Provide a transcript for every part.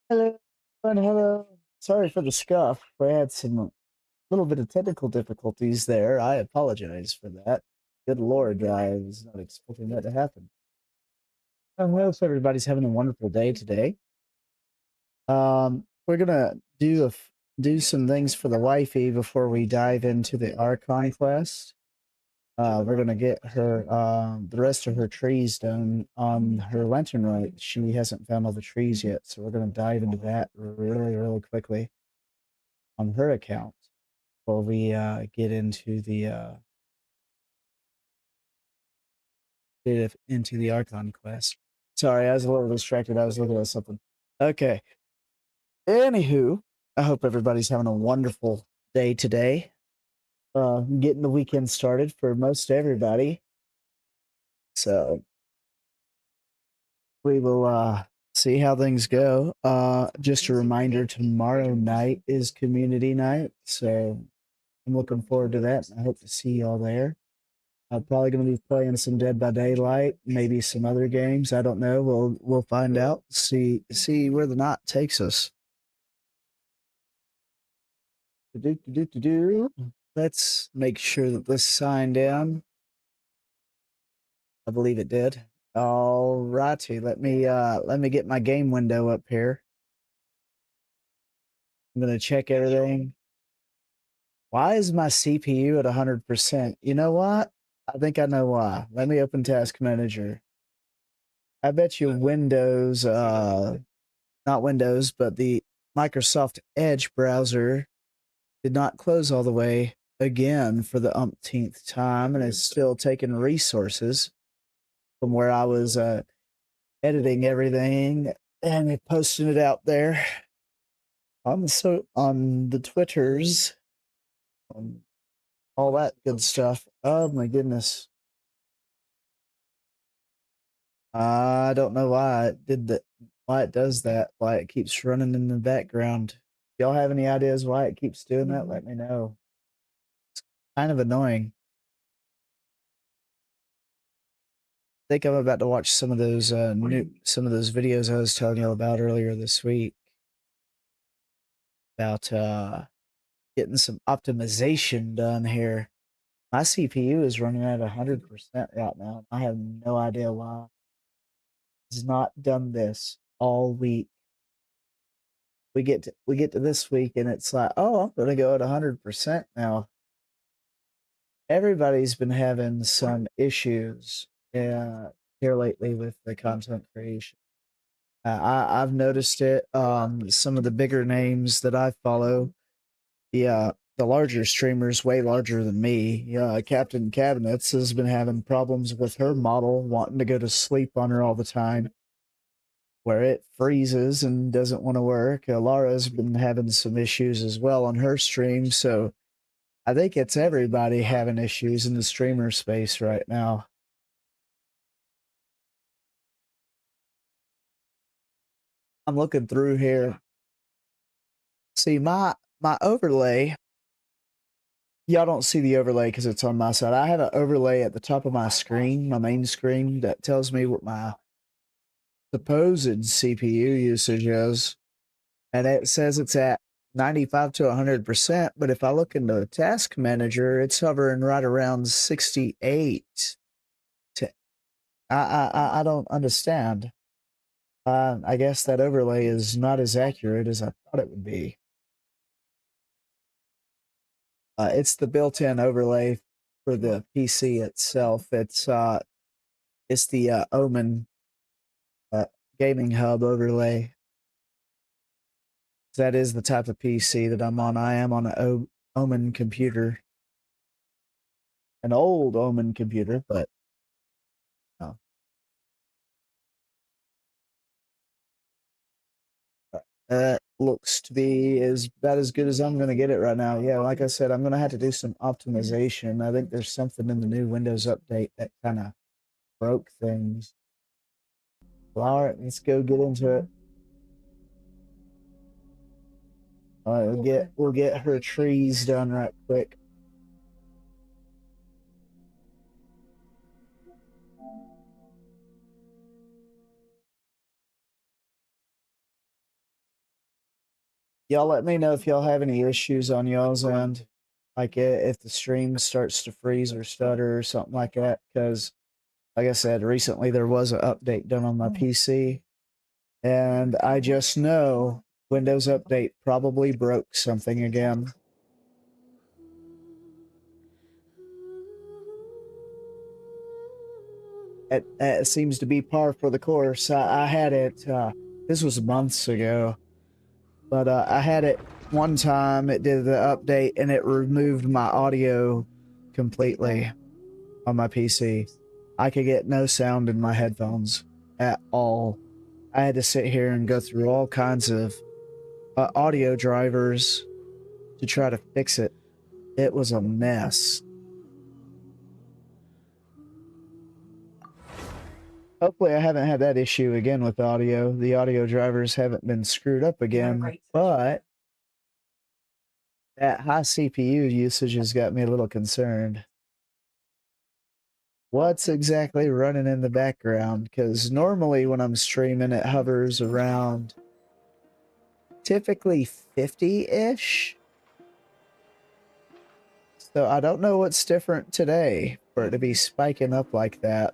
Hello and hello. Sorry for the scuff. We had some little bit of technical difficulties there. I apologize for that. Good Lord, I was not expecting that to happen. I hope everybody's having a wonderful day today. We're gonna do some things for the wifey before we dive into the Archon quest. We're gonna get her the rest of her trees done on her lantern right. She hasn't found all the trees yet, so we're gonna dive into that really quickly on her account before we get into the Archon quest. Sorry, I was a little distracted. I was looking at something. Okay. Anywho, I hope everybody's having a wonderful day today. Getting the weekend started for most everybody. So we will see how things go. Just a reminder, tomorrow night is community night, so I'm looking forward to that. I hope to see y'all there. I'm probably going to be playing some Dead by Daylight, maybe some other games. I don't know. We'll find out. See where the night takes us. Do. Let's make sure that this signed down. I believe it did. All righty. Let me get my game window up here. I'm gonna check everything. Why is my CPU at 100%? You know what? I think I know why. Let me open Task Manager. I bet you Windows, not Windows, but the Microsoft Edge browser did not close all the way again for the umpteenth time, and it's still taking resources from where I was editing everything and posting it out there on the Twitters, on all that good stuff. Oh my goodness. I don't know why it did that, why it does that, why it keeps running in the background. If y'all have any ideas why it keeps doing that, let me know. Kind of annoying. I think I'm about to watch some of those some of those videos I was telling you about earlier this week about getting some optimization done here. My CPU is running at 100% right now. I have no idea why it's not done this all week. We get to this week and it's like, oh, I'm gonna go at 100% now. Everybody's been having some issues here lately with the content creation. I've noticed it. Some of the bigger names that I follow, the larger streamers, way larger than me. Yeah, Captain Cabinets has been having problems with her model, wanting to go to sleep on her all the time, where it freezes and doesn't want to work. Lara's been having some issues as well on her stream, so I think it's everybody having issues in the streamer space right now. I'm looking through here. See my overlay. Y'all don't see the overlay because it's on my side. I have an overlay at the top of my screen, my main screen, that tells me what my supposed CPU usage is. And it says it's at 95 to 100%. But if I look into the task manager, it's hovering right around 68. To, I don't understand. I guess that overlay is not as accurate as I thought it would be. It's the built-in overlay for the PC itself. It's the Omen uh, gaming hub overlay. That is the type of PC that I'm on. I am on an Omen computer, an old Omen computer, but uh, that looks to be is about as good as I'm going to get it right now. Yeah, like I said, I'm going to have to do some optimization. I think there's something in the new Windows update that kind of broke things. Well, all right, let's go get into it. All right, we'll get her trees done right quick. Y'all let me know if y'all have any issues on y'all's end. Like if the stream starts to freeze or stutter or something like that. Because, like I said, recently there was an update done on my PC. And I just know Windows Update probably broke something again. It seems to be par for the course. I had it, this was months ago, but I had it one time, it did the update, and it removed my audio completely on my PC. I could get no sound in my headphones at all. I had to sit here and go through all kinds of audio drivers to try to fix it. It was a mess. Hopefully I haven't had that issue again with audio. The audio drivers haven't been screwed up again, but that high CPU usage has got me a little concerned. What's exactly running in the background? Because normally when I'm streaming, it hovers around typically 50-ish. So I don't know what's different today for it to be spiking up like that.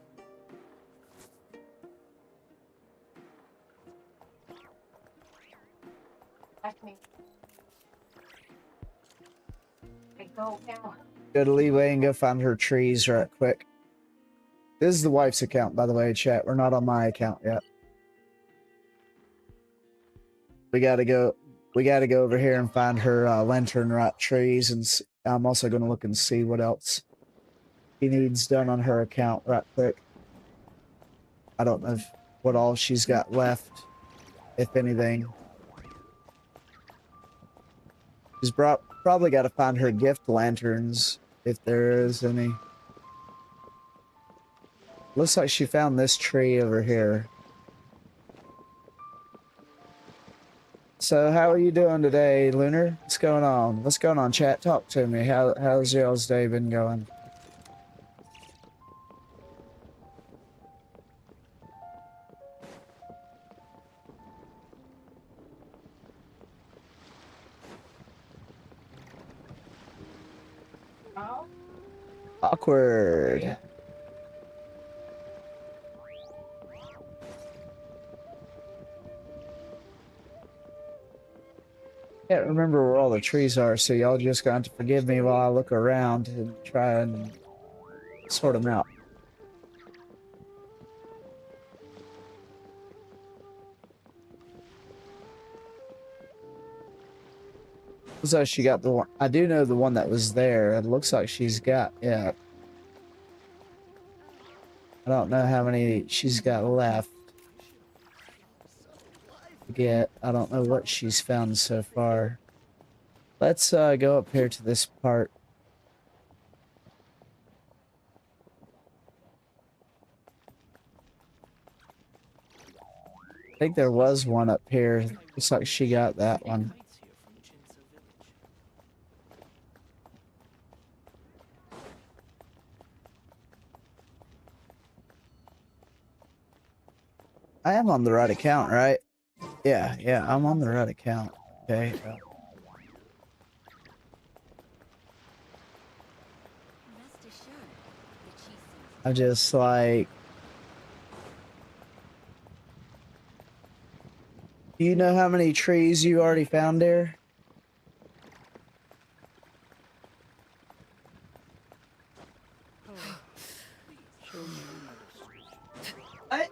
Go to Leeway and go find her trees right quick. This is the wife's account, by the way, chat. We're not on my account yet. We gotta go over here and find her lantern rot trees, and I'm also gonna look and see what else he needs done on her account right quick. I don't know what all she's got left, if anything. She's probably got to find her gift lanterns, if there is any. Looks like she found this tree over here. So how are you doing today, Lunar? What's going on? What's going on, chat? Talk to me. How's y'all's day been going? Awkward. Can't remember where all the trees are, so y'all just got to forgive me while I look around and try and sort them out. Looks like she got the one. I do know the one that was there. It looks like she's got, yeah. I don't know how many she's got left. Forget. I don't know what she's found so far. Let's go up here to this part. I think there was one up here. Looks like she got that one. I am on the right account, right? Yeah, I'm on the right account. Okay. I'm just like... Do you know how many trees you already found there? What?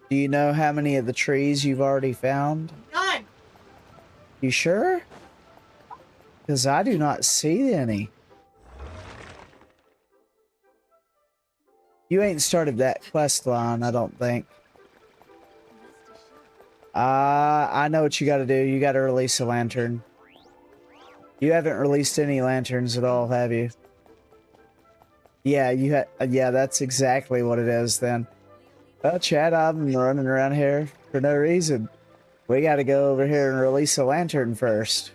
Do you know how many of the trees you've already found? None. You sure? Because I do not see any. You ain't started that quest line, I don't think. I know what you gotta do. You gotta release a lantern. You haven't released any lanterns at all, have you? Yeah, yeah, that's exactly what it is then. Well, Chad, I'm running around here for no reason. We gotta go over here and release a lantern first.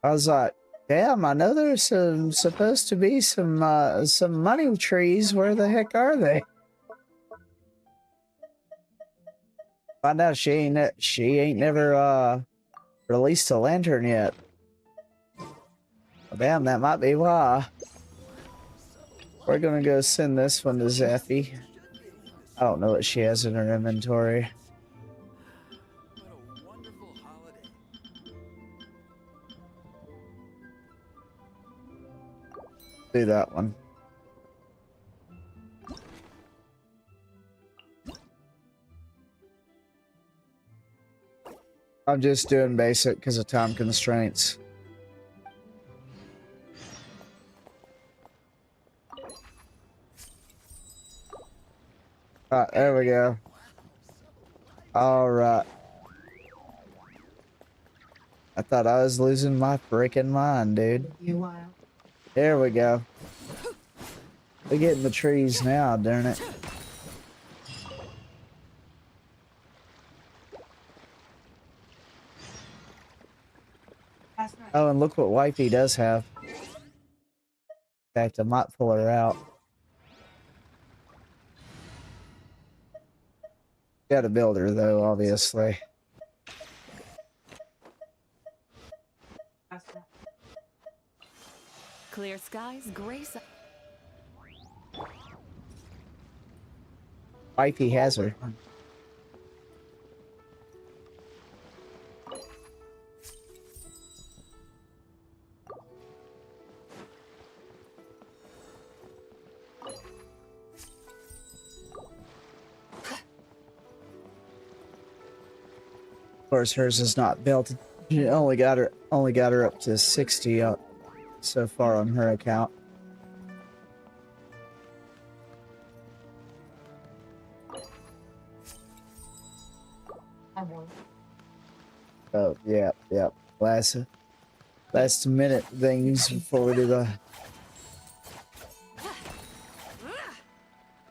I was like, damn, I know there's supposed to be some money trees. Where the heck are they? Find out she ain't never released a lantern yet. Well, damn, that might be why. We're gonna go send this one to Zeffy. I don't know what she has in her inventory. Do that one. I'm just doing basic because of time constraints. Alright, there we go. Alright. I thought I was losing my freaking mind, dude. There we go. We're getting the trees now, darn it. Oh, and look what Wifey does have. In fact, I might pull her out. Gotta build her, though, obviously. Clear skies, grace. Wifey has her. Of course, hers is not built. She only got her up to 60 up so far on her account. Oh, yeah. Last minute things before we do the...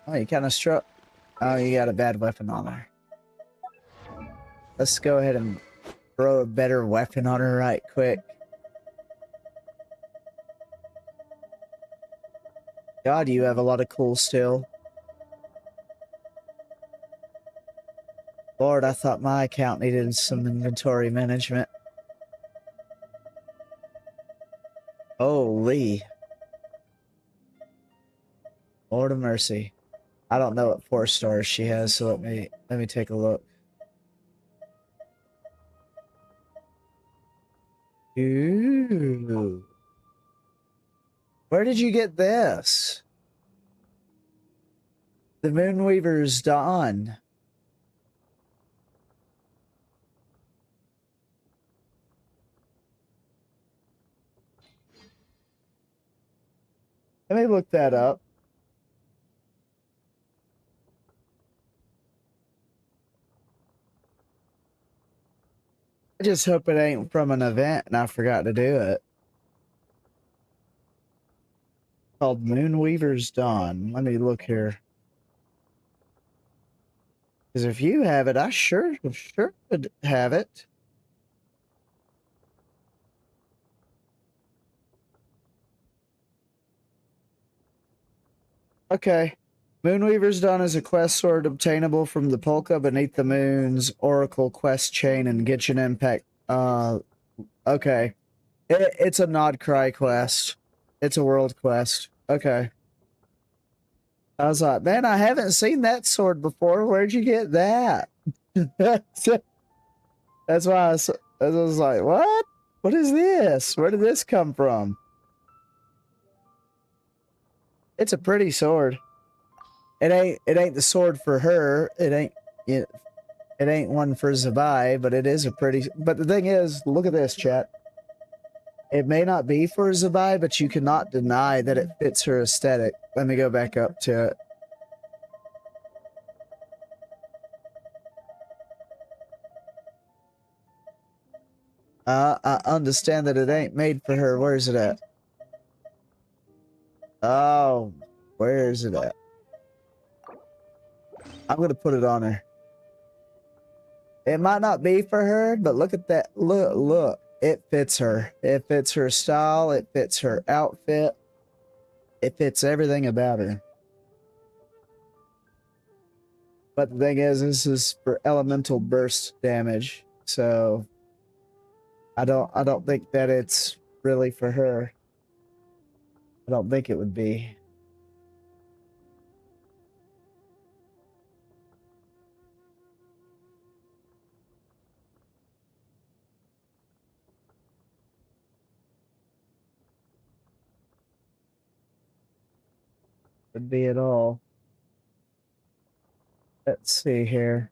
Oh, you kind of struck. Oh, you got a bad weapon on her. Let's go ahead and throw a better weapon on her right quick. God, you have a lot of cool still. Lord, I thought my account needed some inventory management. Holy. Lord of mercy. I don't know what 4 stars she has, so let me take a look. Ooh. Where did you get this? The Moonweaver's Dawn. Let me look that up. I just hope it ain't from an event and I forgot to do it. Called Moonweaver's Dawn. Let me look here. Because if you have it, I sure would have it. Okay. Moonweaver's Dawn is a quest sword obtainable from the Polka Beneath the Moon's Oracle quest chain and Genshin Impact. Okay. It's a Nod-Krai quest. It's a world quest. Okay. I was like, man, I haven't seen that sword before. Where'd you get that? That's why I was like, what? What is this? Where did this come from? It's a pretty sword. It ain't the sword for her. It ain't one for Zabai, but it is a pretty... But the thing is, look at this, chat. It may not be for Zabai, but you cannot deny that it fits her aesthetic. Let me go back up to it. I understand that it ain't made for her. Where's it at? Oh, where is it at? I'm gonna put it on her. It might not be for her, but look at that. Look. It fits her. It fits her style. It fits her outfit. It fits everything about her. But the thing is, this is for elemental burst damage, so I don't think that it's really for her. I don't think it would be. Would be at all. Let's see here.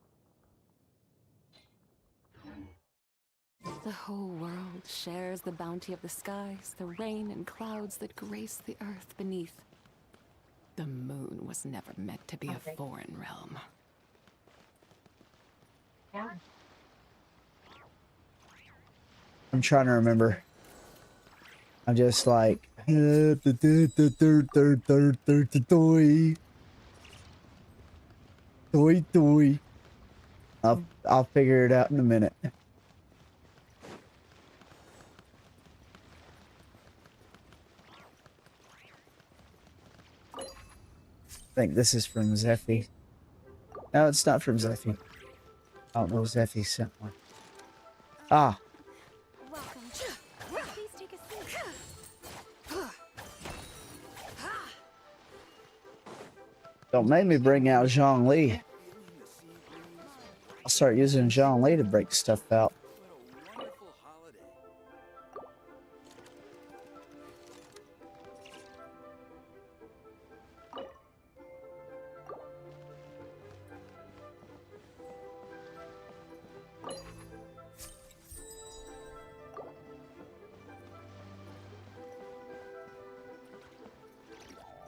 The whole world shares the bounty of the skies, the rain and clouds that grace the earth beneath. The moon was never meant to be a foreign realm. I'm trying to remember. I'm just like toy. I'll figure it out in a minute. I think this is from Zephy. No, it's not from Zephy. I don't know if Zephy sent one. Ah. Welcome. Please take a seat. Don't make me bring out Zhongli. I'll start using Zhongli to break stuff out.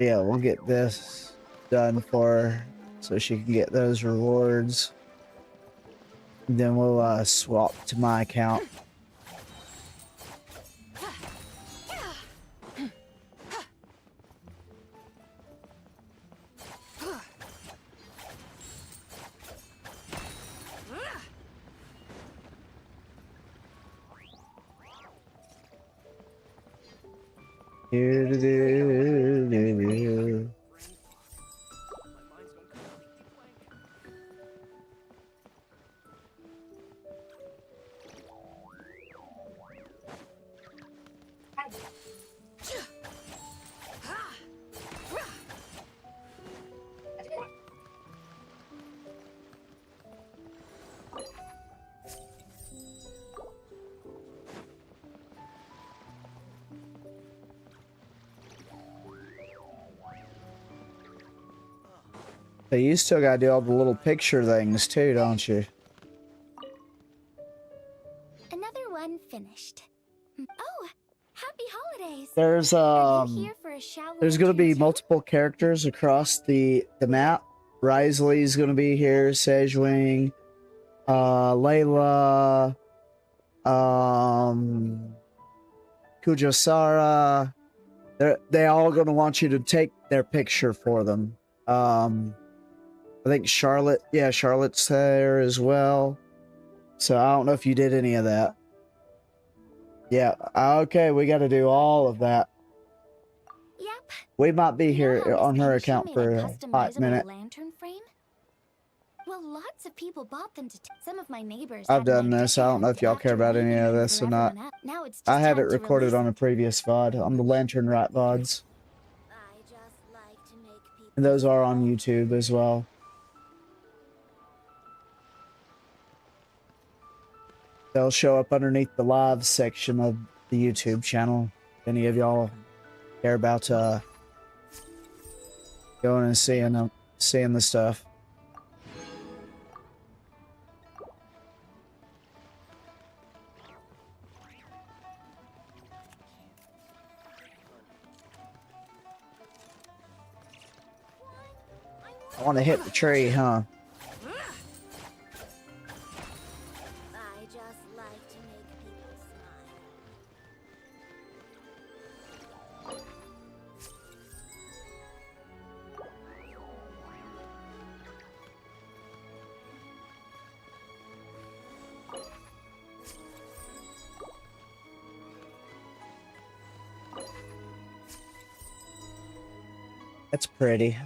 Yeah, we'll get this done for her so she can get those rewards. Then we'll swap to my account. But you still gotta do all the little picture things too, don't you? Another one finished. Oh, happy holidays. There's Are you here for a shower there's of gonna be tears? multiple characters across the map. Risley's gonna be here, Sejwing, Layla, Kujasara. They all gonna want you to take their picture for them. I think Charlotte, yeah, Charlotte's there as well. So I don't know if you did any of that. Yeah, okay, we got to do all of that. Yep. We might be You know here how on Miss her Aisha account made for a a hot customizable minute. lantern frame? Well, lots of people bought them to some of my neighbors. I've had done an this. I don't know if idea y'all care after about any leaving of them this for or not. everyone else. Now it's I just have it time to recorded release on a previous VOD, on the Lantern Right VODs. I just like to make people And those are on YouTube as well. They'll show up underneath the live section of the YouTube channel. If any of y'all care about going and seeing the stuff. I want to hit the tree, huh? I just like to make people smile. That's pretty.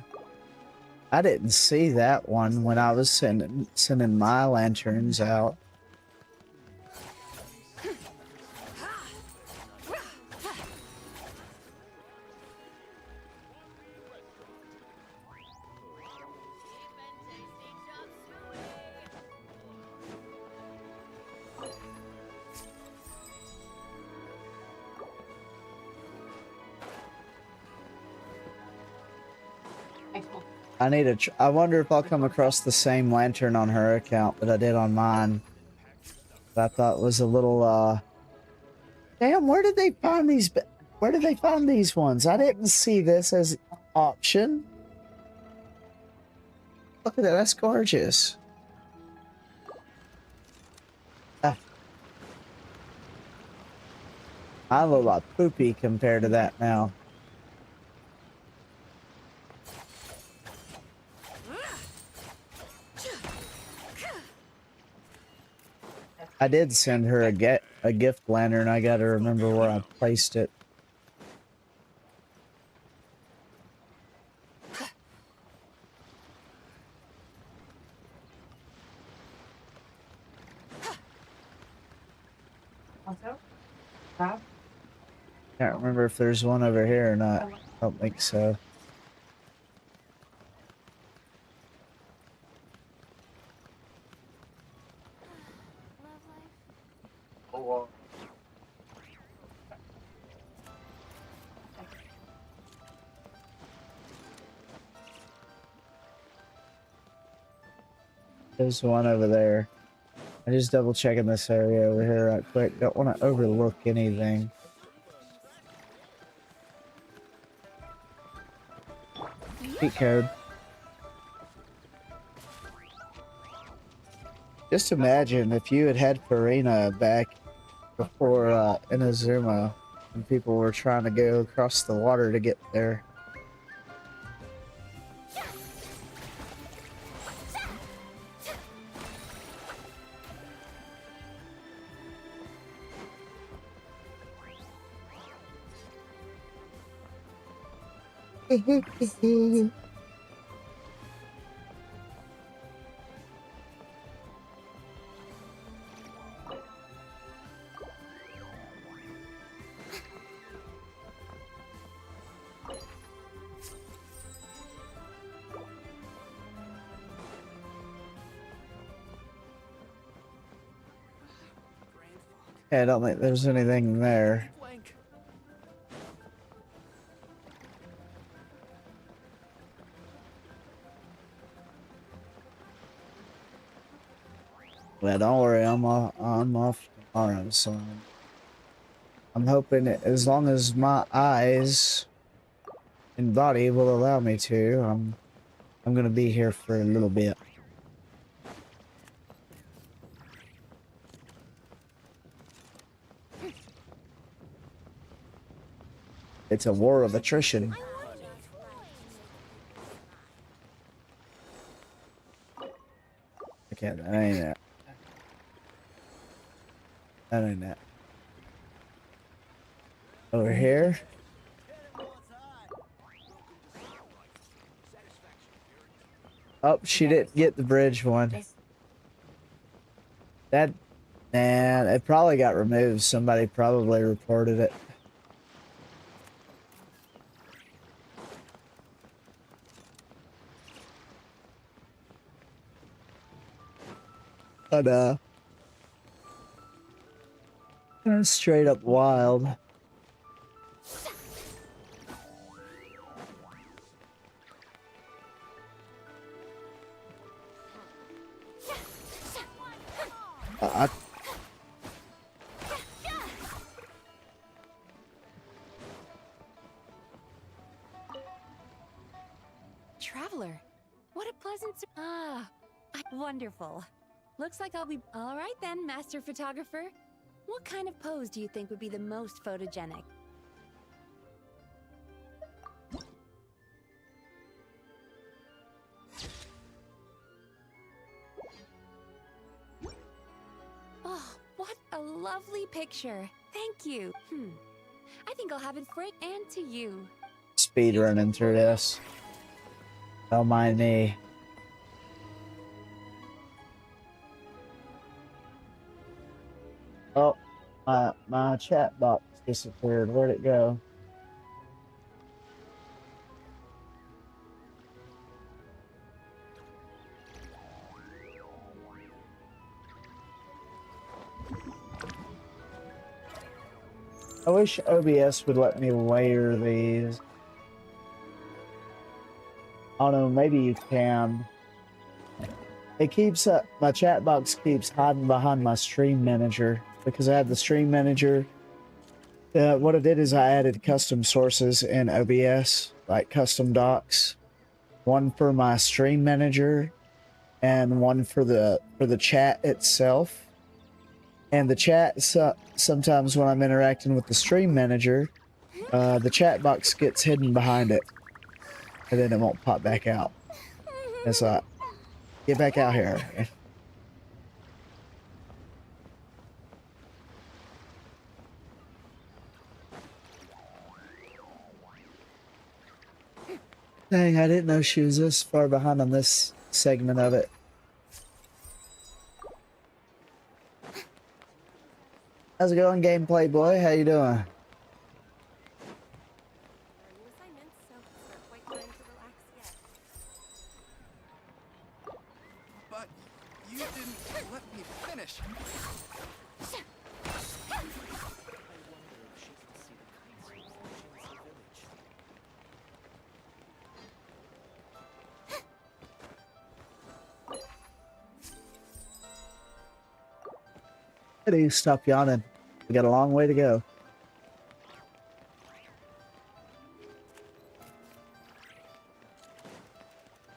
I didn't see that one when I was sending my lanterns out. I need to. I wonder if I'll come across the same lantern on her account that I did on mine. That I thought was a little. Damn, where did they find these? Where did they find these ones? I didn't see this as an option. Look at that. That's gorgeous. I look like poopy compared to that now. I did send her a gift lantern. I gotta remember where I placed it. Can't remember if there's one over here or not. I don't think so. There's one over there. I just double checking this area over here right quick. Don't want to overlook anything. Cheat code. Just imagine if you had Farina back before Inazuma and people were trying to go across the water to get there. I don't think there's anything there. Well, don't worry, I'm off tomorrow, so I'm hoping that as long as my eyes and body will allow me to, I'm gonna be here for a little bit. It's a war of attrition. Okay, that ain't it. That ain't it. Over here. Oh, she didn't get the bridge one. That, man, it probably got removed. Somebody probably reported it. But, that's straight up wild. Traveler, what a pleasant wonderful. Looks like I'll be all right then, Master Photographer. What kind of pose do you think would be the most photogenic? Oh, what a lovely picture. Thank you. I think I'll have it for it and to you. Speed running through this. Don't mind me. Oh, my chat box disappeared. Where'd it go? I wish OBS would let me layer these. I don't know, maybe you can. It keeps my chat box keeps hiding behind my stream manager because I had the stream manager. What I did is I added custom sources in OBS, like custom docs, one for my stream manager and one for the chat itself. And the chat, sometimes when I'm interacting with the stream manager, the chat box gets hidden behind it, and then it won't pop back out. It's like, get back out here. Dang, I didn't know she was this far behind on this segment of it. How's it going, Gameplay Boy? How you doing? But you didn't let me finish. Hey, stop yawning. We got a long way to go.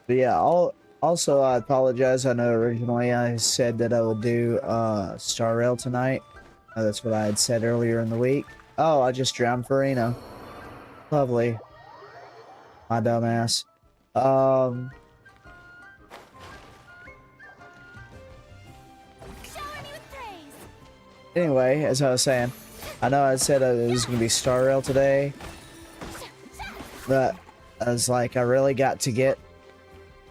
But yeah, also I apologize. I know originally I said that I would do Star Rail tonight. That's what I had said earlier in the week. Oh, I just drowned Farina. Lovely. My dumbass. Anyway, as I was saying, I know I said it was going to be Star Rail today, but I was like, I really got to get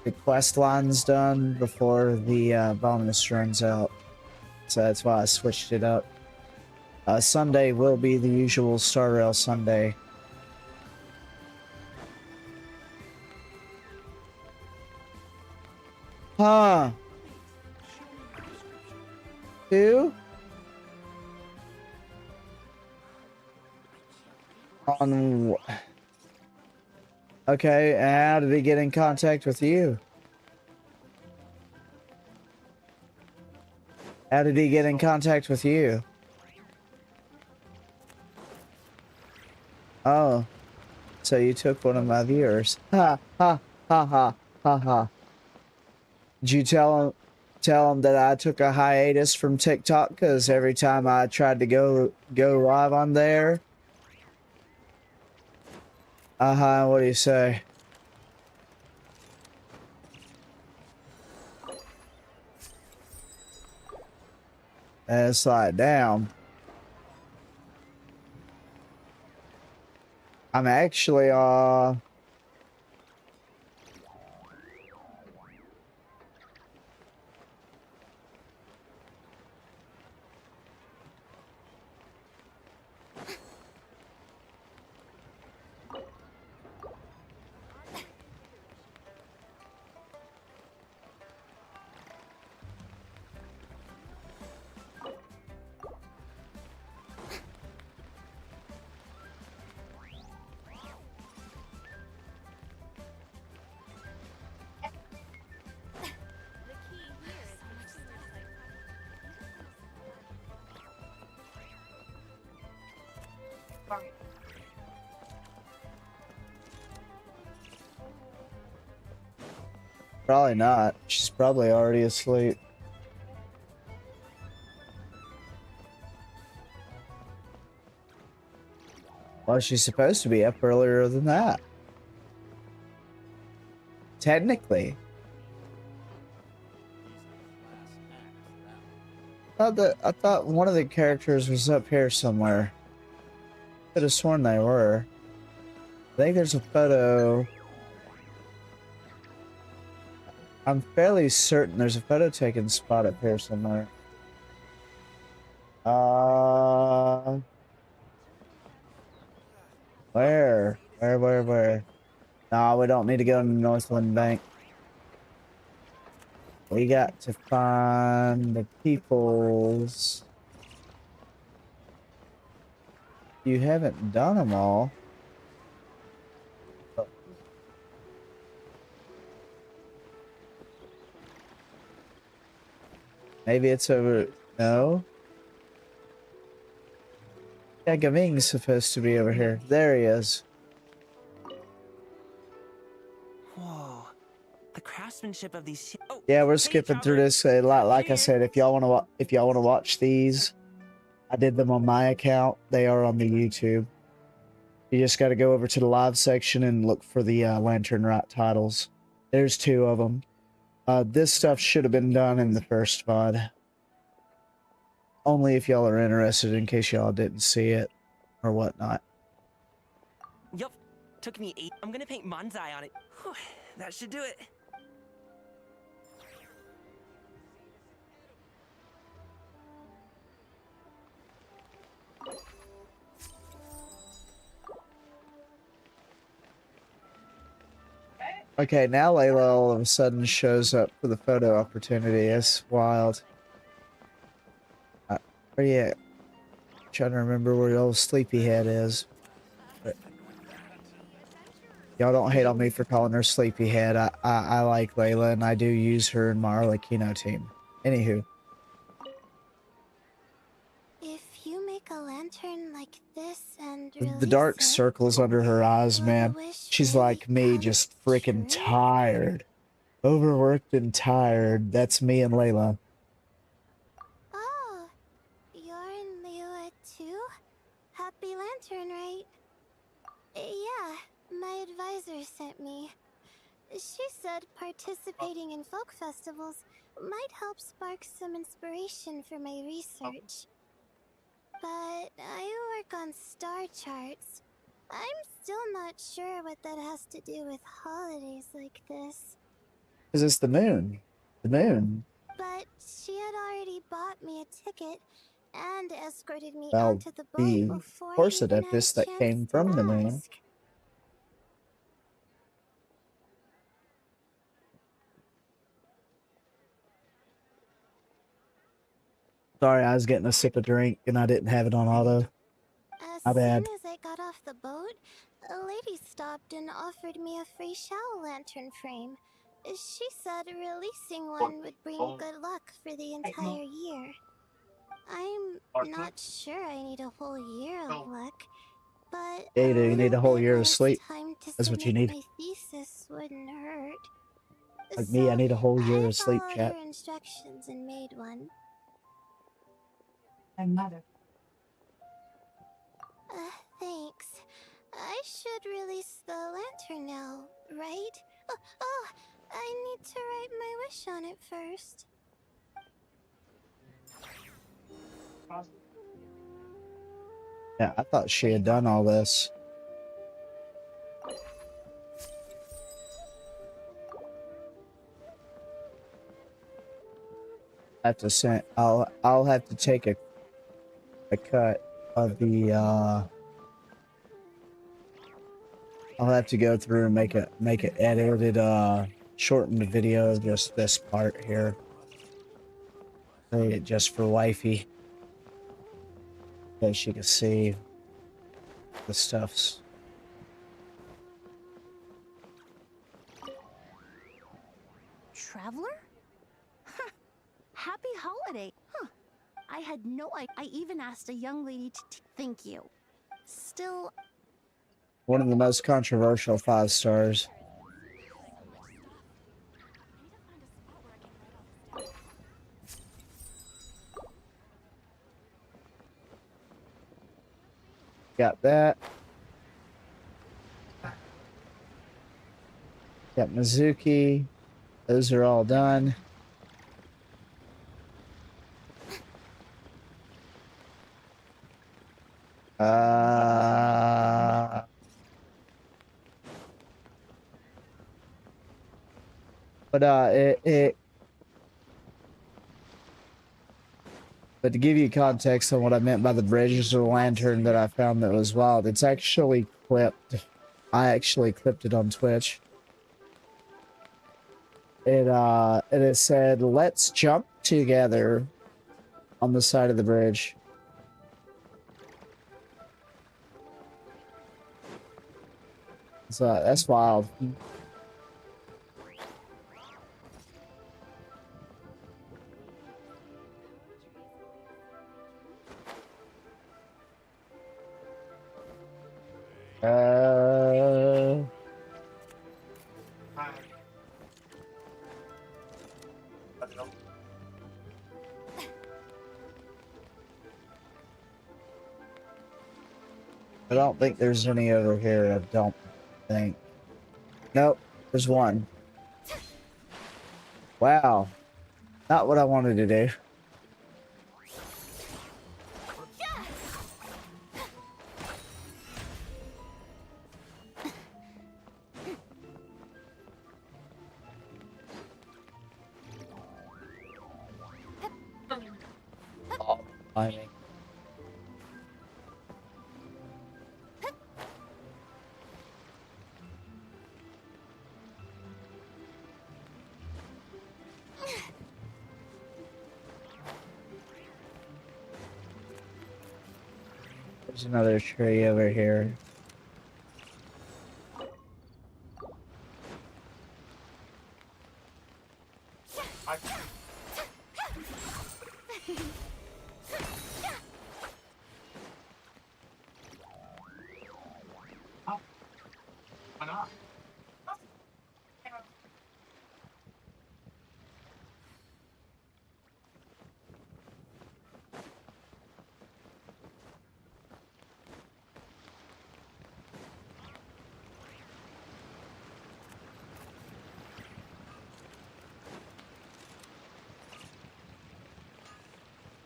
the quest lines done before the bonus runs out. So that's why I switched it up. Sunday will be the usual Star Rail Sunday. Huh. Who? On... Okay, and how did he get in contact with you? How did he get in contact with you? Oh, so you took one of my viewers. Ha ha ha ha ha ha. Did you tell him that I took a hiatus from TikTok because every time I tried to go live on there? What do you say? And it's like, damn. I'm actually, probably not. She's probably already asleep. Well, she's supposed to be up earlier than that. Technically. I thought one of the characters was up here somewhere. Could have sworn they were. I think there's a photo. I'm fairly certain there's a photo taking spot up here somewhere. Where? Where? No, we don't need to go to the Northland Bank. We got to find the peoples. You haven't done them all. Maybe it's over. No. Yeah, Gaming's supposed to be over here. There he is. Whoa. The craftsmanship of these. Oh, Yeah, we're hey, skipping through traveler. this a lot. Like I Here. said, if y'all want to watch these, I did them on my account. They are on the YouTube. You just got to go over to the live section and look for the Lantern Rot titles. There's 2 of them. This stuff should have been done in the first VOD. Only if y'all are interested, in case y'all didn't see it or whatnot. Yup. Took me 8. I'm gonna paint Manzai on it. Whew, that should do it. Okay, now Layla all of a sudden shows up for the photo opportunity. It's wild. Where you at? Trying to remember where your old sleepyhead is. Y'all don't hate on me for calling her sleepyhead. I like Layla and I do use her in my Arlecchino team. Anywho. If you make a lantern like this and The dark release it, circles under her eyes, will man. the wish She's really like me, come just freaking true? tired. Overworked and tired. That's me and Layla. Oh, you're in Liyue too? Happy Lantern, right? Yeah, my advisor sent me. She said participating in folk festivals might help spark some inspiration for my research. But I work on star charts. I'm still not sure what that has to do with holidays like this. Because it's the moon. The moon. But she had already bought me a ticket and escorted me Well, onto the boat the before I even had a Corsedipus that chance came to from the moon. ask. Sorry, I was getting a sip of drink and I didn't have it on auto. As My soon bad. as I got off the boat, a lady stopped and offered me a free shell lantern frame. She said releasing one would bring good luck for the entire year. I'm not sure I need a whole year of luck, but Yeah, a you do. You need a little whole bit year of less sleep. time to That's what you submit need. my thesis wouldn't hurt. Like me, I So need a whole year I of sleep, followed chat. her instructions and made one. Thanks. I should release the lantern now, right? Oh, I need to write my wish on it first. Yeah, I thought she had done all this. I have to send. I'll have to take a cut of the. I'll have to go through and make it edited. Shorten the video of just this part here. Made it just for wifey, so she can see the stuffs. Traveler? Huh. Happy holiday. Huh. I had no idea. I even asked a young lady to thank you. Still, One of the most controversial 5 stars. Got that. Got Mizuki. Those are all done. But but to give you context on what I meant by the register lantern that I found that was wild, it's actually clipped. I actually clipped it on Twitch. It said, "Let's jump together" on the side of the bridge. So that's wild. I don't think there's any over here. I don't think. Nope, there's one. Wow, not what I wanted to do. Oh, timing. There's another tree over here.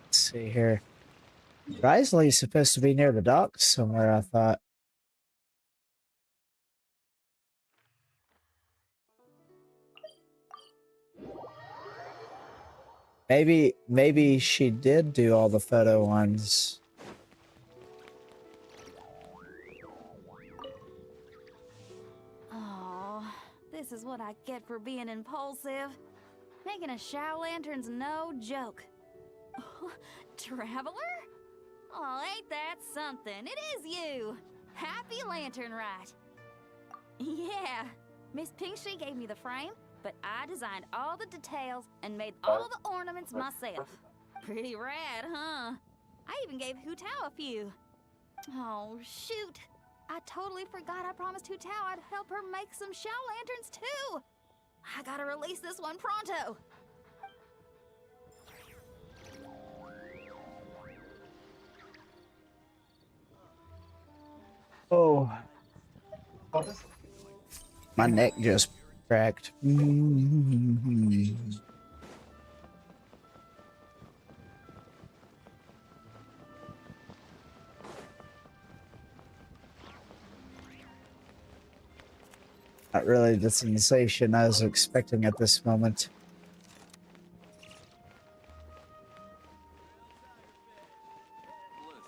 Let's see here. Risley's supposed to be near the docks somewhere, I thought. Maybe she did do all the photo ones. Oh, this is what I get for being impulsive. Making a shower lantern's no joke. Traveler? Oh, ain't that something? It is you! Happy Lantern, right? Yeah, Miss Pinkstreet gave me the frame, but I designed all the details and made all the ornaments myself. Pretty rad, huh? I even gave Hu Tao a few. Oh, shoot. I totally forgot I promised Hu Tao I'd help her make some shower lanterns, too. I gotta release this one pronto. Oh. My neck just cracked. Not really the sensation I was expecting at this moment.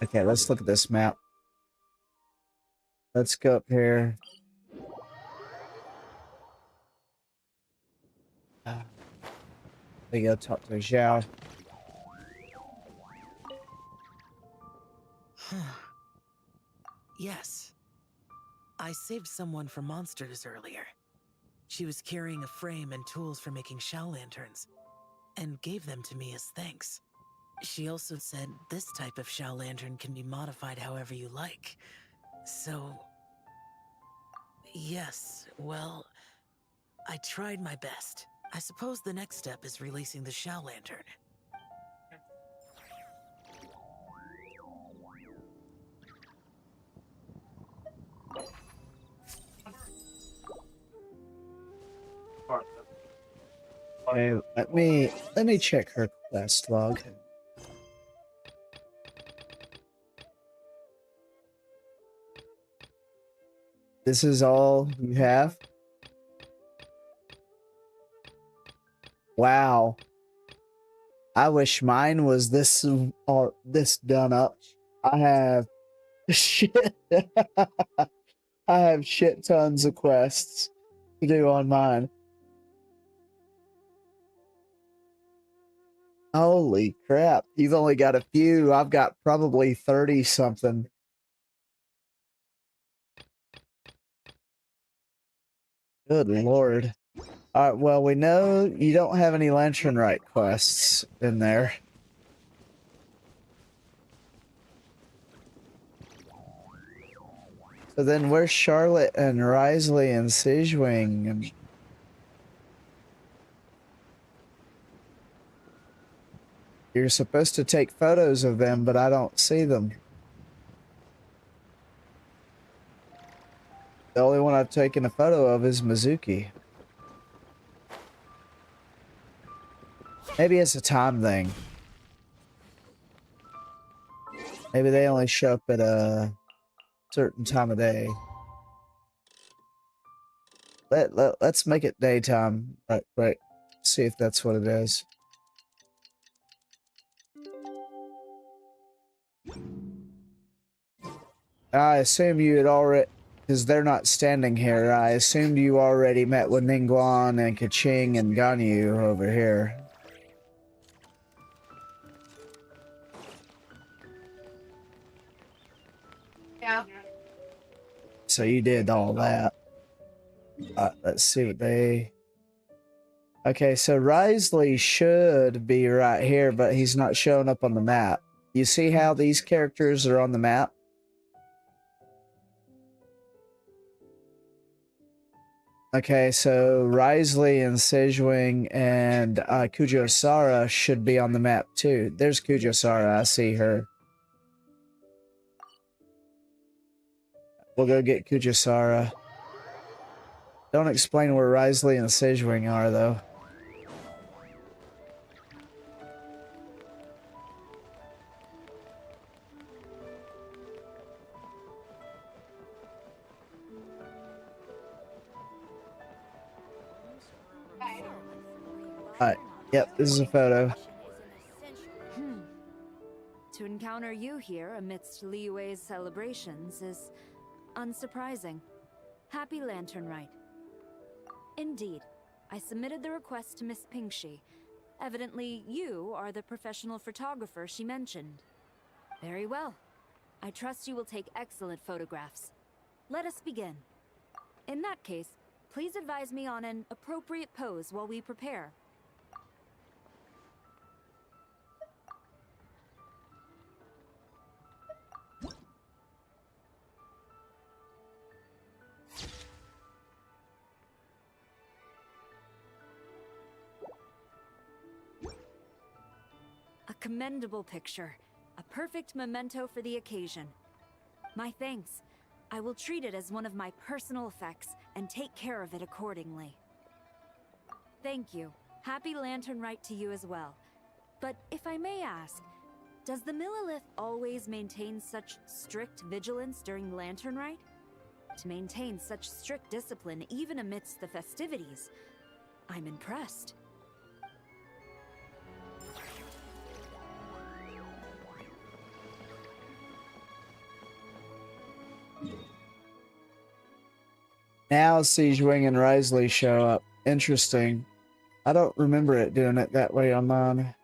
Okay, let's look at this map. Let's go up here. We go talk to Zhao. Yes. I saved someone from monsters earlier. She was carrying a frame and tools for making shell lanterns, and gave them to me as thanks. She also said this type of shell lantern can be modified however you like. So... yes, well... I tried my best. I suppose the next step is releasing the shell lantern. Okay, let me check her quest log. This is all you have? Wow. I wish mine was this or this done up. I have shit. I have shit tons of quests to do on mine. Holy crap. You've only got a few. I've got probably 30 something. Good lord. Alright, well, we know you don't have any Lantern Rite quests in there. So then where's Charlotte and Risley and Sigewing and... You're supposed to take photos of them, but I don't see them. The only one I've taken a photo of is Mizuki. Maybe it's a time thing. Maybe they only show up at a certain time of day. Let's make it daytime. Right. See if that's what it is. I assume you had already, because they're not standing here, I assumed you already met with Ningguang and Kaching and Ganyu over here. Yeah. So you did all that. Let's see what they... Okay, so Risley should be right here, but he's not showing up on the map. You see how these characters are on the map? Okay, so Risley and Sigewing and Kujosara should be on the map too. There's Kujosara, I see her. We'll go get Kujosara. Don't explain where Risley and Sigewing are, though. Alright, yep, this is a photo. To encounter you here amidst Liyue's celebrations is unsurprising. Happy Lantern Rite. Indeed, I submitted the request to Miss Pingshi. Evidently, you are the professional photographer she mentioned. Very well. I trust you will take excellent photographs. Let us begin. In that case, please advise me on an appropriate pose while we prepare. A commendable picture. A perfect memento for the occasion. My thanks. I will treat it as one of my personal effects and take care of it accordingly. Thank you. Happy Lantern Rite to you as well. But if I may ask, does the Millilith always maintain such strict vigilance during Lantern Rite? To maintain such strict discipline even amidst the festivities, I'm impressed. Now Sigewing and Risley show up. Interesting. I don't remember it doing it that way on mine.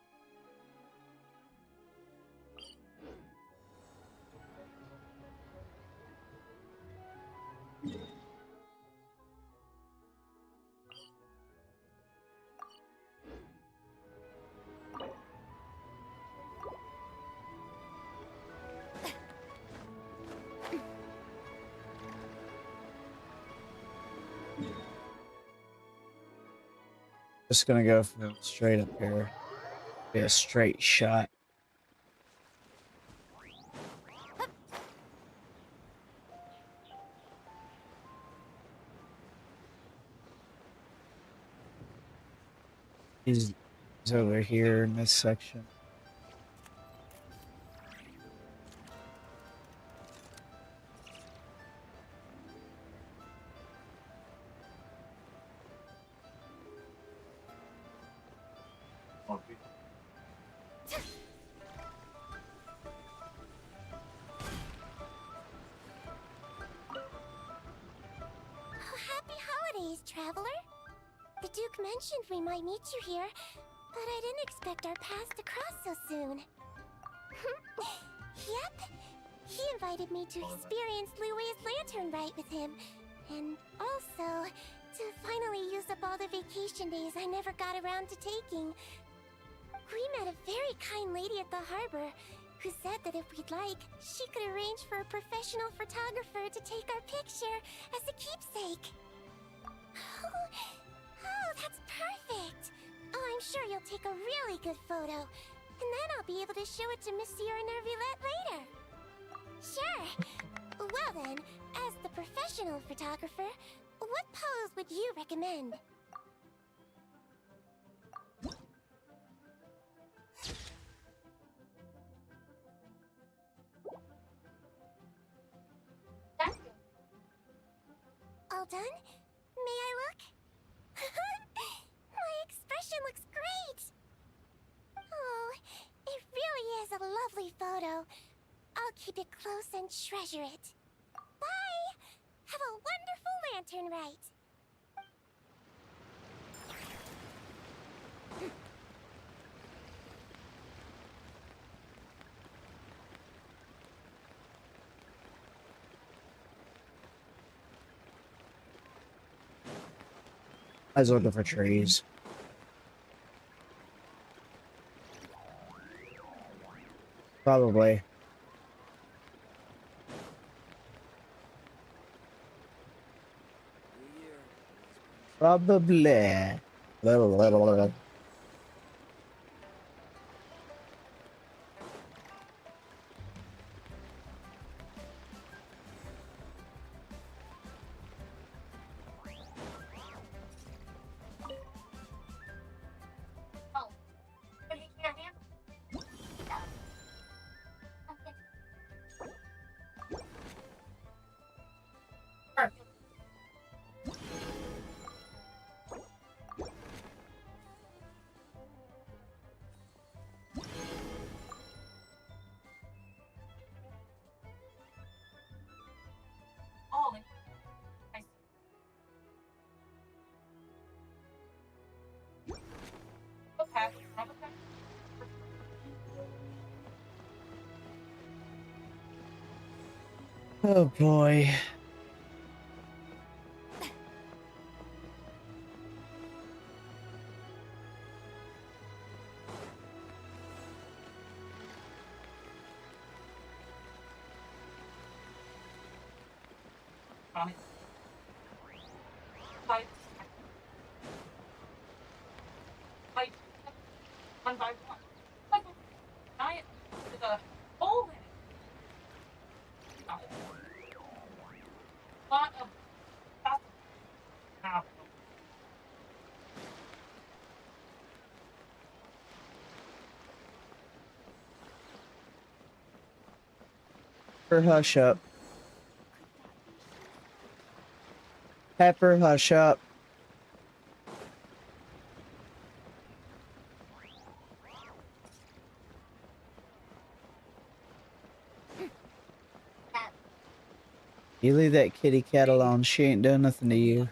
Just gonna go straight up here. Be a straight shot. He's over here in this section. Happy holidays, traveler. The Duke mentioned we might meet you here, but I didn't expect our paths to cross so soon. Yep. He invited me to experience Louis's lantern rite with him, and also to finally use up all the vacation days I never got around to taking. We met a very kind lady at the harbor who said that if we'd like, she could arrange for a professional photographer to take our picture as a keepsake. Oh, that's perfect! Oh, I'm sure you'll take a really good photo, and then I'll be able to show it to Monsieur Nervillette later. Sure. Well then, as the professional photographer, what pose would you recommend? All done? May I look? My expression looks great! Oh, it really is a lovely photo. I'll keep it close and treasure it. Bye! Have a wonderful lantern rite! I was looking for trees. Probably. Probably. Little. Oh boy. Pepper, hush up. Pepper, hush up. You leave that kitty cat alone. She ain't doing nothing to you.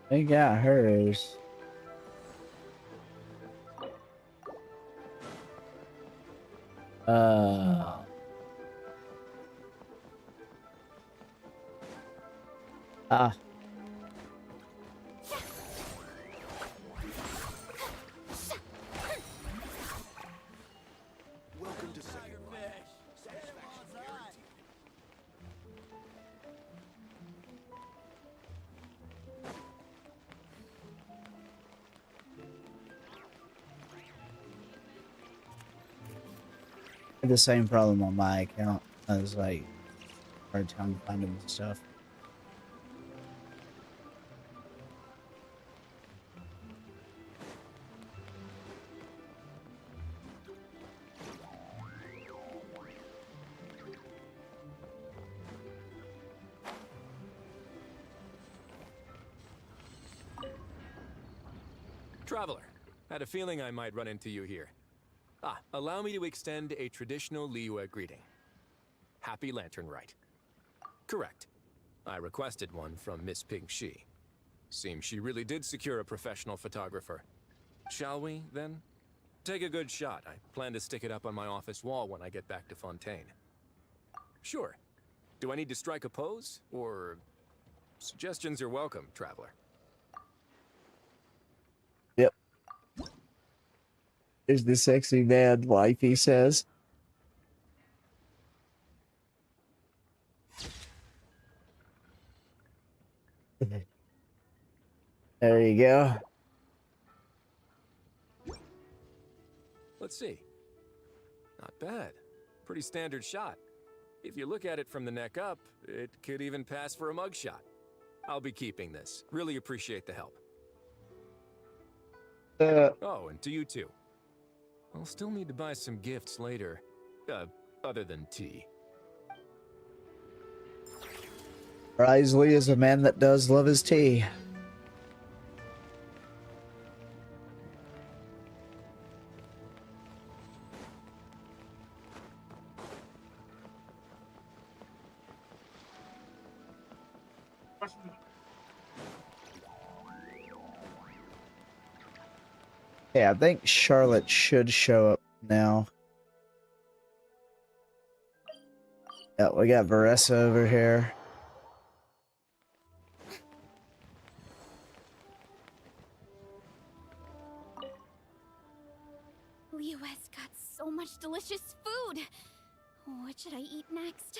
They got hers. Uh. Ah. Welcome to Satisfaction guaranteed. I had the same problem on my account. I was like, hard time finding stuff. Traveler, had a feeling I might run into you here. Allow me to extend a traditional Liyue greeting. Happy Lantern Rite. Correct. I requested one from Miss Ping-Shi. Seems she really did secure a professional photographer. Shall we, then? Take a good shot. I plan to stick it up on my office wall when I get back to Fontaine. Sure. Do I need to strike a pose, or... Suggestions are welcome, Traveler. Yep. There's the sexy man wife, he says. There you go. Let's see. Not bad. Pretty standard shot. If you look at it from the neck up, it could even pass for a mugshot. I'll be keeping this. Really appreciate the help. Oh, and to you too. I'll still need to buy some gifts later. Other than tea. Risley is a man that does love his tea. Yeah, I think Charlotte should show up now. Yeah, we got Varessa over here. Liyue's got so much delicious food. What should I eat next?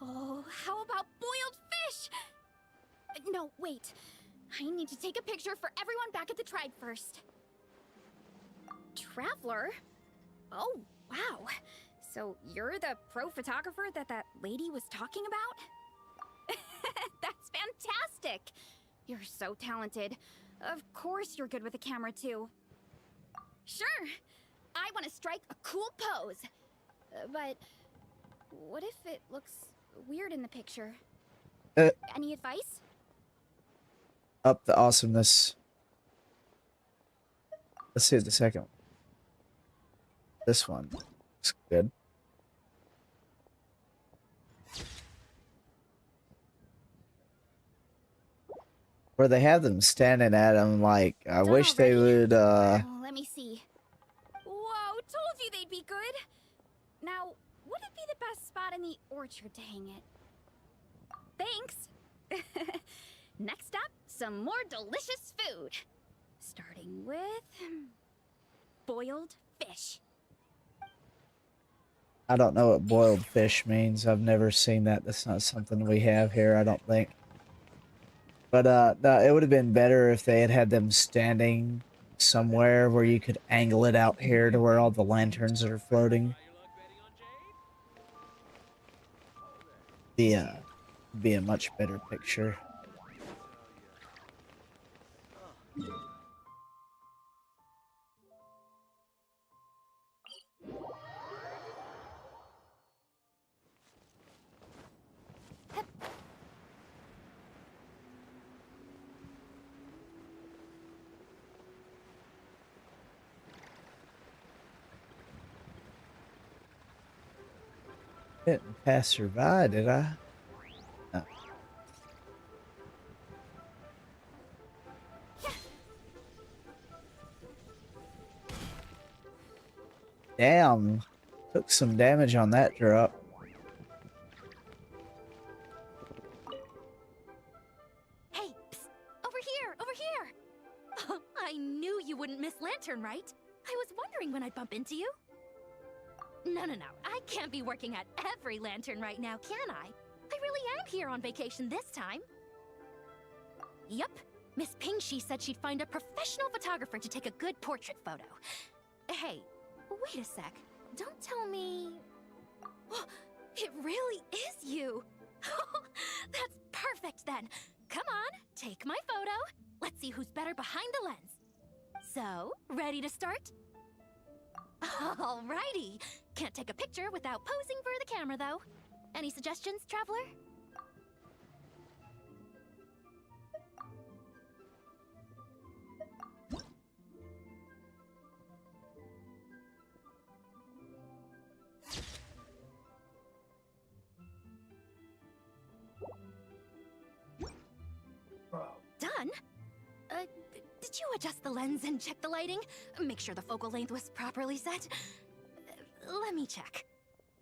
Oh, how about boiled fish? No, wait. I need to take a picture for everyone back at the tribe first. Traveler? Oh, wow. So you're the pro photographer that lady was talking about? That's fantastic! You're so talented. Of course you're good with a camera, too. Sure! I want to strike a cool pose. But what if it looks weird in the picture? Any advice? Up the awesomeness. Let's see the second one. This one looks good. Where they have them standing at them, like, I Done wish they already? would, Let me see. Whoa, told you they'd be good! Now, would it be the best spot in the orchard to hang it? Thanks! Next up, some more delicious food. Starting with... boiled fish. I don't know what boiled fish means. I've never seen that. That's not something we have here, I don't think. But, no, it would have been better if they had had them standing somewhere where you could angle it out here to where all the lanterns are floating. Be a much better picture. Didn't pass her by, did I? No. Damn. Took some damage on that drop. Hey, psst, over here, over here! Oh, I knew you wouldn't miss Lantern, right? I was wondering when I'd bump into you. No, I can't be working at every Lantern right now, can I? I really am here on vacation this time. Yup, Miss Pingshi said she'd find a professional photographer to take a good portrait photo. Hey, wait a sec. Don't tell me... It really is you! That's perfect then! Come on, take my photo. Let's see who's better behind the lens. So, ready to start? Alrighty! Can't take a picture without posing for the camera though. Any suggestions, traveler? Done? Did you adjust the lens and check the lighting? Make sure the focal length was properly set? Let me check.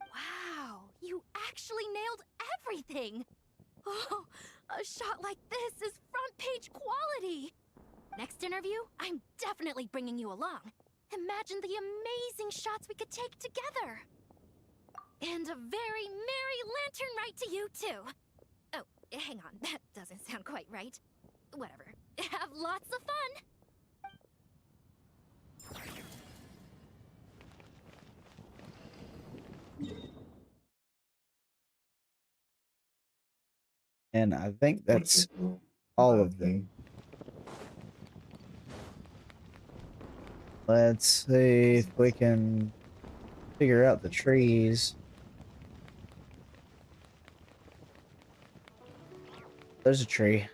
Wow, you actually nailed everything! Oh, a shot like this is front page quality! Next interview, I'm definitely bringing you along. Imagine the amazing shots we could take together! And a very merry lantern rite to you, too! Oh, hang on, that doesn't sound quite right. Whatever. Have lots of fun! And I think that's all of them. Let's see if we can figure out the trees. There's a tree.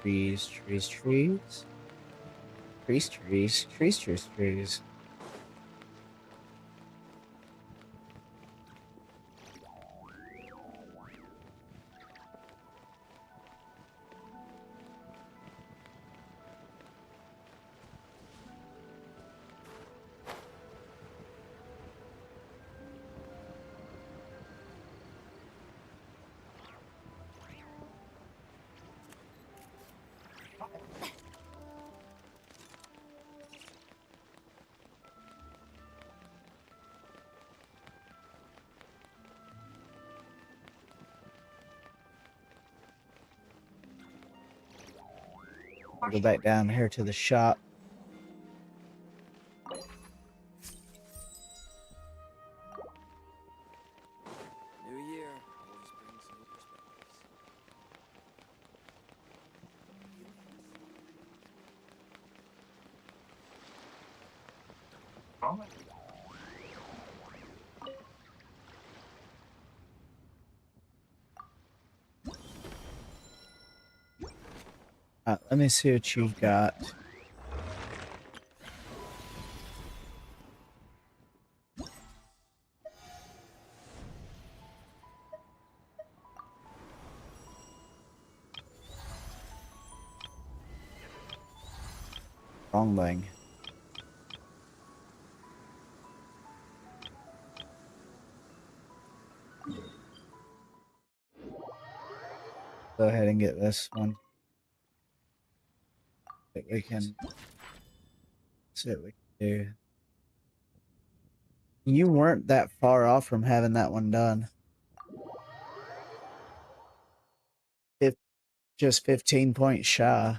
Trees, trees, trees. Trees, trees, trees, trees, trees. I'll go back down here to the shop. New year always brings new perspectives. Let me see what you've got. Wrong thing. Go ahead and get this one. That we can see what we can do. You weren't that far off from having that one done. If just 15 points shy.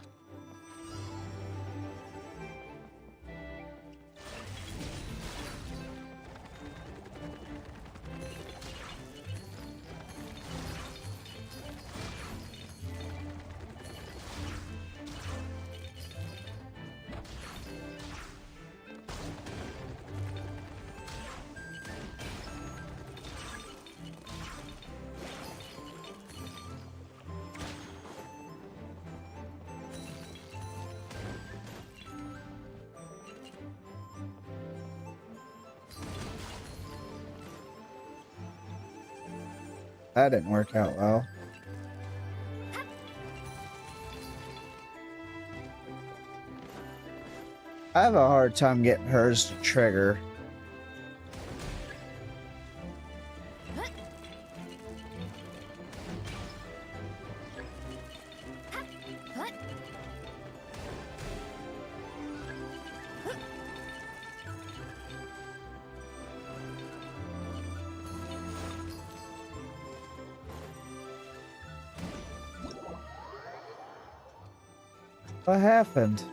That didn't work out well. I have a hard time getting hers to trigger. What happened?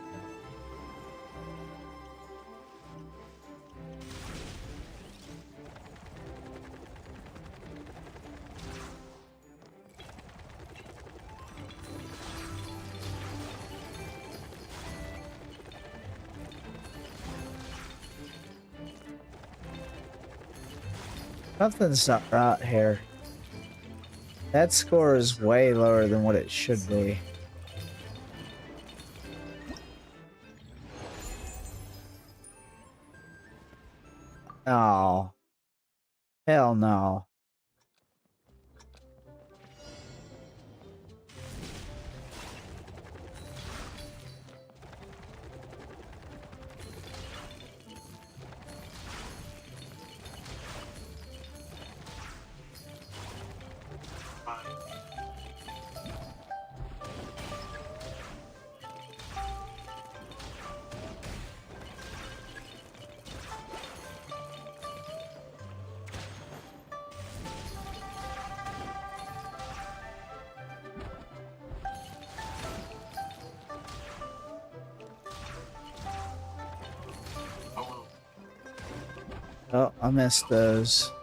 Something's not right here. That score is way lower than what it should be. Oh. Hell no. Oh, I missed those.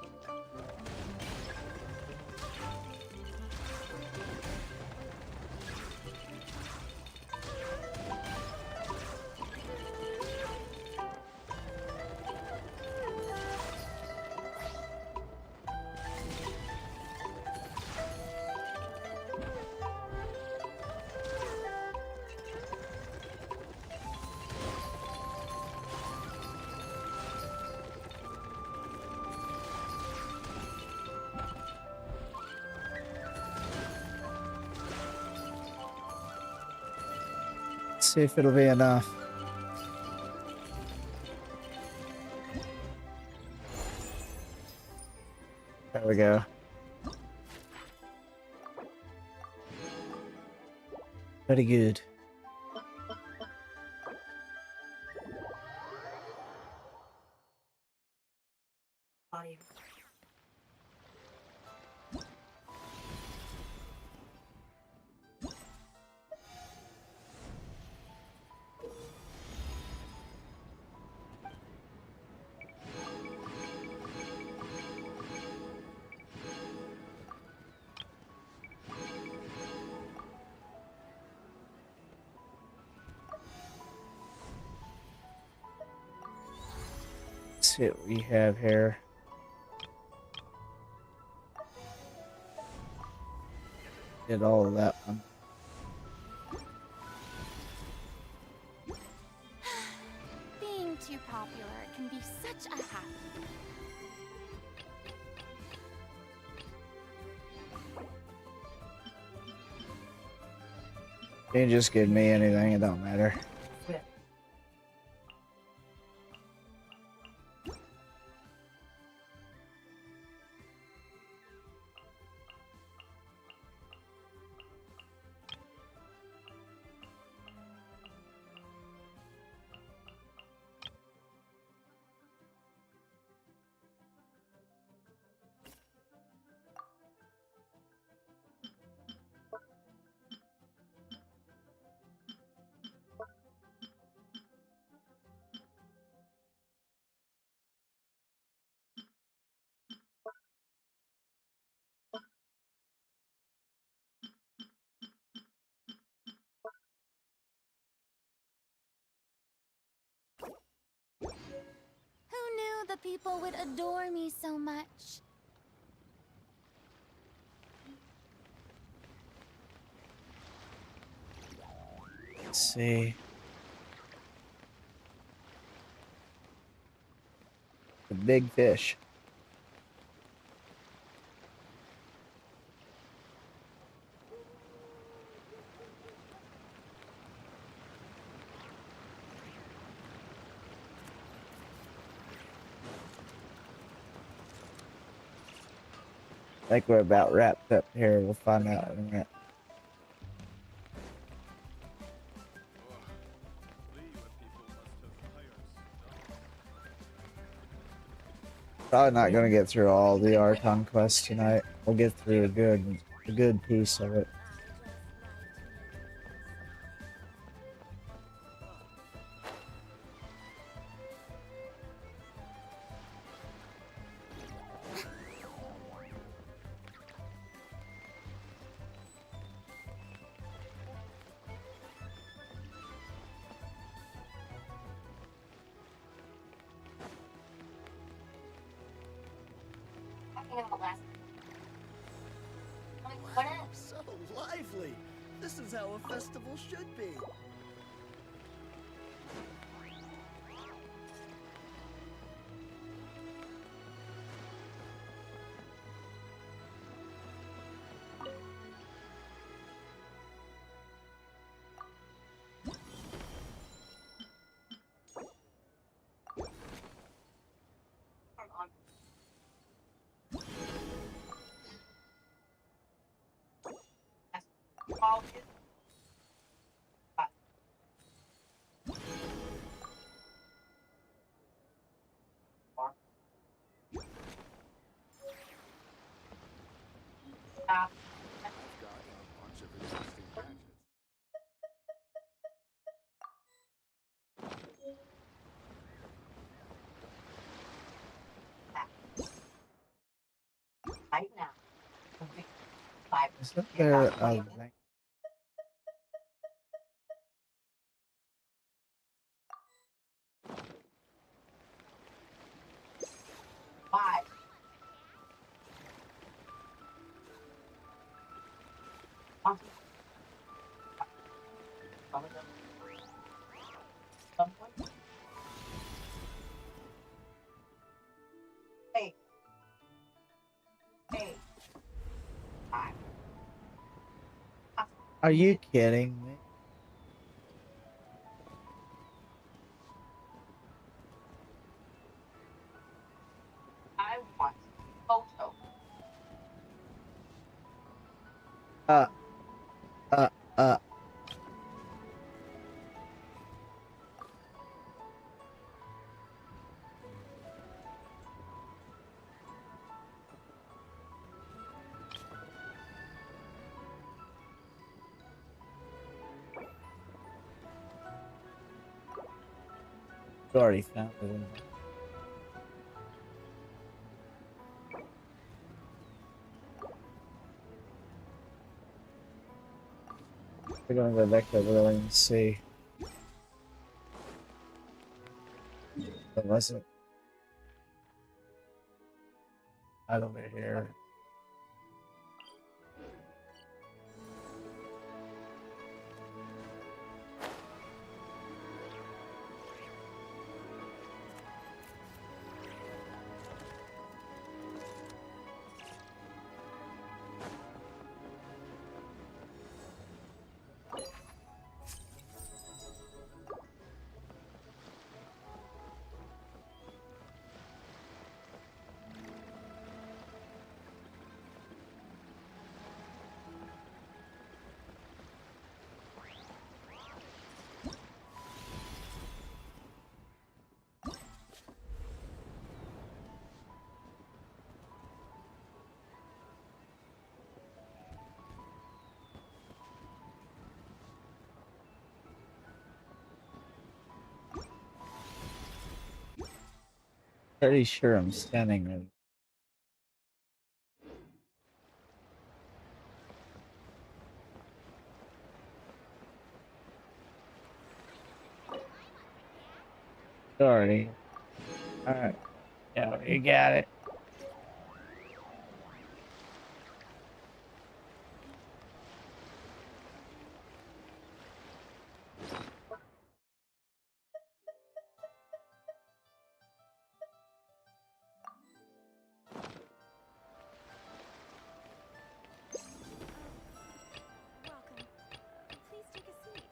Let's see if it'll be enough. There we go. Very good. Let's see what we have here. Did all of that one. Being too popular can be such a hassle. You can just give me anything, it don't matter. Who knew the people would adore me so much? Let's see. The big fish. I think we're about wrapped up here. We'll find out in a minute. Probably not gonna get through all the Archon quests tonight. We'll get through a good piece of it. So lively! This is how a festival should be. Isn't there a Are you kidding me? Uh, uh, uh. Already found it. We're gonna go back to the building and see. Unless it right over here. Pretty sure I'm standing right. Sorry. Alright. Yeah, you got it. Welcome. Please take a seat.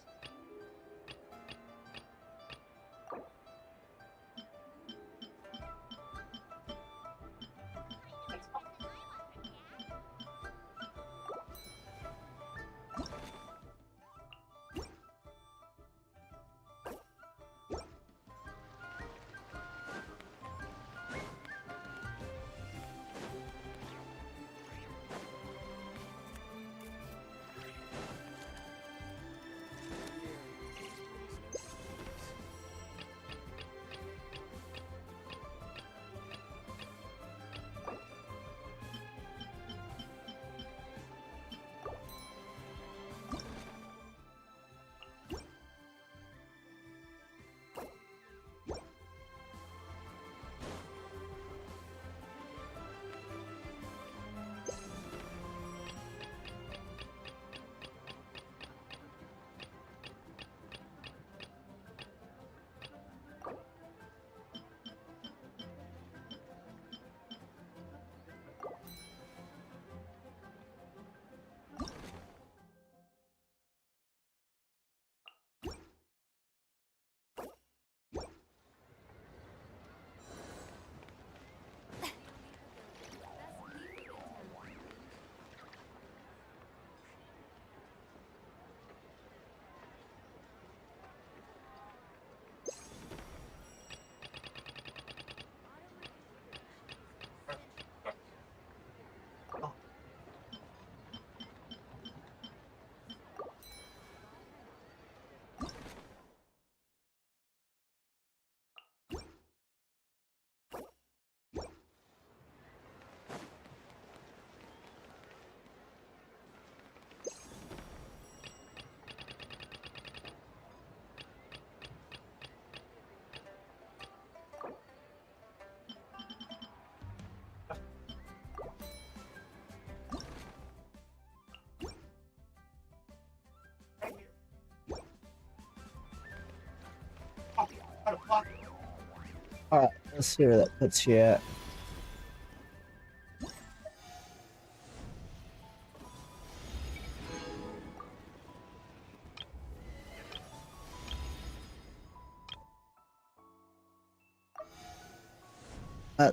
Alright, let's see where that puts you at.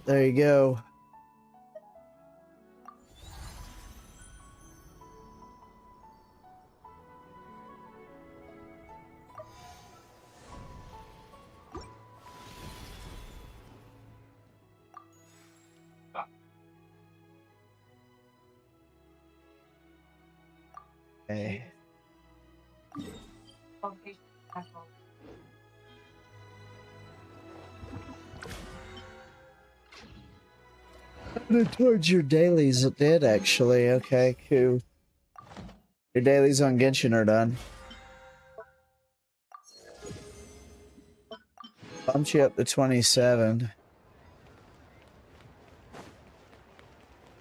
There you go. Okay. Towards your dailies, it did actually. Okay, cool. Your dailies on Genshin are done. Bumped you up to 27.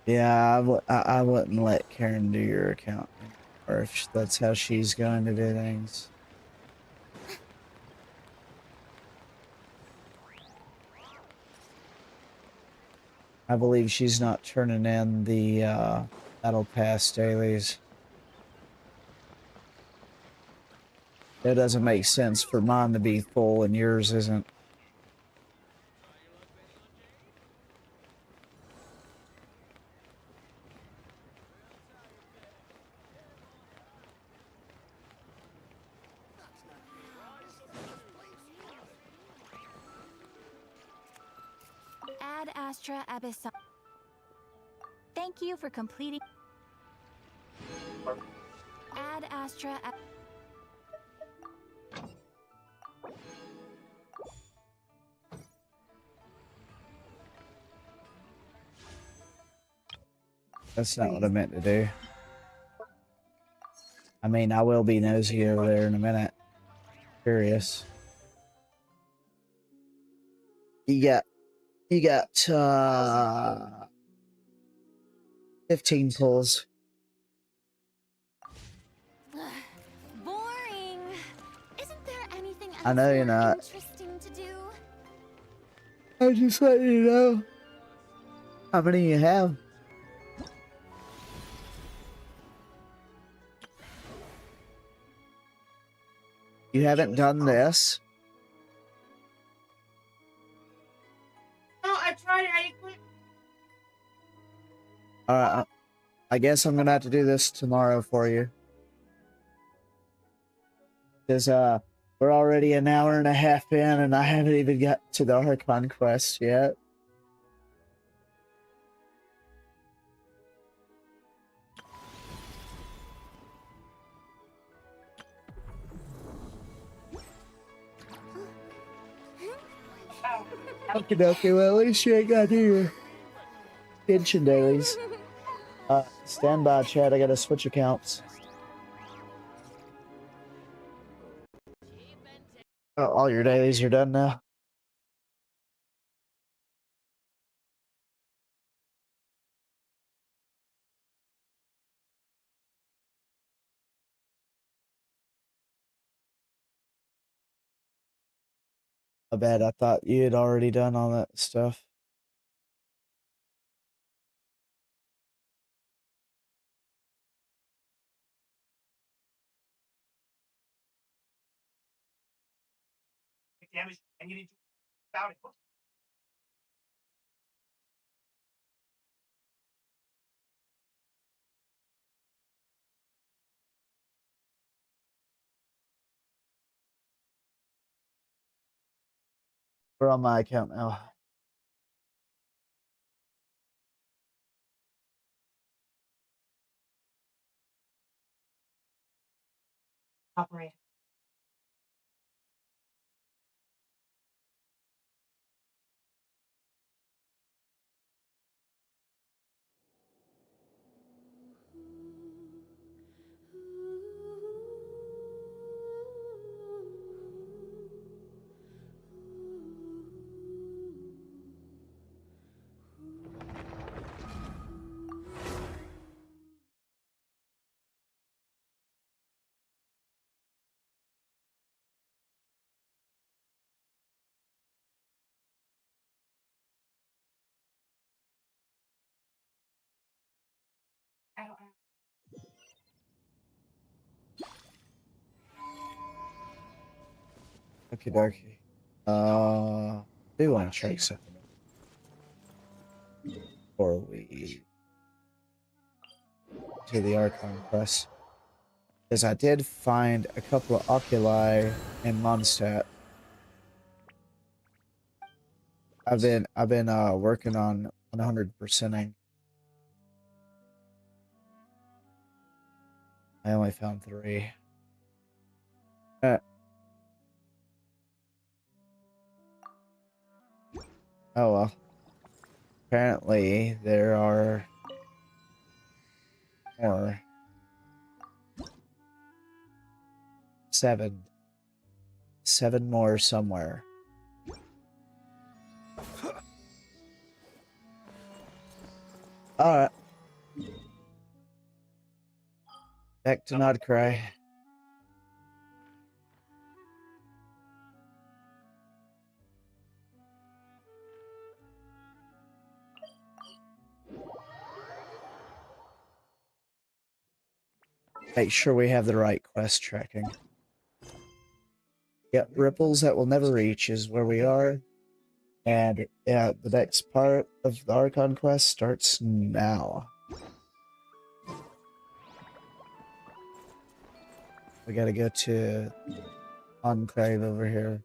Yeah, I wouldn't let Karen do your account, or if that's how she's going to do things. I believe she's not turning in the Battle Pass dailies. It doesn't make sense for mine to be full and yours isn't. Ad Astra Abyssal. Thank you for completing. Ad Astra. That's not what I meant to do. I mean, I will be nosy over there in a minute. Curious. You got 15 pulls. Boring. Isn't there anything else I know you're more not. interesting to do? I just let you know. How many you have? You haven't done this? No, I tried it. I quit. Alright, I guess I'm gonna have to do this tomorrow for you. Because, we're already an hour and a half in and I haven't even got to the Archon quest yet. Okay, well, at least you ain't got to do your Genshin dailies. Stand by, Chad. I gotta switch accounts. Oh, all your dailies are done now. I bet I thought you had already done all that stuff. Damage, and you need to about it. We're on my account now. Operate. Okay, dokie. Do want to check something before we do the Archon quest. Because I did find a couple of oculi in Mondstadt. I've been working on 100%ing. I only found 3. Oh well. Apparently there are more. 7. 7 more somewhere. Alright. Back to Nod-Krai. Make sure we have the right quest tracking. Yep, ripples that will never reach is where we are. And yeah, the next part of the Archon quest starts now. We gotta go to Enclave over here.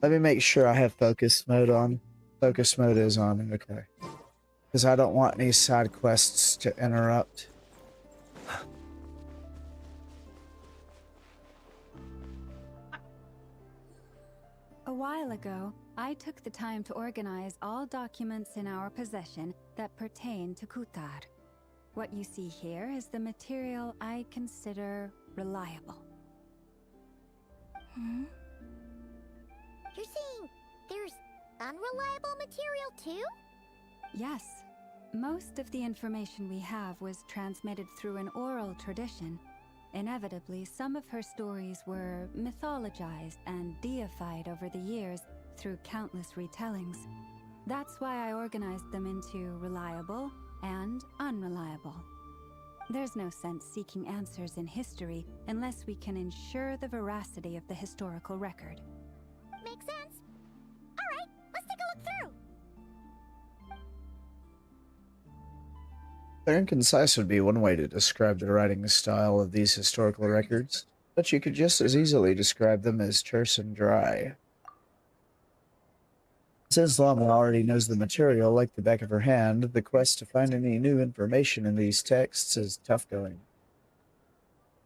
Let me make sure I have focus mode on. Focus mode is on, okay. Because I don't want any side quests to interrupt. A while ago, I took the time to organize all documents in our possession that pertain to Kutar. What you see here is the material I consider reliable. You're saying there's unreliable material too? Yes. Most of the information we have was transmitted through an oral tradition. Inevitably, some of her stories were mythologized and deified over the years through countless retellings. That's why I organized them into reliable and unreliable. There's no sense seeking answers in history unless we can ensure the veracity of the historical record. Makes sense. Alright, let's take a look through. Clear and concise would be one way to describe the writing style of these historical records, but you could just as easily describe them as terse and dry. Since Llama already knows the material like the back of her hand, the quest to find any new information in these texts is tough going.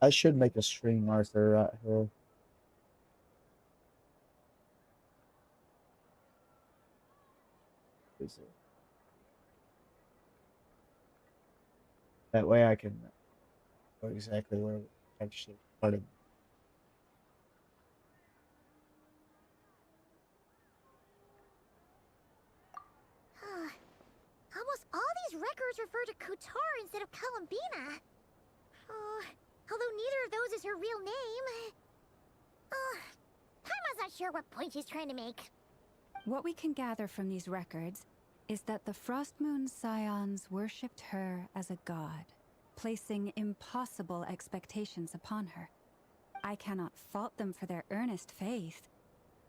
I should make a stream marker right here. That way I can know exactly where we actually started. Almost all these records refer to Kutar instead of Columbina. Although neither of those is her real name. Paimon's not sure what point she's trying to make. What we can gather from these records is that the Frost Moon Scions worshipped her as a god, placing impossible expectations upon her. I cannot fault them for their earnest faith,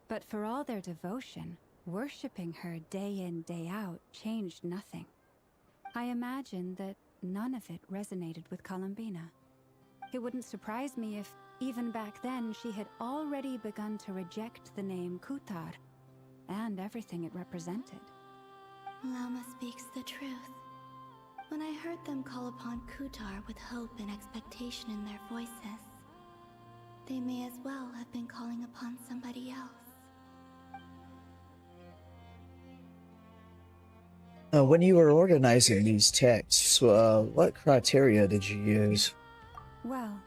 but for all their devotion, worshipping her day in, day out changed nothing. I imagine that none of it resonated with Columbina. It wouldn't surprise me if, even back then, she had already begun to reject the name Kutar and everything it represented. Lama speaks the truth. When I heard them call upon Kutar with hope and expectation in their voices, they may as well have been calling upon somebody else. When you were organizing these texts, what criteria did you use? Well,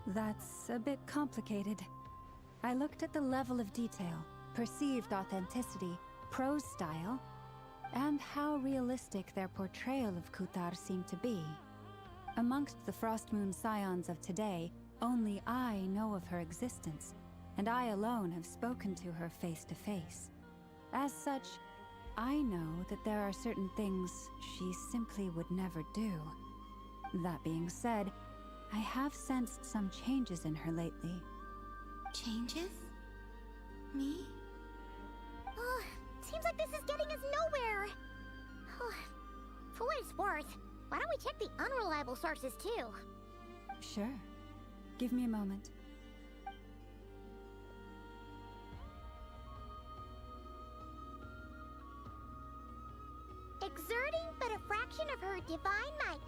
that's a bit complicated. I looked at the level of detail, perceived authenticity, prose style, and how realistic their portrayal of Kutar seemed to be. Amongst the Frost Moon Scions of today, only I know of her existence, and I alone have spoken to her face to face. As such, I know that there are certain things she simply would never do. That being said, I have sensed some changes in her lately. Changes? Me? Oh, seems like this is getting us nowhere. Oh, for what it's worth, why don't we check the unreliable sources too? Sure. Give me a moment. Exerting but a fraction of her divine might,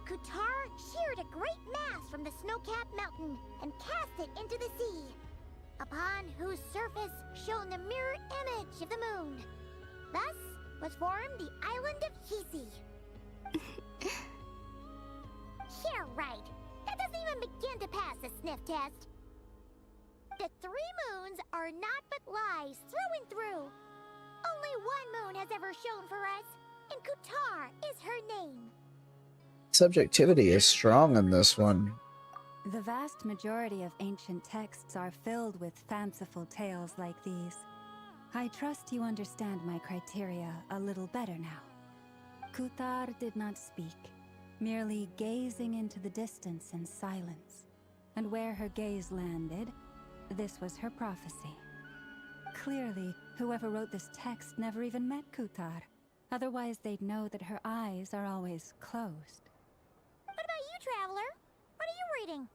Kutar sheared a great mass from the snow-capped mountain and cast it into the sea, upon whose surface shone the mirror image of the moon. Thus was formed the island of Hisi. Yeah, right. That doesn't even begin to pass the sniff test. The 3 moons are naught but lies through and through. Only one moon has ever shone for us, and Kutar is her name. Subjectivity is strong in this one. The vast majority of ancient texts are filled with fanciful tales like these. I trust you understand my criteria a little better now. Kutar did not speak, merely gazing into the distance in silence. And where her gaze landed, this was her prophecy. Clearly, whoever wrote this text never even met Kutar. Otherwise, they'd know that her eyes are always closed. What about you, Traveler? What are you reading?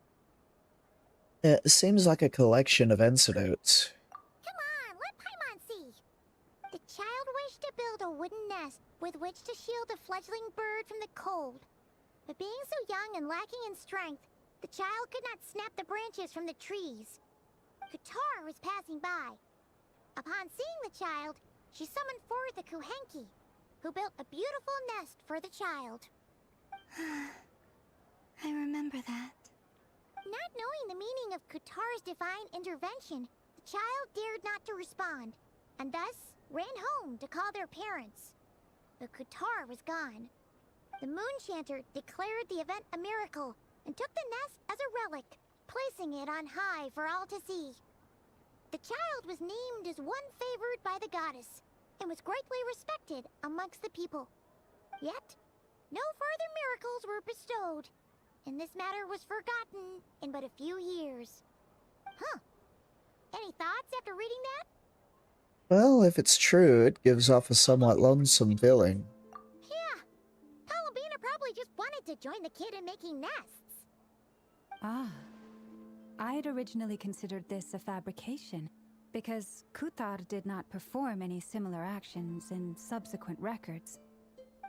It seems like a collection of anecdotes. Come on, let Paimon see. The child wished to build a wooden nest with which to shield a fledgling bird from the cold. But being so young and lacking in strength, the child could not snap the branches from the trees. Kutar was passing by. Upon seeing the child, she summoned forth a Kuhenki, who built a beautiful nest for the child. I remember that. Not knowing the meaning of Kutar's divine intervention, the child dared not to respond, and thus ran home to call their parents. But Kutar was gone. The Moon-Chanter declared the event a miracle and took the nest as a relic, placing it on high for all to see. The child was named as one favored by the goddess, and was greatly respected amongst the people. Yet, no further miracles were bestowed, and this matter was forgotten in but a few years. Huh. Any thoughts after reading that? Well, if it's true, it gives off a somewhat lonesome feeling. Yeah. Columbina probably just wanted to join the kid in making nests. Ah. I'd originally considered this a fabrication, because Kutar did not perform any similar actions in subsequent records.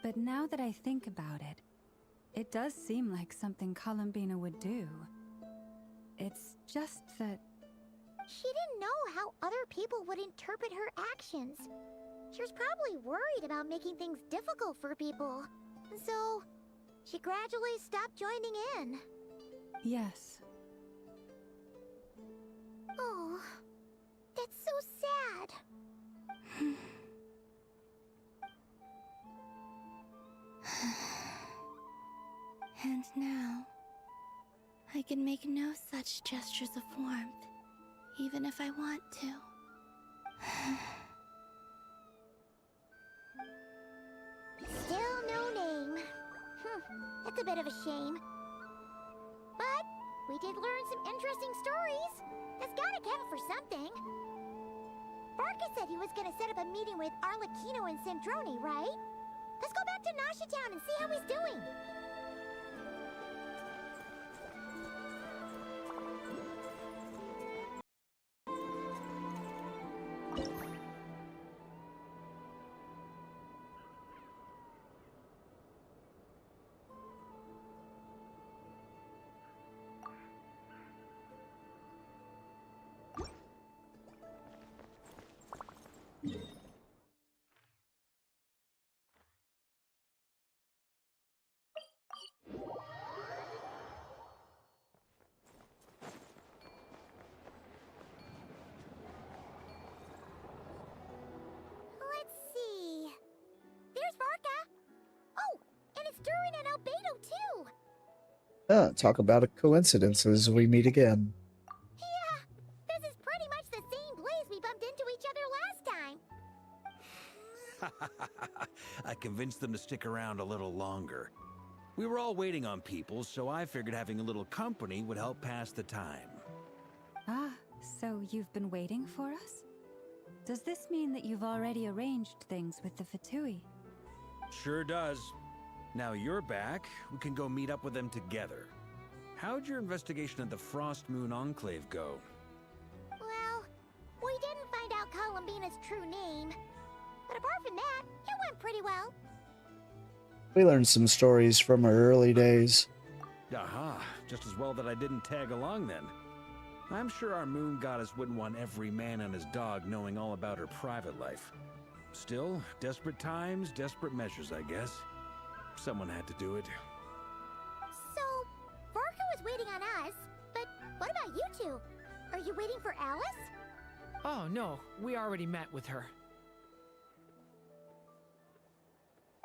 But now that I think about it, it does seem like something Columbina would do. It's just that... She didn't know how other people would interpret her actions. She was probably worried about making things difficult for people. And so, she gradually stopped joining in. Yes. Oh, that's so sad. And now, I can make no such gestures of warmth, even if I want to. Still no name. That's a bit of a shame. But we did learn some interesting stories. That's gotta count for something. Barca said he was gonna set up a meeting with Arlecchino and Sandrone, right? Let's go back to Nasha Town and see how he's doing. Let's see. There's Varka. Oh, and it's Durin and Albedo too. Talk about a coincidences, we meet again. Yeah, this is pretty much the same place we bumped into each other last time. I convinced them to stick around a little longer. We were all waiting on people, so I figured having a little company would help pass the time. Ah, so you've been waiting for us? Does this mean that you've already arranged things with the Fatui? Sure does. Now you're back, we can go meet up with them together. How'd your investigation of the Frost Moon Enclave go? Well, we didn't find out Columbina's true name. But apart from that, it went pretty well. We learned some stories from her early days. Aha, just as well that I didn't tag along then. I'm sure our moon goddess wouldn't want every man and his dog knowing all about her private life. Still, desperate times, desperate measures, I guess. Someone had to do it. So, Varka was waiting on us, but what about you two? Are you waiting for Alice? Oh, no. We already met with her.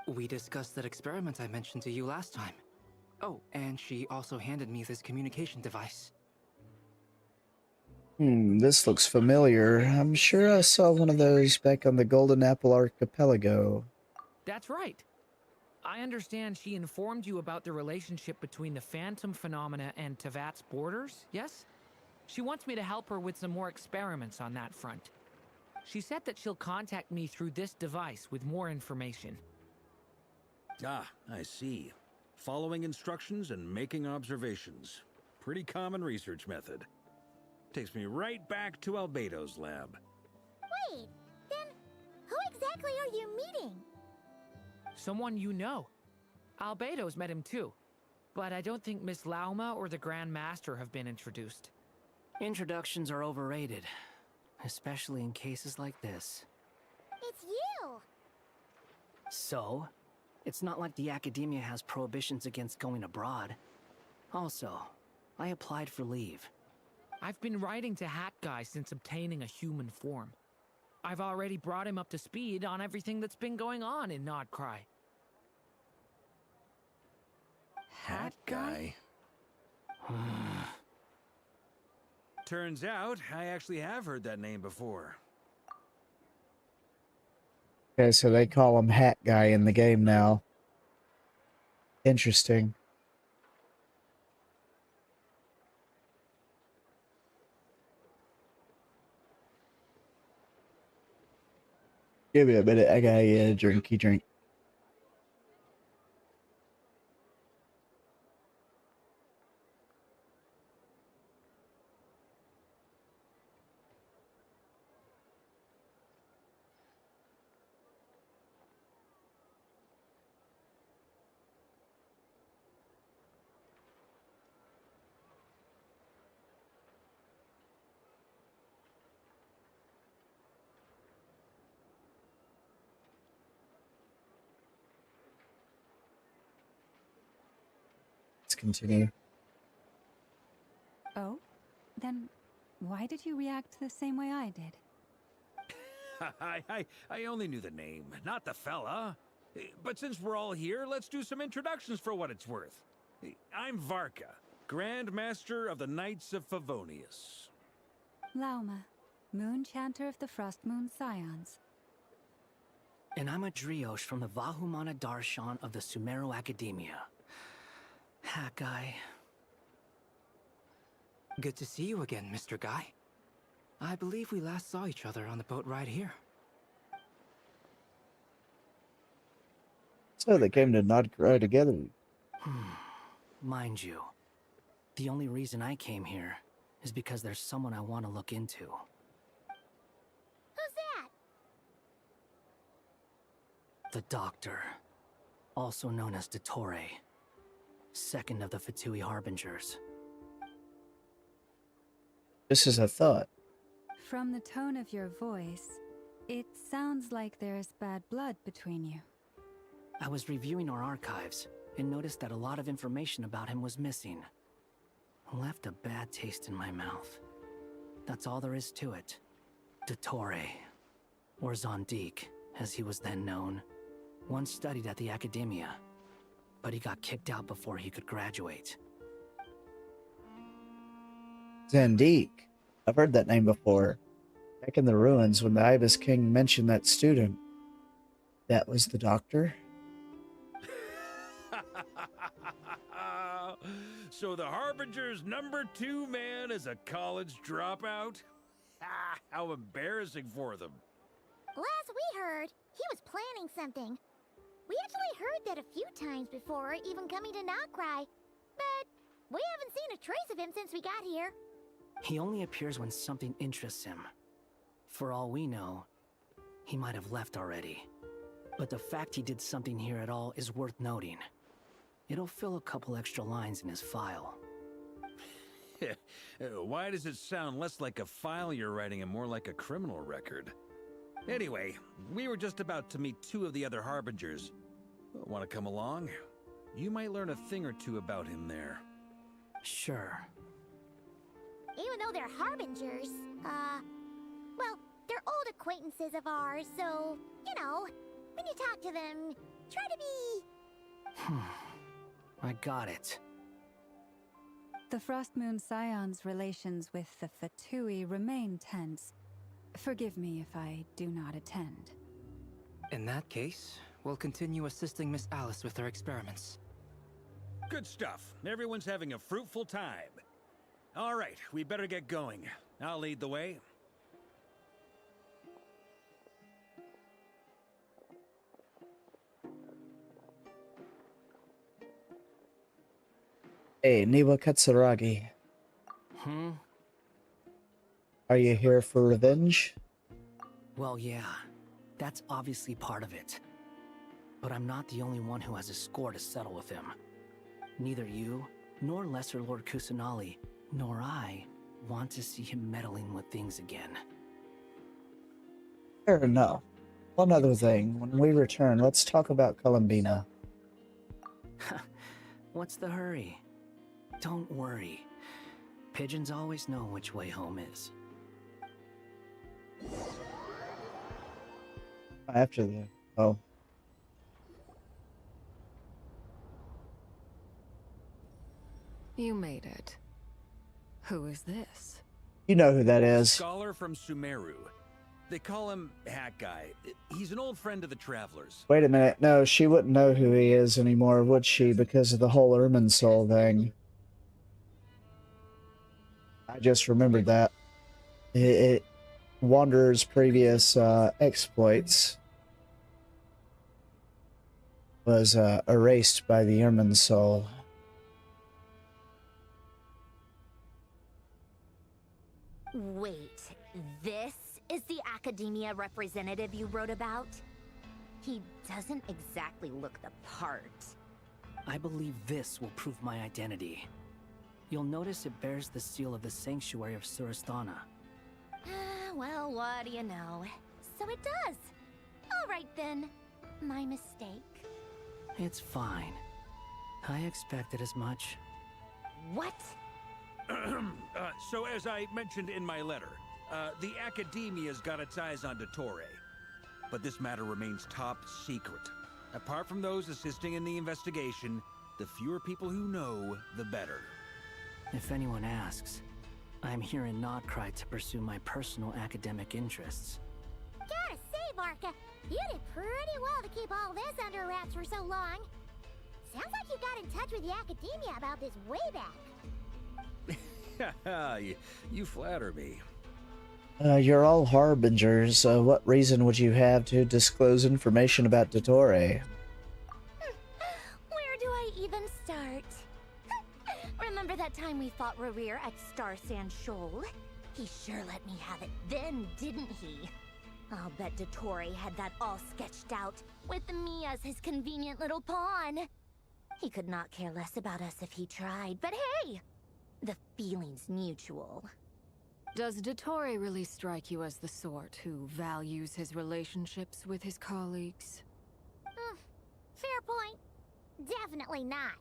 We discussed that experiment I mentioned to you last time. Oh, and she also handed me this communication device. This looks familiar. I'm sure I saw one of those back on the Golden Apple Archipelago. That's right. I understand she informed you about the relationship between the Phantom phenomena and Tevat's borders, yes? She wants me to help her with some more experiments on that front. She said that she'll contact me through this device with more information. Ah, I see. Following instructions and making observations. Pretty common research method. Takes me right back to Albedo's lab. Wait, then who exactly are you meeting? Someone you know. Albedo's met him too. But I don't think Miss Lauma or the Grand Master have been introduced. Introductions are overrated, especially in cases like this. It's you! So, it's not like the academia has prohibitions against going abroad. Also, I applied for leave. I've been writing to Hat Guy since obtaining a human form. I've already brought him up to speed on everything that's been going on in Nod-Krai. Hat Guy? Turns out, I actually have heard that name before. Okay, so they call him Hat Guy in the game now. Interesting. Give me a minute, I gotta get a drinky drink. Let's continue. Oh? Then why did you react the same way I did? I only knew the name, not the fella. But since we're all here, let's do some introductions for what it's worth. I'm Varka, Grand Master of the Knights of Favonius. Lauma, Moon Chanter of the Frost Moon Scions. And I'm a Driosh from the Vahumana Darshan of the Sumero Academia. Hat Guy. Good to see you again, Mr. Guy. I believe we last saw each other on the boat ride here. So they came to Nod-Krai together. Mind you, the only reason I came here is because there's someone I want to look into. Who's that? The Doctor, also known as Dottore, second of the Fatui Harbingers. This is a thought. From the tone of your voice, it sounds like there's bad blood between you. I was reviewing our archives and noticed that a lot of information about him was missing. Left a bad taste in my mouth. That's all there is to it. Dottore, or Zondik, as he was then known, once studied at the Academia, but he got kicked out before he could graduate. Zandik. I've heard that name before. Back in the ruins when the Ibis King mentioned that student. That was the Doctor? So the Harbinger's #2 man is a college dropout? Ah, how embarrassing for them. Last we heard, he was planning something. We actually heard that a few times before, even coming to Nod-Krai. But we haven't seen a trace of him since we got here. He only appears when something interests him. For all we know, he might have left already. But the fact he did something here at all is worth noting. It'll fill a couple extra lines in his file. Why does it sound less like a file you're writing and more like a criminal record? Anyway, we were just about to meet 2 of the other Harbingers. Want to come along? You might learn a thing or two about him there. Sure. Even though they're Harbingers, well, they're old acquaintances of ours, so, you know, when you talk to them, try to be... I got it. The Frost Moon Scion's relations with the Fatui remain tense. Forgive me if I do not attend. In that case, we'll continue assisting Miss Alice with her experiments. Good stuff. Everyone's having a fruitful time. All right, we better get going. I'll lead the way. Hey, Niwa Katsuragi. Are you here for revenge? Well, yeah. That's obviously part of it. But I'm not the only one who has a score to settle with him. Neither you, nor Lesser Lord Kusanali, nor I want to see him meddling with things again. Fair enough. One other thing, when we return, let's talk about Columbina. What's the hurry? Don't worry. Pigeons always know which way home is. After the... Oh. You made it. Who is this? You know who that is. Scholar from Sumeru. They call him Hat Guy. He's an old friend of the Travelers. Wait a minute. No, she wouldn't know who he is anymore, would she? Because of the whole Ermin Soul thing. I just remembered that. Wanderer's previous exploits was erased by the Ermin Soul. Wait, this is the Academia representative you wrote about? He doesn't exactly look the part. I believe this will prove my identity. You'll notice it bears the seal of the Sanctuary of Surasthana. Well, what do you know? So it does. All right then. My mistake. It's fine. I expected as much. What? So as I mentioned in my letter, the Academia's got its eyes on Dottore. But this matter remains top secret. Apart from those assisting in the investigation, the fewer people who know, the better. If anyone asks, I'm here in Nod-Krai to pursue my personal academic interests. Gotta say, Varka, you did pretty well to keep all this under wraps for so long. Sounds like you got in touch with the Academia about this way back. You flatter me. You're all Harbingers. What reason would you have to disclose information about Dottore? Where do I even start? Remember that time we fought Rerir at Star Sand Shoal? He sure let me have it then, didn't he? I'll bet Dottore had that all sketched out, with me as his convenient little pawn. He could not care less about us if he tried, but hey! The feeling's mutual. Does Dottore really strike you as the sort who values his relationships with his colleagues? Fair point. Definitely not.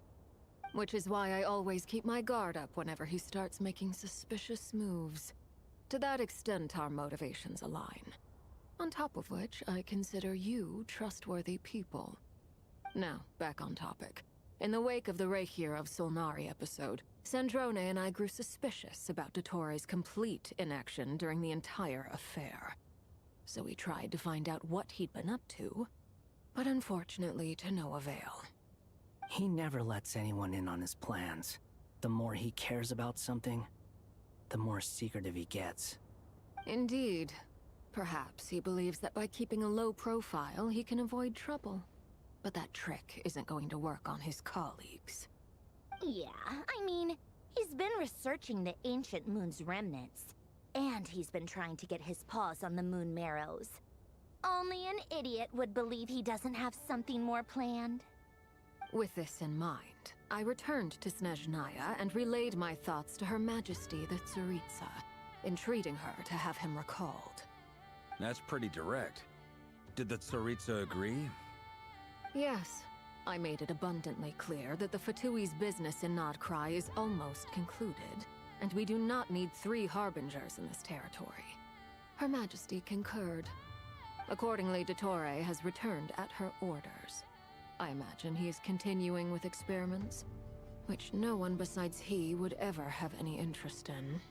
Which is why I always keep my guard up whenever he starts making suspicious moves. To that extent, our motivations align. On top of which, I consider you trustworthy people. Now, back on topic. In the wake of the Reikir of Solnari episode, Sandrone and I grew suspicious about Dottore's complete inaction during the entire affair. So we tried to find out what he'd been up to, but unfortunately to no avail. He never lets anyone in on his plans. the more he cares about something, the more secretive he gets. Indeed. Perhaps he believes that by keeping a low profile, he can avoid trouble. But that trick isn't going to work on his colleagues. Yeah, I mean, he's been researching the ancient moon's remnants. And he's been trying to get his paws on the moon marrows. Only an idiot would believe he doesn't have something more planned. With this in mind, I returned to Snezhnaya and relayed my thoughts to Her Majesty the Tsaritsa, entreating her to have him recalled. That's pretty direct. Did the Tsaritsa agree? Yes. I made it abundantly clear that the Fatui's business in Nod-Krai is almost concluded, and we do not need 3 harbingers in this territory. Her Majesty concurred. Accordingly, Dottore has returned at her orders. I imagine he is continuing with experiments, which no one besides he would ever have any interest in.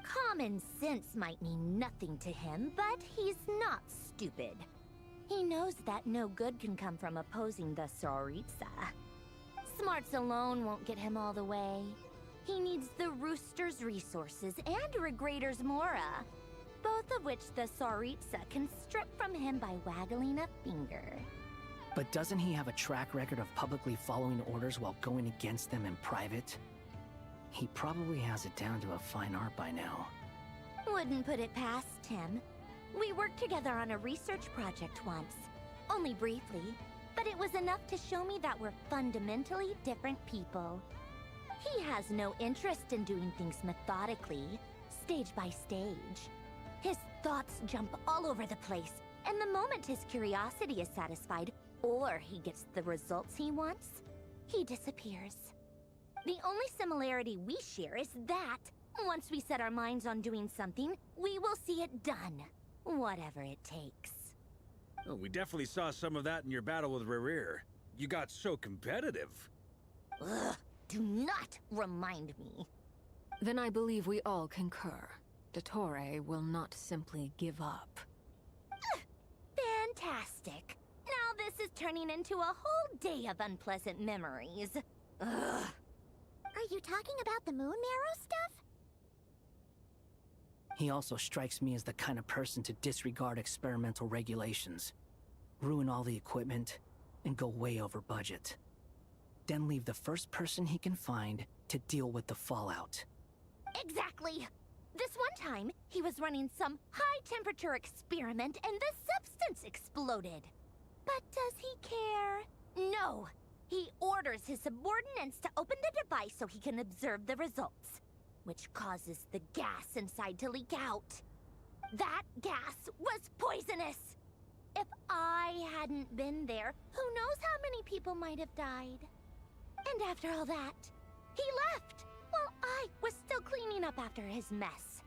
Common sense might mean nothing to him, but he's not stupid. He knows that no good can come from opposing the Tsaritsa. Smarts alone won't get him all the way. He needs the Rooster's resources and Regrator's Mora, both of which the Tsaritsa can strip from him by waggling a finger. But doesn't he have a track record of publicly following orders while going against them in private? He probably has it down to a fine art by now. Wouldn't put it past him. We worked together on a research project once. Only briefly, but it was enough to show me that we're fundamentally different people. He has no interest in doing things methodically, stage by stage. His thoughts jump all over the place, and the moment his curiosity is satisfied, or he gets the results he wants, he disappears. The only similarity we share is that, once we set our minds on doing something, we will see it done, whatever it takes. Oh, we definitely saw some of that in your battle with Rerir. You got so competitive. Ugh, do not remind me. Then I believe we all concur. Dottore will not simply give up. Fantastic. Now this is turning into a whole day of unpleasant memories. Ugh. Are you talking about the moon marrow stuff? He also strikes me as the kind of person to disregard experimental regulations, ruin all the equipment, and go way over budget. Then leave the first person he can find to deal with the fallout. Exactly. This one time, he was running some high-temperature experiment and the substance exploded. But does he care? No. He orders his subordinates to open the device so he can observe the results, which causes the gas inside to leak out. That gas was poisonous. If I hadn't been there, who knows how many people might have died. And after all that, he left while I was still cleaning up after his mess.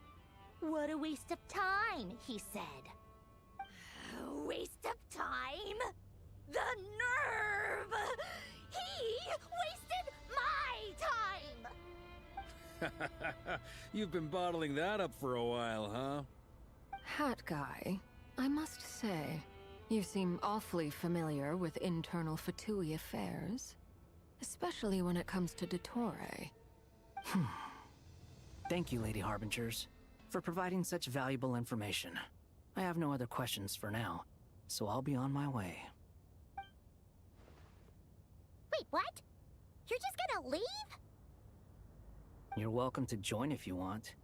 What a waste of time, he said. Waste of time? The nerve! He wasted my time! You've been bottling that up for a while, huh? Hat guy, I must say, you seem awfully familiar with internal Fatui affairs. Especially when it comes to Dottore. Thank you, Lady Harbingers, for providing such valuable information. I have no other questions for now, so I'll be on my way. Wait, what? You're just gonna leave? You're welcome to join if you want.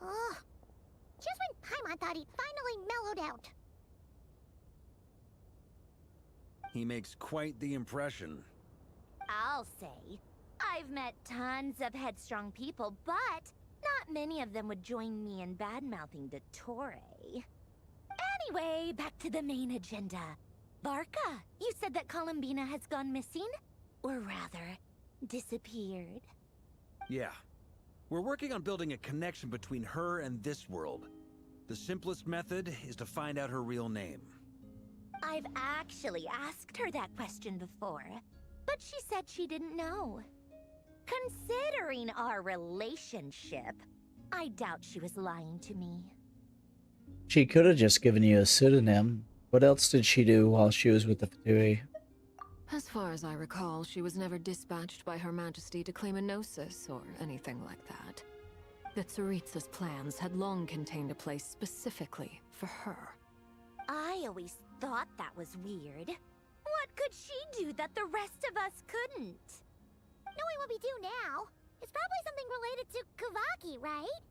Ugh. Just when Paimon thought he'd finally mellowed out. He makes quite the impression. I'll say. I've met tons of headstrong people, but not many of them would join me in bad-mouthing Dottore. Anyway, back to the main agenda. Barca, you said that Columbina has gone missing? Or rather, disappeared. Yeah. We're working on building a connection between her and this world. The simplest method is to find out her real name. I've actually asked her that question before, but she said she didn't know. Considering our relationship, I doubt she was lying to me. She could have just given you a pseudonym. What else did she do while she was with the Fatui? As far as I recall, she was never dispatched by Her Majesty to claim a gnosis or anything like that. The Tsaritsa's plans had long contained a place specifically for her. I always thought that was weird. What could she do that the rest of us couldn't? Knowing what we do now, it's probably something related to Kavaki, right?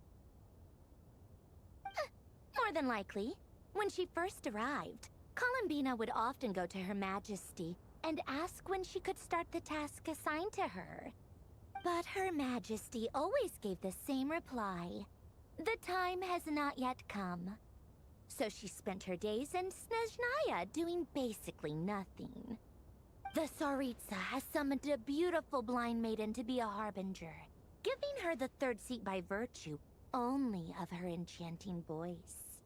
More than likely. When she first arrived, Columbina would often go to Her Majesty and ask when she could start the task assigned to her. But Her Majesty always gave the same reply. The time has not yet come. So she spent her days in Snezhnaya doing basically nothing. The Tsaritsa has summoned a beautiful blind maiden to be a harbinger, giving her the third seat by virtue only of her enchanting voice.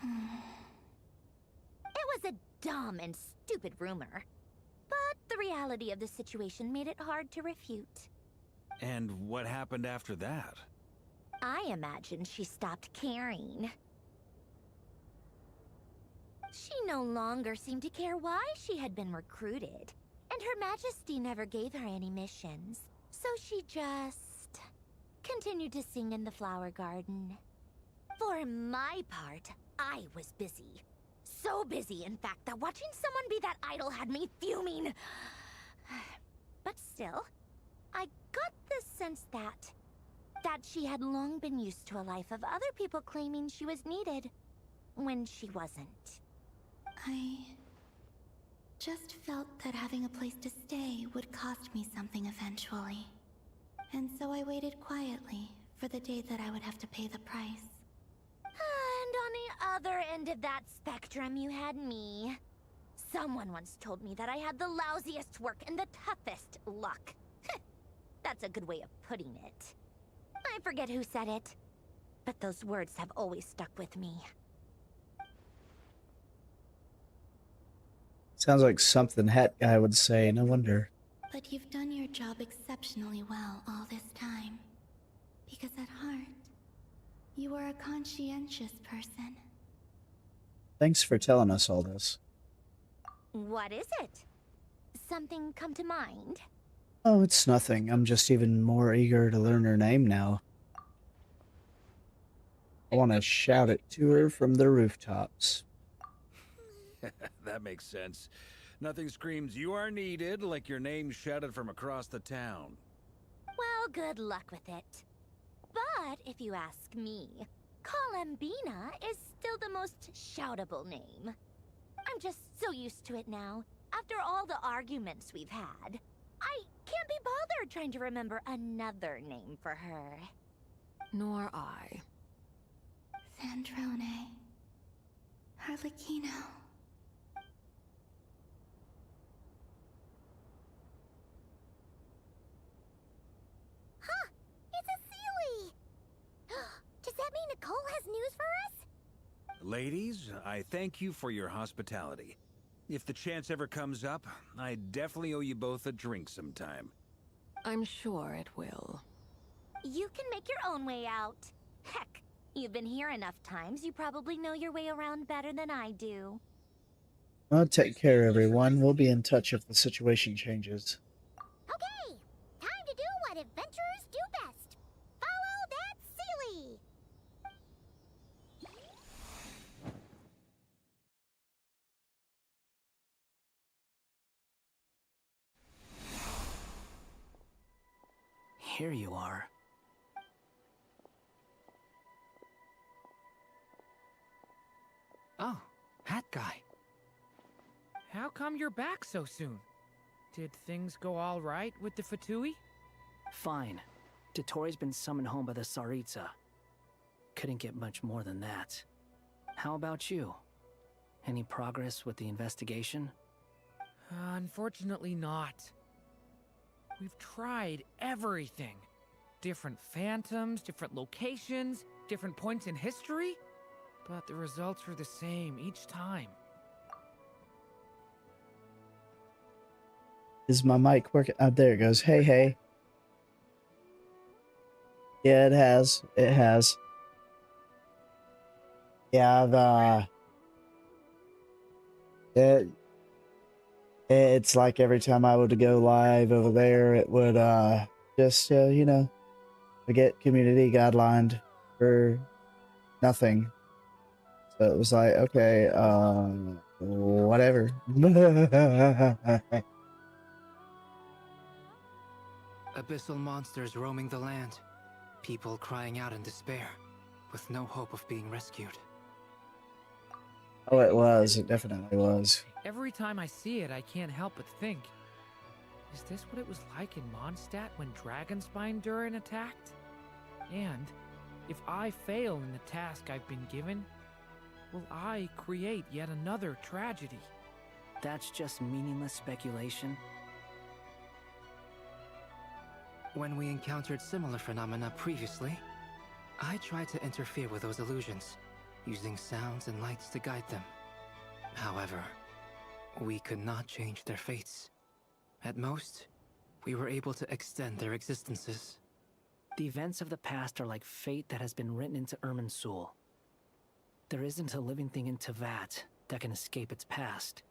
It was a dumb and stupid rumor, but the reality of the situation made it hard to refute. And what happened after that? I imagine she stopped caring. She no longer seemed to care why she had been recruited, and Her Majesty never gave her any missions, so she just continued to sing in the flower garden. For my part, I was busy. So busy, in fact, that watching someone be that idol had me fuming. But still, I got the sense that she had long been used to a life of other people claiming she was needed when she wasn't. I just felt that having a place to stay would cost me something eventually. And so I waited quietly for the day that I would have to pay the price. And on the other end of that spectrum, you had me. Someone once told me that I had the lousiest work and the toughest luck. That's a good way of putting it. I forget who said it, but those words have always stuck with me. Sounds like something Het Guy would say, no wonder. But you've done your job exceptionally well all this time. Because at heart, you are a conscientious person. Thanks for telling us all this. What is it? Something come to mind? Oh, it's nothing. I'm just even more eager to learn her name now. I want to shout it to her from the rooftops. That makes sense. Nothing screams you are needed like your name shouted from across the town. Well, good luck with it. But if you ask me, Columbina is still the most shoutable name. I'm just so used to it now, after all the arguments we've had. I can't be bothered trying to remember another name for her. Nor I. Sandrone. Harlequino. Huh! It's a Sealy! Does that mean Nicole has news for us? Ladies, I thank you for your hospitality. If the chance ever comes up, I definitely owe you both a drink sometime. I'm sure it will. You can make your own way out. Heck, you've been here enough times, you probably know your way around better than I do. Well, take care, everyone. We'll be in touch if the situation changes. Okay! Time to do what adventurers do best. Follow that Sealy! Here you are. Oh, Hat Guy. How come you're back so soon? Did things go all right with the Fatui? Fine. Dotori's been summoned home by the Tsaritsa. Couldn't get much more than that. How about you? Any progress with the investigation? Unfortunately not. We've tried everything. Different phantoms, different locations, different points in history. But the results were the same each time. Is my mic working? Oh, there it goes. Hey, hey. Yeah, it has. It has. Yeah, It's like every time I would go live over there, it would just you know, get community guidelined for nothing. So it was like, okay, whatever. Abyssal monsters roaming the land. People crying out in despair, with no hope of being rescued. Oh, it was. It definitely was. Every time I see it, I can't help but think, is this what it was like in Mondstadt when Dragonspine Durin attacked? And if I fail in the task I've been given, will I create yet another tragedy? That's just meaningless speculation. When we encountered similar phenomena previously, I tried to interfere with those illusions, using sounds and lights to guide them. However, we could not change their fates. At most, we were able to extend their existences. The events of the past are like fate that has been written into Irminsul. There isn't a living thing in Teyvat that can escape its past.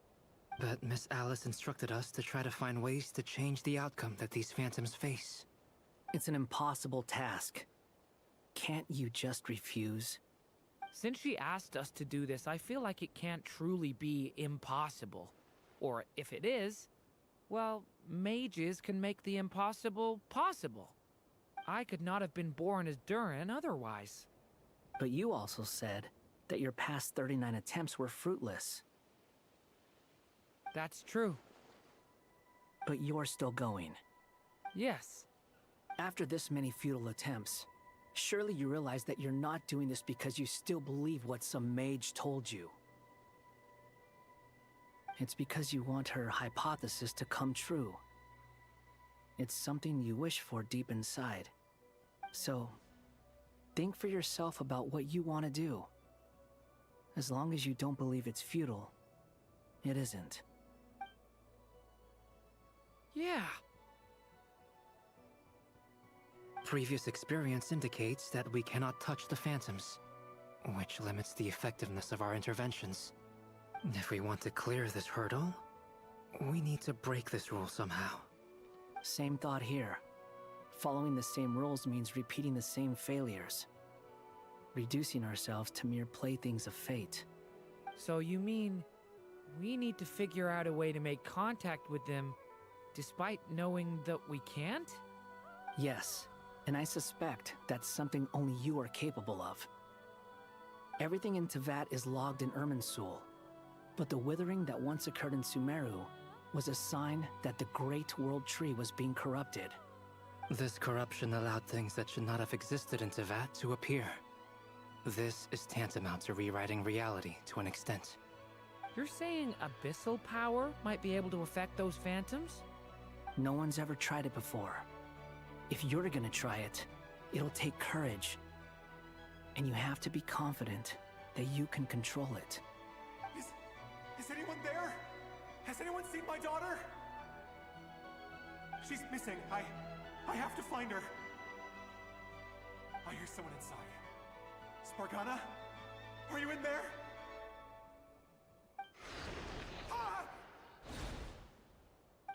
But Miss Alice instructed us to try to find ways to change the outcome that these phantoms face. It's an impossible task. Can't you just refuse? Since she asked us to do this, I feel like it can't truly be impossible. Or if it is, well, mages can make the impossible possible. I could not have been born as Durin otherwise. But you also said that your past 39 attempts were fruitless. That's true. But you're still going. Yes. After this many futile attempts, surely you realize that you're not doing this because you still believe what some mage told you. It's because you want her hypothesis to come true. It's something you wish for deep inside. So, think for yourself about what you want to do. As long as you don't believe it's futile, it isn't. Yeah. Previous experience indicates that we cannot touch the phantoms, which limits the effectiveness of our interventions. If we want to clear this hurdle, we need to break this rule somehow. Same thought here. Following the same rules means repeating the same failures. Reducing ourselves to mere playthings of fate. So you mean we need to figure out a way to make contact with them despite knowing that we can't? Yes, and I suspect that's something only you are capable of. Everything in Teyvat is logged in Irminsul, but the withering that once occurred in Sumeru was a sign that the Great World Tree was being corrupted. This corruption allowed things that should not have existed in Teyvat to appear. This is tantamount to rewriting reality to an extent. You're saying abyssal power might be able to affect those phantoms? No one's ever tried it before. If you're gonna try it, it'll take courage. And you have to be confident that you can control it. Is anyone there? Has anyone seen my daughter? She's missing. I have to find her. I hear someone inside. Spargana? Are you in there?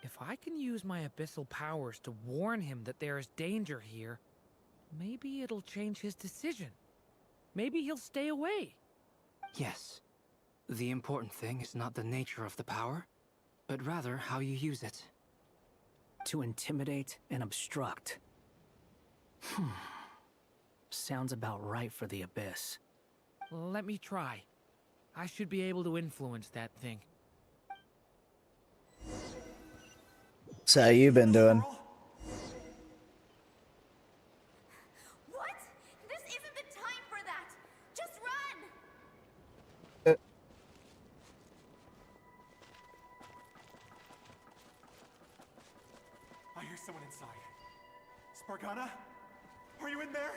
If I can use my abyssal powers to warn him that there is danger here, maybe it'll change his decision. Maybe he'll stay away. Yes. The important thing is not the nature of the power, but rather how you use it. To intimidate and obstruct. Sounds about right for the Abyss. Let me try. I should be able to influence that thing. So how you been doing? What? This isn't the time for that! Just run! I hear someone inside. Spargana? Are you in there?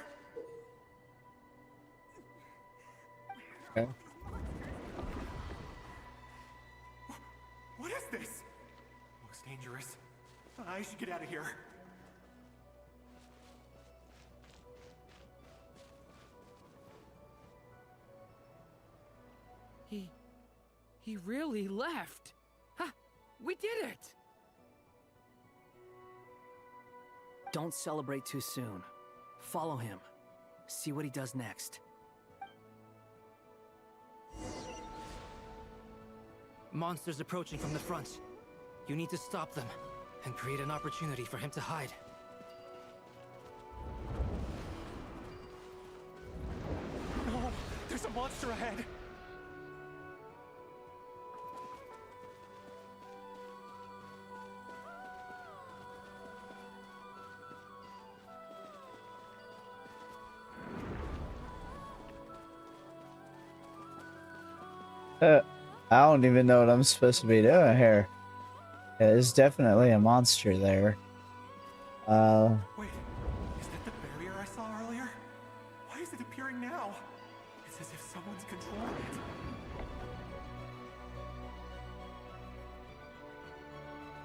Okay. What is this? Looks dangerous. I should get out of here. He really left. Ha! We did it! Don't celebrate too soon. Follow him. See what he does next. Monsters approaching from the front. You need to stop them and create an opportunity for him to hide. No! There's a monster ahead! I don't even know what I'm supposed to be doing here. Yeah, there's definitely a monster there. Wait, is that the barrier I saw earlier? Why is it appearing now? It's as if someone's controlling it.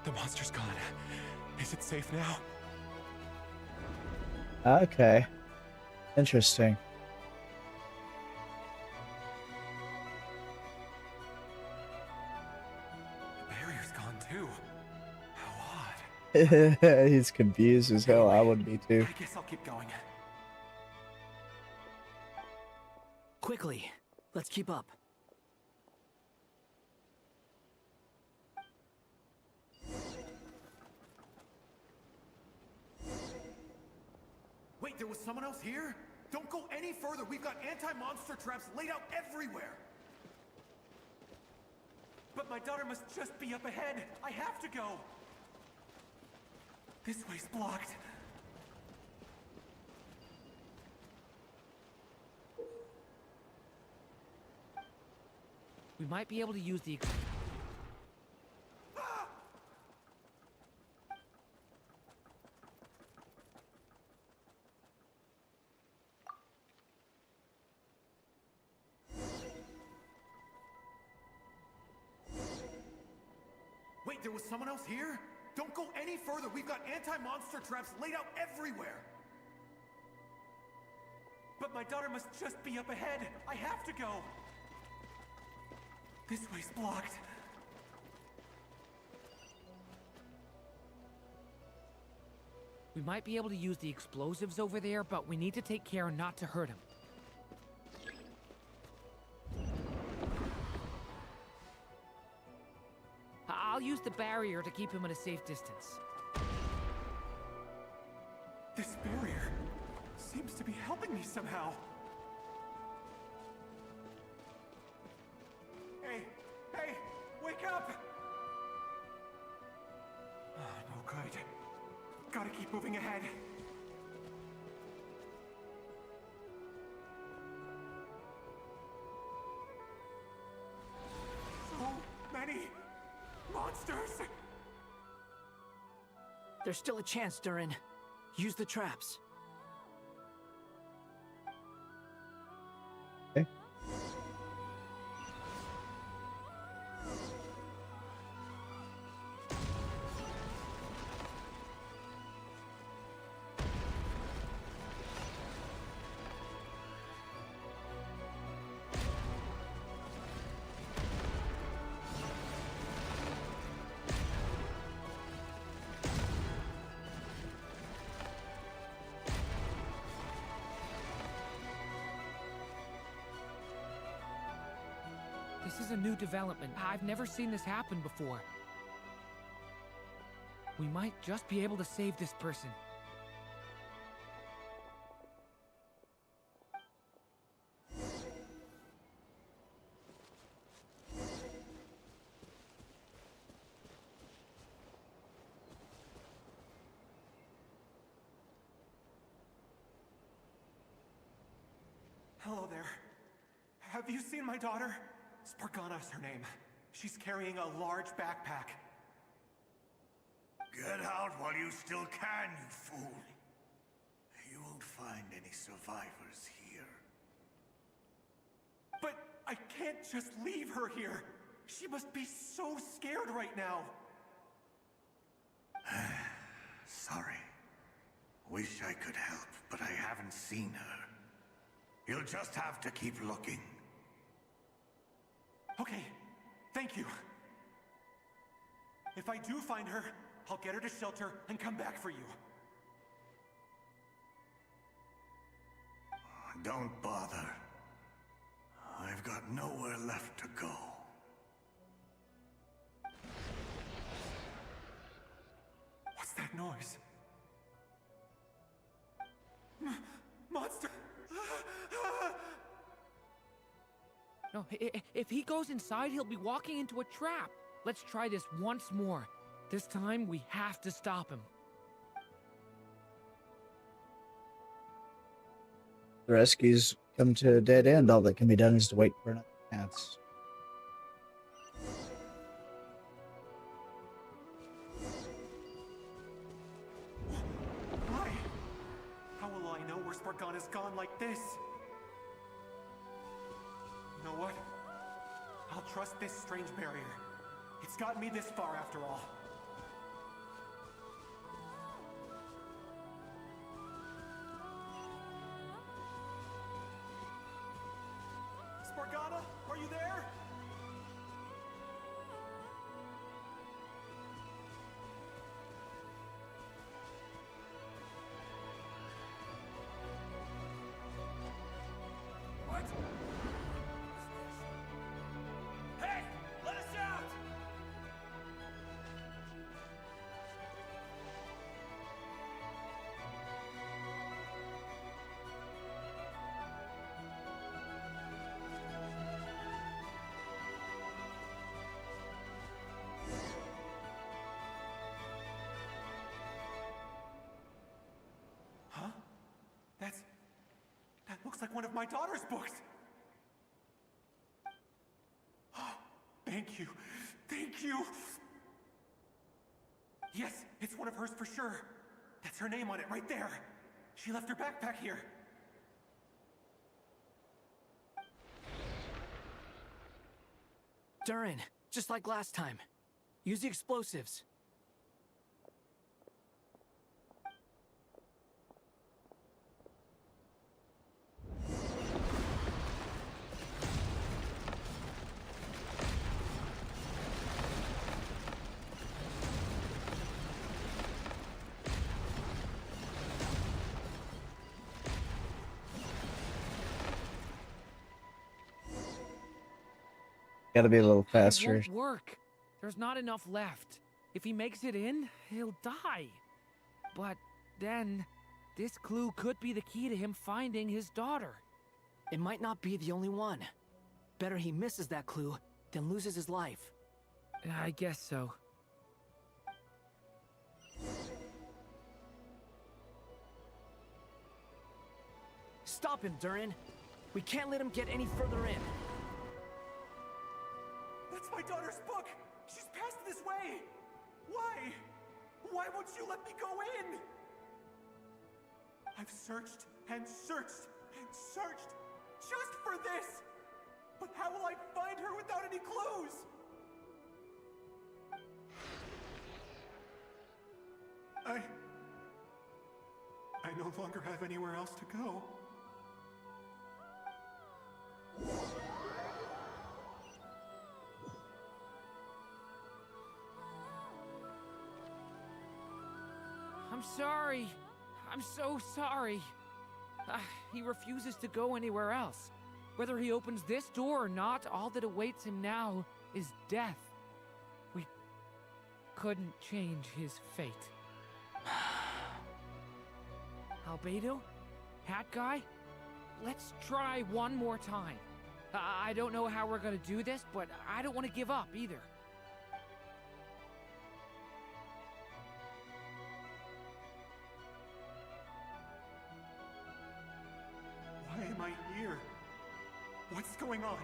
The monster's gone. Is it safe now? Okay. Interesting. He's confused as hell. I would be too. I guess I'll keep going. Quickly, let's keep up. Wait, there was someone else here? Don't go any further. We've got anti-monster traps laid out everywhere. But my daughter must just be up ahead. I have to go. This way's blocked. We might be able to use the... Wait, there was someone else here? Don't go any further. We've got anti-monster traps laid out everywhere. But my daughter must just be up ahead. I have to go. This way's blocked. We might be able to use the explosives over there, but we need to take care not to hurt him. I'll use the barrier to keep him at a safe distance. This barrier seems to be helping me somehow. Hey, wake up! Oh, no good. Gotta keep moving ahead. So many monsters! There's still a chance, Durin. Use the traps. Okay. This is a new development. I've never seen this happen before. We might just be able to save this person. Hello there. Have you seen my daughter? Spargana's her name. She's carrying a large backpack. Get out while you still can, you fool. You won't find any survivors here. But I can't just leave her here. She must be so scared right now. Sorry. Wish I could help, but I haven't seen her. You'll just have to keep looking. Okay, thank you. If I do find her, I'll get her to shelter and come back for you. Don't bother. I've got nowhere left to go. What's that noise? Monster! No, if he goes inside, he'll be walking into a trap. Let's try this once more. This time, we have to stop him. The rescue's come to a dead end. All that can be done is to wait for another chance. Why? How will I know where Spargana's gone like this? You know what? I'll trust this strange barrier. It's gotten me this far after all. Spargana, are you there? What? Hey! Let us out! Huh? That looks like one of my daughter's books. Oh, thank you. Thank you. Yes, it's one of hers for sure. That's her name on it right there. She left her backpack here. Durin, just like last time. Use the explosives. Gotta be a little It faster. won't work. There's not enough left. If he makes it in, he'll die. But then, this clue could be the key to him finding his daughter. It might not be the only one. Better he misses that clue than loses his life. I guess so. Stop him, Durin. We can't let him get any further in. That's my daughter's book! She's passed this way! Why? Why won't you let me go in? I've searched and searched and searched just for this! But how will I find her without any clues? I no longer have anywhere else to go. I'm sorry. I'm so sorry. He refuses to go anywhere else. Whether he opens this door or not, all that awaits him now is death. We couldn't change his fate. Albedo? Hat Guy? Let's try one more time. I don't know how we're gonna do this, but I don't want to give up either. Why am I here? What's going on?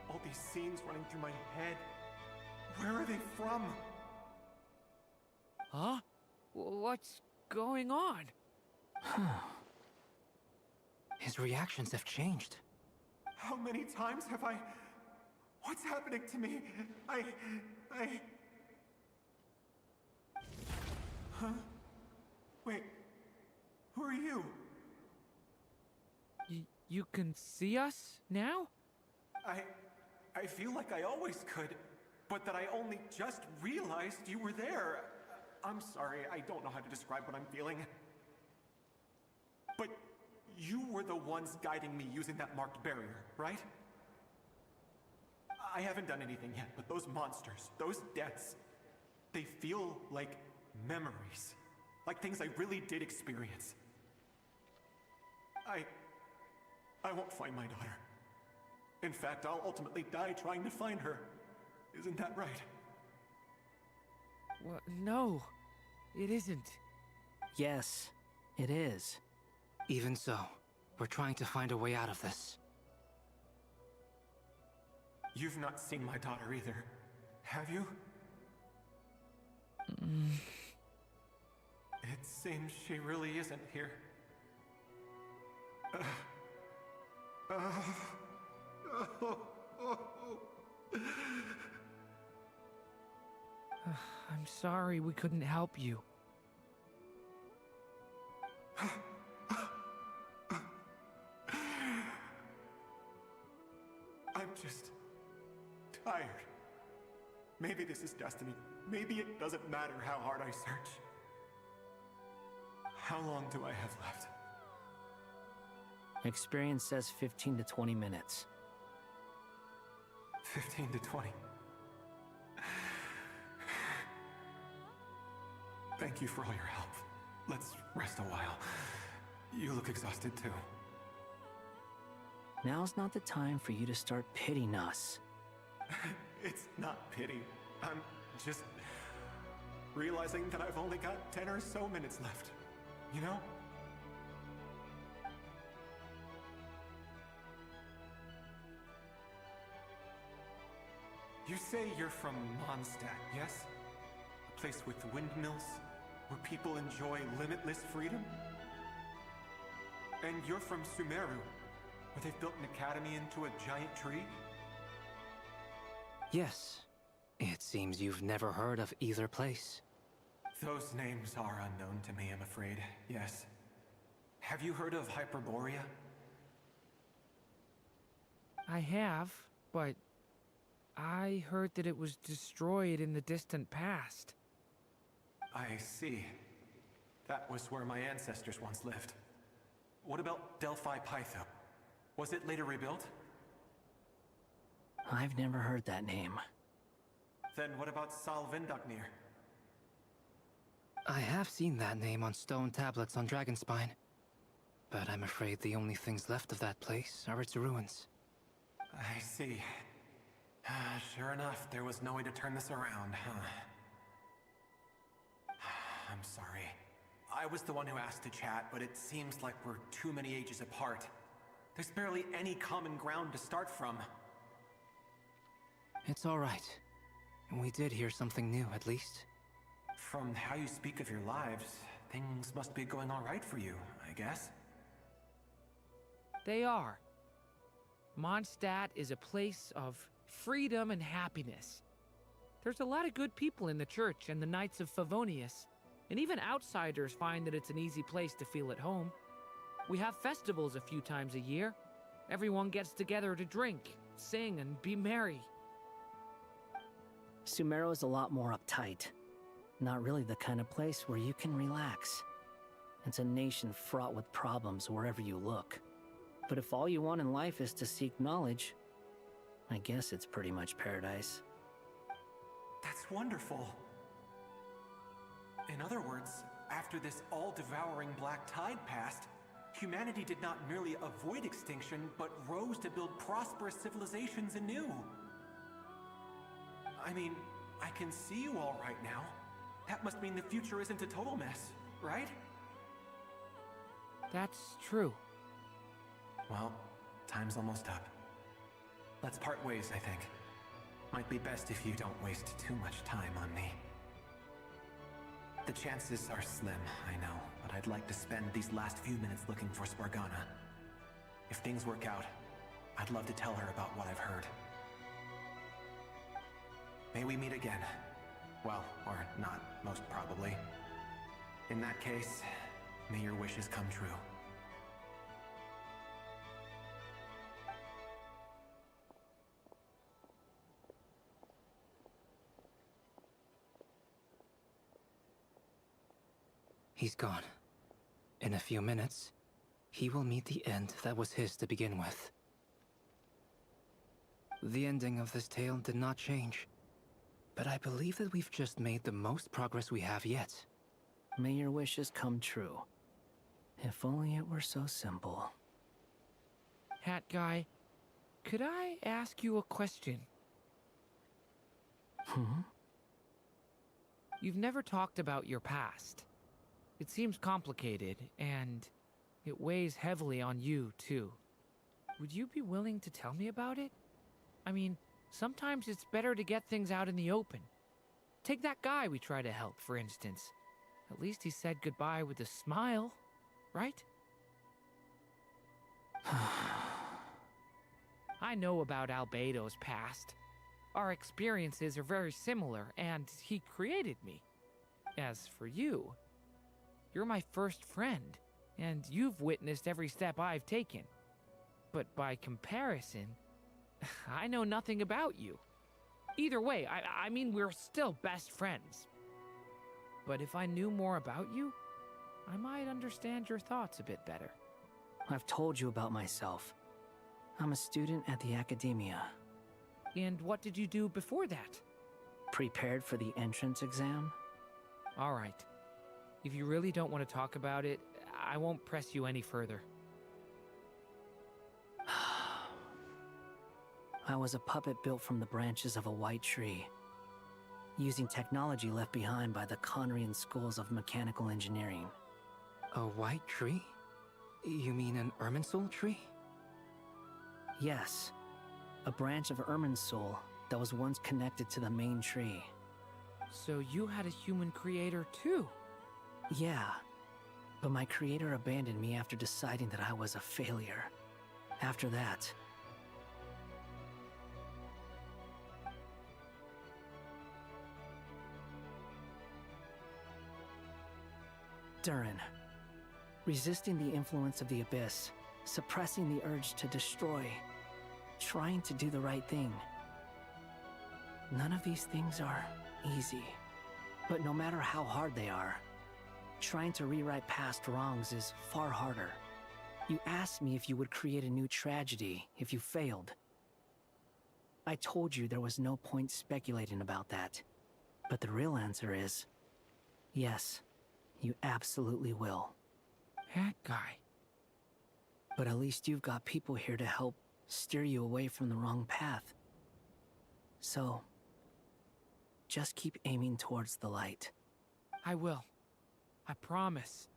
All these scenes running through my head. Where are they from? Huh? What's going on? His reactions have changed. How many times have I... What's happening to me? Huh? Wait. Who are you? You can see us now? I feel like I always could. but that I only just realized you were there. I'm sorry, I don't know how to describe what I'm feeling. But you were the ones guiding me using that marked barrier, right? I haven't done anything yet, but those monsters, those deaths, they feel like memories. Like things I really did experience. I won't find my daughter. In fact, I'll ultimately die trying to find her. Isn't that right? Well, no, it isn't. Yes, it is. Even so, we're trying to find a way out of this. You've not seen my daughter either, have you? It seems she really isn't here. I'm sorry we couldn't help you. I'm just tired. Maybe this is destiny. Maybe it doesn't matter how hard I search. How long do I have left? Experience says 15 to 20 minutes. 15 to 20. Thank you for all your help. Let's rest a while. You look exhausted too. Now's not the time for you to start pitying us. It's not pity. I'm just realizing that I've only got 10 or so minutes left. You know? You say you're from Mondstadt, yes? A place with windmills, where people enjoy limitless freedom? And you're from Sumeru, where they've built an academy into a giant tree? Yes. It seems you've never heard of either place. Those names are unknown to me, I'm afraid, yes. Have you heard of Hyperborea? I have, but I heard that it was destroyed in the distant past. I see. That was where my ancestors once lived. What about Delphi Pytho? Was it later rebuilt? I've never heard that name. Then what about Salvindagnir? I have seen that name on stone tablets on Dragonspine. But I'm afraid the only things left of that place are its ruins. I see. Sure enough, there was no way to turn this around, huh? I'm sorry. I was the one who asked to chat, but it seems like we're too many ages apart. There's barely any common ground to start from. It's all right. We did hear something new, at least. From how you speak of your lives, things must be going all right for you, I guess. They are. Mondstadt is a place of freedom and happiness. There's a lot of good people in the church and the Knights of Favonius, and even outsiders find that it's an easy place to feel at home. We have festivals a few times a year. Everyone gets together to drink, sing, and be merry. Sumeru is a lot more uptight. Not really the kind of place where you can relax. It's a nation fraught with problems wherever you look. But if all you want in life is to seek knowledge, I guess it's pretty much paradise. That's wonderful. In other words, after this all-devouring black tide passed, humanity did not merely avoid extinction, but rose to build prosperous civilizations anew. I mean, I can see you all right now. That must mean the future isn't a total mess, right? That's true. Well, time's almost up. Let's part ways, I think. Might be best if you don't waste too much time on me. The chances are slim, I know, but I'd like to spend these last few minutes looking for Spargana. If things work out, I'd love to tell her about what I've heard. May we meet again. Well, or not, most probably. In that case, may your wishes come true. He's gone. In a few minutes, he will meet the end that was his to begin with. The ending of this tale did not change, but I believe that we've just made the most progress we have yet. May your wishes come true. If only it were so simple. Hat guy, could I ask you a question? You've never talked about your past. It seems complicated, and it weighs heavily on you, too. Would you be willing to tell me about it? I mean, sometimes it's better to get things out in the open. Take that guy we try to help, for instance. At least he said goodbye with a smile, right? I know about Albedo's past. Our experiences are very similar, and he created me. As for you, you're my first friend, and you've witnessed every step I've taken. But by comparison, I know nothing about you. Either way, I mean, we're still best friends. But if I knew more about you, I might understand your thoughts a bit better. I've told you about myself. I'm a student at the academia. And what did you do before that? Prepared for the entrance exam? All right. If you really don't want to talk about it, I won't press you any further. I was a puppet built from the branches of a white tree, using technology left behind by the Conrian schools of mechanical engineering. A white tree? You mean an Irminsul tree? Yes. A branch of Irminsul that was once connected to the main tree. So you had a human creator too? Yeah. But my creator abandoned me after deciding that I was a failure. After that, Durin. Resisting the influence of the Abyss, suppressing the urge to destroy, trying to do the right thing. None of these things are easy. But no matter how hard they are, trying to rewrite past wrongs is far harder. You asked me if you would create a new tragedy if you failed. I told you there was no point speculating about that. But the real answer is, yes, you absolutely will. That guy. But at least you've got people here to help steer you away from the wrong path. So, just keep aiming towards the light. I will. I promise.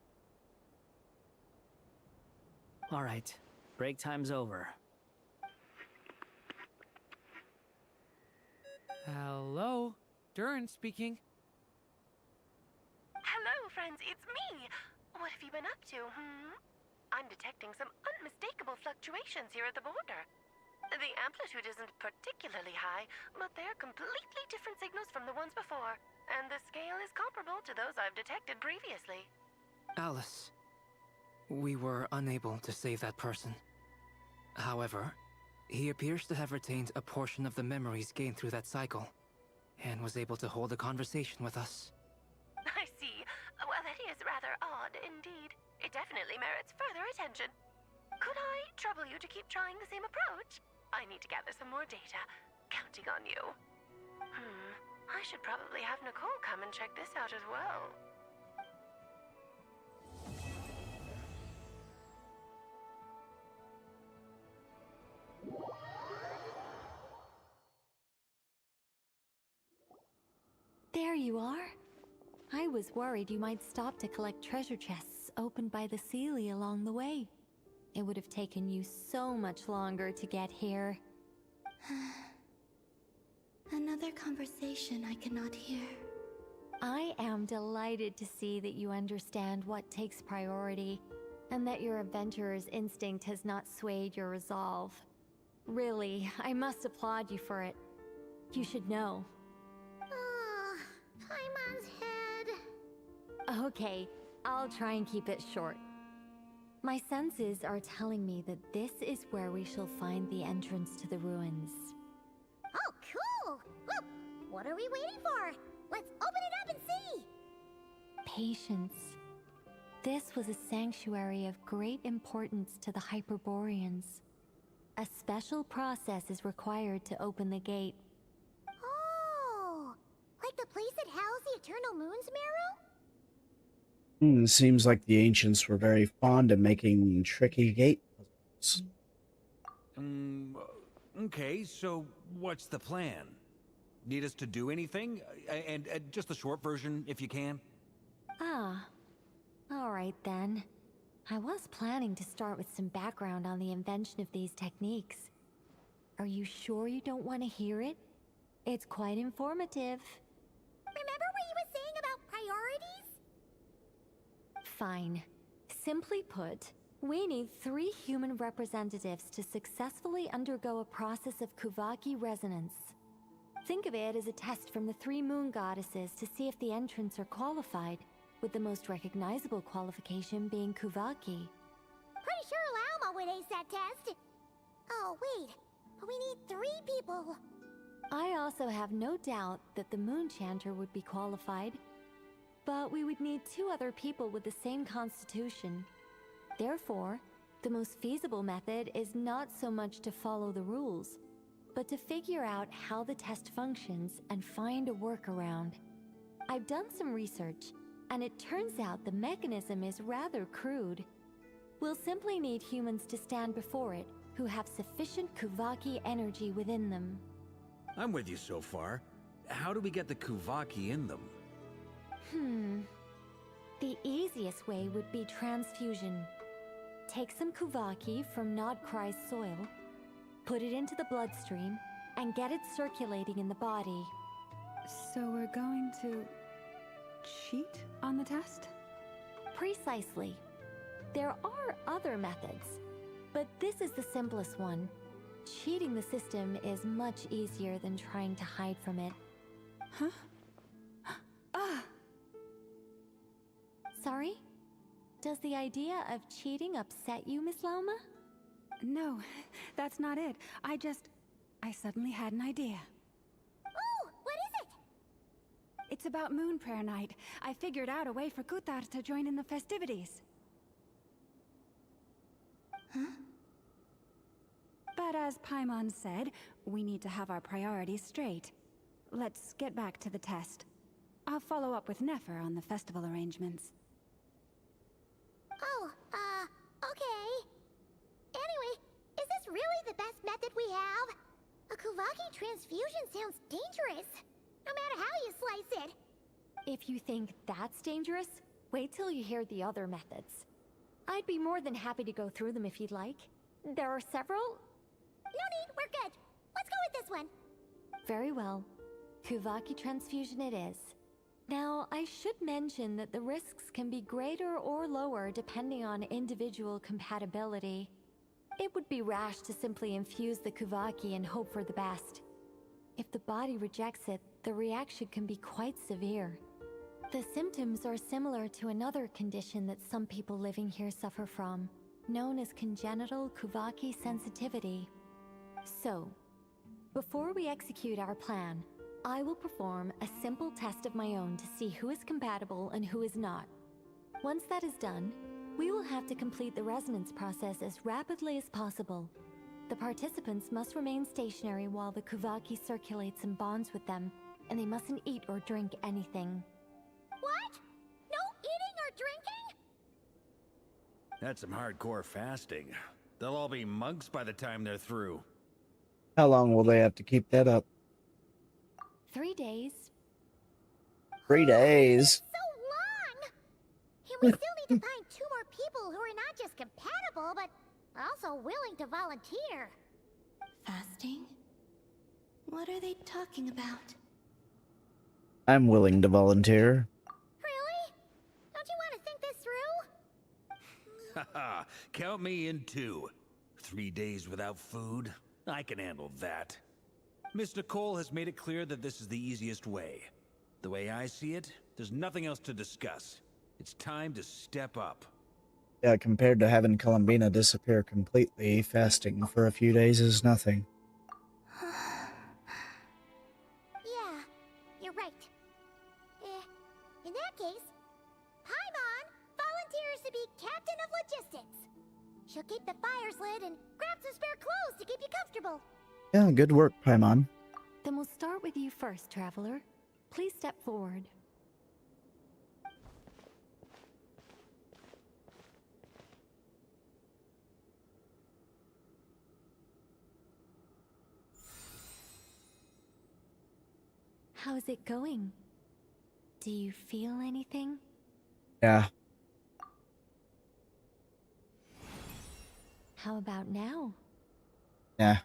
All right, break time's over. Hello? Durin speaking. Hello, friends, it's me! What have you been up to, I'm detecting some unmistakable fluctuations here at the border. The amplitude isn't particularly high, but they're completely different signals from the ones before, and the scale is comparable to those I've detected previously. Alice, we were unable to save that person. However, he appears to have retained a portion of the memories gained through that cycle, and was able to hold a conversation with us. I see. Well, that is rather odd indeed. It definitely merits further attention. Could I trouble you to keep trying the same approach? I need to gather some more data. Counting on you. I should probably have Nicole come and check this out as well. There you are. I was worried you might stop to collect treasure chests opened by the Seelie along the way. It would have taken you so much longer to get here. Another conversation I cannot hear. I am delighted to see that you understand what takes priority, and that your adventurer's instinct has not swayed your resolve. Really, I must applaud you for it. You should know. Paimon's head. Okay, I'll try and keep it short. My senses are telling me that this is where we shall find the entrance to the ruins. Oh, cool! Well, what are we waiting for? Let's open it up and see! Patience. This was a sanctuary of great importance to the Hyperboreans. A special process is required to open the gate. Oh, like the place that housed the Eternal Moon's marrow? Seems like the ancients were very fond of making tricky gate puzzles. Okay, so what's the plan? Need us to do anything? And just the short version, if you can. Ah, alright then. I was planning to start with some background on the invention of these techniques. Are you sure you don't want to hear it? It's quite informative. Remember what you were saying about priorities? Fine. Simply put, we need 3 human representatives to successfully undergo a process of Kuvaki resonance. Think of it as a test from the 3 moon goddesses to see if the entrants are qualified, with the most recognizable qualification being Kuvaki. Pretty sure Lauma would ace that test. Oh, wait. But we need 3 people. I also have no doubt that the Moon Chanter would be qualified. But we would need 2 other people with the same constitution. Therefore, the most feasible method is not so much to follow the rules, but to figure out how the test functions and find a workaround. I've done some research, and it turns out the mechanism is rather crude. We'll simply need humans to stand before it who have sufficient Kuvaki energy within them. I'm with you so far. How do we get the Kuvaki in them? The easiest way would be transfusion. Take some Kuvaki from Nod-Krai's soil, put it into the bloodstream, and get it circulating in the body. So we're going to cheat on the test? Precisely. There are other methods, but this is the simplest one. Cheating the system is much easier than trying to hide from it. Huh? Ah! Sorry? Does the idea of cheating upset you, Miss Lauma? No, that's not it. I suddenly had an idea. Oh, what is it? It's about Moon Prayer Night. I figured out a way for Kutar to join in the festivities. Huh? But as Paimon said, we need to have our priorities straight. Let's get back to the test. I'll follow up with Nefer on the festival arrangements. Oh, okay. Anyway, is this really the best method we have? A Kuvaki transfusion sounds dangerous, no matter how you slice it. If you think that's dangerous, wait till you hear the other methods. I'd be more than happy to go through them if you'd like. There are several. No need, we're good. Let's go with this one. Very well. Kuvaki transfusion it is. Now, I should mention that the risks can be greater or lower depending on individual compatibility. It would be rash to simply infuse the Kuvaki and hope for the best. If the body rejects it, the reaction can be quite severe. The symptoms are similar to another condition that some people living here suffer from, known as congenital Kuvaki sensitivity. So, before we execute our plan, I will perform a simple test of my own to see who is compatible and who is not. Once that is done, we will have to complete the resonance process as rapidly as possible. The participants must remain stationary while the Kuvaki circulates and bonds with them, and they mustn't eat or drink anything. What? No eating or drinking? That's some hardcore fasting. They'll all be monks by the time they're through. How long will they have to keep that up? 3 days. 3 days? So long! And we still need to find 2 more people who are not just compatible, but also willing to volunteer. Fasting? What are they talking about? I'm willing to volunteer. Really? Don't you want to think this through? Haha, count me in too. 3 days without food? I can handle that. Miss Nicole has made it clear that this is the easiest way. The way I see it, there's nothing else to discuss. It's time to step up. Yeah, compared to having Columbina disappear completely, fasting for a few days is nothing. Yeah, you're right. In that case, Paimon volunteers to be Captain of Logistics. She'll keep the fires lit and grab some spare clothes to keep you comfortable. Yeah, good work, Paimon. Then we'll start with you first, traveler. Please step forward. How's it going? Do you feel anything? Yeah. How about now? Yeah.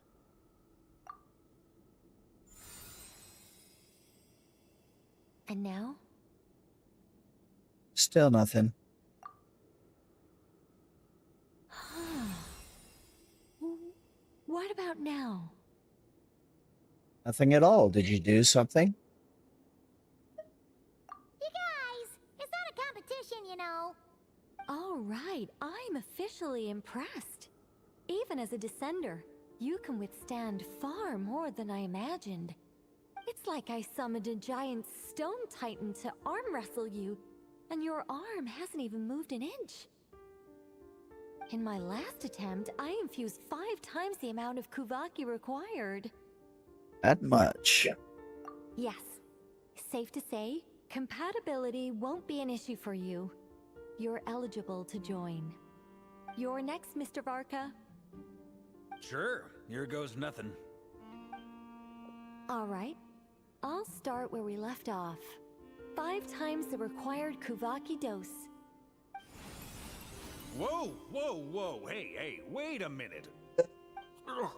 And now? Still nothing. What about now? Nothing at all. Did you do something? You guys, it's not a competition, you know. All right, I'm officially impressed. Even as a descender, you can withstand far more than I imagined. It's like I summoned a giant stone titan to arm wrestle you, and your arm hasn't even moved an inch. In my last attempt, I infused 5 times the amount of Kuvaki required. That much. Yes. Safe to say, compatibility won't be an issue for you. You're eligible to join. You're next, Mr. Varka. Sure, here goes nothing. All right. I'll start where we left off. 5 times the required Kuvaki dose. Whoa, whoa, whoa, hey, wait a minute. How's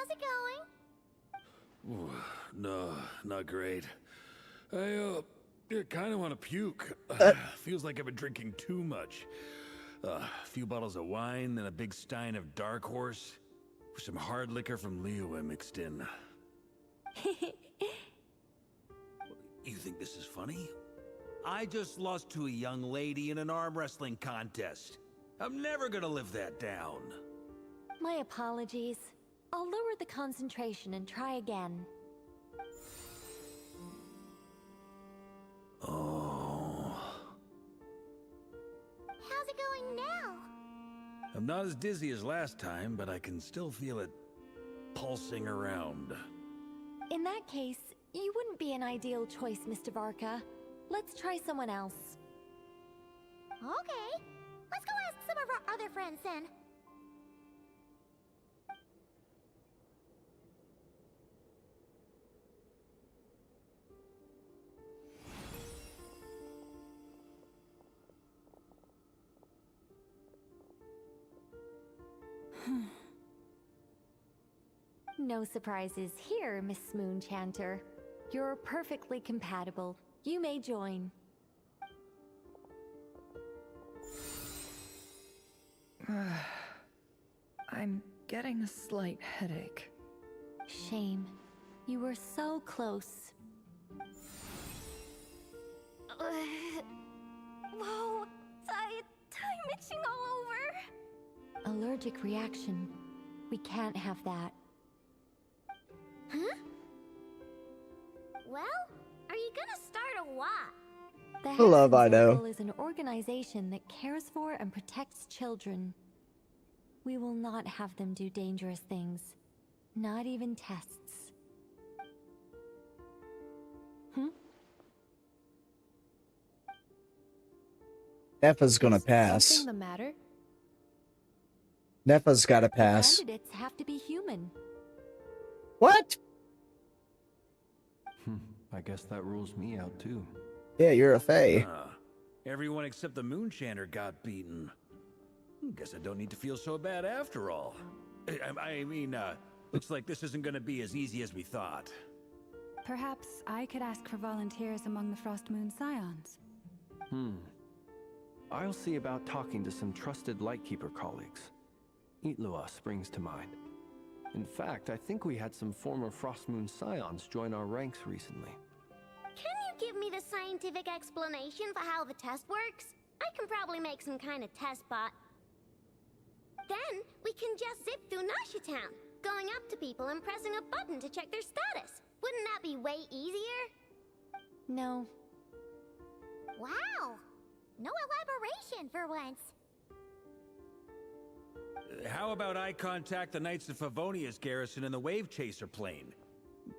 it going? Ooh, no, not great. I kind of want to puke. Feels like I've been drinking too much. A few bottles of wine, then a big stein of Dark Horse, with some hard liquor from Liyue mixed in. You think this is funny? I just lost to a young lady in an arm wrestling contest. I'm never gonna live that down. My apologies. I'll lower the concentration and try again. Oh. How's it going now? I'm not as dizzy as last time, but I can still feel it pulsing around. In that case, you wouldn't be an ideal choice, Mr. Varka. Let's try someone else. Okay. Let's go ask some of our other friends then. No surprises here, Miss Moonchanter. You're perfectly compatible. You may join. I'm getting a slight headache. Shame. You were so close. Whoa! I'm itching all over. Allergic reaction. We can't have that. Huh? Well, are you gonna start a what? The Love, I know. Circle is an organization that cares for and protects children. We will not have them do dangerous things. Not even tests. Nefa's gonna pass. Something the matter? Nefa's gotta pass. Candidates have to be human. What? I guess that rules me out too. Yeah, you're a fae. Everyone except the Moonchanter got beaten. Guess I don't need to feel so bad after all. I mean, looks like this isn't gonna be as easy as we thought. Perhaps I could ask for volunteers among the Frost Moon Scions. I'll see about talking to some trusted Lightkeeper colleagues. Itlua springs to mind. In fact, I think we had some former Frost Moon Scions join our ranks recently. Can you give me the scientific explanation for how the test works? I can probably make some kind of test bot. Then, we can just zip through Nasha Town, going up to people and pressing a button to check their status. Wouldn't that be way easier? No. No elaboration for once. How about I contact the Knights of Favonia's garrison in the Wave Chaser plane?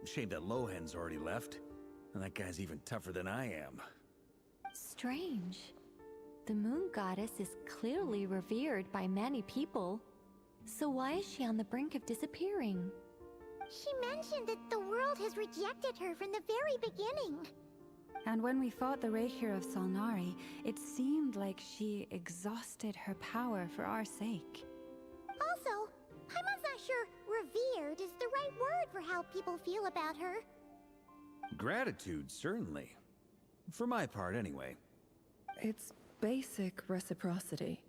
Shame that Lohan's already left. And that guy's even tougher than I am. Strange. The moon goddess is clearly revered by many people. So why is she on the brink of disappearing? She mentioned that the world has rejected her from the very beginning. And when we fought the Raikir of Salnari, it seemed like she exhausted her power for our sake. Also, Paimon's not sure revered is the right word for how people feel about her. Gratitude, certainly. For my part, anyway. It's basic reciprocity.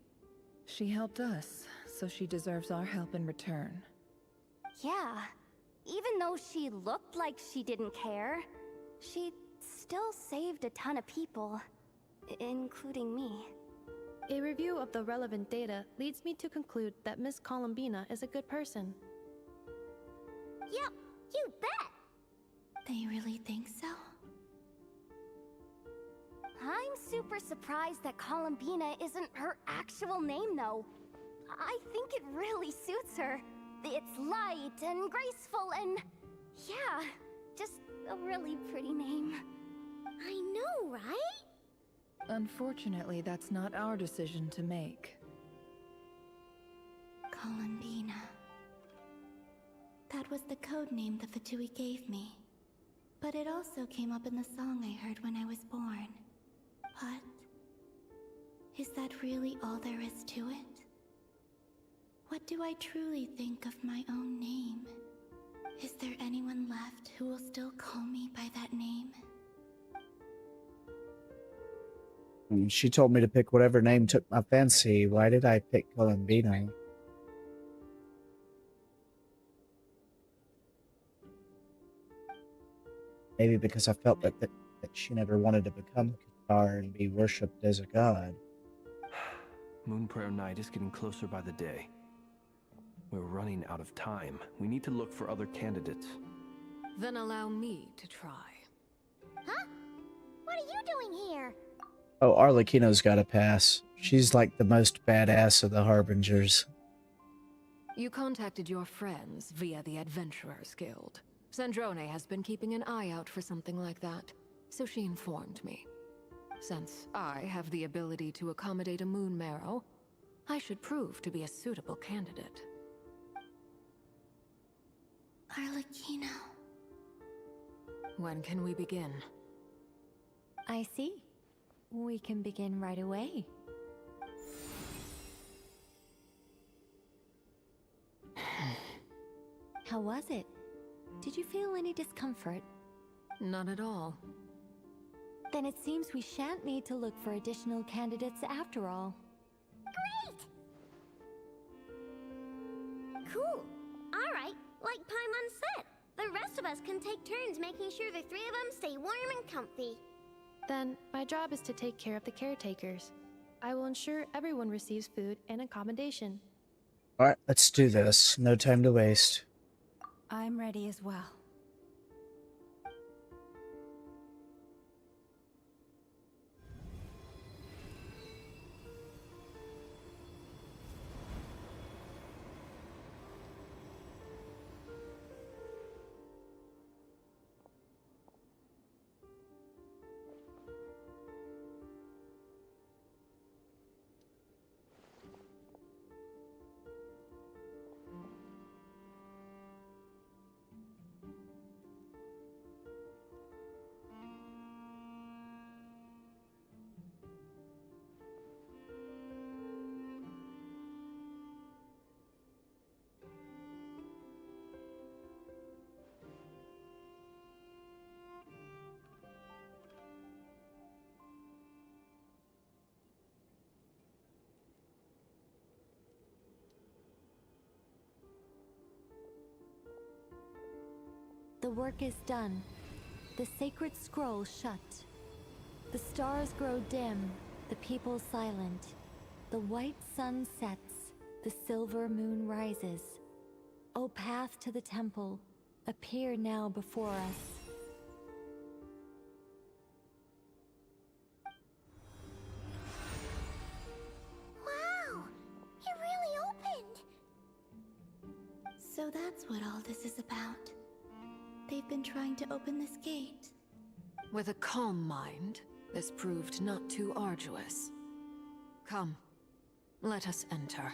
She helped us, so she deserves our help in return. Yeah. Even though she looked like she didn't care, she still saved a ton of people, including me. A review of the relevant data leads me to conclude that Miss Columbina is a good person. Yep, you bet! They really think so? I'm super surprised that Columbina isn't her actual name, though. I think it really suits her. It's light and graceful and... yeah, just a really pretty name. I know, right? Unfortunately, that's not our decision to make. Columbina. That was the code name the Fatui gave me. But it also came up in the song I heard when I was born. But... is that really all there is to it? What do I truly think of my own name? Is there anyone left who will still call me by that name? She told me to pick whatever name took my fancy. Why did I pick Columbina? Maybe because I felt that she never wanted to become Qatar and be worshipped as a god. Moon Prayer Night is getting closer by the day. We're running out of time. We need to look for other candidates. Then allow me to try. Huh? What are you doing here? Oh, Arlecchino's got a pass. She's like the most badass of the Harbingers. You contacted your friends via the Adventurers Guild. Sandrone has been keeping an eye out for something like that, so she informed me. Since I have the ability to accommodate a moon marrow, I should prove to be a suitable candidate. Arlecchino. When can we begin? I see. We can begin right away. How was it? Did you feel any discomfort? Not at all. Then it seems we shan't need to look for additional candidates after all. Great! Cool. Alright, like Paimon said, the rest of us can take turns making sure the three of them stay warm and comfy. Then, my job is to take care of the caretakers. I will ensure everyone receives food and accommodation. Alright, let's do this. No time to waste. I'm ready as well. The work is done. The sacred scroll shut. The stars grow dim, the people silent. The white sun sets, the silver moon rises. O path to the temple, appear now before us. So that's what all this is about. They've been trying to open this gate. With a calm mind, this proved not too arduous. Come, let us enter.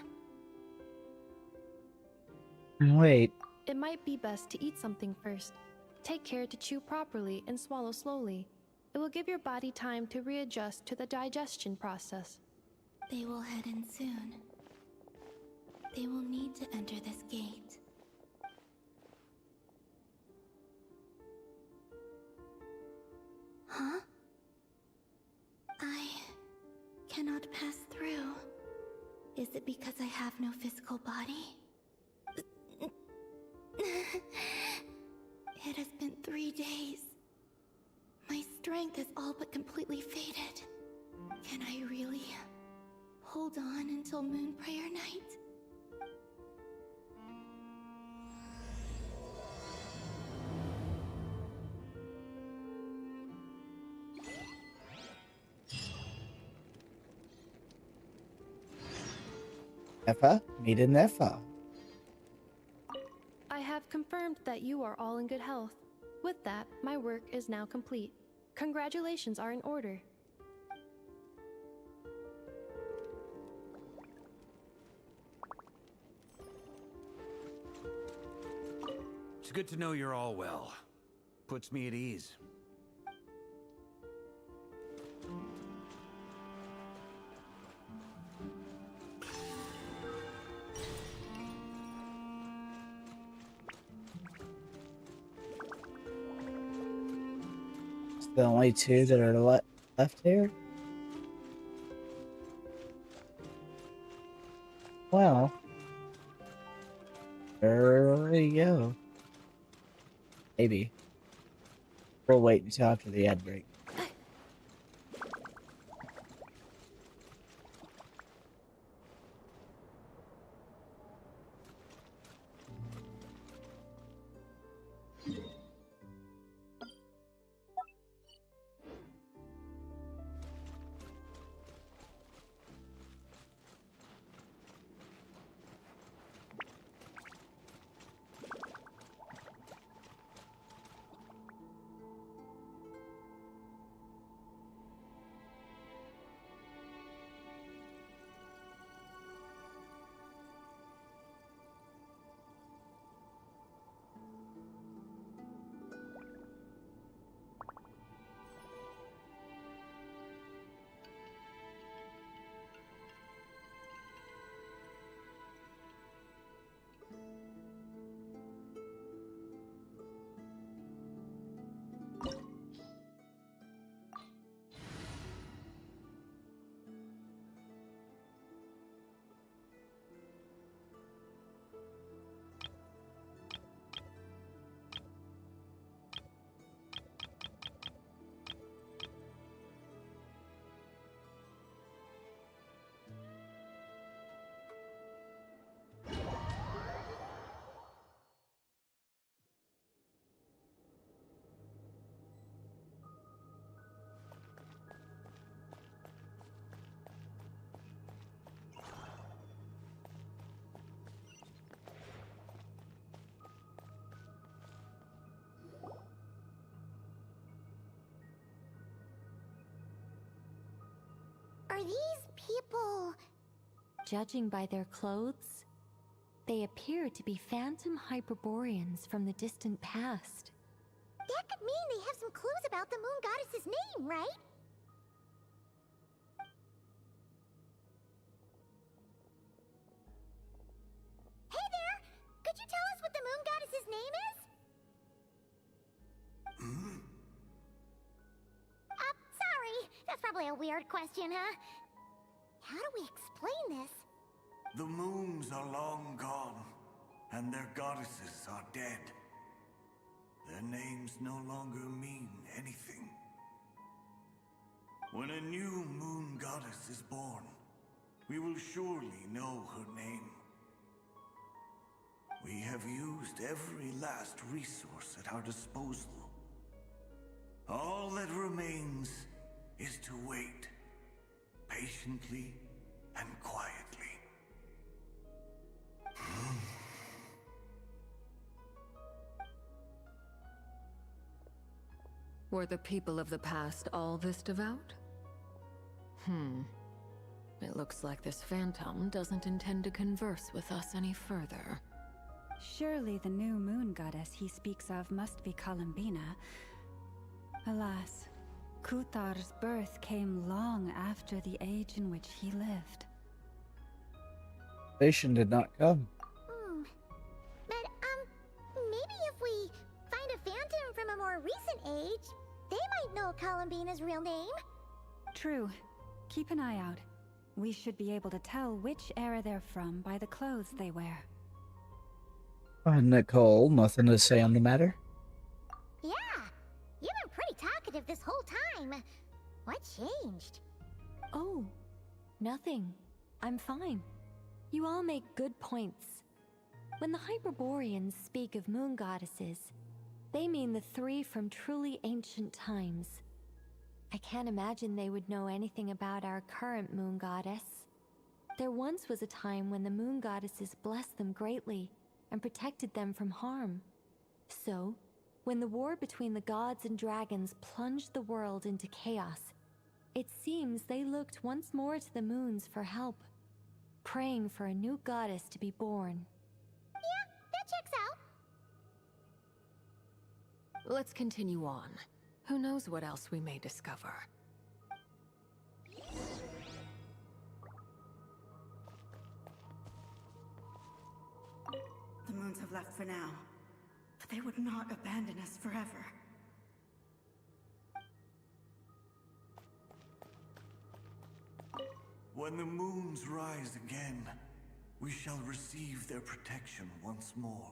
Wait. It might be best to eat something first. Take care to chew properly and swallow slowly. It will give your body time to readjust to the digestion process. They will head in soon. They will need to enter this gate. Huh? I cannot pass through. Is it because I have no physical body? It has been 3 days. My strength has all but completely faded. Can I really hold on until Moon Prayer Night? Effa, meet an Effa. I have confirmed that you are all in good health. With that, my work is now complete. Congratulations are in order. It's good to know you're all well. Puts me at ease. It's the only two that are left here? Well, there you go. Maybe. We'll wait until after the ad break. Are these people... Judging by their clothes, they appear to be phantom Hyperboreans from the distant past. That could mean they have some clues about the moon goddess's name, right? Hey there! Could you tell us what the moon goddess's name is? Sorry. That's probably a weird question, huh? How do we explain this? The moons are long gone, and their goddesses are dead. Their names no longer mean anything. When a new moon goddess is born, we will surely know her name. We have used every last resource at our disposal. All that remains is to wait, patiently and quietly. Were the people of the past all this devout? It looks like this phantom doesn't intend to converse with us any further. Surely the new moon goddess he speaks of must be Columbina. Alas, Kuthar's birth came long after the age in which he lived. Station did not come. But, maybe if we find a phantom from a more recent age, they might know Columbina's real name. True. Keep an eye out. We should be able to tell which era they're from by the clothes they wear. Nicole, nothing to say on the matter? Yeah, you've been pretty talkative this whole time. What changed? Oh, nothing. I'm fine. You all make good points. When the Hyperboreans speak of moon goddesses, they mean the three from truly ancient times. I can't imagine they would know anything about our current moon goddess. There once was a time when the moon goddesses blessed them greatly and protected them from harm. So, when the war between the gods and dragons plunged the world into chaos, it seems they looked once more to the moons for help, praying for a new goddess to be born. Yeah, that checks out. Let's continue on. Who knows what else we may discover? The moons have left for now, but they would not abandon us forever. When the moons rise again, we shall receive their protection once more.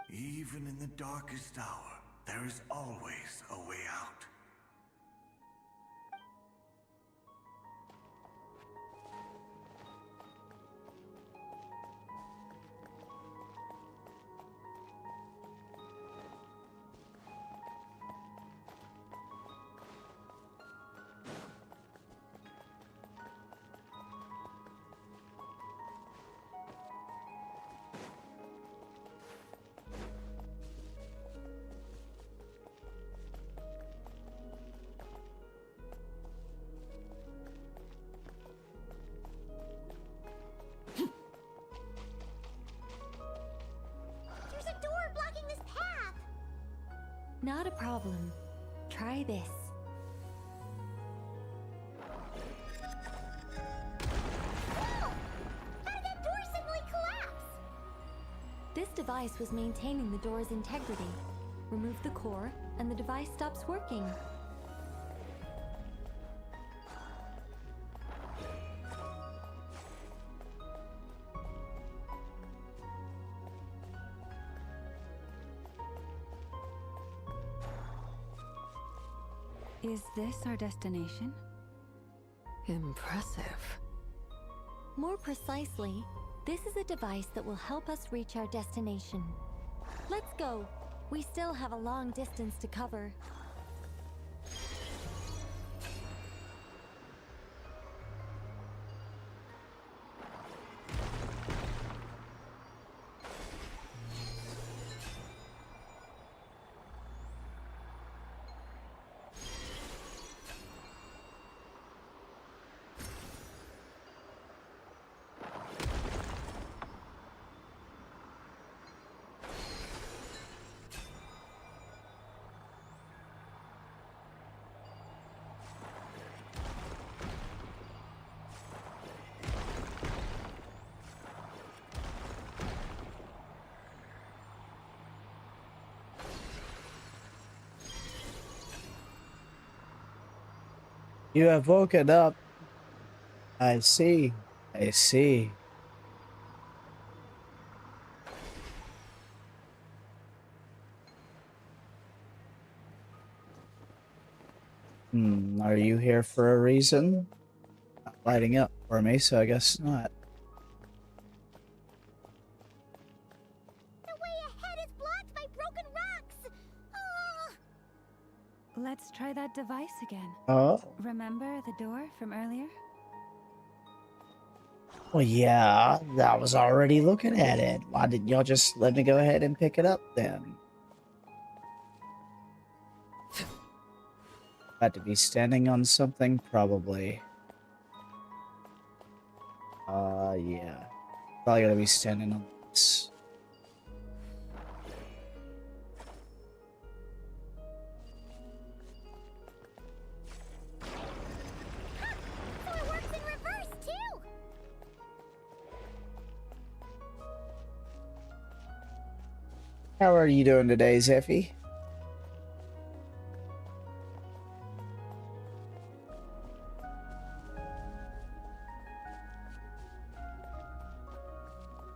Even in the darkest hour, there is always a way out. Not a problem. Try this. Whoa! How did that door suddenly collapse? This device was maintaining the door's integrity. Remove the core, and the device stops working. Is this our destination? Impressive. More precisely, this is a device that will help us reach our destination. Let's go. We still have a long distance to cover. You have woken up. I see. I see. Are you here for a reason? Not lighting up for me, so I guess not. The way ahead is blocked by broken rocks! Oh. Let's try that device again. Oh? Remember the door from earlier? Well, yeah, I was already looking at it. Why didn't y'all just let me go ahead and pick it up then? Got to be standing on something, probably. Yeah. Probably gotta be standing on this. How are you doing today, Zeffy?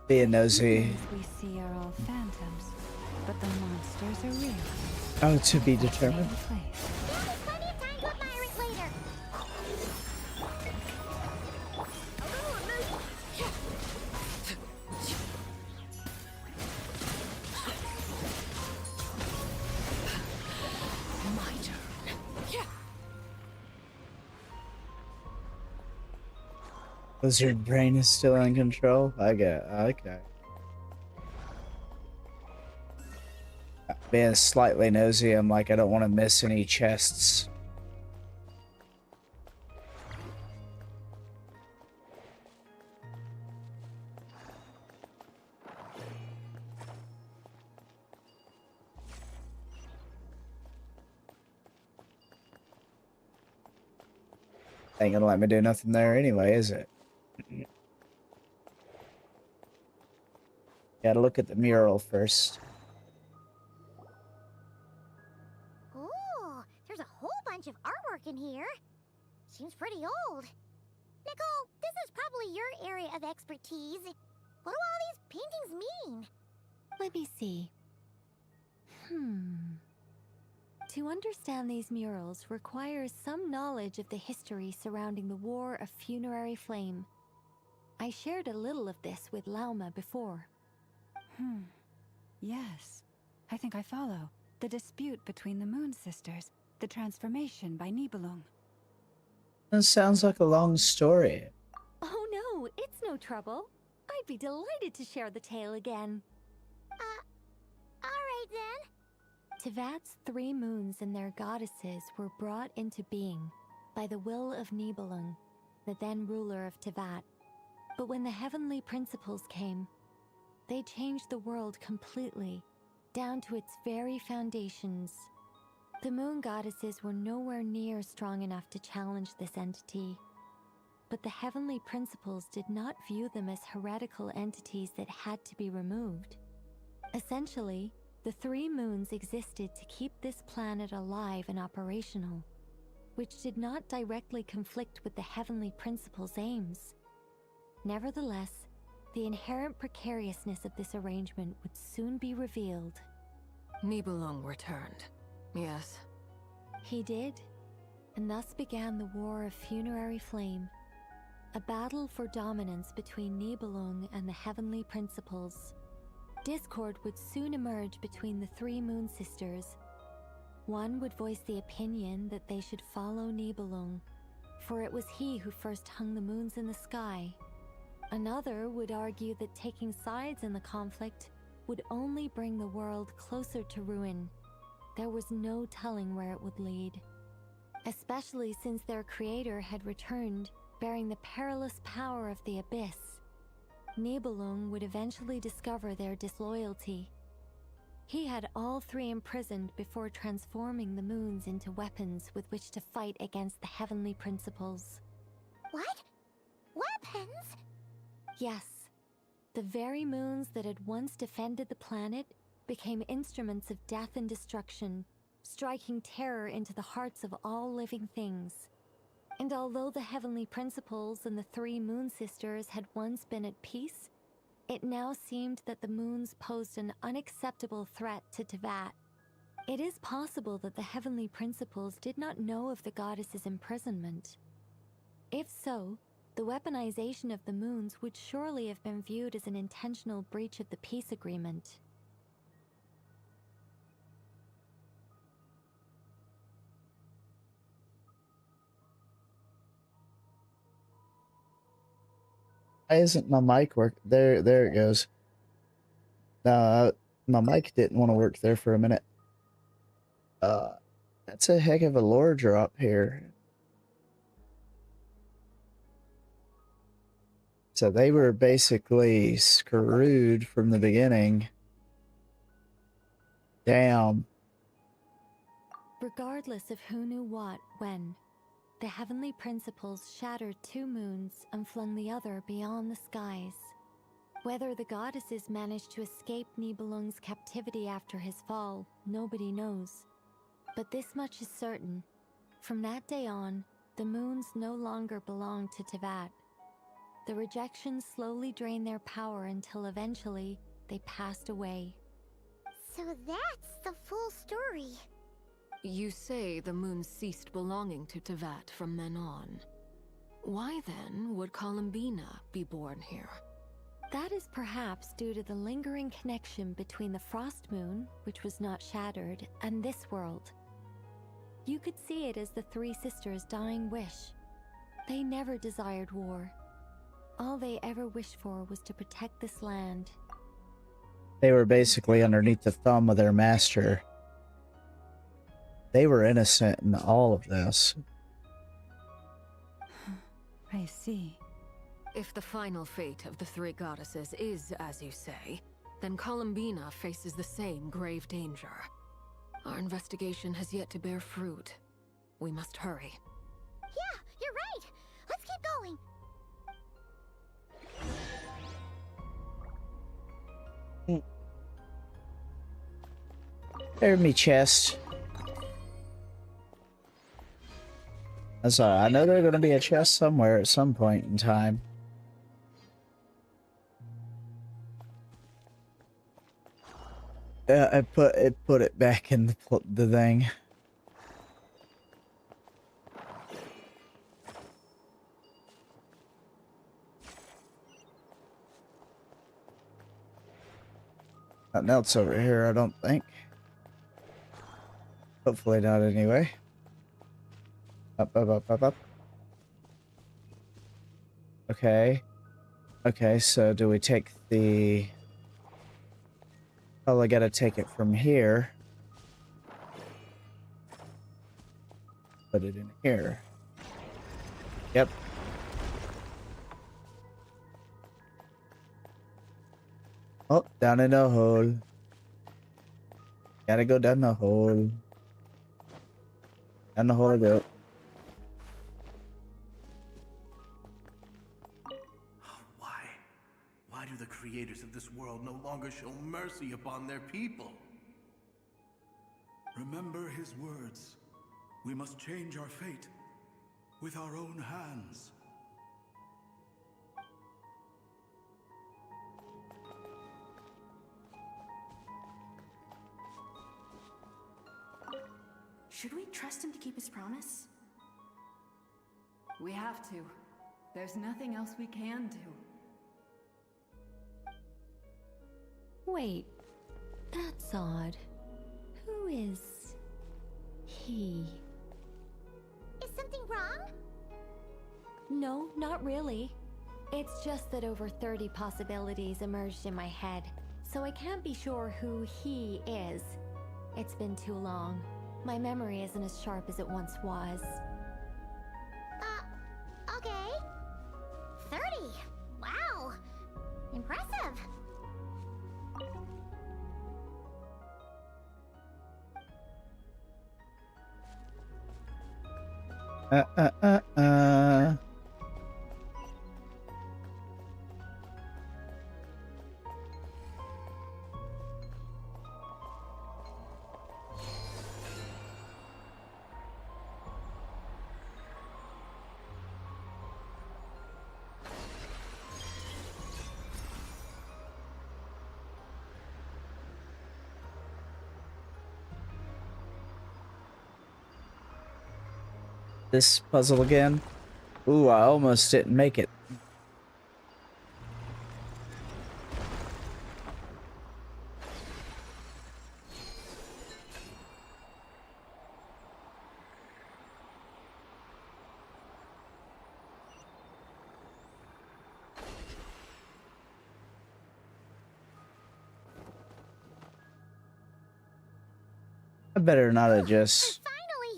Being nosy. We see are all phantoms, but the monsters are real. Oh, to be determined. Because your brain is still in control? I get it. Okay. Being slightly nosy, I'm like, I don't want to miss any chests. Ain't gonna let me do nothing there anyway, is it? Gotta look at the mural first. Ooh, there's a whole bunch of artwork in here. Seems pretty old. Nicole, this is probably your area of expertise. What do all these paintings mean? Let me see. To understand these murals requires some knowledge of the history surrounding the War of Funerary Flame. I shared a little of this with Lauma before. Yes, I think I follow. The dispute between the Moon Sisters, the transformation by Nibelung. That sounds like a long story. Oh no, it's no trouble. I'd be delighted to share the tale again. Alright then. Tevat's 3 moons and their goddesses were brought into being by the will of Nibelung, the then ruler of Tevat. But when the heavenly principles came, they changed the world completely, down to its very foundations. The moon goddesses were nowhere near strong enough to challenge this entity. But the heavenly principles did not view them as heretical entities that had to be removed. Essentially, the 3 moons existed to keep this planet alive and operational, which did not directly conflict with the heavenly principles' aims. Nevertheless, the inherent precariousness of this arrangement would soon be revealed. Nibelung returned. Yes. He did, and thus began the War of Funerary Flame, a battle for dominance between Nibelung and the heavenly principles. Discord would soon emerge between the 3 Moon Sisters. One would voice the opinion that they should follow Nibelung, for it was he who first hung the moons in the sky. Another would argue that taking sides in the conflict would only bring the world closer to ruin. There was no telling where it would lead, especially since their creator had returned, bearing the perilous power of the abyss. Nibelung would eventually discover their disloyalty. He had all 3 imprisoned before transforming the moons into weapons with which to fight against the heavenly principles. What? Weapons? Yes, the very moons that had once defended the planet became instruments of death and destruction, striking terror into the hearts of all living things. And although the heavenly principles and the 3 Moon Sisters had once been at peace, it now seemed that the moons posed an unacceptable threat to Tevat. It is possible that the heavenly principles did not know of the goddess's imprisonment. If so, the weaponization of the moons would surely have been viewed as an intentional breach of the peace agreement. Why isn't my mic work? There it goes. My mic didn't want to work there for a minute. That's a heck of a lore drop here. So they were basically screwed from the beginning. Damn. Regardless of who knew what, when, the heavenly principles shattered 2 moons and flung the other beyond the skies. Whether the goddesses managed to escape Nibelung's captivity after his fall, nobody knows. But this much is certain. From that day on, the moons no longer belonged to Teyvat. The rejections slowly drained their power until eventually they passed away. So that's the full story. You say the moon ceased belonging to Teyvat from then on. Why then would Columbina be born here? That is perhaps due to the lingering connection between the Frost Moon, which was not shattered, and this world. You could see it as the 3 sisters' dying wish. They never desired war. All they ever wished for was to protect this land. They were basically underneath the thumb of their master. They were innocent in all of this. I see. If the final fate of the 3 goddesses is as you say, then Columbina faces the same grave danger. Our investigation has yet to bear fruit. We must hurry. Yeah, you're right. Let's keep going. There's me chest. That's all right. I know there's going to be a chest somewhere at some point in time. I put it back in the thing. Nothing else over here, I don't think. Hopefully not, anyway. Up, up, up, up, up. Okay. Okay, so do we take the... Probably gotta take it from here. Put it in here. Yep. Oh, down in the hole. Gotta go down the hole. Down the hole I go. Why do the creators of this world no longer show mercy upon their people? Remember his words. We must change our fate with our own hands. Should we trust him to keep his promise? We have to. There's nothing else we can do. Wait, that's odd. Who is he? Is something wrong? No, not really. It's just that over 30 possibilities emerged in my head, so I can't be sure who he is. It's been too long. My memory isn't as sharp as it once was. Okay. 30. Wow. Impressive. This puzzle again. Ooh, I almost didn't make it. I better not have just... Finally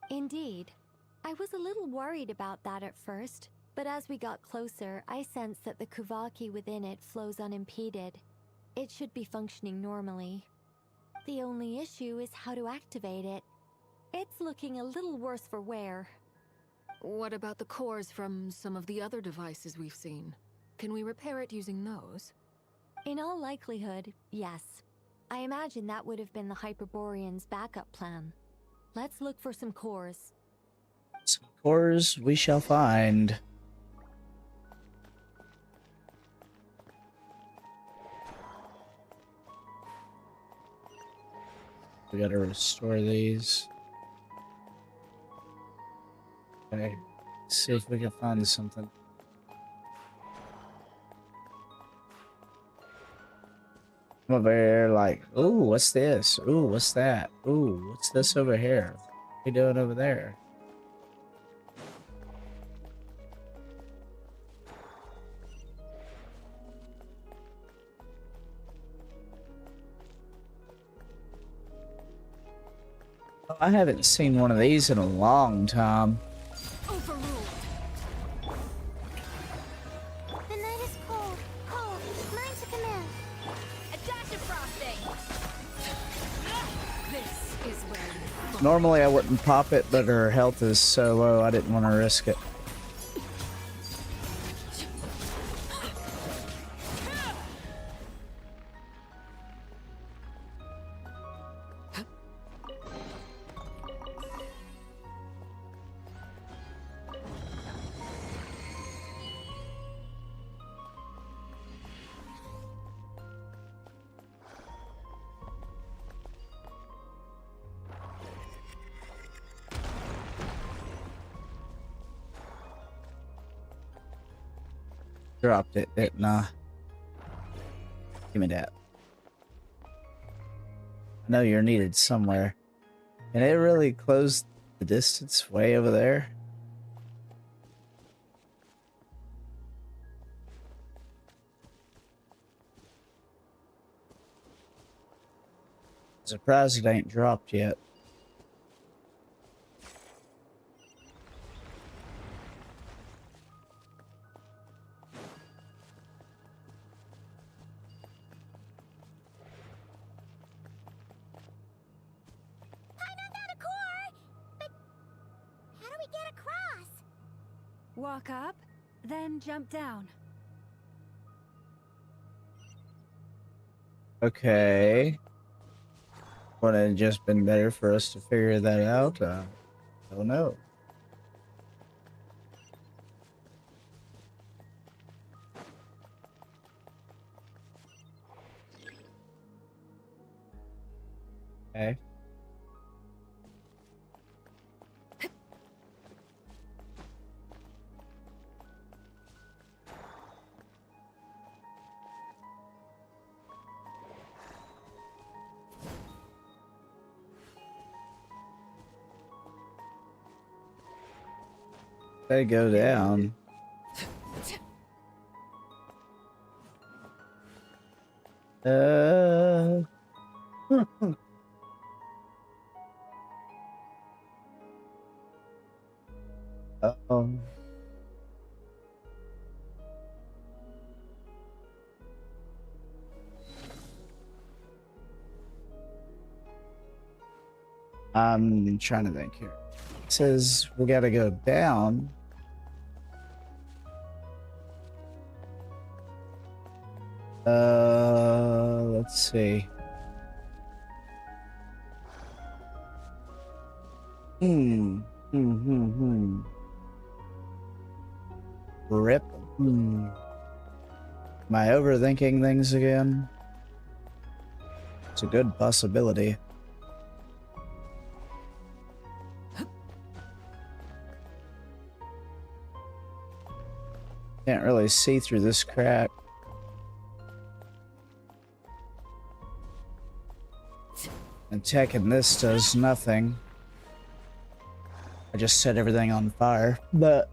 Indeed. I was a little worried about that at first, but as we got closer, I sensed that the Kuvaki within it flows unimpeded. It should be functioning normally. The only issue is how to activate it. It's looking a little worse for wear. What about the cores from some of the other devices we've seen? Can we repair it using those? In all likelihood, yes. I imagine that would have been the Hyperborean's backup plan. Let's look for some cores. Some cores we shall find. We gotta restore these. Okay, see if we can find something. I'm over here like, ooh, what's this? Ooh, what's that? Ooh, what's this over here? What are you doing over there? Oh, I haven't seen one of these in a long time. Overruled. The night is cold. Cold. Mine to command. A dash of frosting. This is where Normally I wouldn't pop it, but her health is so low I didn't want to risk it. Dropped it, didn't I? Give me that. I know you're needed somewhere. And it really closed the distance way over there. Surprised it ain't dropped yet. Walk up, then jump down. Okay. Would it have just been better for us to figure that out? I don't know. Okay. They go down. Uh-oh. I'm trying to think here. It says we gotta go down. Let's see. Rip. Am I overthinking things again? It's a good possibility. Can't really see through this crack. And checking this does nothing. I just set everything on fire, but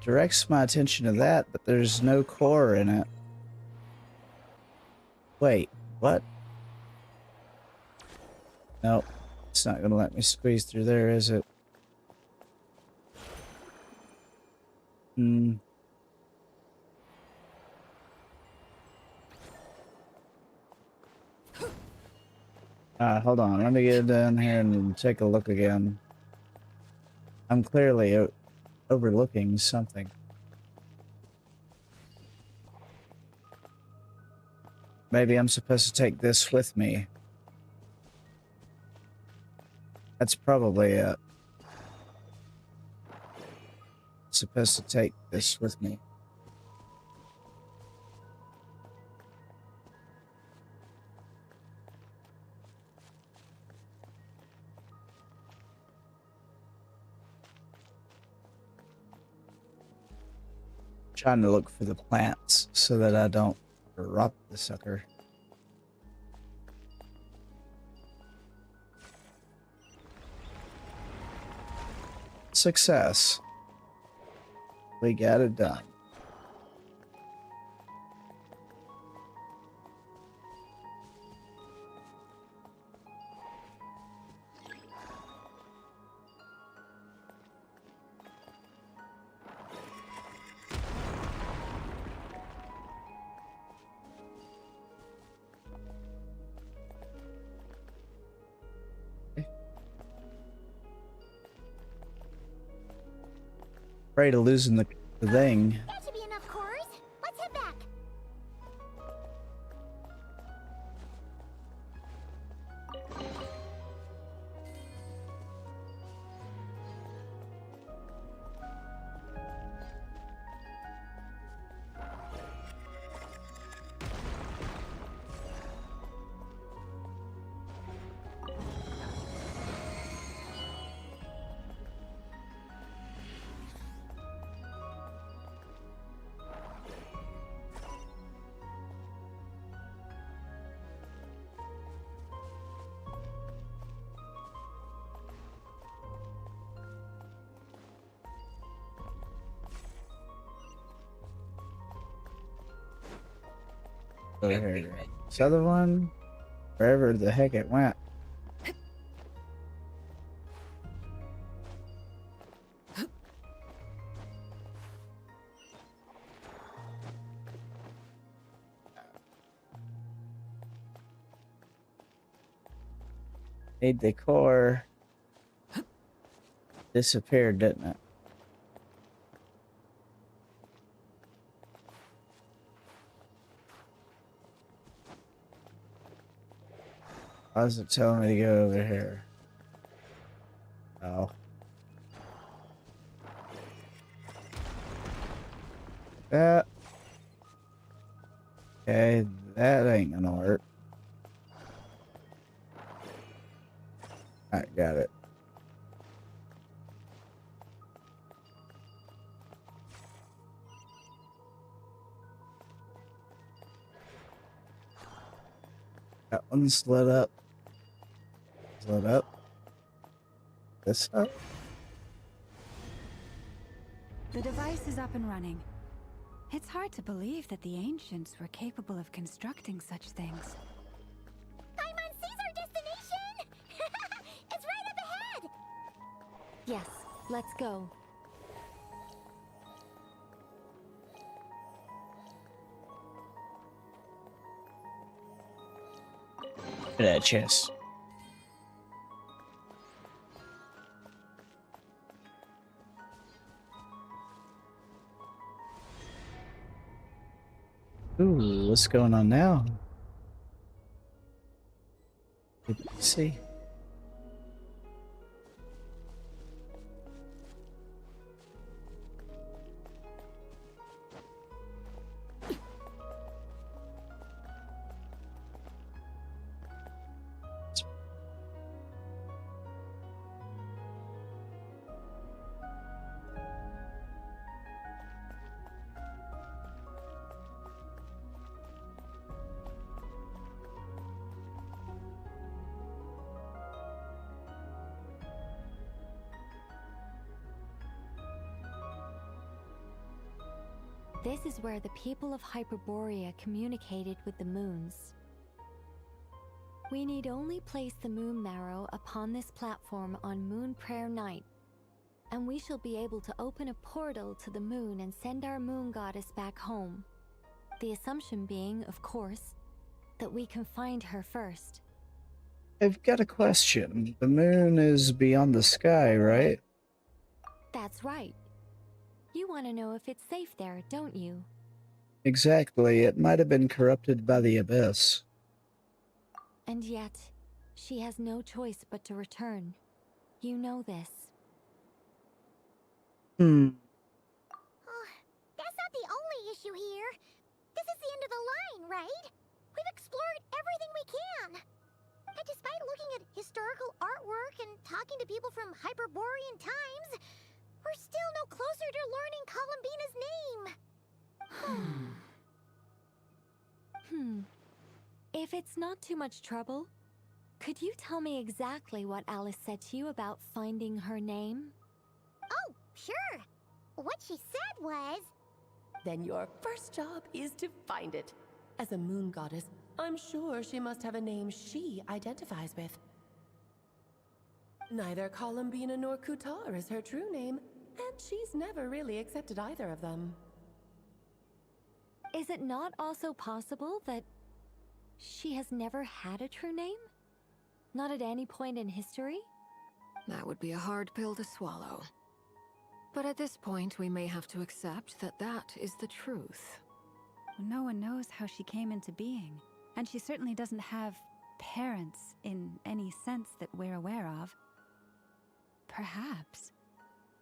directs my attention to that, but there's no core in it. Wait, what? Nope. It's not gonna let me squeeze through there, is it? Hmm. Hold on. Let me get down here and take a look again. I'm clearly overlooking something. Maybe I'm supposed to take this with me. That's probably it. Supposed to take this with me. Trying to look for the plants so that I don't corrupt the sucker. Success. We got it done. Afraid of losing the thing. That should be enough cores. Let's head back. Over here. This other one, wherever the heck it went. Need the core. Disappeared, didn't it? Why is it telling me to go over here? Oh. That. Okay, that ain't gonna work. Alright, got it. That one's lit up. Is lit up. This up. The device is up and running. It's hard to believe that the ancients were capable of constructing such things. Paimon sees our destination! It's right up ahead! Yes, let's go. Look at that chest. Ooh, what's going on now? Good to see. This is where the people of Hyperborea communicated with the moons. We need only place the moon marrow upon this platform on Moon Prayer Night, and we shall be able to open a portal to the moon and send our moon goddess back home. The assumption being, of course, that we can find her first. I've got a question. The moon is beyond the sky, right? That's right. You want to know if it's safe there, don't you? Exactly. It might have been corrupted by the abyss. And yet, she has no choice but to return. You know this. That's not the only issue here. This is the end of the line, right? We've explored everything we can. And despite looking at historical artwork and talking to people from Hyperborean times, we're still no closer to learning Columbina's name. If it's not too much trouble, could you tell me exactly what Alice said to you about finding her name? Oh, sure. What she said was... Then your first job is to find it. As a moon goddess, I'm sure she must have a name she identifies with. Neither Columbina nor Kutar is her true name, and she's never really accepted either of them. Is it not also possible that she has never had a true name? Not at any point in history? That would be a hard pill to swallow. But at this point, we may have to accept that that is the truth. No one knows how she came into being, and she certainly doesn't have parents in any sense that we're aware of. Perhaps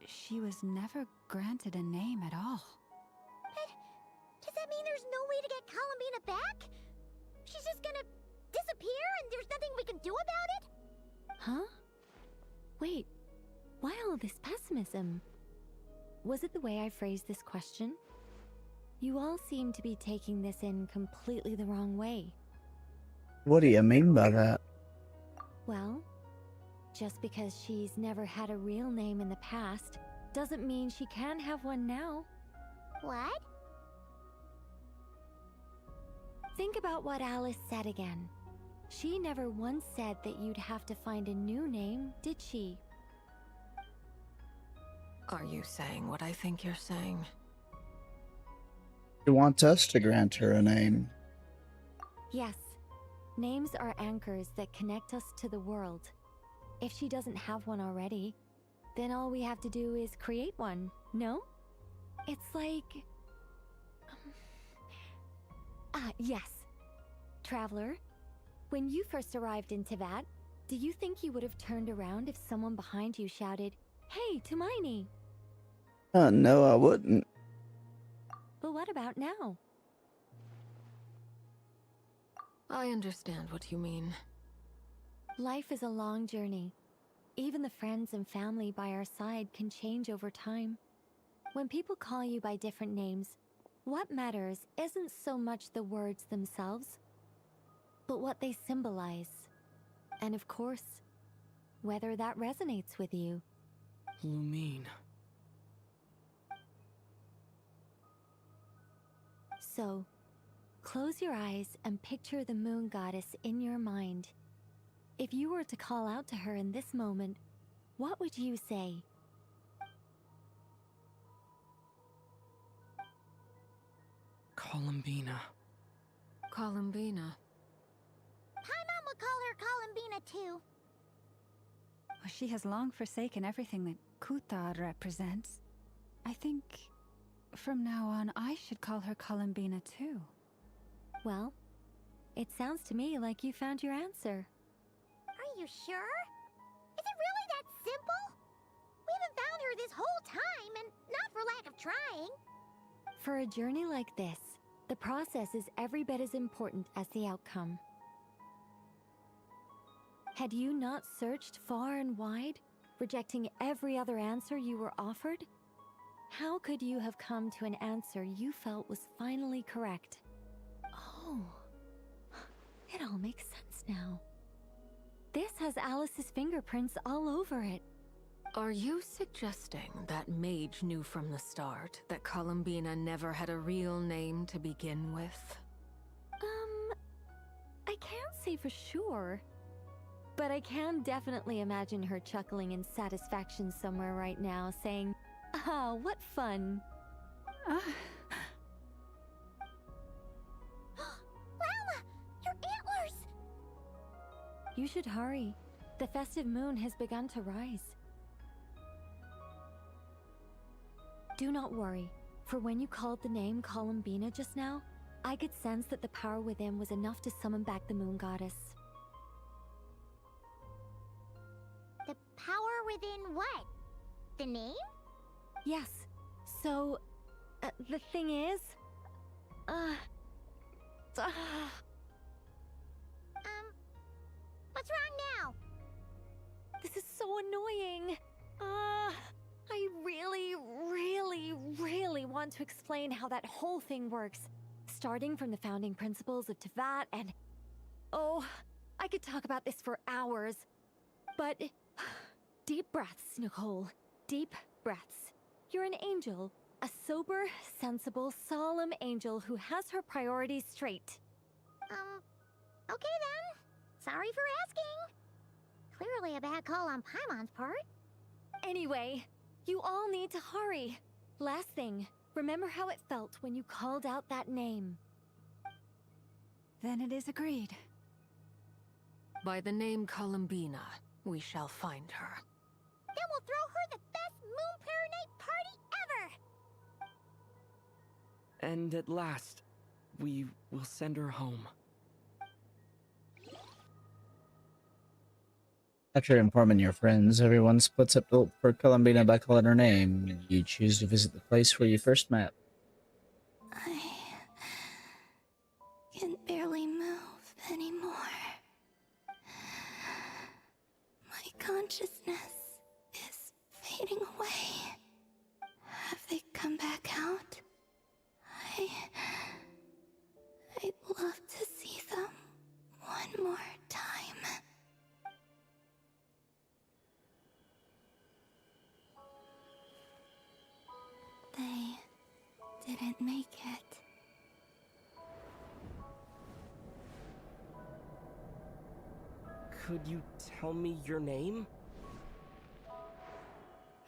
she was never granted a name at all. Does that mean there's no way to get Columbina back? She's just gonna disappear and there's nothing we can do about it? Huh? Wait, why all this pessimism? Was it the way I phrased this question? You all seem to be taking this in completely the wrong way. What do you mean by that? Well, just because she's never had a real name in the past doesn't mean she can have one now. What? Think about what Alice said again. She never once said that you'd have to find a new name, did she? Are you saying what I think you're saying? You want us to grant her a name? Yes. Names are anchors that connect us to the world. If she doesn't have one already, then all we have to do is create one, no? It's like... yes. Traveler, when you first arrived in Teyvat, do you think you would have turned around if someone behind you shouted, "Hey, Tumaini"? No, I wouldn't. But what about now? I understand what you mean. Life is a long journey. Even the friends and family by our side can change over time. When people call you by different names, what matters isn't so much the words themselves, but what they symbolize. And of course, whether that resonates with you. Lumine. So, close your eyes and picture the moon goddess in your mind. If you were to call out to her in this moment, what would you say? Columbina. Columbina. Paimon would call her Columbina too. She has long forsaken everything that Kutar represents. I think from now on I should call her Columbina too. Well, it sounds to me like you found your answer. Are you sure? Is it really that simple? We haven't found her this whole time, and not for lack of trying. For a journey like this, the process is every bit as important as the outcome. Had you not searched far and wide, rejecting every other answer you were offered? How could you have come to an answer you felt was finally correct? Oh, it all makes sense now. This has Alice's fingerprints all over it. Are you suggesting that Mage knew from the start that Columbina never had a real name to begin with? I can't say for sure. But I can definitely imagine her chuckling in satisfaction somewhere right now, saying, "Ah, what fun." Llama, your antlers! You should hurry. The festive moon has begun to rise. Do not worry, for when you called the name Columbina just now, I could sense that the power within was enough to summon back the moon goddess. The power within what? The name? Yes. So, the thing is... What's wrong now? This is so annoying. I really want to explain how that whole thing works. Starting from the founding principles of Teyvat and... Oh, I could talk about this for hours. But... Deep breaths, Nicole. Deep breaths. You're an angel. A sober, sensible, solemn angel who has her priorities straight. Okay then. Sorry for asking. Clearly a bad call on Paimon's part. Anyway, you all need to hurry. Last thing, remember how it felt when you called out that name. Then it is agreed. By the name Columbina, we shall find her. Then we'll throw her the best Moon Paranite party ever! And at last, we will send her home. After informing your friends, everyone splits up to look for Columbina by calling her name. You choose to visit the place where you first met. I can barely move anymore. My consciousness is fading away. Have they come back out? I'd love to see them one more time. They didn't make it. Could you tell me your name?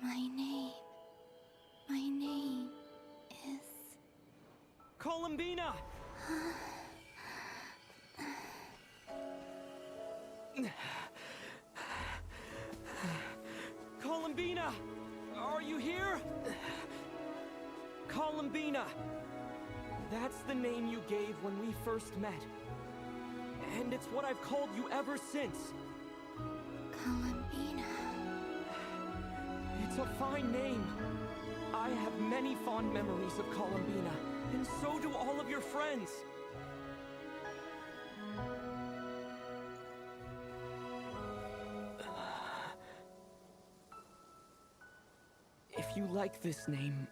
My name is... Columbina! Columbina! Are you here? Columbina! That's the name you gave when we first met. And it's what I've called you ever since. Columbina. It's a fine name. I have many fond memories of Columbina, and so do all of your friends. If you like this name...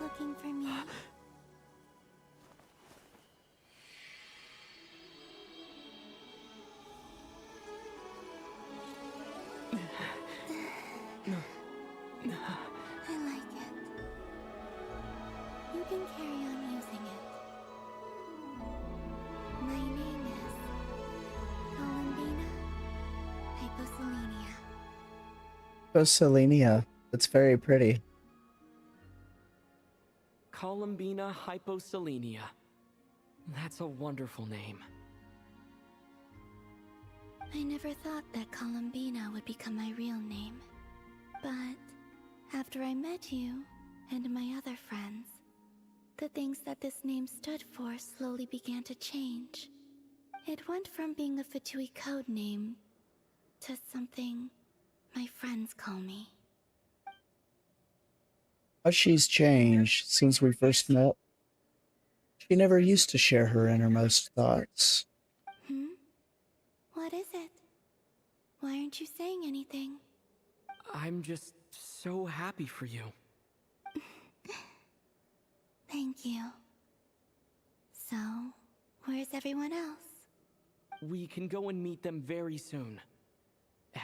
Looking for me? I like it. You can carry on using it. My name is Columbina Hyposelenia. Selenia. That's very pretty. Columbina Hyposelenia. That's a wonderful name. I never thought that Columbina would become my real name. But after I met you and my other friends, the things that this name stood for slowly began to change. It went from being a Fatui code name to something my friends call me. How she's changed since we first met. She never used to share her innermost thoughts. What is it? Why aren't you saying anything? I'm just so happy for you. Thank you. So, where's everyone else? we can go and meet them very soon.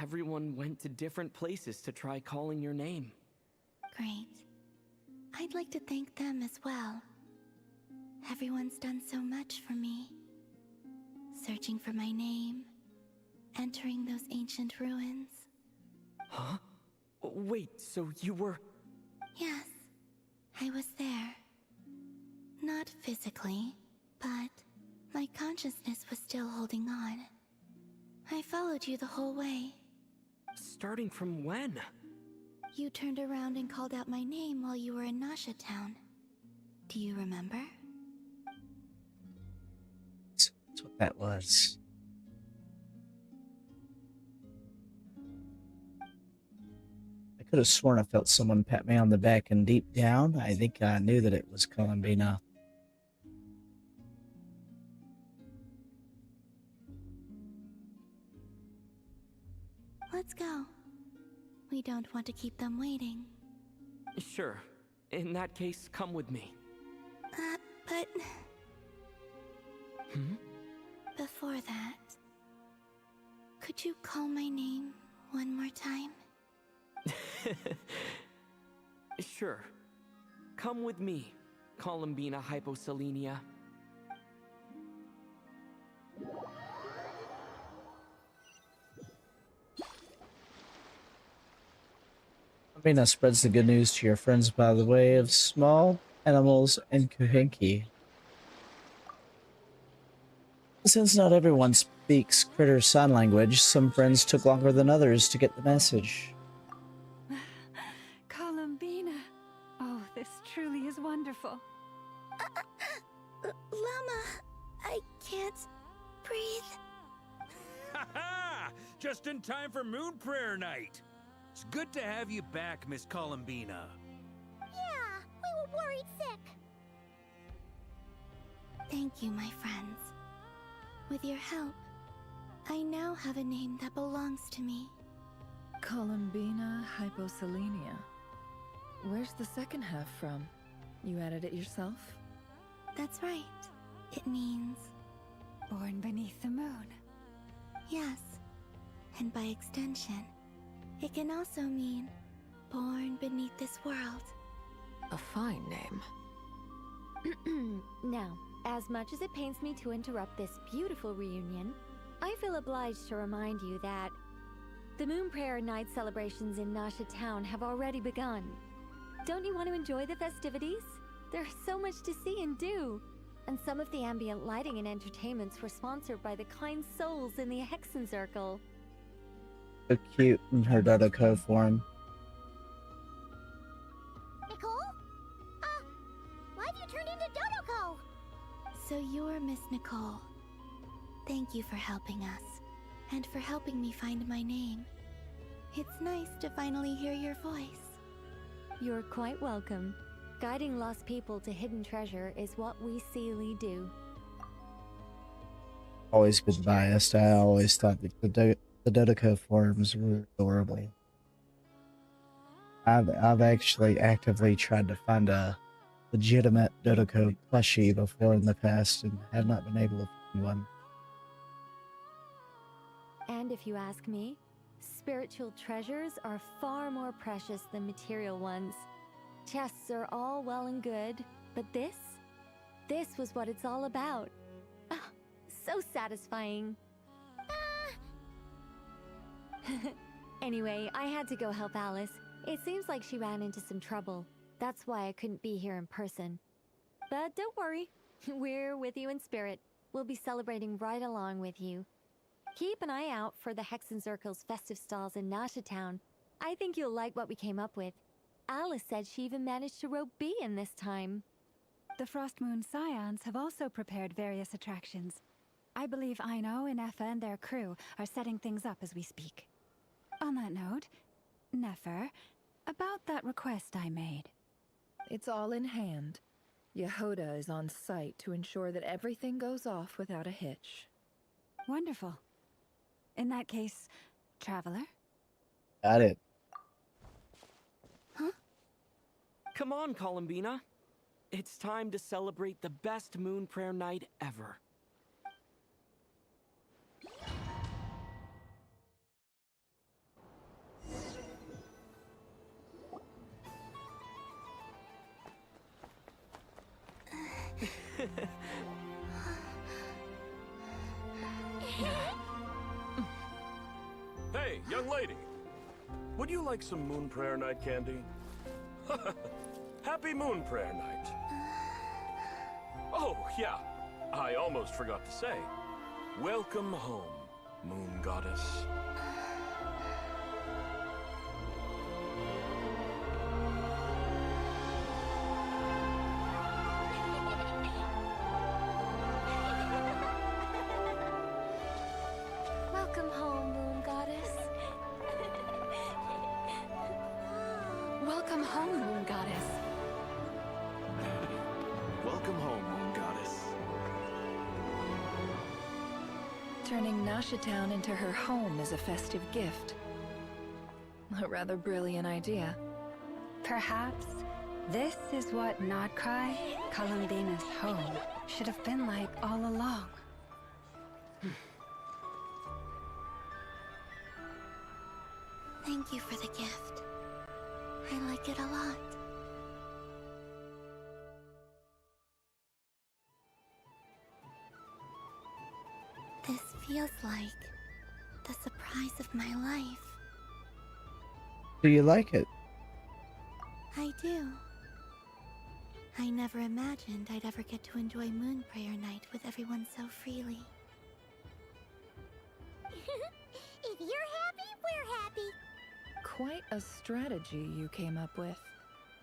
Everyone went to different places to try calling your name. Great. I'd like to thank them as well. Everyone's done so much for me. Searching for my name, entering those ancient ruins. Huh? Wait, so you were... Yes, I was there. Not physically, but my consciousness was still holding on. I followed you the whole way. Starting from when? You turned around and called out my name while you were in Nasha Town. Do you remember? That's what that was. I could have sworn I felt someone pat me on the back, and deep down, I think I knew that it was Columbina. Let's go. We don't want to keep them waiting. Sure. In that case, come with me. But... Hmm? Before that... Could you call my name one more time? Sure. Come with me, Columbina Hyposelenia. Columbina spreads the good news to your friends by the way of small animals and Kuhinki. Since not everyone speaks critter sign language, some friends took longer than others to get the message. Columbina. Oh, this truly is wonderful. Llama, I can't breathe. Ha ha! Just in time for Moon Prayer Night. It's good to have you back, Miss Columbina. Yeah, we were worried sick. Thank you, my friends. With your help, I now have a name that belongs to me. Columbina Hyposelenia. Where's the second half from? You added it yourself? That's right. It means... Born beneath the moon. Yes. And by extension, it can also mean born beneath this world. A fine name. Now, as much as it pains me to interrupt this beautiful reunion, I feel obliged to remind you that the Moon Prayer Night celebrations in Nasha Town have already begun. Don't you want to enjoy the festivities? There's so much to see and do. And some of the ambient lighting and entertainments were sponsored by the kind souls in the Hexen Circle. So cute in her Dodoko form. Nicole? Why have you turned into Dodoko? So you're Miss Nicole. Thank you for helping us, and for helping me find my name. It's nice to finally hear your voice. You're quite welcome. Guiding lost people to hidden treasure is what we Seelie do. Always been biased. I always thought that the Dodoko forms were adorable. I've actually actively tried to find a legitimate Dodoko plushie before in the past and have not been able to find one. And if you ask me, spiritual treasures are far more precious than material ones. Chests are all well and good, but this was what it's all about. Ah, so satisfying. Anyway, I had to go help Alice. It seems like she ran into some trouble. That's why I couldn't be here in person. But don't worry, we're with you in spirit. We'll be celebrating right along with you. Keep an eye out for the Hexen Circle's festive stalls in Nasha Town. I think you'll like what we came up with. Alice said she even managed to rope B in this time. The Frost Moon Scions have also prepared various attractions. I believe Aino, Nefer, and their crew are setting things up as we speak. On that note, Nefer, about that request I made. It's all in hand. Yehoda is on site to ensure that everything goes off without a hitch. Wonderful. In that case, Traveler? Got it. Huh? Come on, Columbina. It's time to celebrate the best Moon Prayer Night ever. Hey, young lady. Would you like some Moon Prayer Night candy? Happy Moon Prayer Night. Oh, yeah. I almost forgot to say. Welcome home, Moon Goddess. Welcome home, Moon Goddess. Welcome home, Moon Goddess. Welcome home, Moon Goddess. Turning Nasha Town into her home is a festive gift. A rather brilliant idea. Perhaps this is what Nod-Krai, Columbina's home, should have been like all along. Thank you for the gift. I like it a lot. This feels like the surprise of my life. Do you like it? I do. I never imagined I'd ever get to enjoy Moon Prayer Night with everyone so freely. If you're happy, we're happy. Quite a strategy you came up with.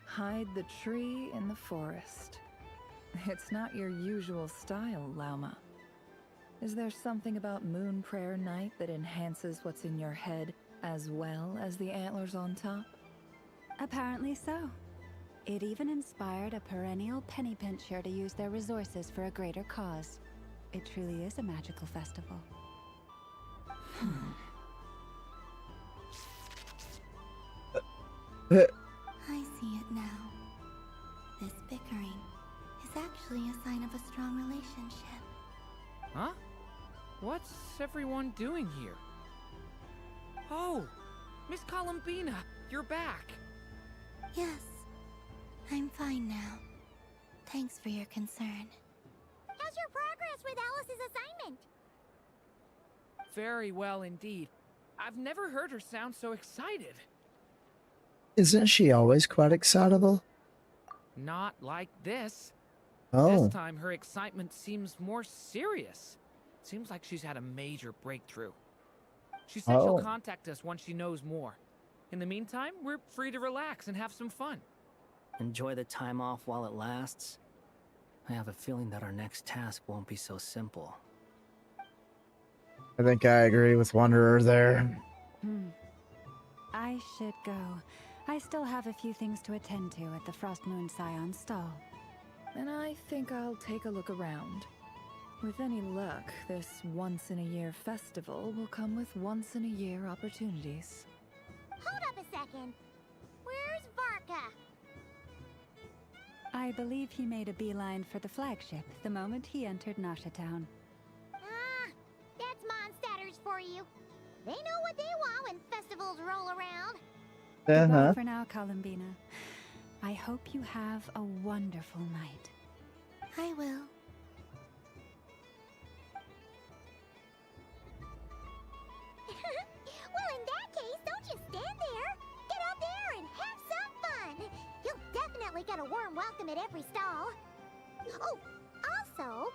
Hide the tree in the forest. It's not your usual style, Lauma. Is there something about Moon Prayer Night that enhances what's in your head as well as the antlers on top? Apparently so. It even inspired a perennial penny pincher to use their resources for a greater cause. It truly is a magical festival. I see it now. This bickering is actually a sign of a strong relationship. Huh? What's everyone doing here? Oh, Miss Columbina, you're back. Yes, I'm fine now. Thanks for your concern. How's your progress with Alice's assignment? Very well indeed. I've never heard her sound so excited. Isn't she always quite excitable? Not like this. Oh. This time her excitement seems more serious. Seems like she's had a major breakthrough. She said she'll contact us once she knows more. In the meantime, we're free to relax and have some fun. Enjoy the time off while it lasts. I have a feeling that our next task won't be so simple. I think I agree with Wanderer there. I should go. I still have a few things to attend to at the Frost Moon Scion stall. And I think I'll take a look around. With any luck, this once-in-a-year festival will come with once-in-a-year opportunities. Hold up a second. Where's Varka? I believe he made a beeline for the flagship the moment he entered Nasha Town. Ah, that's Mondstadters for you. They know what they want when festivals roll around. Goodbye for now, Columbina. I hope you have a wonderful night. I will. Well, in that case, don't just stand there. Get out there and have some fun. You'll definitely get a warm welcome at every stall. Oh, also,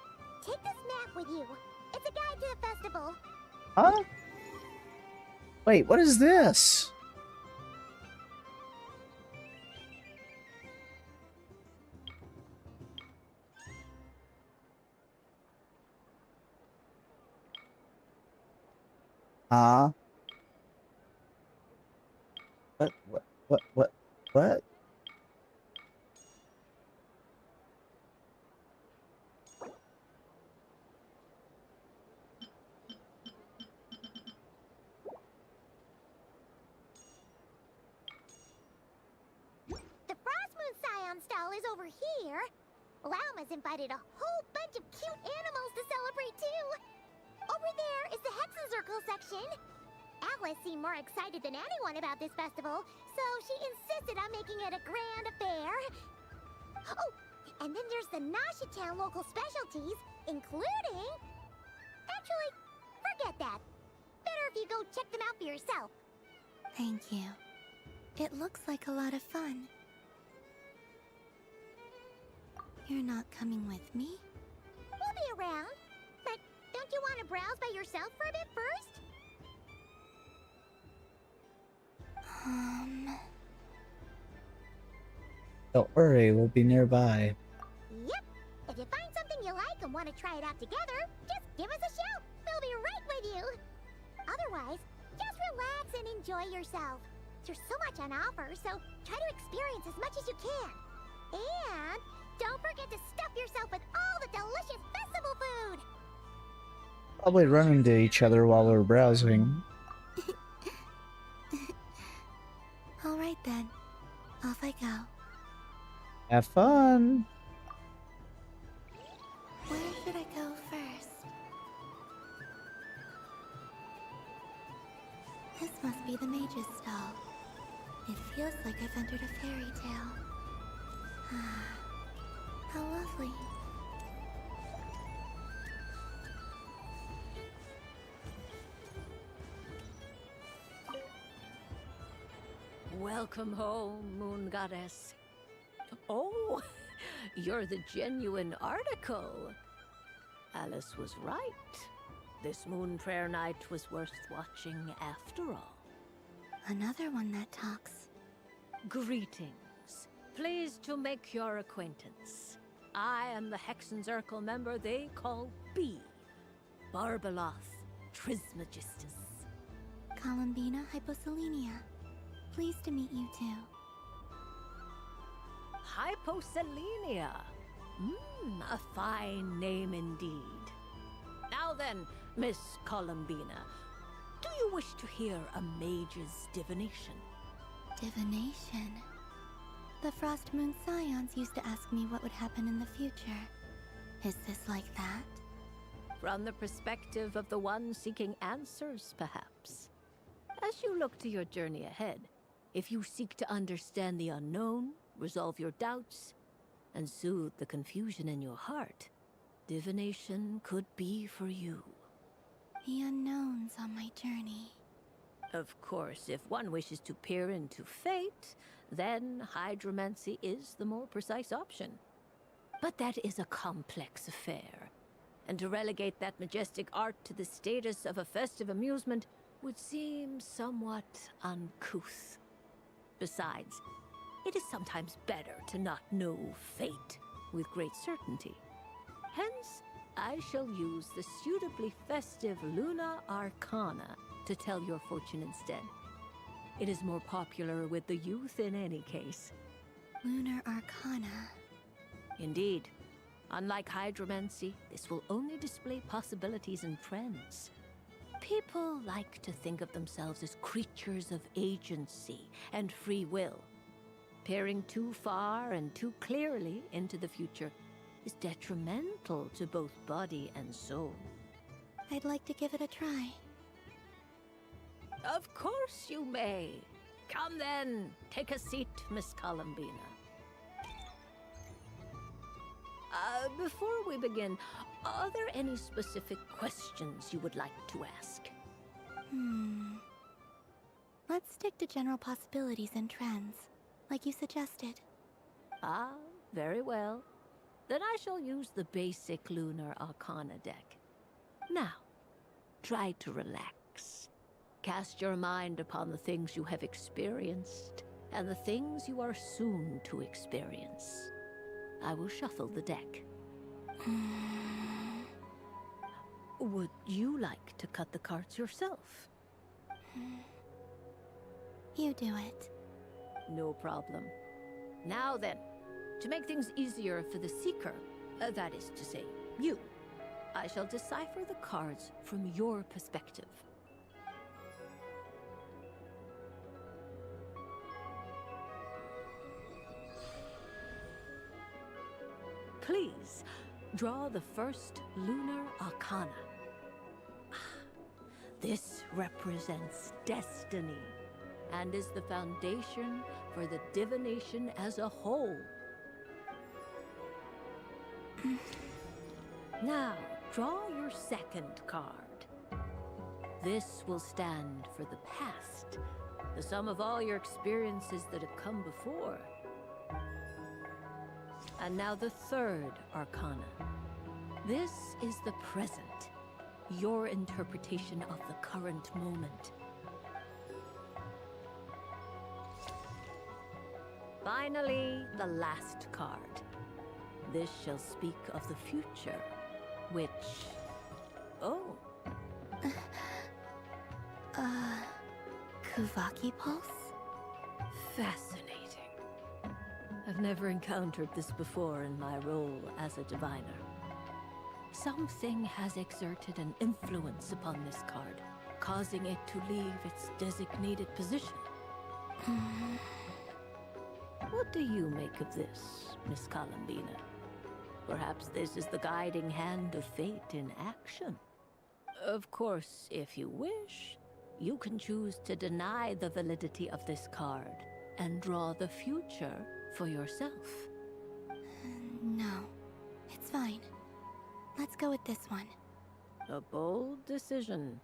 take this map with you. It's a guide to the festival. Huh? Wait, what is this? Huh? What? The Frost Moon Scion stall is over here. Lauma's invited a whole bunch of cute animals to celebrate too. Over there is the Hexencircle section. Alice seemed more excited than anyone about this festival, so she insisted on making it a grand affair. Oh, And then there's the Nashitown local specialties, including... Actually, forget that. Better if you go check them out for yourself. Thank you. It looks like a lot of fun. You're not coming with me? We'll be around. But don't you want to browse by yourself for a bit first? Don't worry, we'll be nearby. Yep. If you find something you like and want to try it out together, just give us a shout. We'll be right with you. Otherwise, just relax and enjoy yourself. There's so much on offer, so try to experience as much as you can. And don't forget to stuff yourself with all the delicious festival food. Probably run into each other while we're browsing. Alright then. Off I go. Have fun! Where should I go first? This must be the mage's stall. It feels like I've entered a fairy tale. Ah, how lovely. Welcome home, Moon Goddess. Oh, you're the genuine article. Alice was right. This moon prayer night was worth watching after all. Another one that talks. Greetings. Pleased to make your acquaintance. I am the Hexenzirkel member they call B. Barbeloth Trismegistus. Columbina Hyposelenia. Pleased to meet you too. Hyposelenia. A fine name indeed. Now then, Miss Columbina, do you wish to hear a mage's divination? Divination? The Frost Moon Scions used to ask me what would happen in the future. Is this like that? From the perspective of the one seeking answers, perhaps. As you look to your journey ahead, if you seek to understand the unknown, resolve your doubts, and soothe the confusion in your heart, divination could be for you. The unknowns on my journey. Of course, if one wishes to peer into fate, then hydromancy is the more precise option. But that is a complex affair, and to relegate that majestic art to the status of a festive amusement would seem somewhat uncouth. Besides, it is sometimes better to not know fate with great certainty. Hence, I shall use the suitably festive Luna Arcana to tell your fortune instead. It is more popular with the youth in any case. Lunar Arcana. Indeed. Unlike hydromancy, this will only display possibilities and trends. People like to think of themselves as creatures of agency and free will. Peering too far and too clearly into the future is detrimental to both body and soul. I'd like to give it a try. Of course you may. Come then, take a seat, Miss Columbina. Before we begin, are there any specific questions you would like to ask? Let's stick to general possibilities and trends, like you suggested. Ah, very well. Then I shall use the basic Lunar Arcana deck. Now, try to relax. Cast your mind upon the things you have experienced and the things you are soon to experience. I will shuffle the deck. Would you like to cut the cards yourself? You do it. No problem. Now then, to make things easier for the seeker, that is to say, you, I shall decipher the cards from your perspective. Please, draw the first Lunar Arcana. This represents destiny and is the foundation for the divination as a whole. Now, draw your second card. This will stand for the past, the sum of all your experiences that have come before. And now the third arcana. This is the present, your interpretation of the current moment. Finally, the last card. This shall speak of the future, which... Oh. Kuvaki Pulse? Fascinating. I've never encountered this before in my role as a diviner. Something has exerted an influence upon this card, causing it to leave its designated position. What do you make of this, Miss Columbina? Perhaps this is the guiding hand of fate in action. Of course, if you wish, you can choose to deny the validity of this card and draw the future for yourself. No, it's fine. Let's go with this one. A bold decision.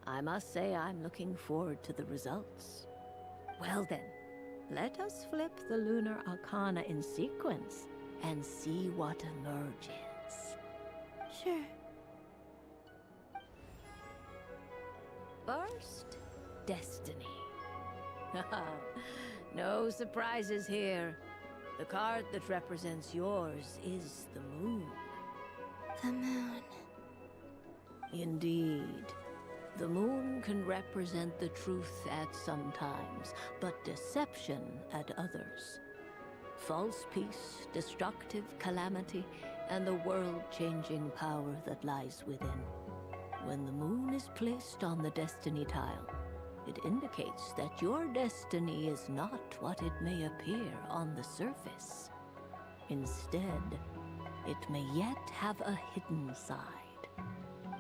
I must say I'm looking forward to the results. Well then, let us flip the Lunar Arcana in sequence and see what emerges. Sure. First, Destiny. No surprises here. The card that represents yours is the Moon. The Moon. Indeed. The Moon can represent the truth at some times, but deception at others. False peace, destructive calamity, and the world-changing power that lies within. When the Moon is placed on the Destiny tile, it indicates that your destiny is not what it may appear on the surface. Instead, it may yet have a hidden side.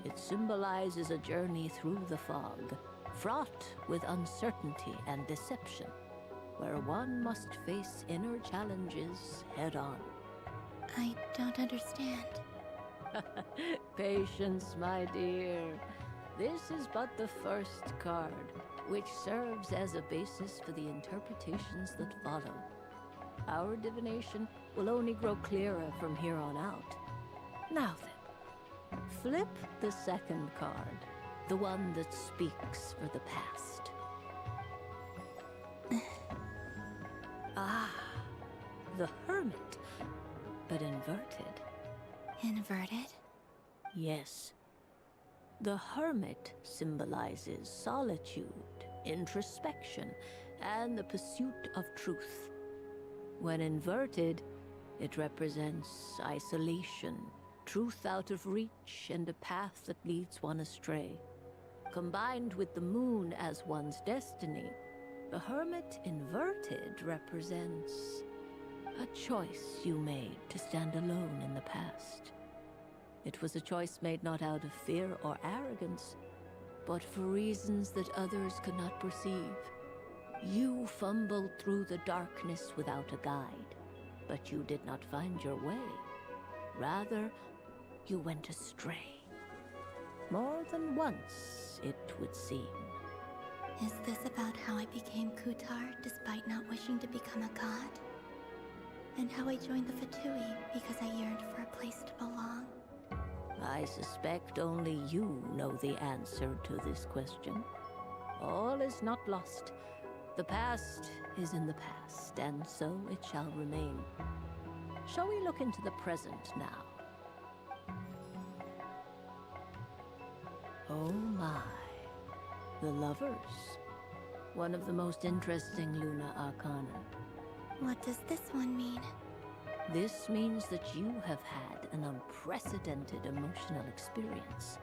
It symbolizes a journey through the fog, fraught with uncertainty and deception, where one must face inner challenges head-on. I don't understand. Patience, my dear. This is but the first card, which serves as a basis for the interpretations that follow. Our divination will only grow clearer from here on out. Now then, flip the second card, the one that speaks for the past. The Hermit, but inverted. Inverted? Yes. The Hermit symbolizes solitude, introspection, and the pursuit of truth. When inverted, it represents isolation, truth out of reach, and a path that leads one astray. Combined with the Moon as one's destiny, the Hermit inverted represents a choice you made to stand alone in the past. It was a choice made not out of fear or arrogance, but for reasons that others could not perceive. You fumbled through the darkness without a guide, but you did not find your way. Rather, you went astray. More than once, it would seem. Is this about how I became Kutar despite not wishing to become a god? And how I joined the Fatui because I yearned for a place to belong? I suspect only you know the answer to this question. All is not lost. The past is in the past, and so it shall remain. Shall we look into the present now? Oh my. The Lovers. One of the most interesting Luna Arcana. What does this one mean? This means that you have had an unprecedented emotional experience.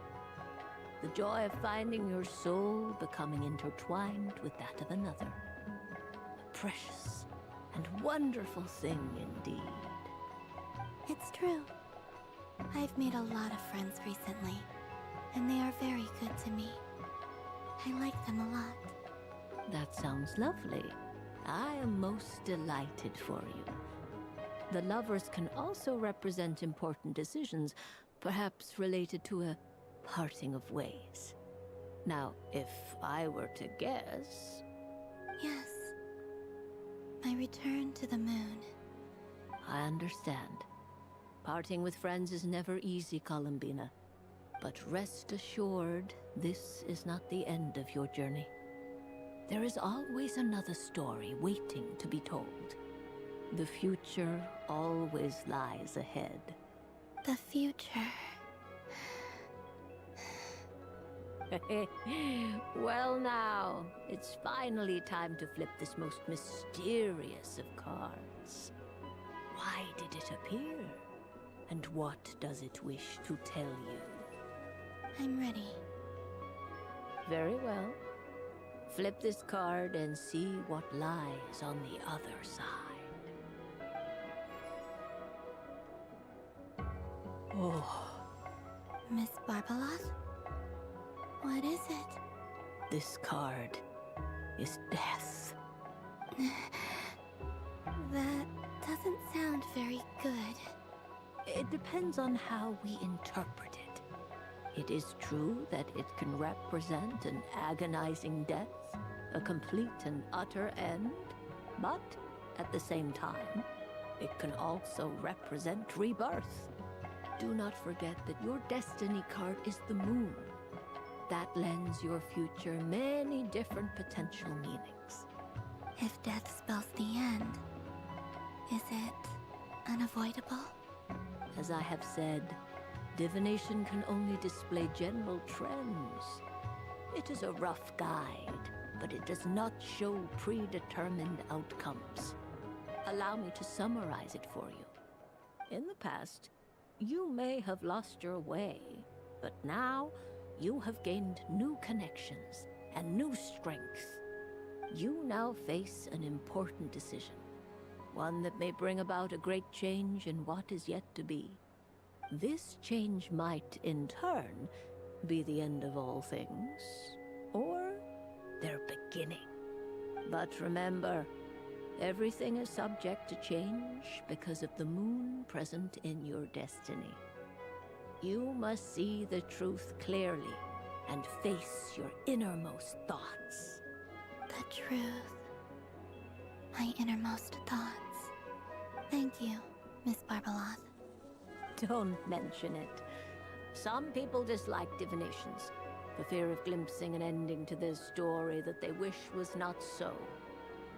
The joy of finding your soul becoming intertwined with that of another. A precious and wonderful thing indeed. It's true. I've made a lot of friends recently, and they are very good to me. I like them a lot. That sounds lovely. I am most delighted for you. The lovers can also represent important decisions, perhaps related to a parting of ways. Now, if I were to guess... Yes. My return to the moon. I understand. Parting with friends is never easy, Columbina. But rest assured, this is not the end of your journey. There is always another story waiting to be told. The future always lies ahead. The future. Well now, it's finally time to flip this most mysterious of cards. Why did it appear? And what does it wish to tell you? I'm ready. Very well. Flip this card and see what lies on the other side. Oh. Miss Barbeloth? What is it? This card is death. That doesn't sound very good. It depends on how we interpret it. It is true that it can represent an agonizing death, a complete and utter end, but at the same time, it can also represent rebirth. Do not forget that your destiny card is the moon. That lends your future many different potential meanings. If death spells the end, is it unavoidable? As I have said, divination can only display general trends. It is a rough guide, but it does not show predetermined outcomes. Allow me to summarize it for you. In the past, you may have lost your way, but now you have gained new connections and new strength. You now face an important decision, one that may bring about a great change in what is yet to be. This change might, in turn, be the end of all things, or their beginning. But remember, everything is subject to change because of the moon present in your destiny. You must see the truth clearly and face your innermost thoughts. The truth. My innermost thoughts. Thank you, Miss Barbeloth. Don't mention it. Some people dislike divinations, for fear of glimpsing an ending to their story that they wish was not so.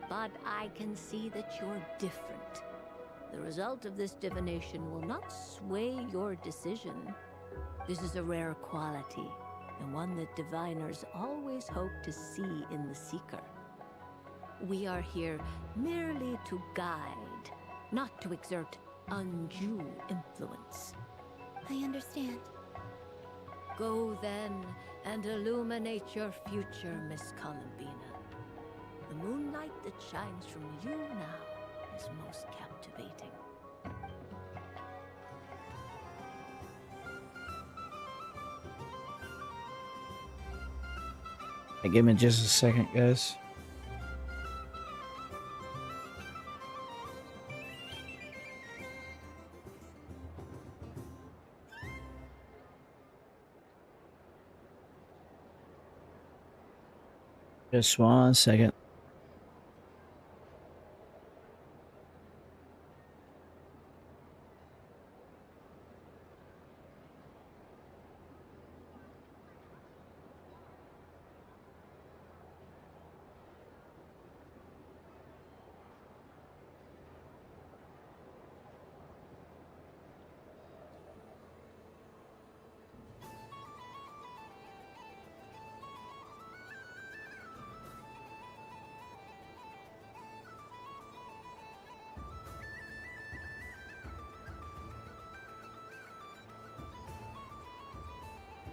But I can see that you're different. The result of this divination will not sway your decision. This is a rare quality, and one that diviners always hope to see in the seeker. We are here merely to guide, not to exert undue influence. I understand. Go then and illuminate your future, Miss Columbina. The moonlight that shines from you now is most captivating. Hey, give me just a second, guys. Just 1 second.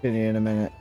See you in a minute.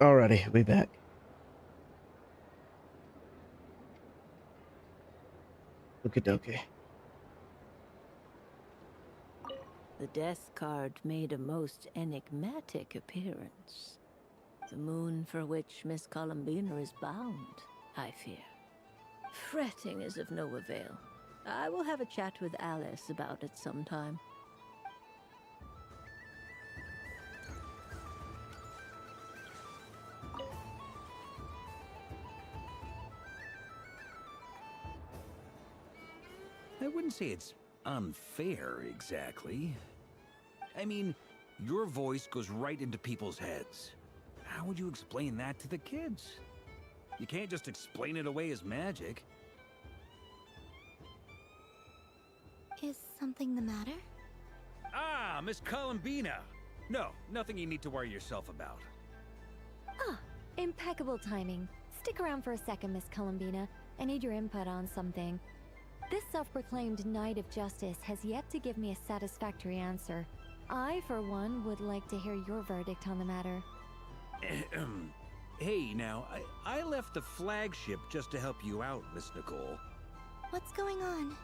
Alrighty, we back. Okie dokie. The death card made a most enigmatic appearance. The moon for which Miss Columbina is bound, I fear. Fretting is of no avail. I will have a chat with Alice about it sometime. I wouldn't say it's unfair, exactly. I mean, your voice goes right into people's heads. How would you explain that to the kids? You can't just explain it away as magic. Is something the matter? Ah, Miss Columbina! No, nothing you need to worry yourself about. Ah, impeccable timing. Stick around for a second, Miss Columbina. I need your input on something. This self-proclaimed Knight of Justice has yet to give me a satisfactory answer. I, for one, would like to hear your verdict on the matter. Hey, now, I left the flagship just to help you out, Miss Nicole. What's going on?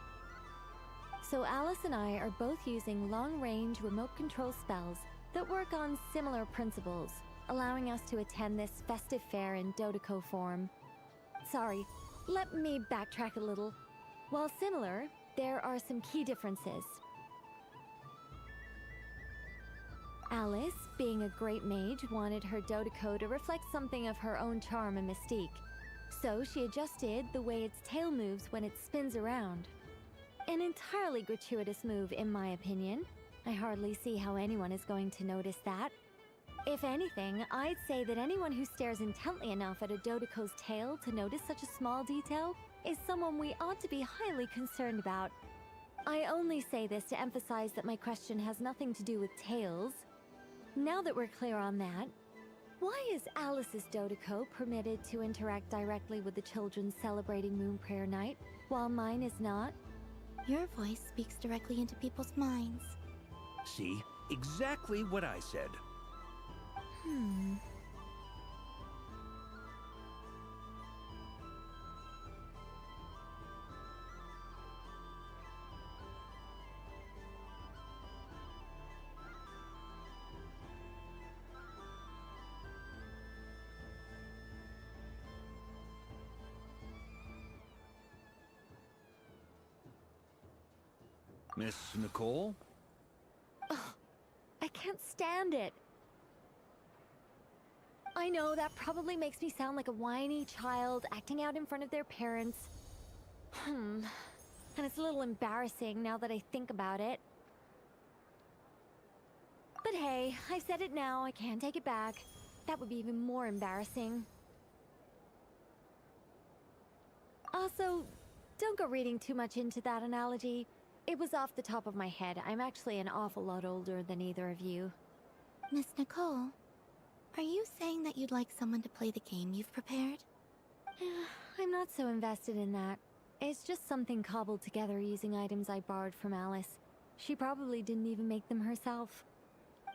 So Alice and I are both using long-range remote control spells that work on similar principles, allowing us to attend this festive fair in Dodeco form. Sorry, let me backtrack a little. While similar, there are some key differences. Alice, being a great mage, wanted her Dodeco to reflect something of her own charm and mystique. So she adjusted the way its tail moves when it spins around. An entirely gratuitous move, in my opinion. I hardly see how anyone is going to notice that. If anything, I'd say that anyone who stares intently enough at a Dodeco's tail to notice such a small detail is someone we ought to be highly concerned about. I only say this to emphasize that my question has nothing to do with tails. Now that we're clear on that, why is Alice's Dodeco permitted to interact directly with the children celebrating Moon Prayer Night, while mine is not? Your voice speaks directly into people's minds. See? Exactly what I said. Miss Nicole? Ugh, I can't stand it. I know that probably makes me sound like a whiny child acting out in front of their parents. And it's a little embarrassing now that I think about it. But hey, I've said it now, I can't take it back. That would be even more embarrassing. Also, don't go reading too much into that analogy. It was off the top of my head. I'm actually an awful lot older than either of you. Miss Nicole, are you saying that you'd like someone to play the game you've prepared? I'm not so invested in that. It's just something cobbled together using items I borrowed from Alice. She probably didn't even make them herself.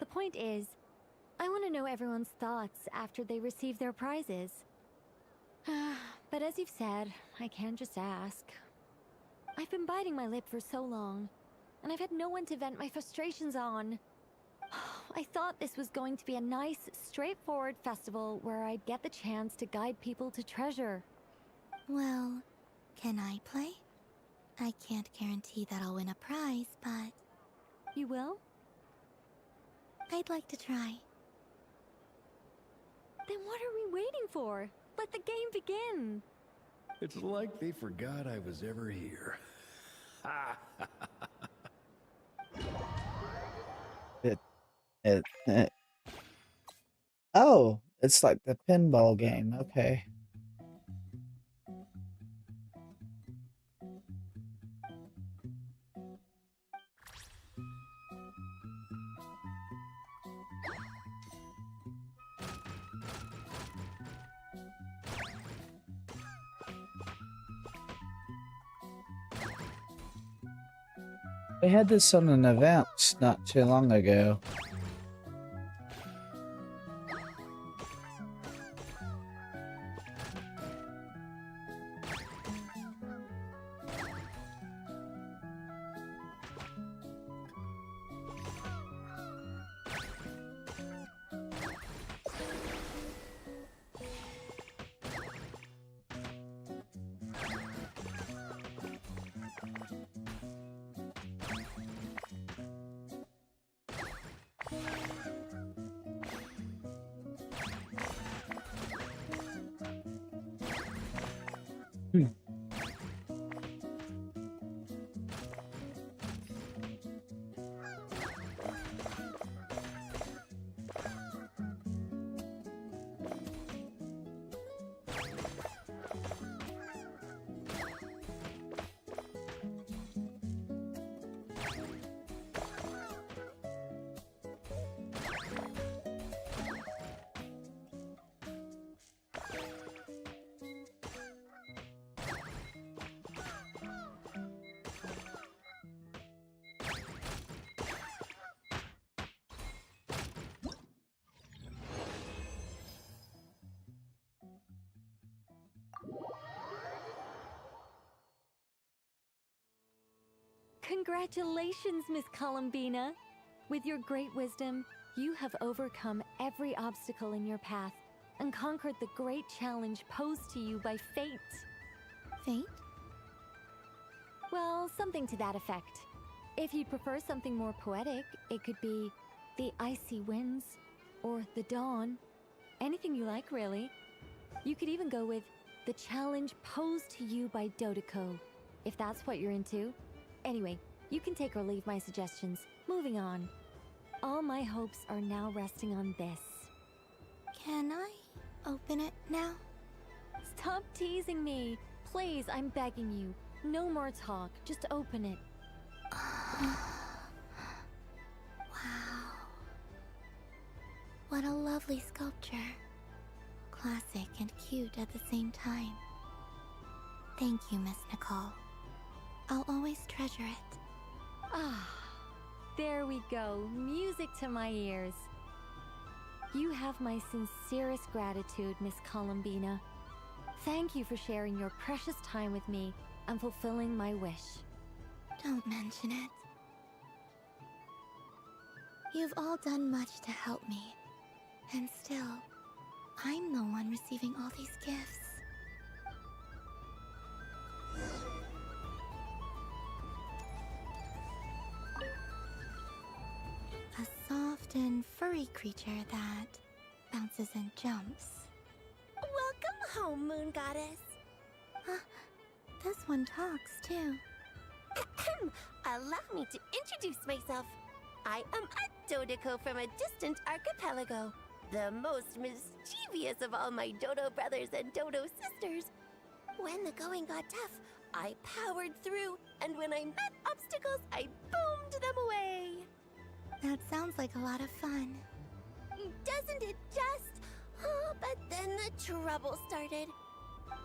The point is, I want to know everyone's thoughts after they receive their prizes. But as you've said, I can't just ask. I've been biting my lip for so long, and I've had no one to vent my frustrations on. I thought this was going to be a nice, straightforward festival where I'd get the chance to guide people to treasure. Well, can I play? I can't guarantee that I'll win a prize, but... You will? I'd like to try. Then what are we waiting for? Let the game begin! It's like they forgot I was ever here. Oh, it's like the pinball game. Okay. We had this on an event not too long ago. Congratulations, Miss Columbina! With your great wisdom, you have overcome every obstacle in your path and conquered the great challenge posed to you by fate. Fate? Well, something to that effect. If you'd prefer something more poetic, it could be the icy winds or the dawn. Anything you like, really. You could even go with the challenge posed to you by Dodoko, if that's what you're into. Anyway, you can take or leave my suggestions. Moving on. All my hopes are now resting on this. Can I open it now? Stop teasing me. Please, I'm begging you. No more talk. Just open it. Wow. What a lovely sculpture. Classic and cute at the same time. Thank you, Miss Nicole. I'll always treasure it. Ah, there we go. Music to my ears. You have my sincerest gratitude, Miss Columbina. Thank you for sharing your precious time with me and fulfilling my wish. Don't mention it. You've all done much to help me. And still, I'm the one receiving all these gifts. A soft and furry creature that bounces and jumps. Welcome home, Moon Goddess. This one talks too. Allow me to introduce myself. I am a Dodoko from a distant archipelago, the most mischievous of all my Dodo brothers and Dodo sisters. When the going got tough, I powered through, and when I met obstacles, I boomed them away. That sounds like a lot of fun. Doesn't it just? Oh, but then the trouble started.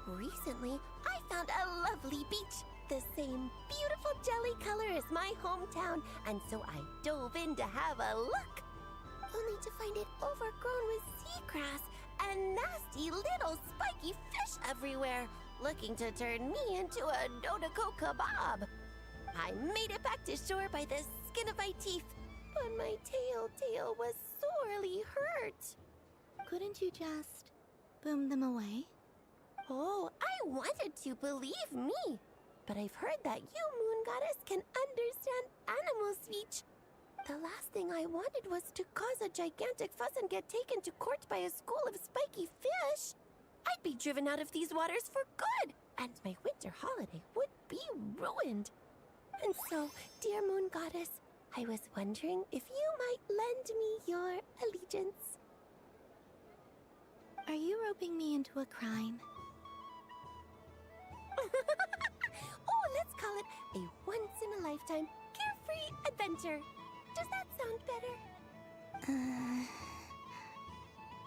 Recently, I found a lovely beach, the same beautiful jelly color as my hometown, and so I dove in to have a look. Only to find it overgrown with seagrass and nasty little spiky fish everywhere, looking to turn me into a Dodoko kebab. I made it back to shore by the skin of my teeth, but my tail was sorely hurt. Couldn't you just boom them away? Oh, I wanted to, believe me. But I've heard that you, Moon Goddess, can understand animal speech. The last thing I wanted was to cause a gigantic fuss and get taken to court by a school of spiky fish. I'd be driven out of these waters for good, and my winter holiday would be ruined. And so, dear Moon Goddess, I was wondering if you might lend me your allegiance. Are you roping me into a crime? Oh, let's call it a once-in-a-lifetime carefree adventure. Does that sound better?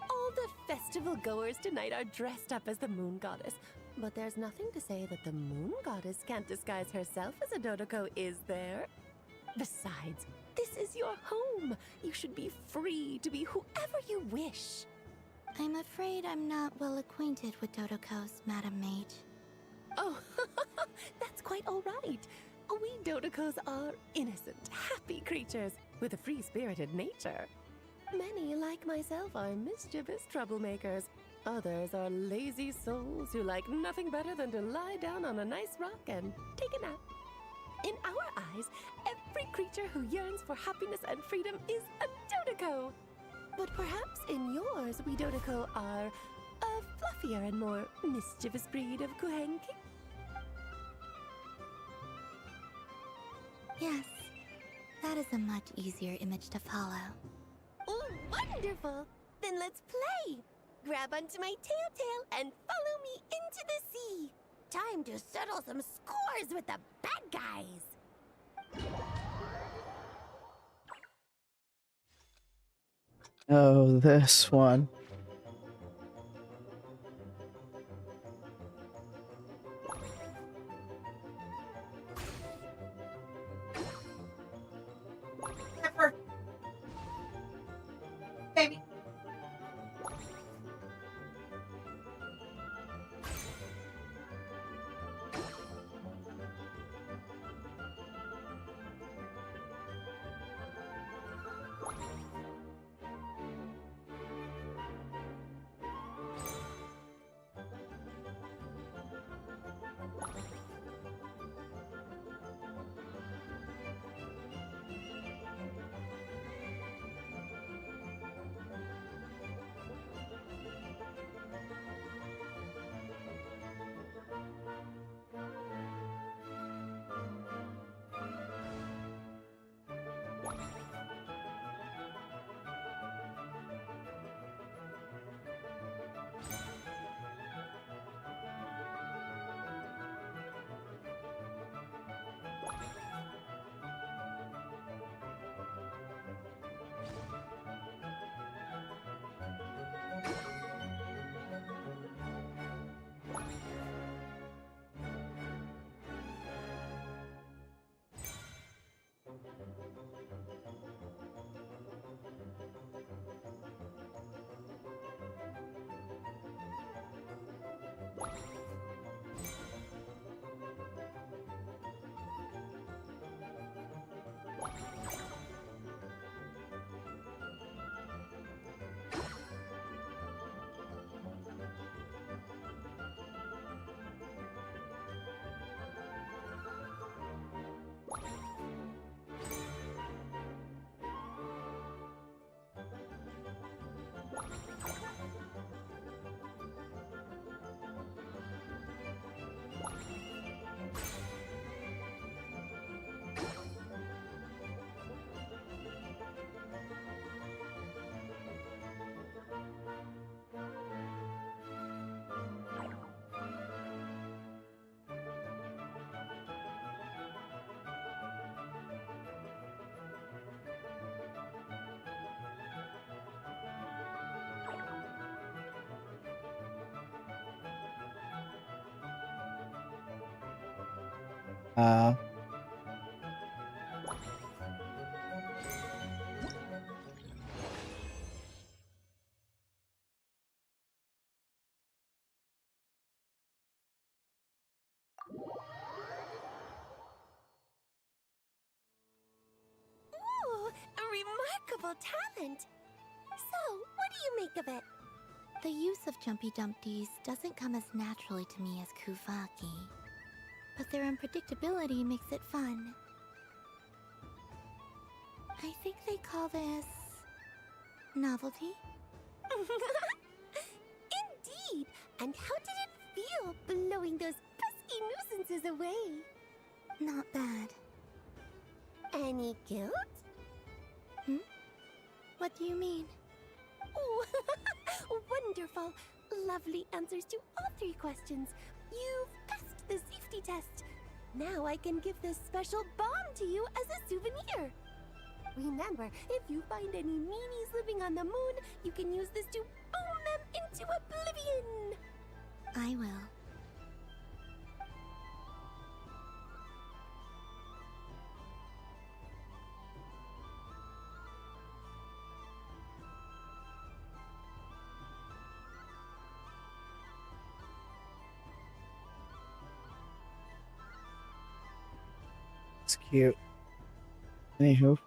All the festival goers tonight are dressed up as the Moon Goddess, but there's nothing to say that the Moon Goddess can't disguise herself as a Dodoko, is there? Besides, this is your home. You should be free to be whoever you wish. I'm afraid I'm not well acquainted with Dodokos, Madam Mage. Oh, that's quite all right. We Dodokos are innocent, happy creatures with a free-spirited nature. Many, like myself, are mischievous troublemakers. Others are lazy souls who like nothing better than to lie down on a nice rock and take a nap. In our eyes, every creature who yearns for happiness and freedom is a Dodoko. But perhaps in yours, we Dodoko are a a fluffier and more mischievous breed of Kuhenki? Yes, that is a much easier image to follow. Oh, wonderful! Then let's play! Grab onto my tail and follow me into the sea! Time to settle some scores with the bad guys! Oh, this one. Baby. Uh, Ooh, a remarkable talent! So, what do you make of it? The use of Jumpy Dumpties doesn't come as naturally to me as Kuvaki, but their unpredictability makes it fun. I think they call this... novelty? Indeed! And how did it feel blowing those pesky nuisances away? Not bad. Any guilt? Hmm? What do you mean? Oh, wonderful! Lovely answers to all 3 questions. You've passed the safety test. Now I can give this special bomb to you as a souvenir. Remember, if you find any meanies living on the moon, you can use this to boom them into oblivion. I will. it's cute. Anywho.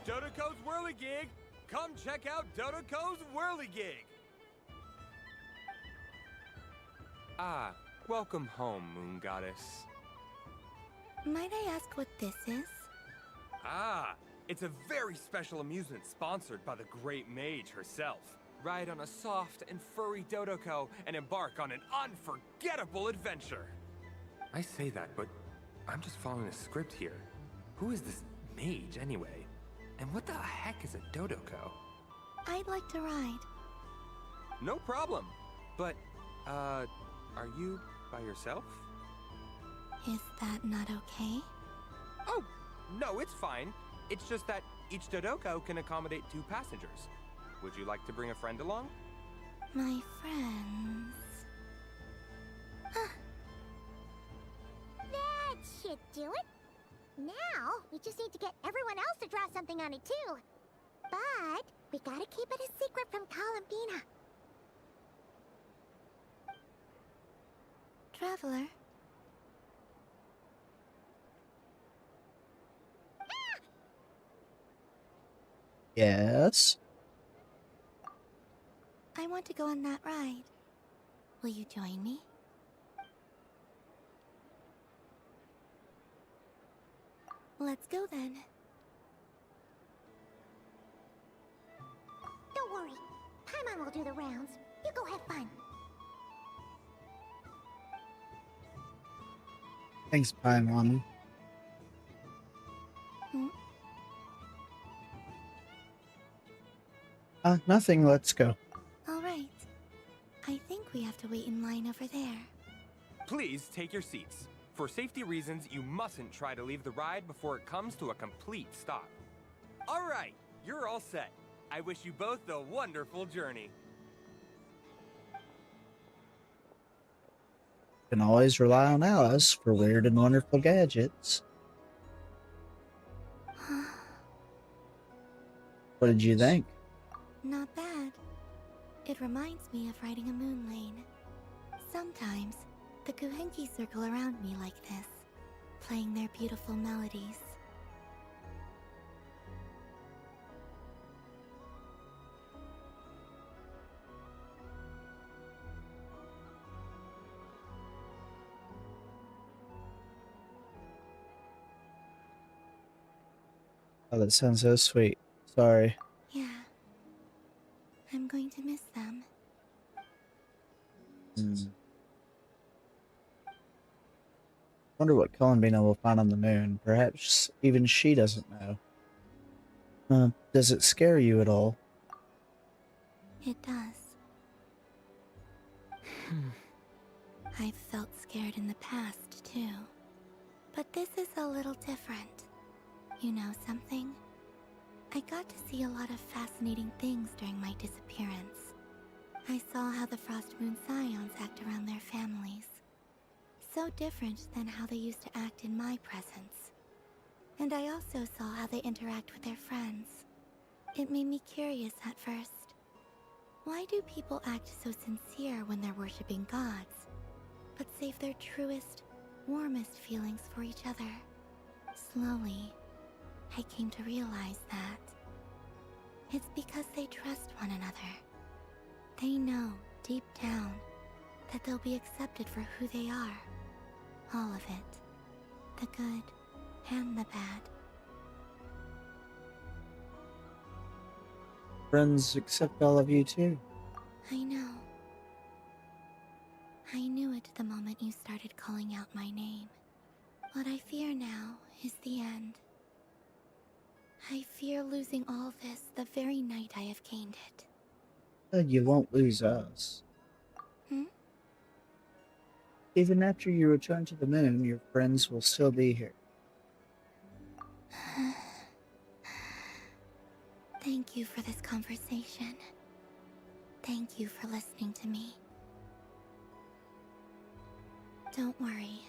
Dodoko's Whirligig! Come check out Dodoko's Whirligig! Ah, welcome home, Moon Goddess. Might I ask what this is? Ah, it's a very special amusement sponsored by the Great Mage herself. Ride on a soft and furry Dodoko and embark on an unforgettable adventure. I say that, but I'm just following a script here. Who is this mage, anyway? And what the heck is a Dodoko? I'd like to ride. No problem. But, are you by yourself? Is that not okay? Oh, no, it's fine. It's just that each Dodoko can accommodate 2 passengers. Would you like to bring a friend along? My friends... That should do it. Now, we just need to get everyone else to draw something on it too. But, we gotta keep it a secret from Columbina. Traveler? Yes? I want to go on that ride. Will you join me? Let's go then. Don't worry. Paimon will do the rounds. You go have fun. Thanks, Paimon. Nothing. Let's go. All right. I think we have to wait in line over there. Please take your seats. For safety reasons, you mustn't try to leave the ride before it comes to a complete stop. All right, you're all set. I wish you both a wonderful journey. Can always rely on Alice for weird and wonderful gadgets. What did you think? Not bad. It reminds me of riding a moon lane. Sometimes, the Kuhenki circle around me like this, playing their beautiful melodies. Oh, that sounds so sweet. Sorry. Yeah. I'm going to miss them. Wonder what Columbina will find on the moon. Perhaps even she doesn't know. Does it scare you at all? It does. I've felt scared in the past, too. But this is a little different. You know something? I got to see a lot of fascinating things during my disappearance. I saw how the Frost Moon Scions act around their families. So different than how they used to act in my presence. And I also saw how they interact with their friends. It made me curious at first. Why do people act so sincere when they're worshipping gods, but save their truest, warmest feelings for each other? Slowly, I came to realize that it's because they trust one another. They know, deep down, that they'll be accepted for who they are. All of it. The good and the bad. Friends accept all of you too. I know. I knew it the moment you started calling out my name. What I fear now is the end. I fear losing all this the very night I have gained it. You won't lose us. Even after you return to the moon, your friends will still be here. Thank you for this conversation. Thank you for listening to me. Don't worry.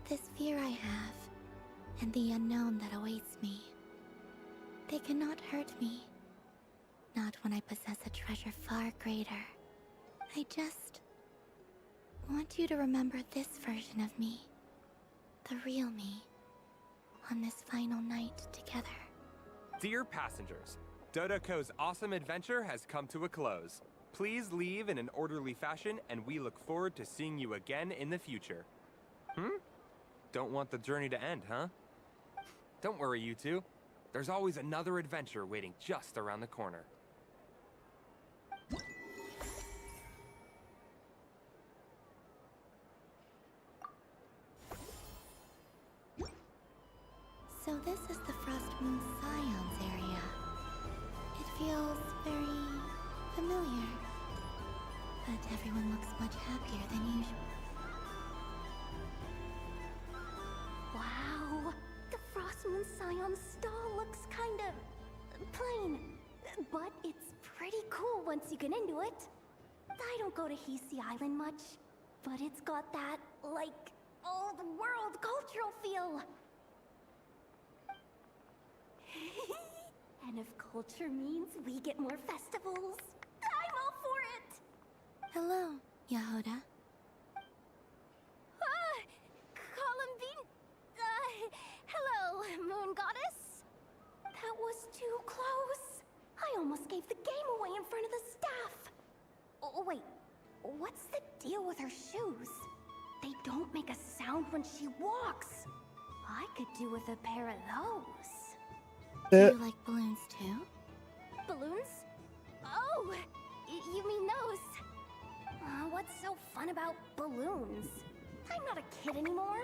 This fear I have, and the unknown that awaits me, they cannot hurt me. Not when I possess a treasure far greater. I just want you to remember this version of me. The real me. On this final night together. Dear passengers, Dodoko's awesome adventure has come to a close. Please leave in an orderly fashion, and we look forward to seeing you again in the future. Don't want the journey to end, huh? Don't worry, you two. There's always another adventure waiting just around the corner. So this is the Frost Moon Scions area. It feels very familiar. But everyone looks much happier than usual. Wow, the Frost Moon Scion stall looks kind of plain, but it's pretty cool once you get into it. I don't go to Hisi Island much, but it's got that, like, old-world cultural feel. And if culture means we get more festivals, I'm all for it! Hello, Yahoda. Columbine... hello, Moon Goddess? That was too close. I almost gave the game away in front of the staff. Oh, wait. What's the deal with her shoes? They don't make a sound when she walks. I could do with a pair of those. Do you like balloons too? Balloons? Oh, you mean those? What's so fun about balloons? I'm not a kid anymore.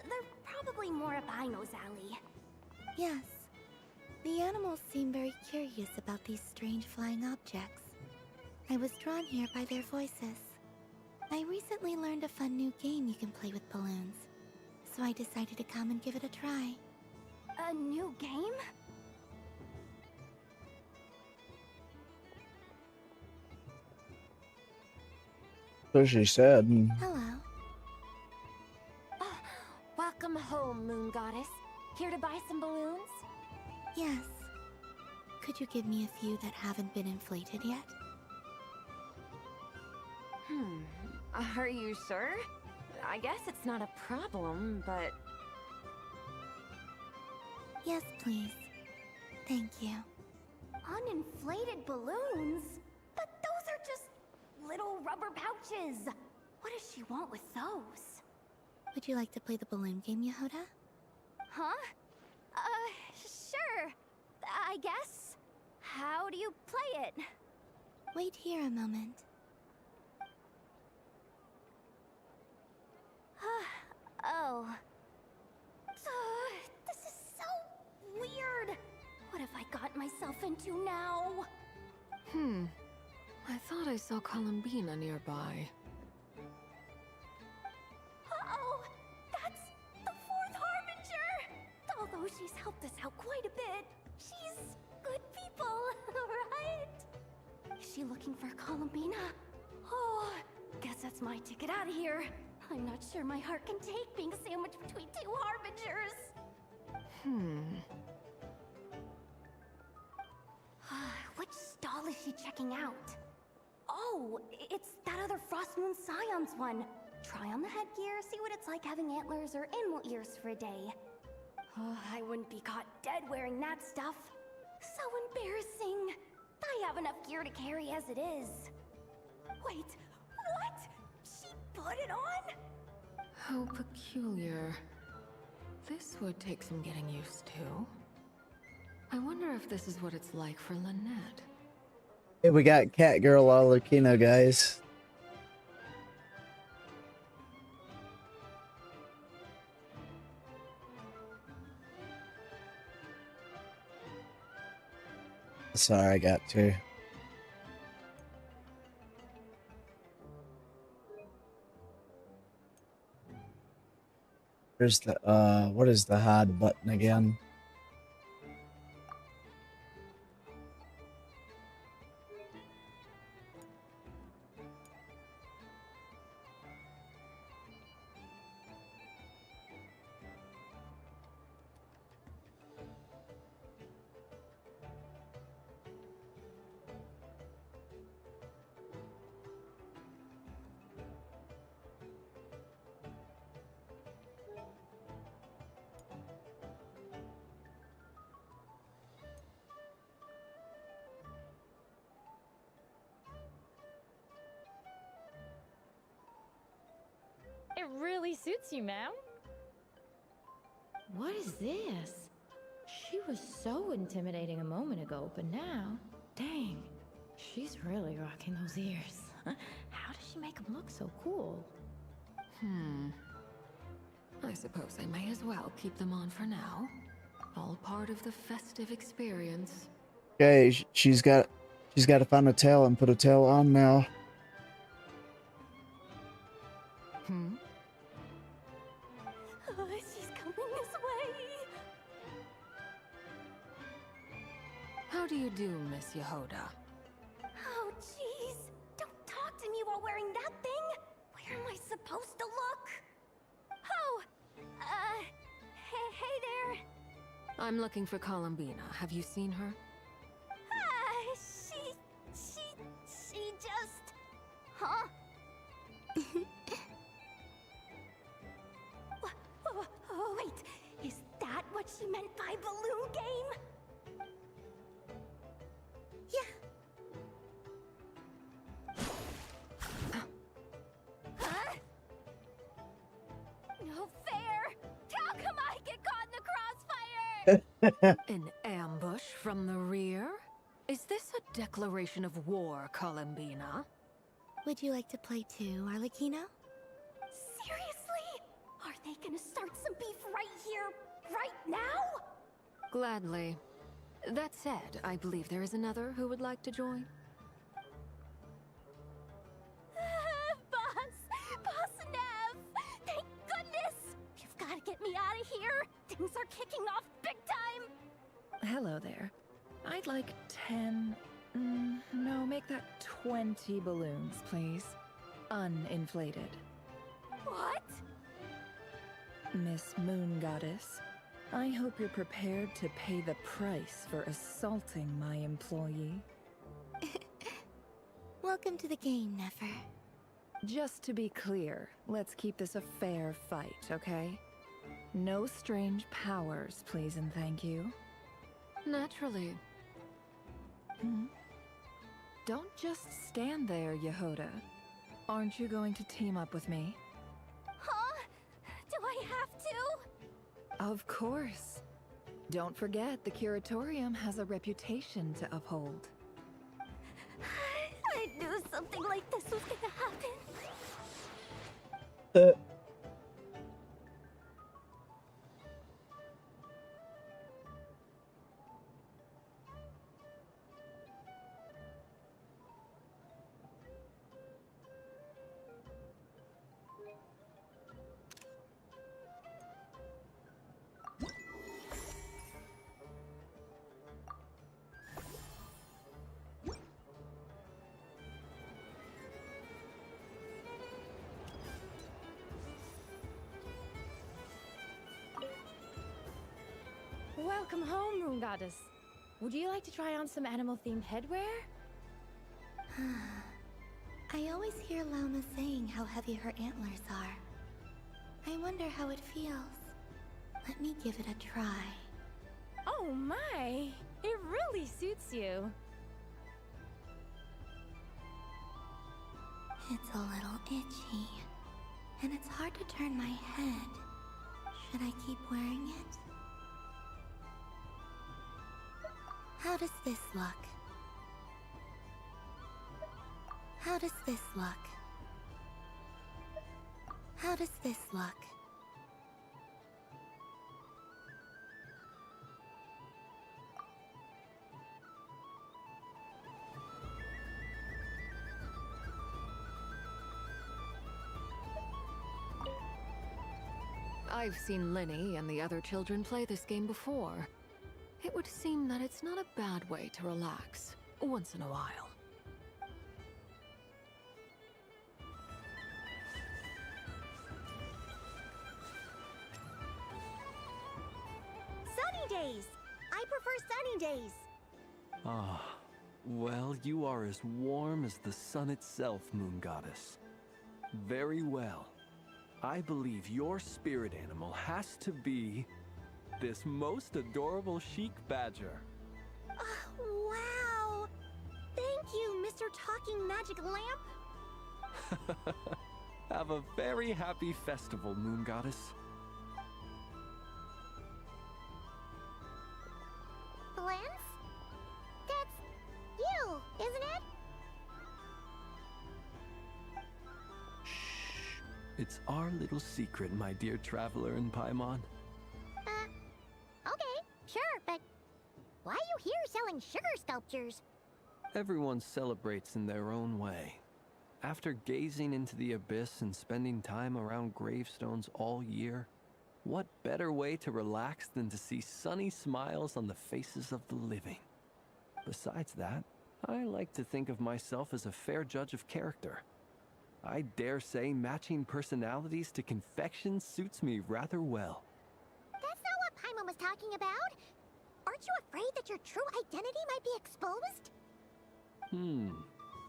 They're probably more up Aino's alley. Yes. The animals seem very curious about these strange flying objects. I was drawn here by their voices. I recently learned a fun new game you can play with balloons, so I decided to come and give it a try. A new game? So she said. Hello. Welcome home, Moon Goddess. Here to buy some balloons? Yes. Could you give me a few that haven't been inflated yet? Are you sure? I guess it's not a problem, but... Yes, please. Thank you. Uninflated balloons? But those are just little rubber pouches. What does she want with those? Would you like to play the balloon game, Yahoda? Huh? Sure. I guess. How do you play it? Wait here a moment. Oh. This is so weird. What have I got myself into now? I thought I saw Columbina nearby. Uh-oh! That's the Fourth Harbinger! Although she's helped us out quite a bit, she's good people, right? Is she looking for Columbina? Oh, guess that's my ticket out of here. I'm not sure my heart can take being sandwiched between two Harbingers. Which stall is she checking out? Oh, it's that other Frost Moon Scions one. Try on the headgear, see what it's like having antlers or animal ears for a day. Oh, I wouldn't be caught dead wearing that stuff. So embarrassing. I have enough gear to carry as it is. Wait, what? She put it on? How peculiar. This would take some getting used to. I wonder if this is what it's like for Lynette. Hey, we got Catgirl Alarkino, guys. Sorry, I got to. There's the what is the hide button again? It really suits you, ma'am. What is this? She was so intimidating a moment ago, but now, dang, she's really rocking those ears. How does she make them look so cool? I suppose I may as well keep them on for now. All part of the festive experience. Okay, she's got to find a tail and put a tail on now. She's coming this way. How do you do, Miss Yehoda? Oh, jeez. Don't talk to me while wearing that thing. Where am I supposed to look? Oh, hey there. I'm looking for Columbina. Have you seen her? She just... Huh? Oh, wait. Is that what she meant by balloon game? Yeah. Huh? No fair. How come I get caught in the crossfire? An ambush from the rear? Is this a declaration of war, Columbina? Would you like to play too, Arlecchino? Seriously? Are they gonna start some beef right here, right now? Gladly. That said, I believe there is another who would like to join. Boss Nev! Thank goodness! You've got to get me out of here! Things are kicking off big time! Hello there. I'd like 10... no, make that 20 balloons, please. Uninflated. What? Miss Moon Goddess, I hope you're prepared to pay the price for assaulting my employee. Welcome to the game, Nefer. Just to be clear, let's keep this a fair fight, okay? No strange powers, please and thank you. Naturally. Don't just stand there, Yehoda. Aren't you going to team up with me? Huh? Do I have to? Of course. Don't forget, the Curatorium has a reputation to uphold. I knew something like this was gonna happen. Welcome home, Moon Goddess. Would you like to try on some animal-themed headwear? I always hear Llama saying how heavy her antlers are. I wonder how it feels. Let me give it a try. Oh my! It really suits you. It's a little itchy, and it's hard to turn my head. Should I keep wearing it? How does this look? How does this look? How does this look? I've seen Linny and the other children play this game before. It would seem that it's not a bad way to relax, once in a while. Sunny days! I prefer sunny days. Ah, well, you are as warm as the sun itself, Moon Goddess. Very well. I believe your spirit animal has to be this most adorable chic badger. Wow! Thank you, Mr. Talking Magic Lamp. Have a very happy festival, Moon Goddess. Blends? That's you, isn't it? It's our little secret, my dear traveler in Paimon. Okay, sure, but why are you here selling sugar sculptures? Everyone celebrates in their own way. After gazing into the abyss and spending time around gravestones all year, what better way to relax than to see sunny smiles on the faces of the living? Besides that, I like to think of myself as a fair judge of character. I dare say matching personalities to confection suits me rather well. That's not what Paimon was talking about. Aren't you afraid that your true identity might be exposed?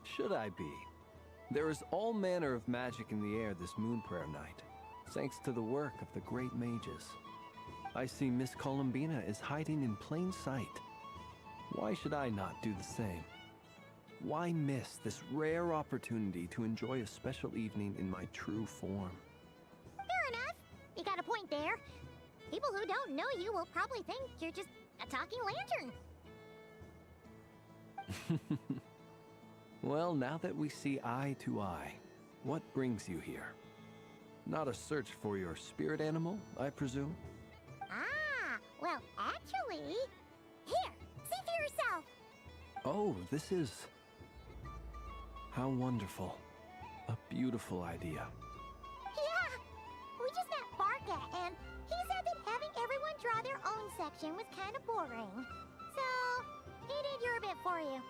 Should I be? There is all manner of magic in the air this moon prayer night, thanks to the work of the great mages. I see Miss Columbina is hiding in plain sight. Why should I not do the same? Why miss this rare opportunity to enjoy a special evening in my true form? Fair enough. You got a point there. People who don't know you will probably think you're just a talking lantern. Well, now that we see eye to eye, what brings you here? Not a search for your spirit animal, I presume? Ah, well, actually... Here, see for yourself! Oh, this is... How wonderful. A beautiful idea. Yeah! We just met Barca, and he said that having everyone draw their own section was kind of boring. So, he did your bit for you.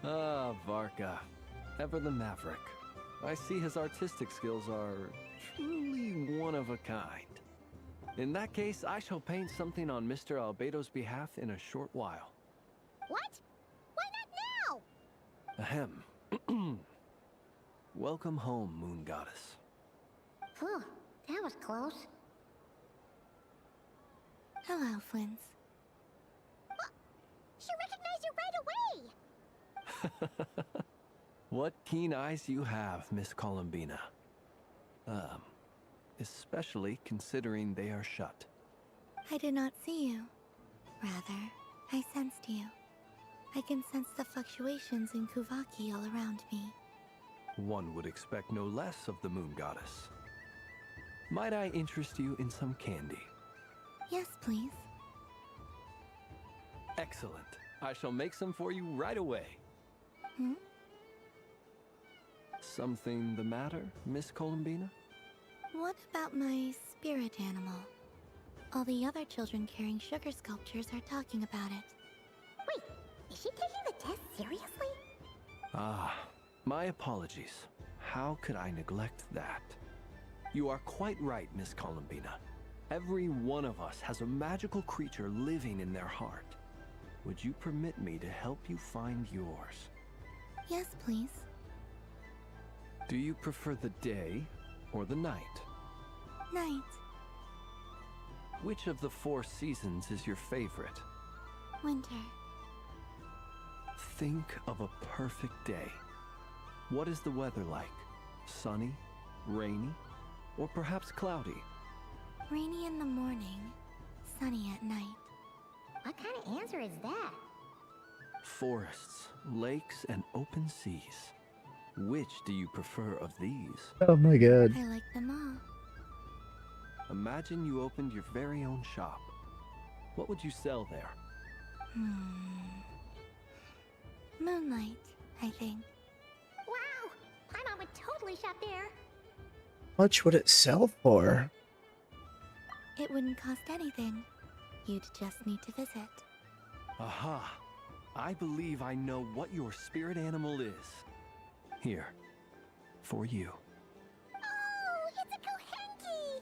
Ah, Varka. Ever the maverick. I see his artistic skills are truly one of a kind. In that case, I shall paint something on Mr. Albedo's behalf in a short while. What? Why not now? Ahem. Welcome home, Moon Goddess. Phew, that was close. Hello, Flins. She recognized you right away! What keen eyes you have, Miss Columbina. Especially considering they are shut. I did not see you. Rather, I sensed you. I can sense the fluctuations in Kuvaki all around me. One would expect no less of the Moon Goddess. Might I interest you in some candy? Yes, please. Excellent. I shall make some for you right away. Something the matter, Miss Columbina? What about my spirit animal? All the other children carrying sugar sculptures are talking about it. Wait, is she taking the test seriously? Ah, my apologies. How could I neglect that? You are quite right, Miss Columbina. Every one of us has a magical creature living in their heart. Would you permit me to help you find yours? Yes, please. Do you prefer the day or the night? Night. Which of the 4 seasons is your favorite? Winter. Think of a perfect day. What is the weather like? Sunny, rainy, or perhaps cloudy? Rainy in the morning, sunny at night. What kind of answer is that? Forests, lakes, and open seas. Which do you prefer of these? Oh my god. I like them all. Imagine you opened your very own shop. What would you sell there? Moonlight, I think. Wow! Paimon would totally shop there. How much would it sell for? It wouldn't cost anything. You'd just need to visit. Aha! I believe I know what your spirit animal is. Here, for you. Oh, it's a Kohenki!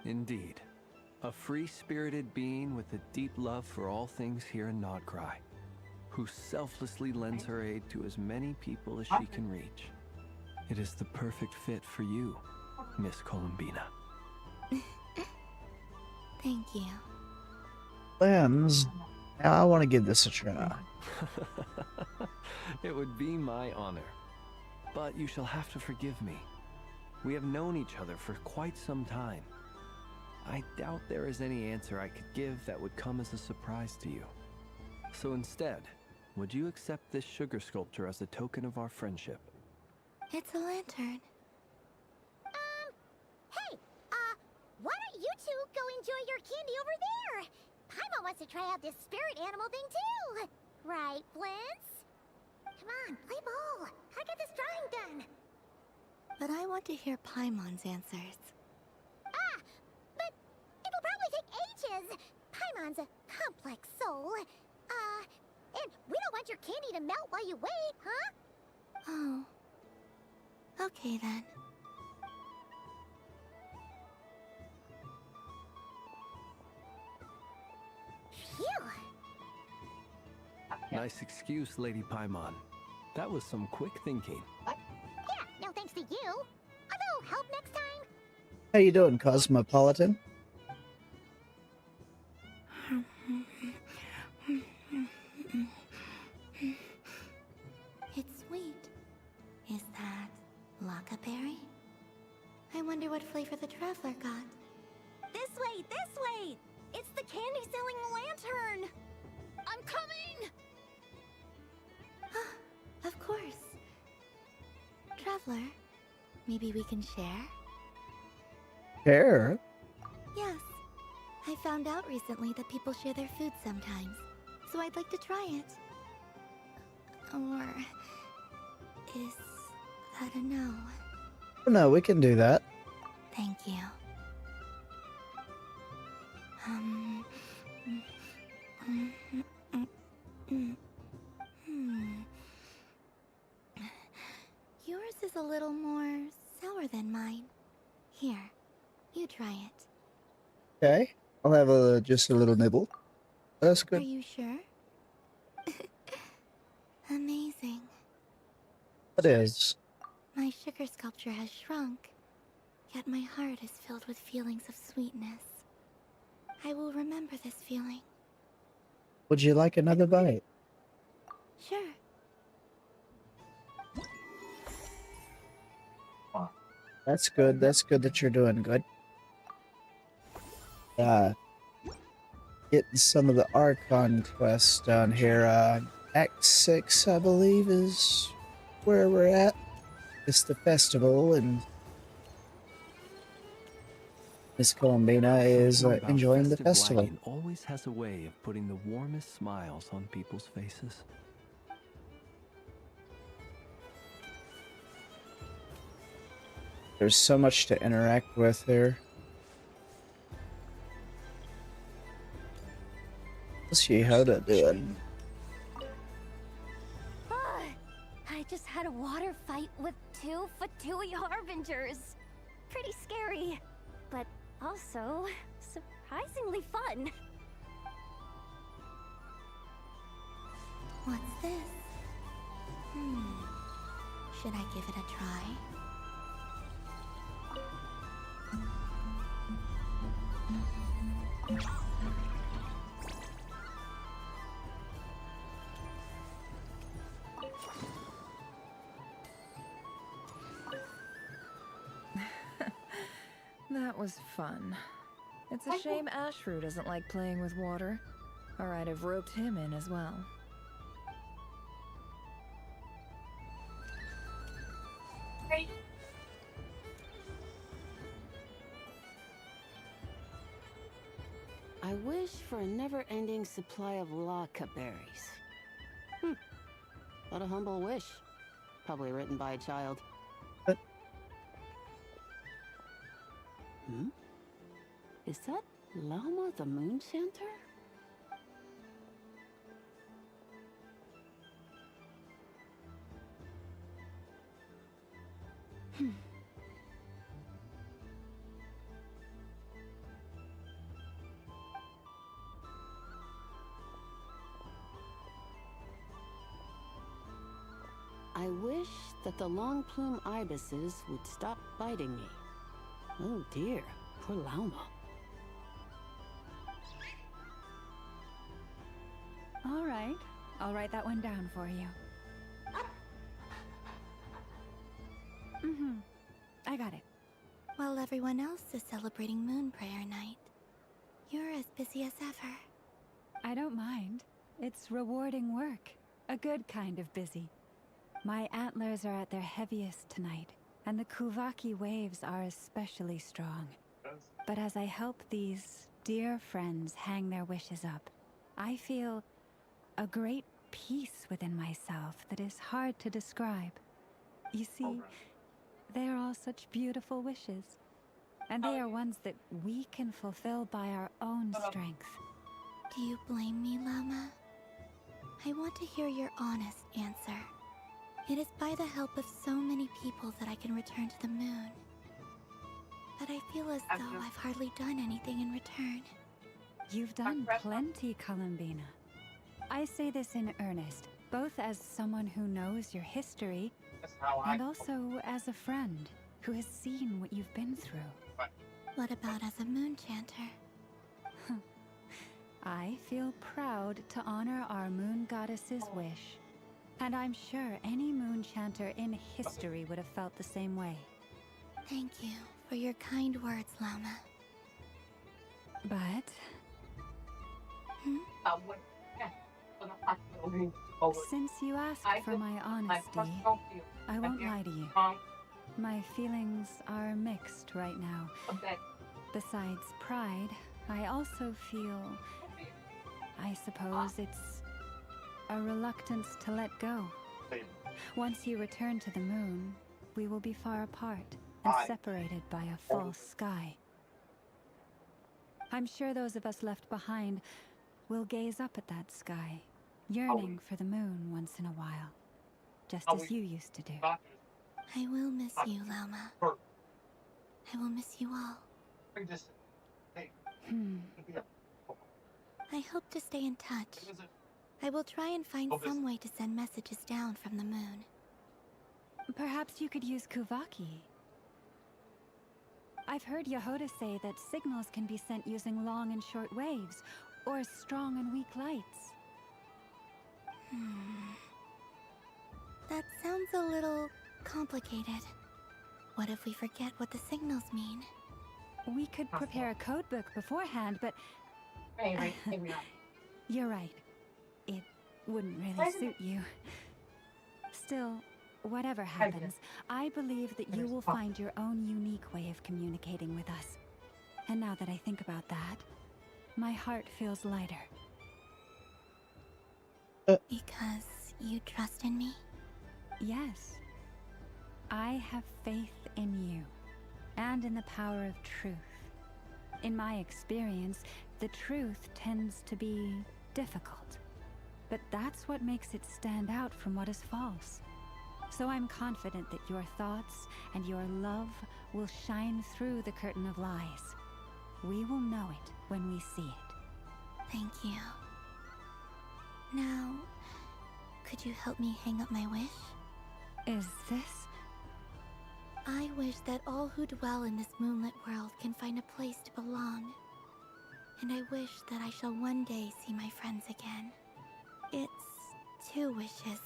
Indeed. A free-spirited being with a deep love for all things here in Nod-Krai, who selflessly lends her aid to as many people as she can reach. It is the perfect fit for you, Miss Columbina. Thank you. Lens, now I want to give this a try. It would be my honor. but you shall have to forgive me. We have known each other for quite some time. I doubt there is any answer I could give that would come as a surprise to you. So instead, would you accept this sugar sculpture as a token of our friendship? It's a lantern. Hey, why don't you two go enjoy your candy over there? Paimon wants to try out this spirit animal thing too. Right, Flint's? Come on, play ball. I got this drawing done. But I want to hear Paimon's answers. But it'll probably take ages. Paimon's a complex soul. And we don't want your candy to melt while you wait, huh? Oh. Okay then. Phew. Nice excuse, Lady Paimon. That was some quick thinking. Yeah, no thanks to you. A little help next time. How you doing, Cosmopolitan? It's sweet. Is that Lockaberry? I wonder what flavor the traveler got. This way, this way! It's the candy-selling lantern! I'm coming! Of course. Traveler, maybe we can share? Share? Yes. I found out recently that people share their food sometimes, so I'd like to try it. Or is that a no? No, we can do that. Thank you. Yours is a little more sour than mine. Here, you try it. Okay, I'll have just a little nibble. That's good. Are you sure? Amazing. It is. My sugar sculpture has shrunk, yet my heart is filled with feelings of sweetness. I will remember this feeling. Would you like another bite? Sure. That's good. That's good that you're doing good. Getting some of the Archon quests done here. Act 6, I believe, is where we're at. It's the festival, and Miss Columbina is enjoying the Festive festival. lighting always has a way of putting the warmest smiles on people's faces. There's so much to interact with here. What's Yehoda doing? I just had a water fight with 2 Fatui Harbingers. Pretty scary, but also surprisingly fun. What's this? Should I give it a try? That was fun. It's a shame Ashru doesn't like playing with water. Or I'd have roped him in as well. I wish for a never-ending supply of Laka berries. What a humble wish. Probably written by a child. Is that Lauma the Moon Center? I wish that the long plume ibises would stop biting me. Oh dear, poor Lauma. All right, I'll write that one down for you. got it. While everyone else is celebrating Moon Prayer Night, you're as busy as ever. I don't mind. It's rewarding work. A good kind of busy. My antlers are at their heaviest tonight, and the Kuvaki waves are especially strong. But as I help these dear friends hang their wishes up, I feel a great peace within myself that is hard to describe. You see, they are all such beautiful wishes, and they are ones that we can fulfill by our own strength. Do you blame me, Llama? I want to hear your honest answer. It is by the help of so many people that I can return to the moon. But I feel as though I've hardly done anything in return. You've done plenty, Columbina. I say this in earnest, both as someone who knows your history, and also as a friend who has seen what you've been through. What about as a moon chanter? I feel proud to honor our moon goddess's wish. And I'm sure any moon chanter in history would have felt the same way. Thank you for your kind words, Llama. But... Since you asked for my honesty, I won't lie to you. My feelings are mixed right now. Besides pride, I also feel... I suppose it's a reluctance to let go. Once you return to the moon, we will be far apart and separated by a false sky. I'm sure those of us left behind will gaze up at that sky, yearning for the moon once in a while, just as you used to do. I will miss you, Llama. I will miss you all. I hope to stay in touch. I will try and find some way to send messages down from the moon. Perhaps you could use Kuvaki. I've heard Yehoda say that signals can be sent using long and short waves, or strong and weak lights. That sounds a little complicated. What if we forget what the signals mean? We could prepare a codebook beforehand, but... You're right. It wouldn't really suit you. Still, whatever happens, I believe that you will find your own unique way of communicating with us. And now that I think about that, my heart feels lighter. Because you trust in me? Yes. I have faith in you, and in the power of truth. In my experience, the truth tends to be difficult, but that's what makes it stand out from what is false. So I'm confident that your thoughts and your love will shine through the curtain of lies. We will know it when we see it. Thank you. Now, could you help me hang up my wish? Is this? I wish that all who dwell in this moonlit world can find a place to belong. And I wish that I shall one day see my friends again. It's 2 wishes.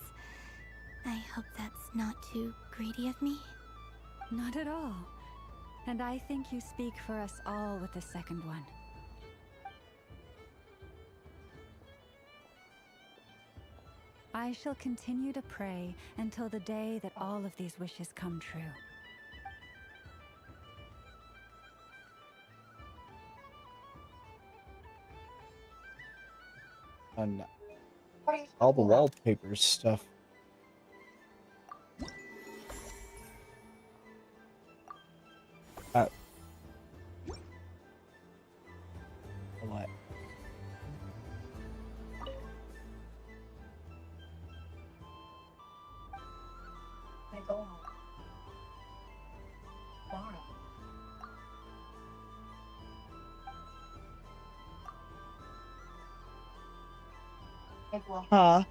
I hope that's not too greedy of me. Not at all. And I think you speak for us all with the second one. I shall continue to pray until the day that all of these wishes come true. And all the wallpaper stuff. What? Huh?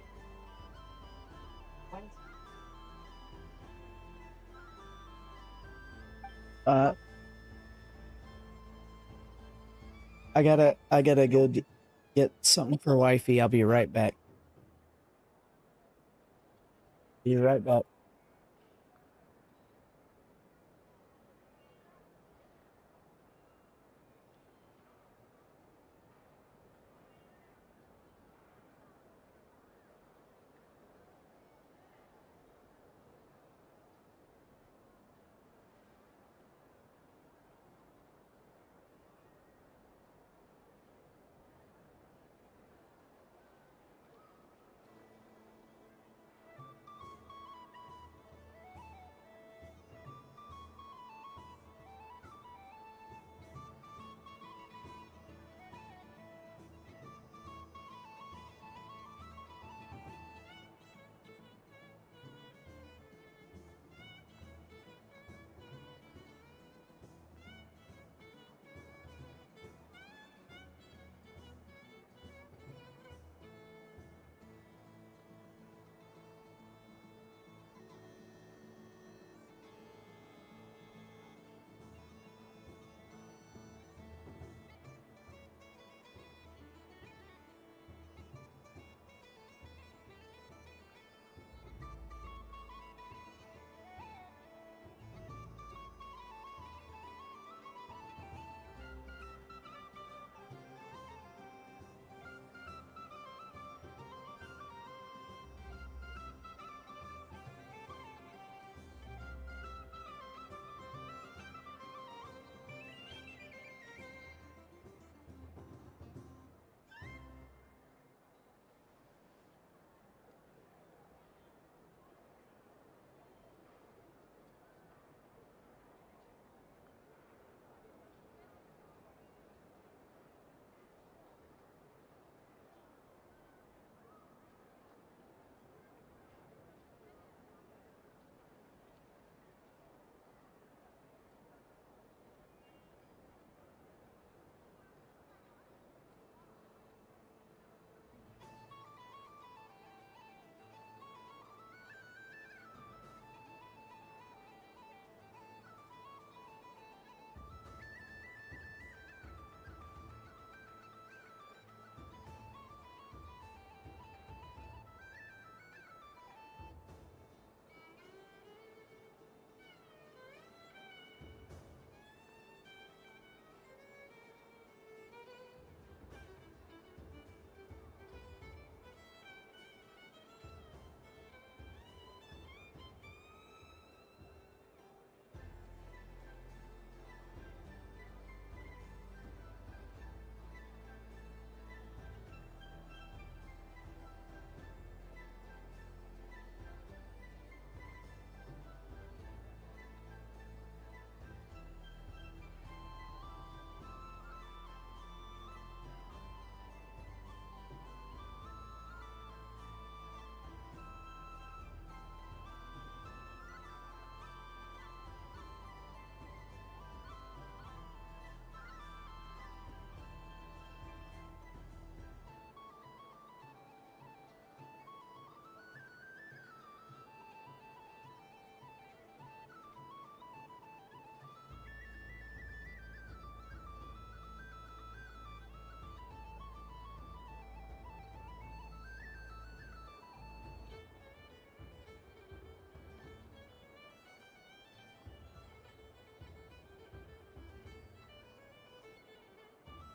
I gotta go get something for wifey. I'll be right back. Be right back.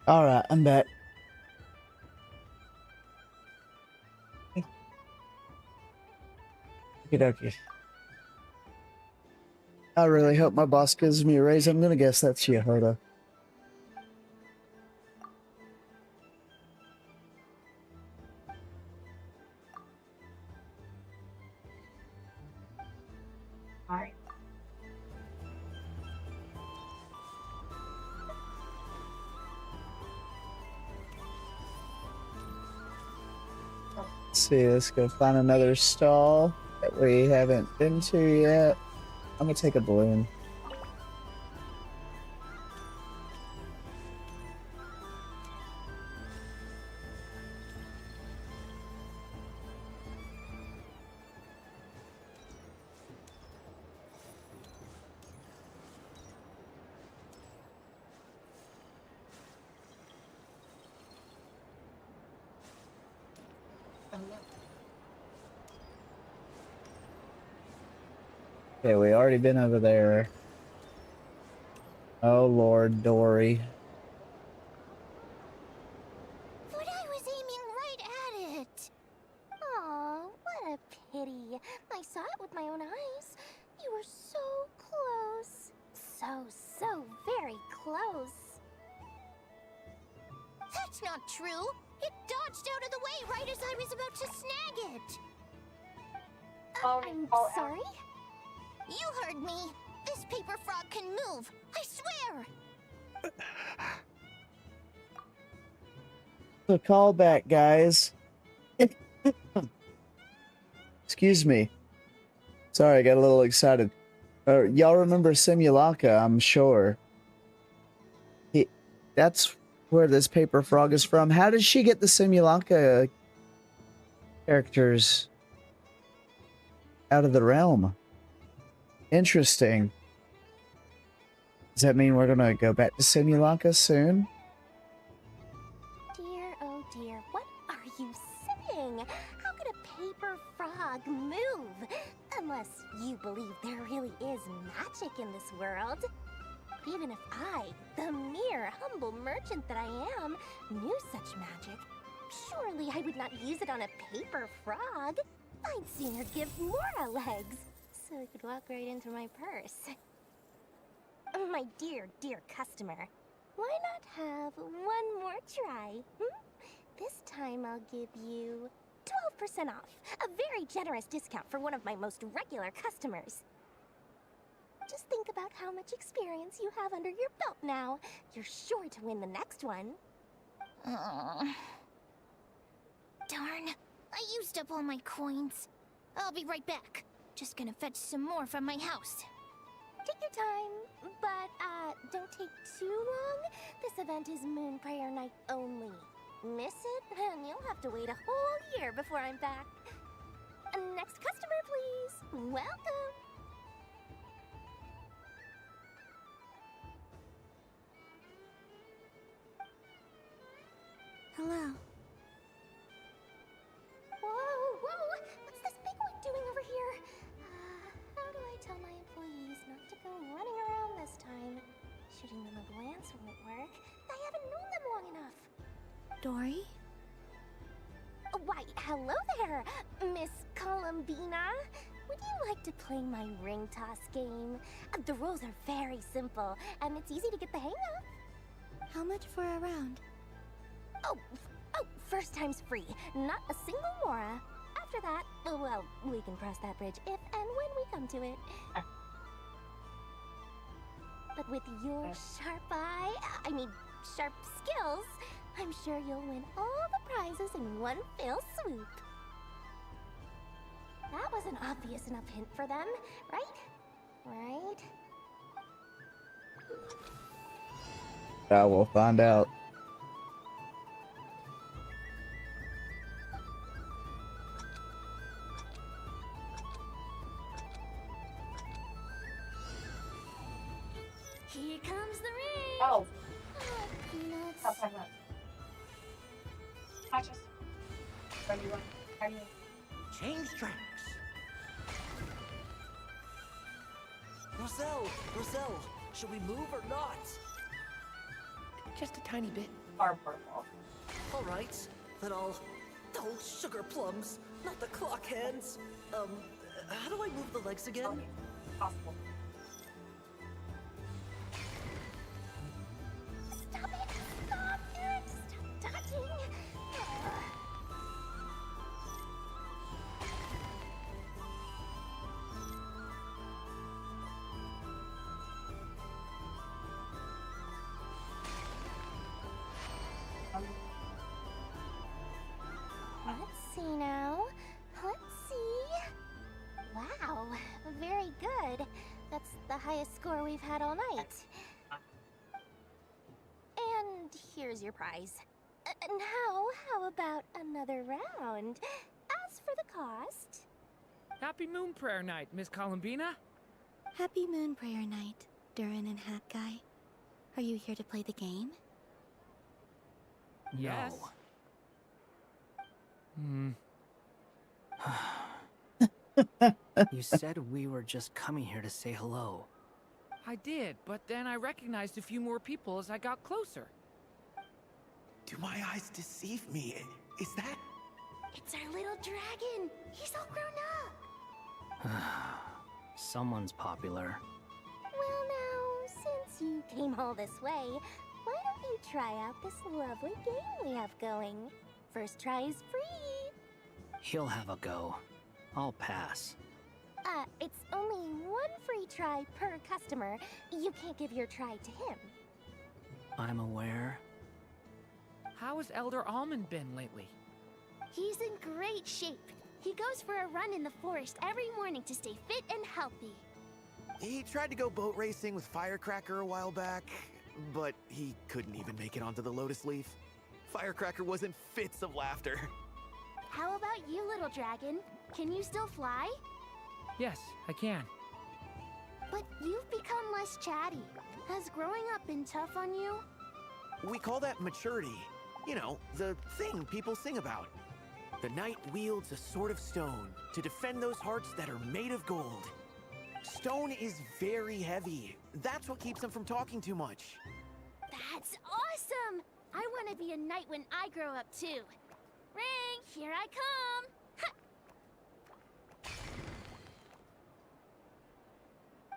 All right, I'm back. Okie dokie. I really hope my boss gives me a raise. I'm gonna guess that's Yehoda. Alright. Let's see, let's go find another stall that we haven't been to yet. I'm gonna take a balloon. Okay, we already been over there. Oh Lord, Dory. But I was aiming right at it. Aw, what a pity. I saw it with my own eyes. You were so close. So very close. That's not true. It dodged out of the way right as I was about to snag it. I'm sorry? You heard me. This paper frog can move. I swear. The callback, guys. Excuse me. Sorry, I got a little excited. Y'all remember Simulacra, I'm sure. That's where this paper frog is from. How did she get the Simulacra characters out of the realm? Interesting. Does that mean we're gonna go back to Simulacra soon? Dear, oh dear, what are you saying? How could a paper frog move? Unless you believe there really is magic in this world. Even if I, the mere humble merchant that I am, knew such magic, surely I would not use it on a paper frog. I'd sooner give Mora legs, so it could walk right into my purse. My dear, dear customer, why not have one more try? This time I'll give you 12% off, a very generous discount for one of my most regular customers. Just think about how much experience you have under your belt now. You're sure to win the next one. Darn, I used up all my coins. I'll be right back. Just gonna fetch some more from my house. Take your time, but don't take too long. This event is Moon Prayer Night only. Miss it, and you'll have to wait a whole year before I'm back. Next customer, please. Welcome. Hello. Whoa! What's this big one doing over here? How do I tell my employees not to go running around this time? Shooting them a glance won't work. I haven't known them long enough. Dory? Why, hello there, Miss Columbina. Would you like to play my ring toss game? The rules are very simple, and it's easy to get the hang of. How much for a round? Oh, first time's free. Not a single Mora. After that, well, we can cross that bridge if and when we come to it. But with your sharp eye, sharp skills, I'm sure you'll win all the prizes in one fell swoop. That was an obvious enough hint for them, right? Yeah, we'll find out. Here comes the ring! Oh. Peanuts. Stop talking about it. Watch us. Where do you want? How do you? Change tracks. Roselle, should we move or not? Just a tiny bit. are purple. Alright, then I'll... Oh, sugar plums, not the clock hands. How do I move the legs again? Okay. Possible. Stop it! Stop it! Stop dodging! Let's see now. Let's see. Wow, very good. That's the highest score we've had all night. And here's your prize. Now, how about another round? As for the cost... Happy Moon Prayer Night, Miss Columbina. Happy Moon Prayer Night, Durin and Hat Guy. Are you here to play the game? Yes. You said we were just coming here to say hello. I did, but then I recognized a few more people as I got closer. Do my eyes deceive me? Is that... It's our little dragon! He's all grown up! Someone's popular. Well now, since you came all this way, why don't you try out this lovely game we have going? First try is free! He'll have a go. I'll pass. It's only one free try per customer. You can't give your try to him. I'm aware. How has Elder Almond been lately? He's in great shape. He goes for a run in the forest every morning to stay fit and healthy. He tried to go boat racing with Firecracker a while back, but he couldn't even make it onto the Lotus Leaf. Firecracker was in fits of laughter. How about you, little dragon? Can you still fly? Yes, I can. But you've become less chatty. Has growing up been tough on you? We call that maturity. You know, the thing people sing about. The knight wields a sword of stone to defend those hearts that are made of gold. Stone is very heavy. That's what keeps him from talking too much. That's awesome! I want to be a knight when I grow up too. Ring, here I come!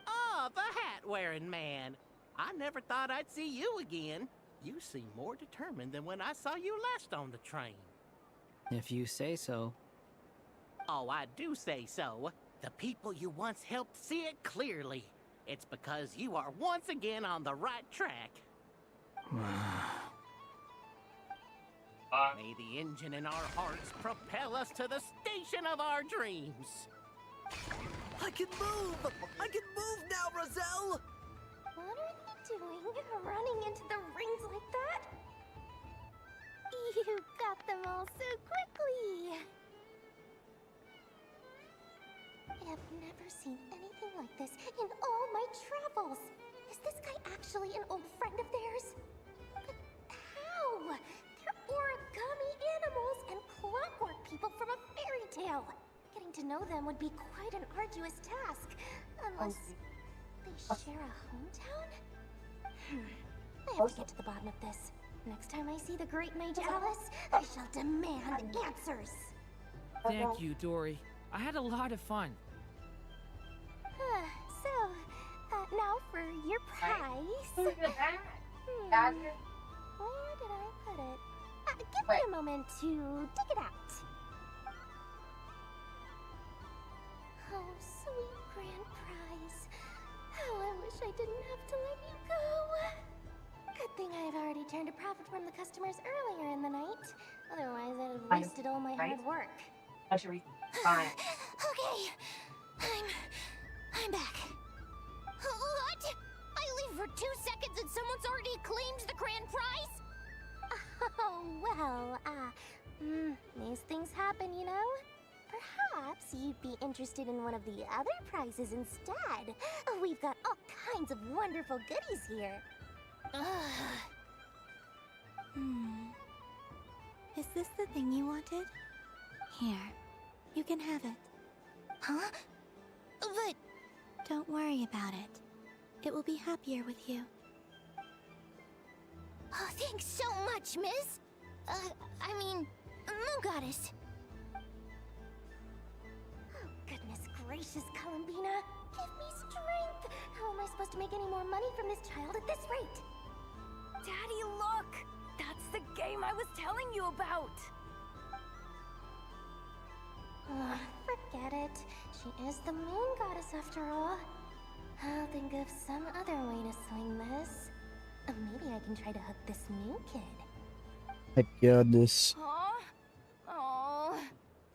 Oh, the hat-wearing man. I never thought I'd see you again. You seem more determined than when I saw you last on the train. If you say so. Oh, I do say so. The people you once helped see it clearly. It's because you are once again on the right track. May the engine in our hearts propel us to the station of our dreams. I can move! I can move now, Roselle! What are they doing? Running into the rings like that? You got them all so quickly! I've never seen anything like this in all my travels! Is this guy actually an old friend of theirs? But how? They're origami animals and clockwork people from a fairy tale! Getting to know them would be quite an arduous task, unless they share a hometown? I have to get to the bottom of this. Next time I see the Great Mage Alice, I shall demand answers. Thank you, Dory. I had a lot of fun. Now for your prize. Who's the bad? Where did I put it? Give me a moment to dig it out. Oh, sweet grand prize. How I wish I didn't have to let you go. Good thing I've already turned a profit from the customers earlier in the night. Otherwise, I'd have wasted all my hard work. Fine. Okay, I'm back. What? I leave for 2 seconds and someone's already claimed the grand prize? Oh, well, these things happen, you know? Perhaps you'd be interested in one of the other prizes instead. We've got all kinds of wonderful goodies here. Is this the thing you wanted? Here, you can have it. Huh? But... Don't worry about it. It will be happier with you. Oh, thanks so much, miss. I mean, Moon Goddess. Oh, goodness gracious, Columbina. Give me strength. How am I supposed to make any more money from this child at this rate? Daddy, look! That's the game I was telling you about! Forget it. She is the Moon Goddess after all. I'll think of some other way to swing this. Maybe I can try to hook this new kid. My goodness. Huh? Oh,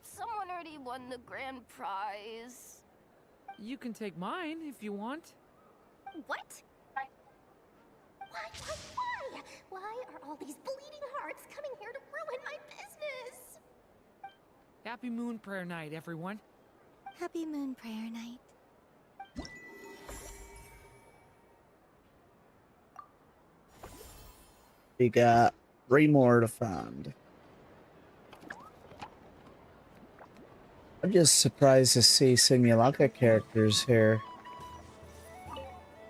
someone already won the grand prize. You can take mine if you want. What? Why? Why are all these bleeding hearts coming here to ruin my business? Happy Moon Prayer Night, everyone. Happy Moon Prayer Night. We got 3 more to find. I'm just surprised to see Simulacra characters here.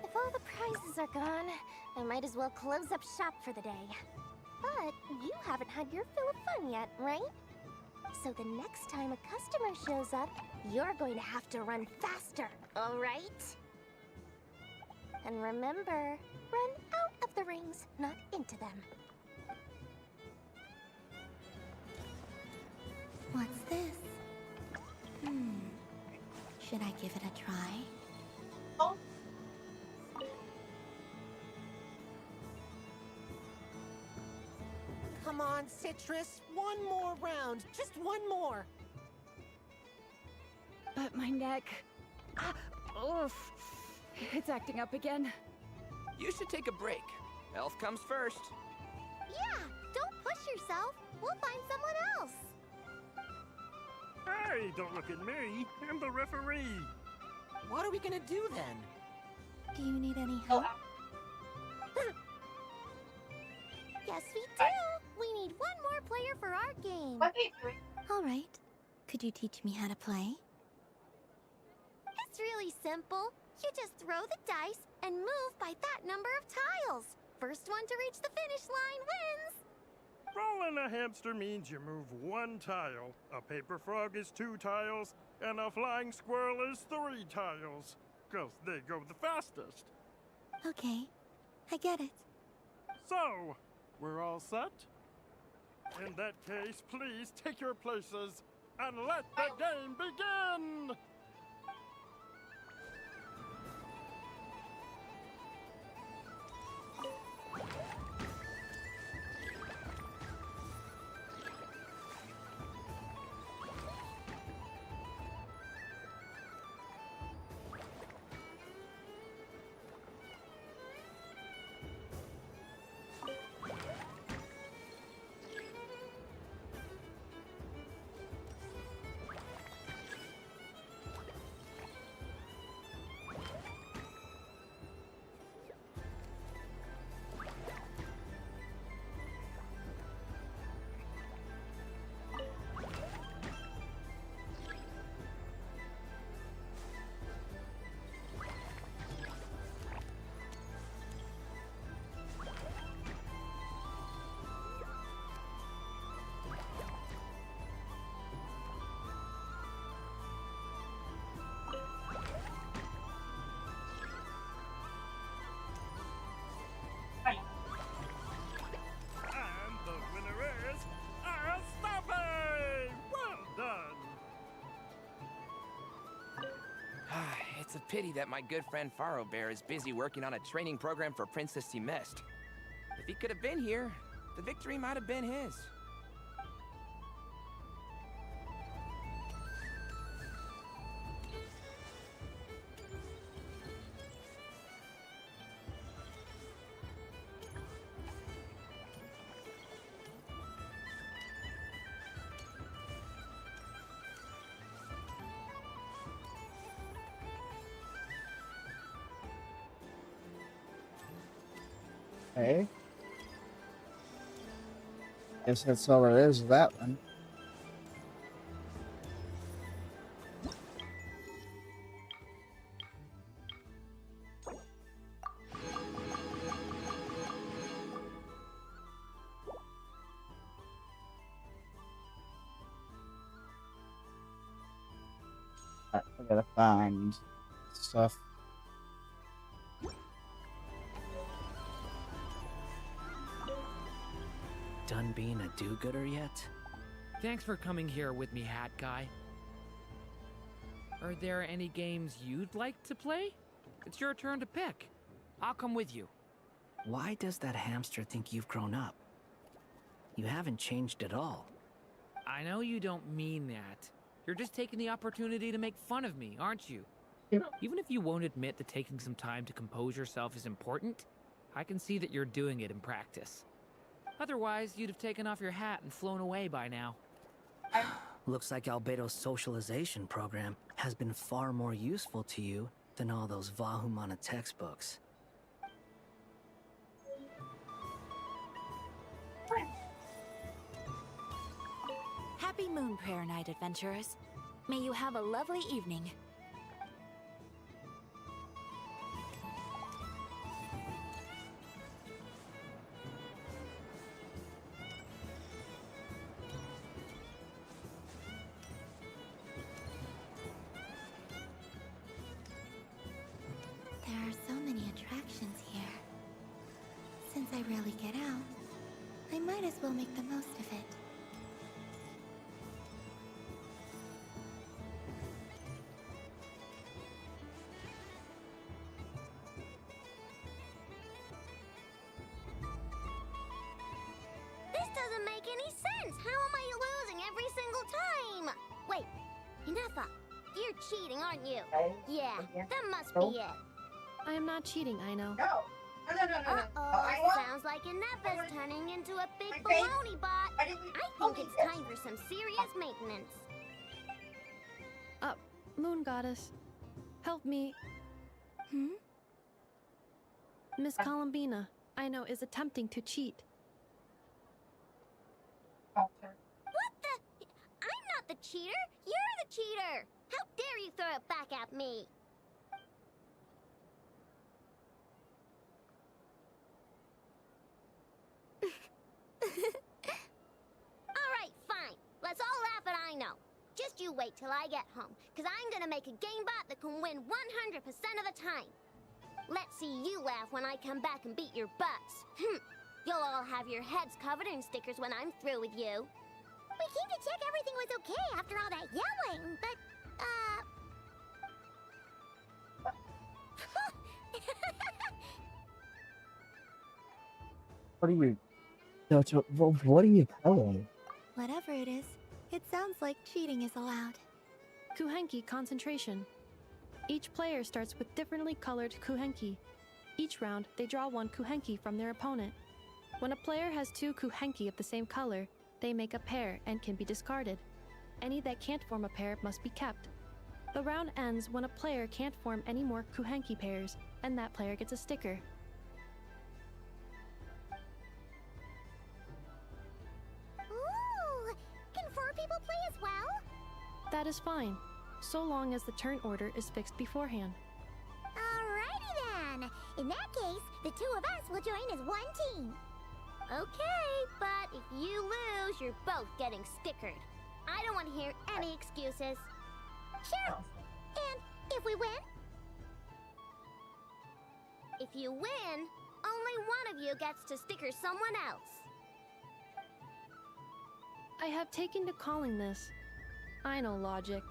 If all the prizes are gone, I might as well close up shop for the day. But you haven't had your fill of fun yet, right? So the next time a customer shows up, you're going to have to run faster, all right? And remember, run out of the rings, not into them. What's this? Should I give it a try? Oh. Come on, Citrus. One more round. Just one more. But my neck... oof. It's acting up again. You should take a break. Health comes first. Yeah, don't push yourself. We'll find someone else. Hey, don't look at me. I'm the referee. What are we gonna do then? Do you need any help? Yes, we do. We need one more player for our game. All right. Could you teach me how to play? It's really simple. You just throw the dice and move by that number of tiles. First one to reach the finish line wins. Rolling a hamster means you move 1 tile. A paper frog is 2 tiles, and a flying squirrel is 3 tiles. 'Cause they go the fastest. Okay, I get it. So, we're all set? In that case, please take your places and let the game begin! It's a pity that my good friend Faro Bear is busy working on a training program for Princess Semest. If he could have been here, the victory might have been his. Okay. Guess that's all it is, that one. I gotta find stuff. Done being a do-gooder yet? Thanks for coming here with me, Hat Guy. Are there any games you'd like to play? It's your turn to pick. I'll come with you. Why does that hamster think you've grown up? You haven't changed at all. I know you don't mean that. You're just taking the opportunity to make fun of me, aren't you? Even if you won't admit that taking some time to compose yourself is important, I can see that you're doing it in practice. Otherwise, you'd have taken off your hat and flown away by now. Looks like Albedo's socialization program has been far more useful to you than all those Vahumana textbooks. Happy Moon Prayer Night, adventurers. May you have a lovely evening. There are so many attractions here. Since I rarely get out, I might as well make the most of it. This doesn't make any sense! How am I losing every single time? Wait, Inefa, you're cheating, aren't you? Yeah, that must be it. I am not cheating, I know. No. Uh-oh, sounds like Inefa's turning into a big baloney bot. I think it's time for some serious maintenance. Moon Goddess, help me. Miss Columbina, I know, is attempting to cheat. What the? I'm not the cheater! You're the cheater! How dare you throw it back at me? Alright, fine. Let's all laugh at I know. Just you wait till I get home, because I'm gonna make a game bot that can win 100% of the time. Let's see you laugh when I come back and beat your butts. You'll all have your heads covered in stickers when I'm through with you. We came to check everything was okay after all that yelling, but, What are you... What are you playing? Whatever it is, it sounds like cheating is allowed. Kuhenki concentration. Each player starts with differently colored Kuhenki. Each round, they draw one Kuhenki from their opponent. When a player has two Kuhenki of the same color, they make a pair and can be discarded. Any that can't form a pair must be kept. The round ends when a player can't form any more Kuhenki pairs, and that player gets a sticker. Ooh! Can 4 people play as well? That is fine, so long as the turn order is fixed beforehand. Alrighty then! In that case, the 2 of us will join as one team. Okay, but if you lose, you're both getting stickered. I don't want to hear any excuses. Sure. And if we win? If you win, only one of you gets to sticker someone else. I have taken to calling this. I know logic.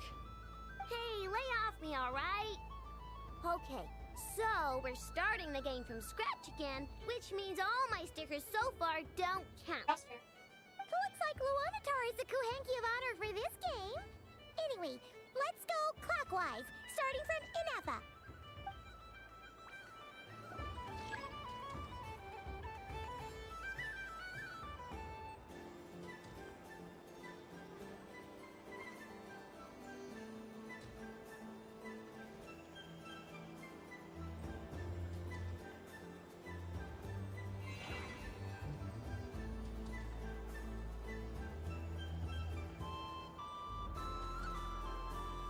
Hey, lay off me, alright? Okay, so we're starting the game from scratch again, which means all my stickers so far don't count. Looks like Luanatar is the Kuhenki of honor for this game. Anyway, let's go clockwise, starting from Inefa.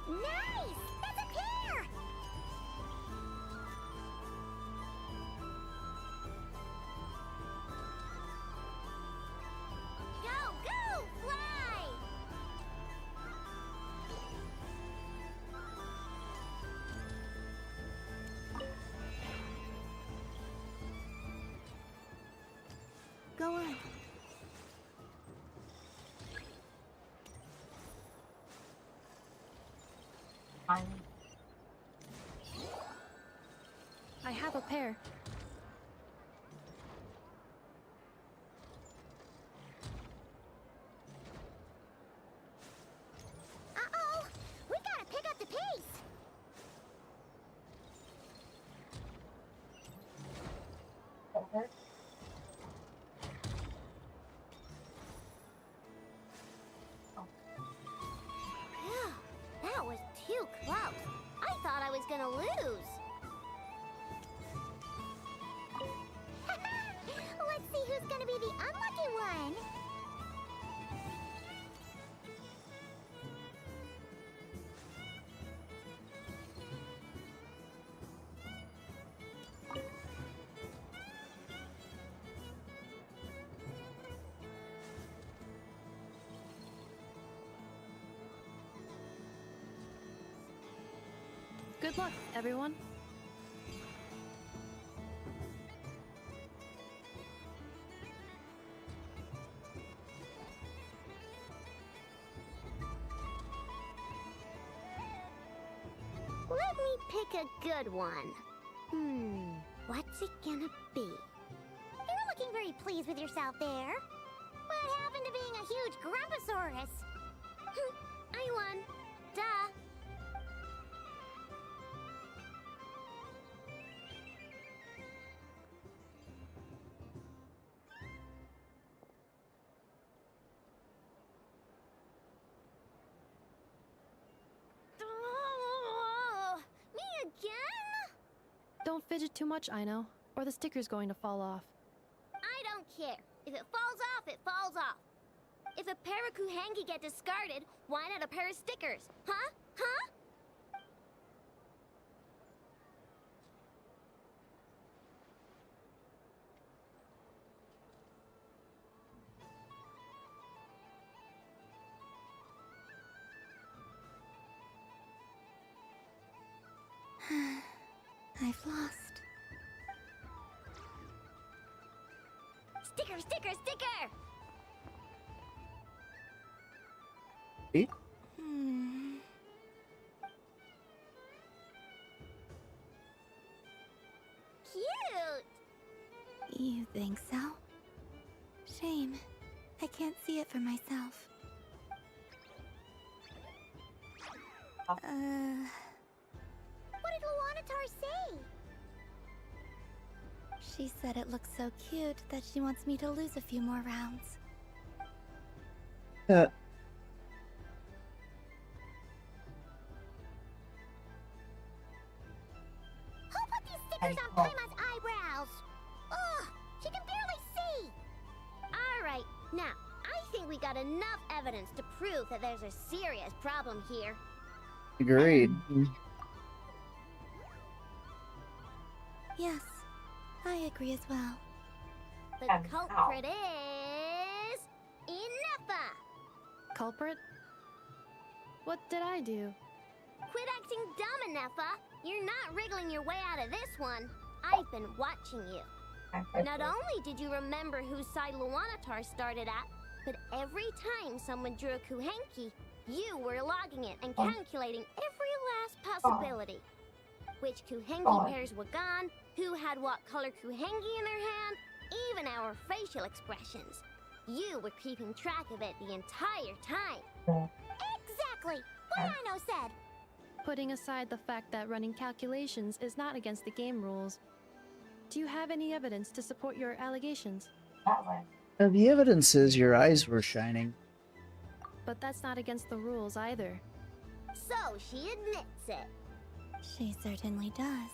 Nice! That's a pair! Go on. I have a pair. Uh-oh! We gotta pick up the pace! Phew, that was too close. I thought I was gonna lose. Let's see who's gonna be the unlucky one. Good luck, everyone. Let me pick a good one. What's it gonna be? You're looking very pleased with yourself there. What happened to being a huge Grumposaurus? I won. Duh. Me again? Don't fidget too much, Ino, or the sticker's going to fall off. I don't care. If it falls off, it falls off. If a pair of Kuhengi get discarded, why not a pair of stickers? Huh? Huh? I've lost. Sticker, sticker, sticker! Eh? Cute! You think so? Shame. I can't see it for myself. What did Luanatar say? She said it looks so cute that she wants me to lose a few more rounds. Who put these stickers on Prima's eyebrows? Ugh, she can barely see! Alright, now, I think we got enough evidence to prove that there's a serious problem here. Agreed. Yes, I agree as well. The culprit is... Inepa! Culprit? What did I do? Quit acting dumb, Inepa! You're not wriggling your way out of this one. I've been watching you. Not only did you remember whose side Luanatar started at, but every time someone drew a Kuhenki, you were logging it and calculating every last possibility. Which Kuhenki pairs were gone, who had what color Kuhengi in their hand, even our facial expressions. You were keeping track of it the entire time. Exactly! What Ino said! Putting aside the fact that running calculations is not against the game rules, do you have any evidence to support your allegations? The evidence is your eyes were shining. But that's not against the rules either. So she admits it. She certainly does.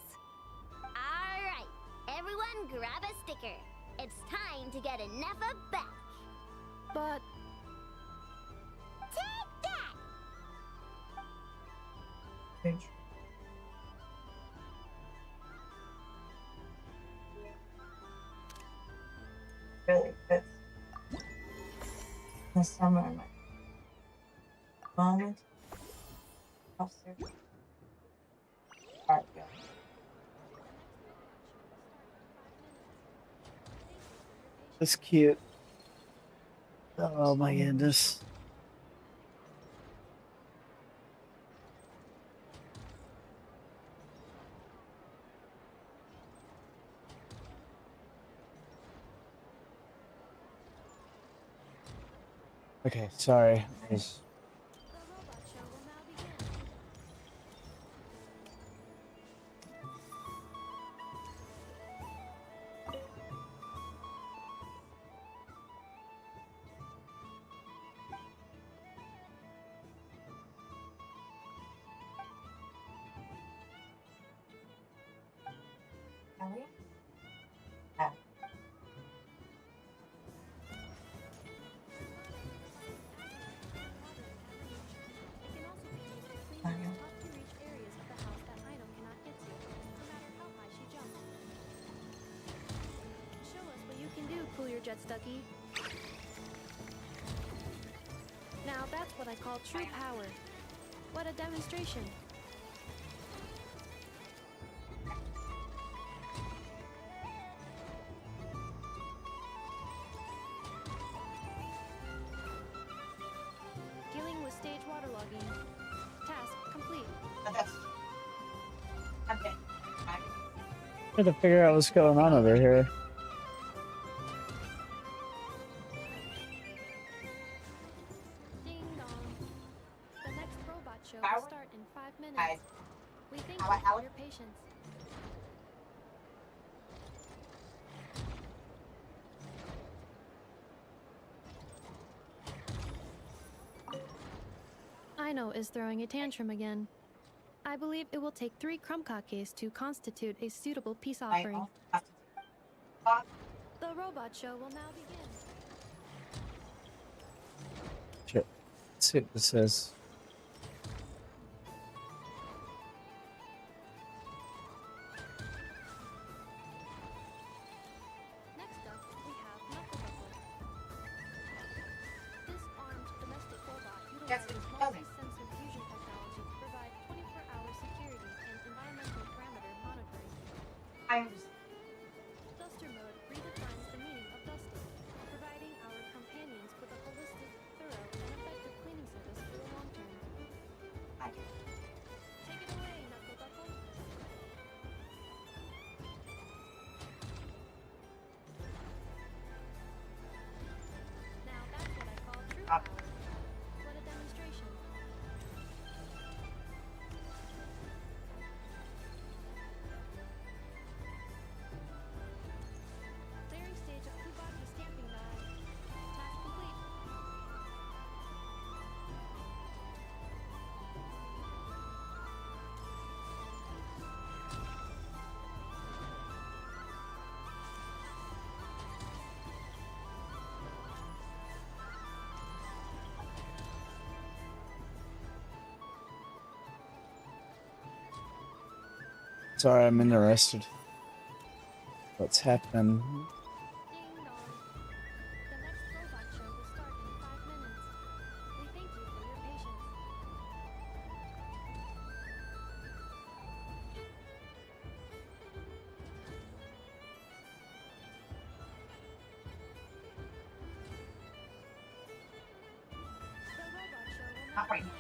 Alright, everyone grab a sticker. It's time to get Inepa back. But... Take that! Really good. The summer, my moment. Officer. Alright, go. That's cute. Oh my goodness. Okay, sorry. Ellie? Ah. Mario. Show us what you can do, Cool Your Jet Stucky. Now that's what I call true power. What a demonstration. Dealing with stage waterlogging. Task complete. Okay. Trying to figure out what's going on over here. Ding dong. The next robot show will start in 5 minutes. We thank you for your patience. Aino is throwing a tantrum again. I believe it will take 3 crumb-kakes to constitute a suitable peace offering. The robot show will now begin. Shit. Let's see what this says. Next up, we have Knuckle-Knuckle. This armed domestic robot utilizes multi-sensor fusion technology to provide 24-hour security and environmental parameter monitoring. Duster mode redefines the meaning of dusting, providing our companions with a holistic, thorough, and effective cleaning service for the long term. Take it away, Knuckle-Knuckle. Now that's what I call true power. What a demonstration. Clearing stage of Kubaki stamping die. Task complete. Sorry, I'm interested. What's happening? Ding dong. The next robot show will start in 5 minutes. We thank you for your patience. The robot show will now begin.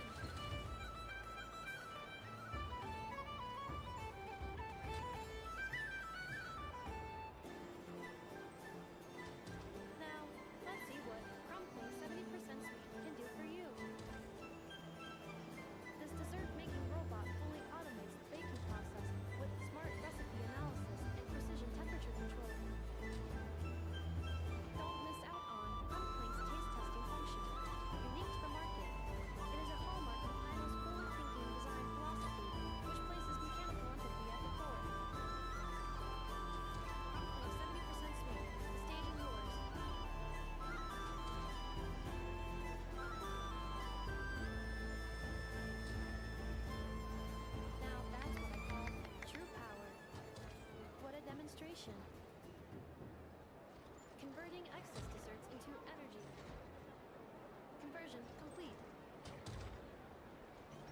Now, let's see what Crumpling 70% Sweet can do for you. This dessert-making robot fully automates the baking process with smart recipe analysis and precision temperature control. Don't miss out on Crumpling's taste testing function. Unique to the market, it is a hallmark of Aino's forward-thinking design philosophy, which places mechanical empathy at the core. Crumpling 70% Sweet, staging yours. Now that's what I call true power. What a demonstration. Converting excess desserts into energy. Conversion complete.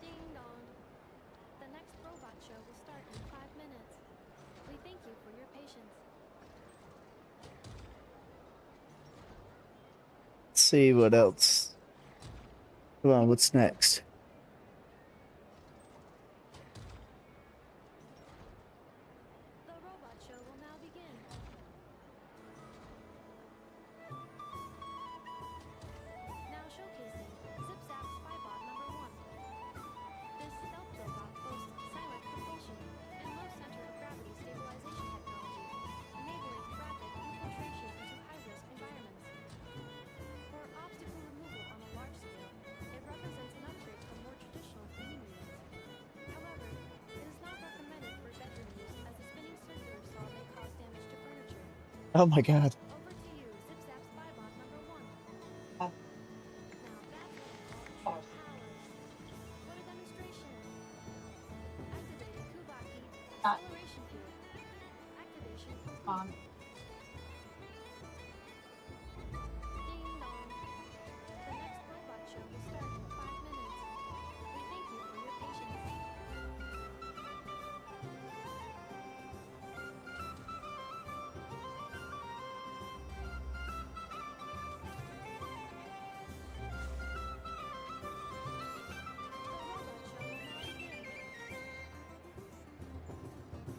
Ding dong. The next robot show will start in 5 minutes. We thank you for your patience. Let's see what else. Come on, what's next? The robot show will now begin. Now showcasing Zip Zap Spybot number 1. This stealth robot boasts silent propulsion and low center of gravity stabilization technology, enabling rapid infiltration into high-risk environments. For obstacle removal on a large scale, it represents an upgrade from more traditional cleaning units. However, it is not recommended for bedroom use as the spinning circular saw may cause damage to furniture. Oh my god. Over to you, Zip Zap Spybot number 1. Uh, Now that's what I call true power. What a demonstration. Activating Kubaki acceleration field. Activation complete. Ding dong. The next robot show will start in 5 minutes. We thank you for your patience.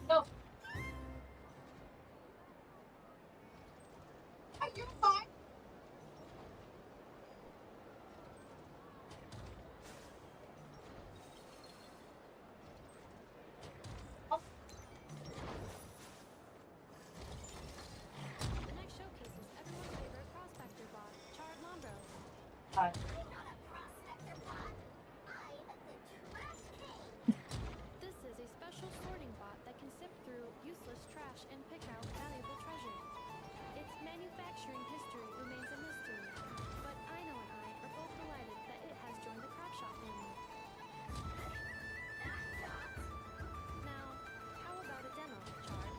no. You're fine. The next showcase is everyone's favorite prospector bot, Chard Lombro. Hi. This is a special sorting bot that can sift through useless trash and pick out valuable treasure. Its manufacturing history remains a mystery, but Aino and I are both delighted that it has joined the Crackshot family. Now, how about a demo, Chard?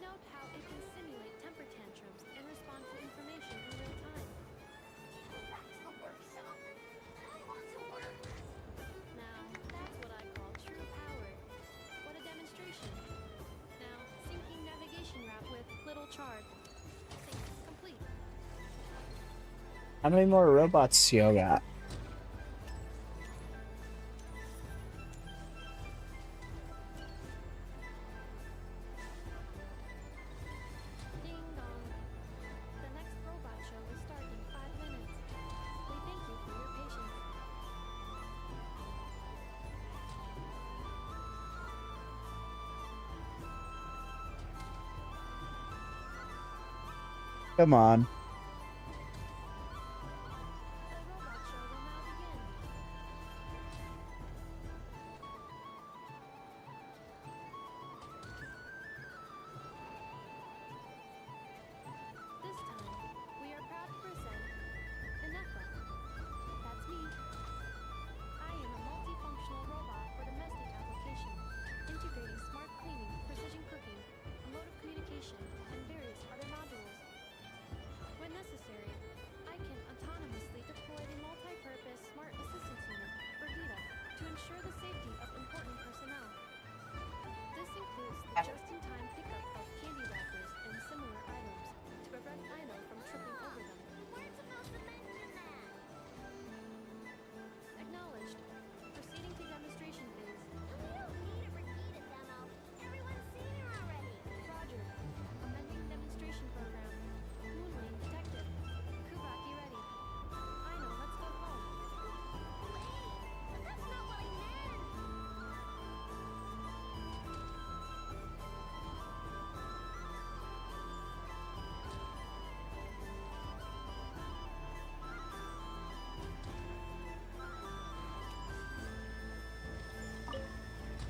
Note how it can simulate temper tantrums and respond to information in real time. Now, that's what I call true power. What a demonstration. Now, syncing navigation route with Little Chard. Sync complete. How many more robots do you got? Ding dong. The next robot show will start in 5 minutes. We thank you for your patience. Come on. This time, we are proud to present Inefa. That's me. I am a multifunctional robot for domestic application, integrating smart cleaning, precision cooking, a mode of communication, and various other modules. When necessary, I can autonomously deploy the multi-purpose smart assistance unit, or VITA, to ensure the safety of important personnel. This includes the just-in-time pickup of candy wrappers and similar items to prevent Aino from tripping over them. Acknowledged. Proceeding to demonstration phase. We don't need a Brigida demo. Everyone's seen her already. Roger. Amending demonstration program. Moon lane detected. Kubaki ready. Aino, let's go home. But that's not what I meant.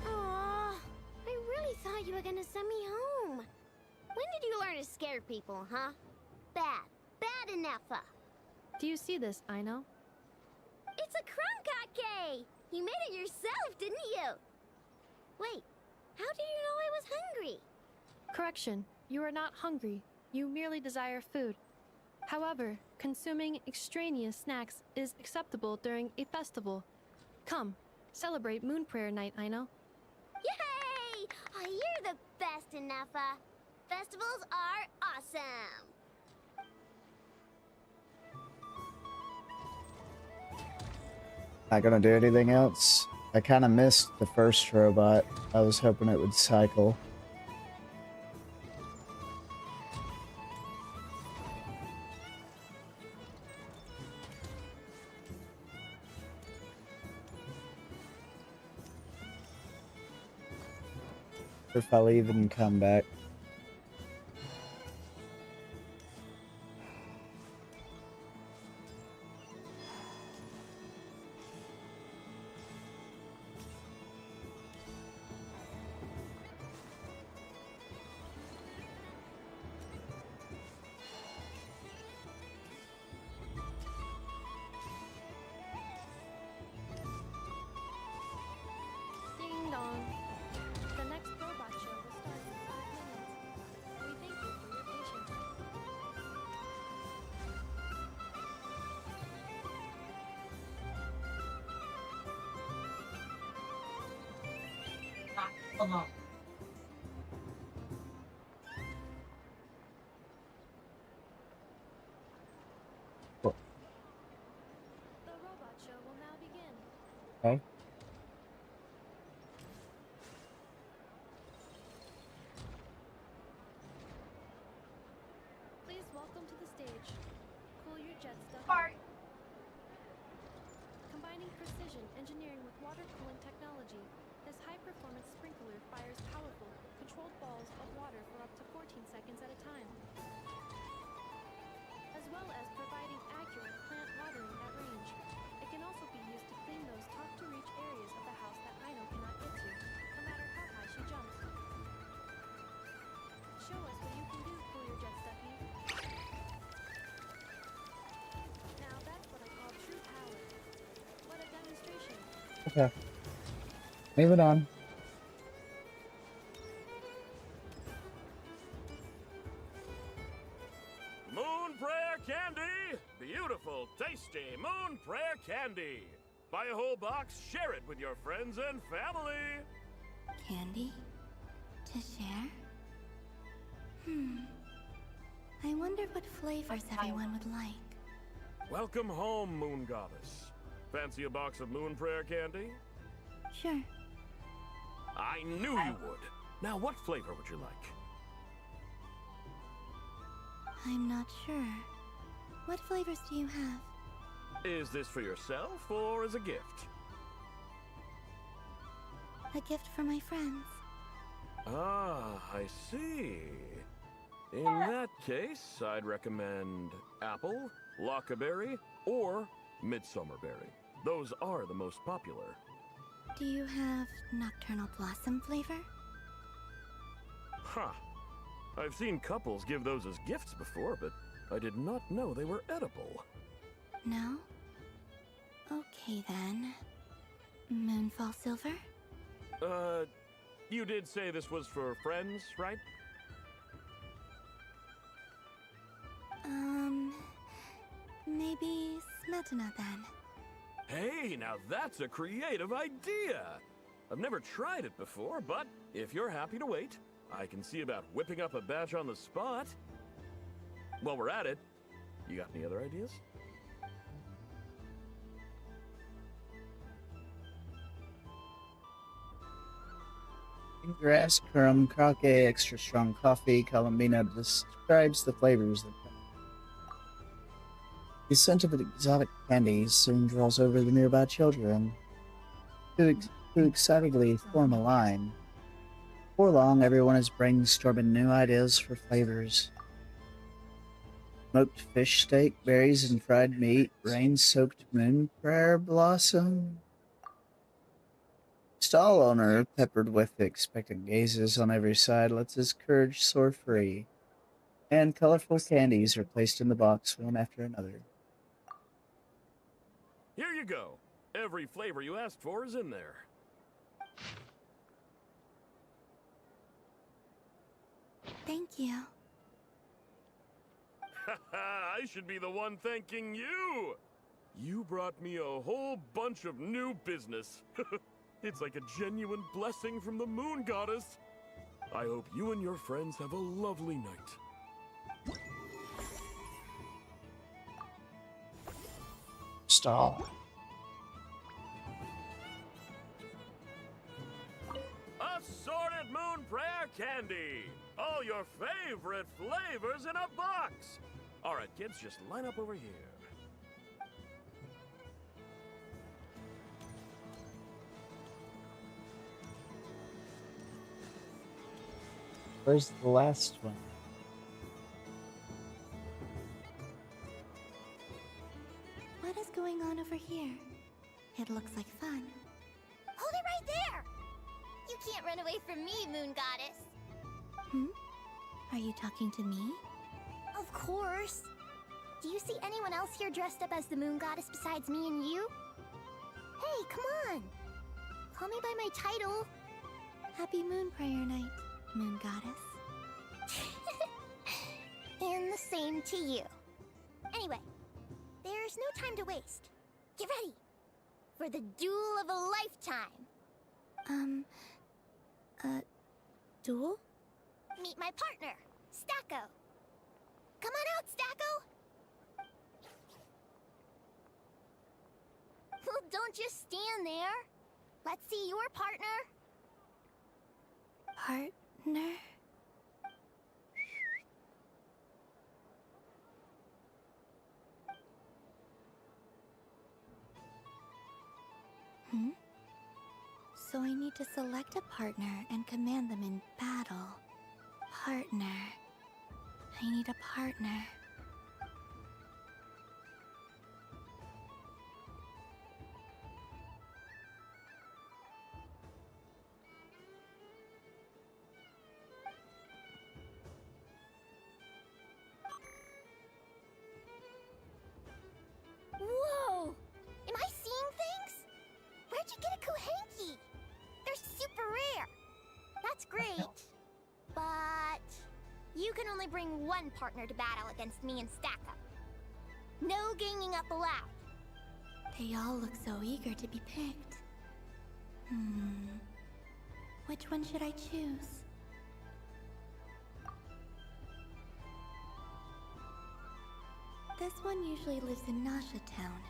Aw, I really thought you were gonna send me home. When did you learn to scare people, huh? Bad enough. Do you see this, Aino? It's a crunkake! You made it yourself, didn't you? Wait, how did you know I was hungry? Correction. You are not hungry. You merely desire food. However, consuming extraneous snacks is acceptable during a festival. Come, celebrate Moon Prayer Night, Aino. Yay! Oh, you're the best, Inefa. festivals are awesome. Not gonna do anything else. I kind of missed the first robot. I was hoping it would cycle. If I'll even come back. Ding dong. The next robot show will start in 5 minutes. We thank you for your patience. Come on. The robot show will now begin. Okay. Please welcome to the stage. Cool your jet stuff. Combining precision engineering with water cooling technology, this high-performance sprinkler fires powerful, controlled balls of water for up to 14 seconds at a time, as well as providing accurate plant watering at range. It can also be used to clean those tough-to-reach areas of the house that Aino cannot get to, no matter how high she jumps. Show us what you can do, Cool Your Jet Stuffy. Now that's what I call true power. What a demonstration. Okay. Moving on. Moon Prayer Candy! Beautiful, tasty Moon Prayer Candy! Buy a whole box, share it with your friends and family! Candy? To share? I wonder what flavors everyone would like. Welcome home, Moon Goddess. Fancy a box of Moon Prayer Candy? Sure. I knew you would. Now, what flavor would you like? I'm not sure. What flavors do you have? Is this for yourself or as a gift? A gift for my friends. Ah, I see. In that case, I'd recommend apple, lockaberry, or midsummerberry. Those are the most popular. Do you have nocturnal blossom flavor? Huh. I've seen couples give those as gifts before, but I did not know they were edible. No? Okay then. Moonfall silver? You did say this was for friends, right? Maybe smetana then. Hey, now that's a creative idea! I've never tried it before, but if you're happy to wait, I can see about whipping up a batch on the spot. While we're at it, you got any other ideas? Grass, crumb, croquet, extra strong coffee, Colombina describes the flavors. The scent of exotic candies soon draws over the nearby children, who excitedly form a line. Before long, everyone is brainstorming new ideas for flavors. Smoked fish steak, berries and fried meat, rain-soaked moon prayer blossom. Stall owner, peppered with expectant gazes on every side, lets his courage soar free, and colorful candies are placed in the box one after another. Here you go. Every flavor you asked for is in there. Thank you. I should be the one thanking you! You brought me a whole bunch of new business. It's like a genuine blessing from the Moon Goddess. I hope you and your friends have a lovely night. Stop. Assorted Moon Prayer Candy! All your favorite flavors in a box! Alright, kids, just line up over here. Where's the last one? What is going on over here? It looks like fun. Hold it right there! You can't run away from me, Moon Goddess. Hmm? Are you talking to me? Of course. Do you see anyone else here dressed up as the Moon Goddess besides me and you? Hey, come on! Call me by my title. Happy Moon Prayer Night, Moon Goddess. And the same to you. Anyway, there's no time to waste. Get ready for the duel of a lifetime. Duel? Meet my partner, Stacko. Come on out, Stacko! Well, don't just stand there. Let's see your partner. Partner? Hmm? So I need to select a partner and command them in battle. Partner. I need a partner. Whoa! Am I seeing things? Where'd you get a Kuhenki? They're super rare. That's great. But you can only bring one partner to battle against me and Stacko. No ganging up allowed. They all look so eager to be picked. Which one should I choose? This one usually lives in Nasha Town.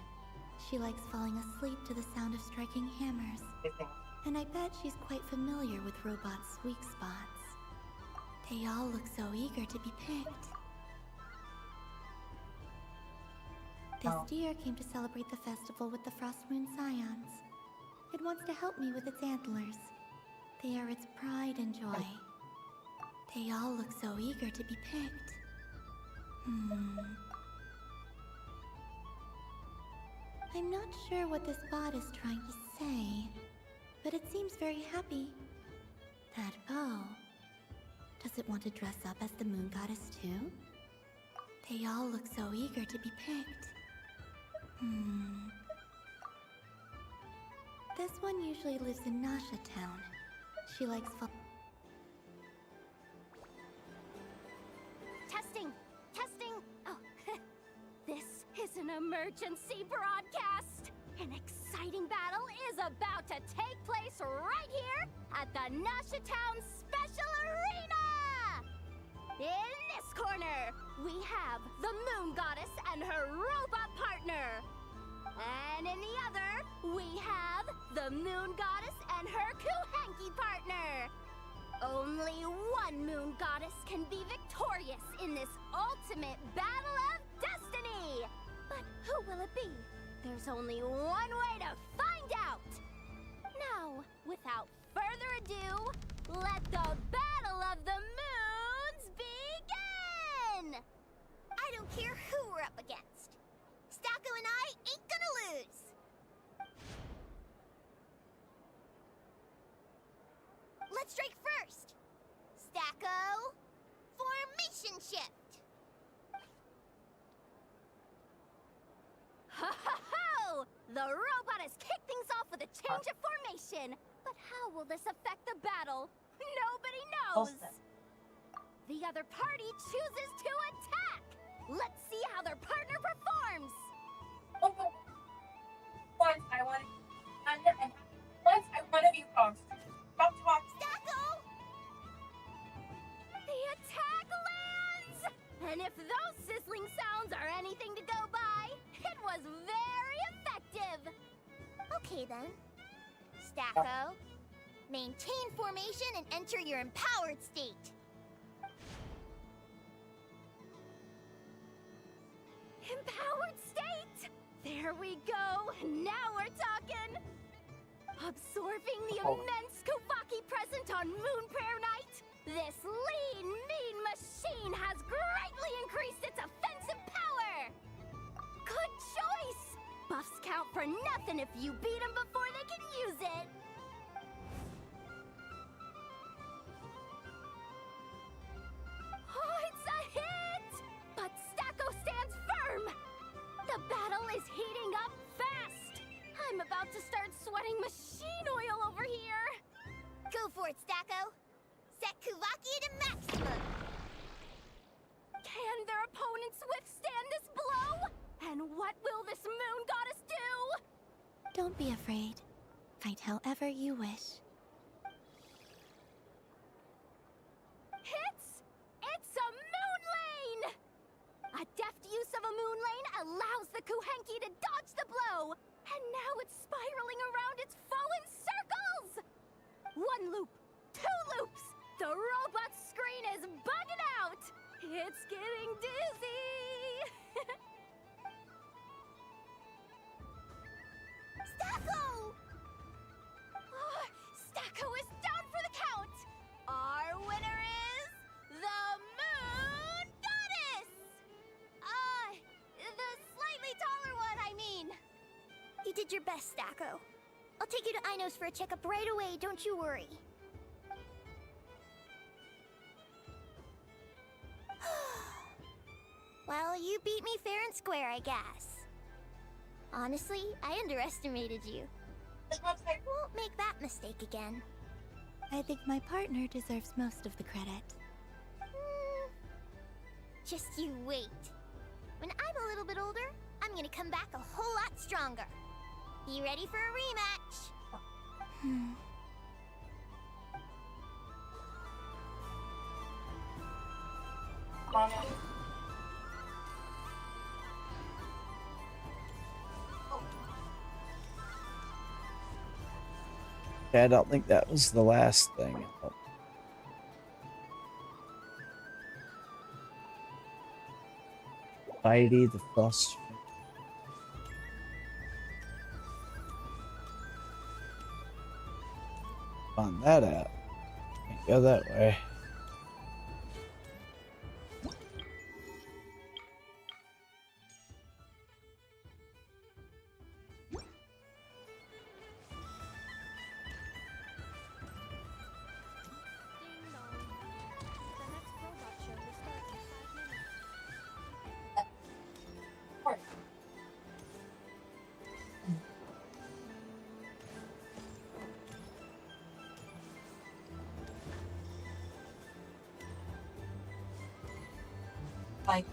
She likes falling asleep to the sound of striking hammers. And I bet she's quite familiar with robots' weak spots. They all look so eager to be picked. This deer came to celebrate the festival with the Frost Moon Scions. It wants to help me with its antlers. They are its pride and joy. They all look so eager to be picked. I'm not sure what this bot is trying to say, but it seems very happy. That bow. Does it want to dress up as the Moon Goddess too? They all look so eager to be picked. This one usually lives in Nasha Town. She likes Testing! Testing! Oh, this is an emergency broadcast! An exciting battle is about to take place right here at the Nasha Town Special Arena! In this corner, we have the Moon Goddess and her robot partner. And in the other, we have the Moon Goddess and her Kuhenki partner. Only one Moon Goddess can be victorious in this ultimate battle of destiny. But who will it be? There's only one way to find out. Now, without further ado, let the Battle of the Moons begin! I don't care who we're up against. Stacko and I ain't gonna lose. Let's strike first. Stacko, formation shift. Ho ho ho! The robot has kicked things off with a change of formation. But how will this affect the battle? Nobody knows. The other party chooses to attack. Let's see how their partner performs. Once I want and once I want to be boxed. Stacko! Okay then. Stacko, maintain formation and enter your empowered state. Empowered state! There we go! Now we're talking! Absorbing the immense Kuvaki present on Moon Prayer Night, this lean, mean machine has greatly increased its offensive power! Good choice! Buffs count for nothing if you beat them before they can use it! Oh, it's a hit! But Stacko stands firm! The battle is heating up fast! I'm about to start sweating machine oil over here! Go for it, Stacko. Set Kuvaki to maximum. Can their opponents withstand this blow? And what will this moon goddess do? Don't be afraid. Fight however you wish. It's a moon lane! A deft use of a moon lane allows the Kuhenki to dodge the blow! And now it's spiraling around its foe in circles! One loop, two loops! The robot screen is bugging out! It's getting dizzy! Stacko! Oh, Stacko is down for the count! Our winner is the Moon Goddess! The slightly taller one, I mean. You did your best, Stacko. I'll take you to Inos for a checkup right away, don't you worry. Well, you beat me fair and square, I guess. Honestly, I underestimated you. Won't make that mistake again. I think my partner deserves most of the credit. Just you wait. When I'm a little bit older, I'm gonna come back a whole lot stronger. You ready for a rematch? Okay, I don't think that was the last thing. Spidey the Frost. Find that out. Can't go that way. Like,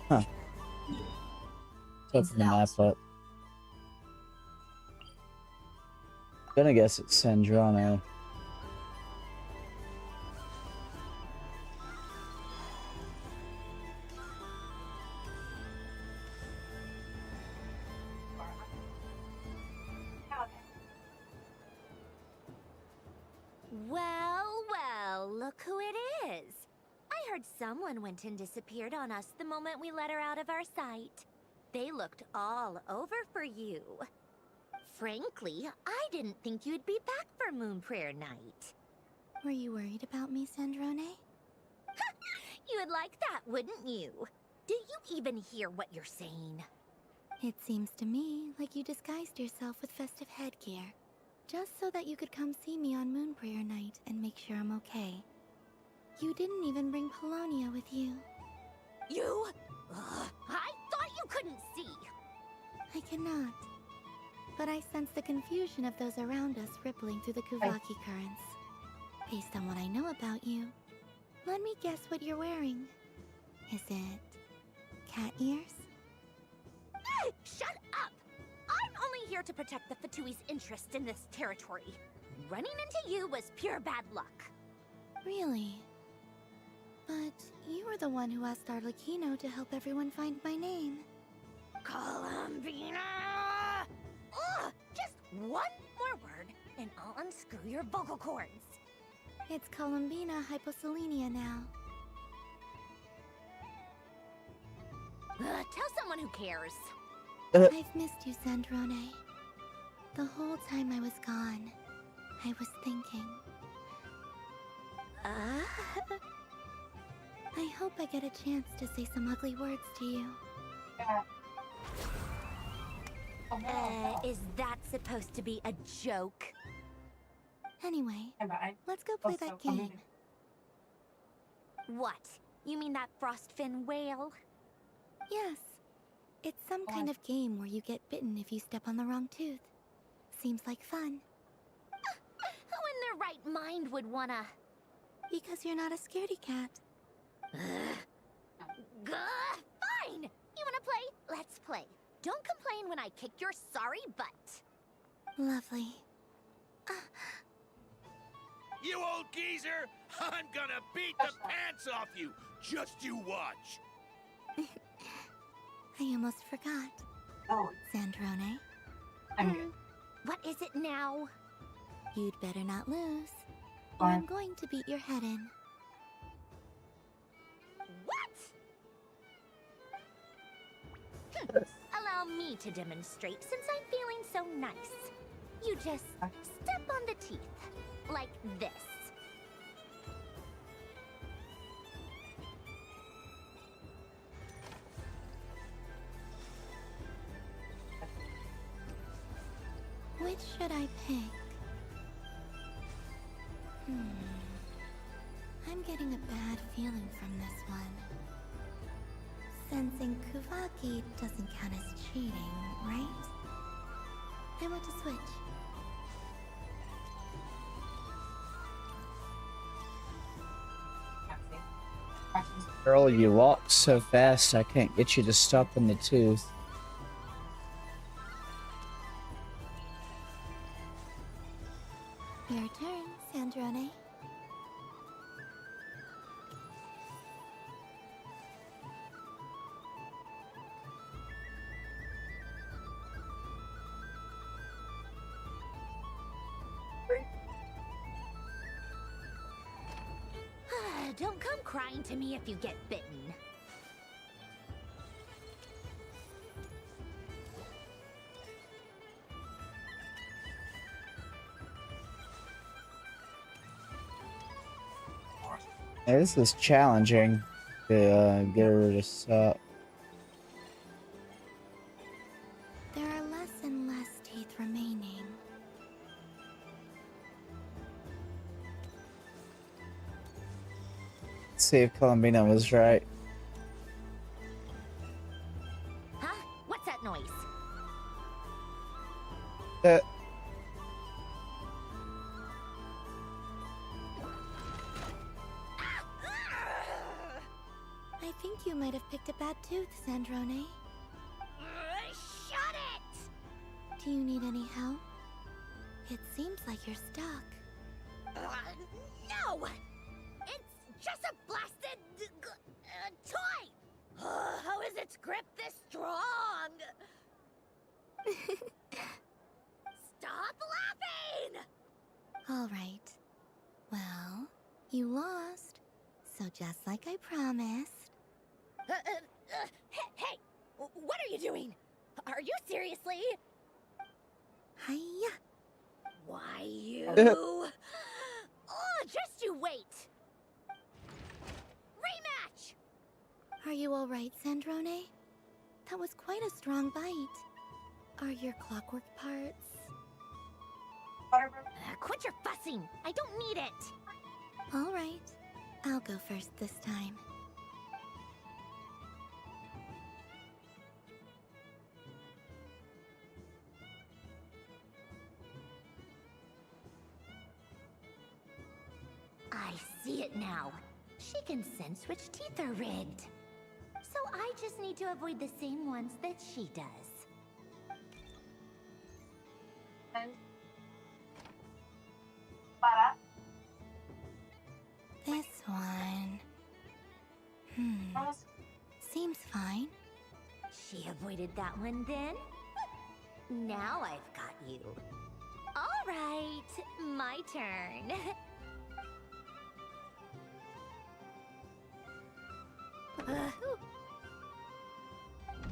huh. Open the map up. Gonna guess it's Sandrano. Well, look who it is. I heard someone went and disappeared on us the moment we let her out of our sight. They looked all over for you. Frankly, I didn't think you'd be back for Moon Prayer Night. Were you worried about me, Sandrone? You would like that, wouldn't you? Do you even hear what you're saying? It seems to me like you disguised yourself with festive headgear, just so that you could come see me on Moon Prayer Night and make sure I'm okay. You didn't even bring Polonia with you. You? I thought you couldn't see! I cannot. But I sense the confusion of those around us rippling through the Kuvaki currents. Based on what I know about you, let me guess what you're wearing. Is it cat ears? Shut up! I'm only here to protect the Fatui's interest in this territory. Running into you was pure bad luck. Really? But you were the one who asked Arlecchino to help everyone find my name. Columbina! Ugh! Just one more word, and I'll unscrew your vocal cords. It's Columbina Hyposelenia now. Tell someone who cares. I've missed you, Sandrone. The whole time I was gone, I was thinking. I hope I get a chance to say some ugly words to you. Is that supposed to be a joke? Anyway, let's go play that game. What? You mean that frostfin whale? Yes. It's some kind of game where you get bitten if you step on the wrong tooth. Seems like fun. Who in their right mind would wanna? Because you're not a scaredy cat. Fine! You wanna play? Let's play. Don't complain when I kick your sorry butt. Lovely. You old geezer! I'm gonna beat the pants off you! Just you watch! I almost forgot. Sandrone. What is it now? You'd better not lose, or I'm going to beat your head in. What? Allow me to demonstrate since I'm feeling so nice. You just step on the teeth, like this. Which should I pick? I'm getting a bad feeling from this one. Sensing Kuvaki doesn't count as cheating, right? I want to switch. Girl, you walk so fast I can't get you to stop on the tooth. Your turn, Sandrone. Don't come crying to me if you get bitten. Yeah, this is challenging to get her to stop. There are less and less teeth remaining. Let's see if Columbina was right. Huh? What's that noise? I think you might have picked a bad tooth, Sandrone. Shut it! Do you need any help? It seems like you're stuck. No! It's just a blasted toy! How is its grip this strong? Stop laughing! All right. Well, you lost. So just like I promised. Hey! What are you doing? Are you seriously? Hiya! Why you? Just you wait! Rematch! Are you all right, Sandrone? That was quite a strong bite. Are your clockwork parts? Quit your fussing! I don't need it! All right. I'll go first this time. I see it now. She can sense which teeth are rigged. So I just need to avoid the same ones that she does. This one. seems fine. She avoided that one then? Now I've got you. All right, my turn.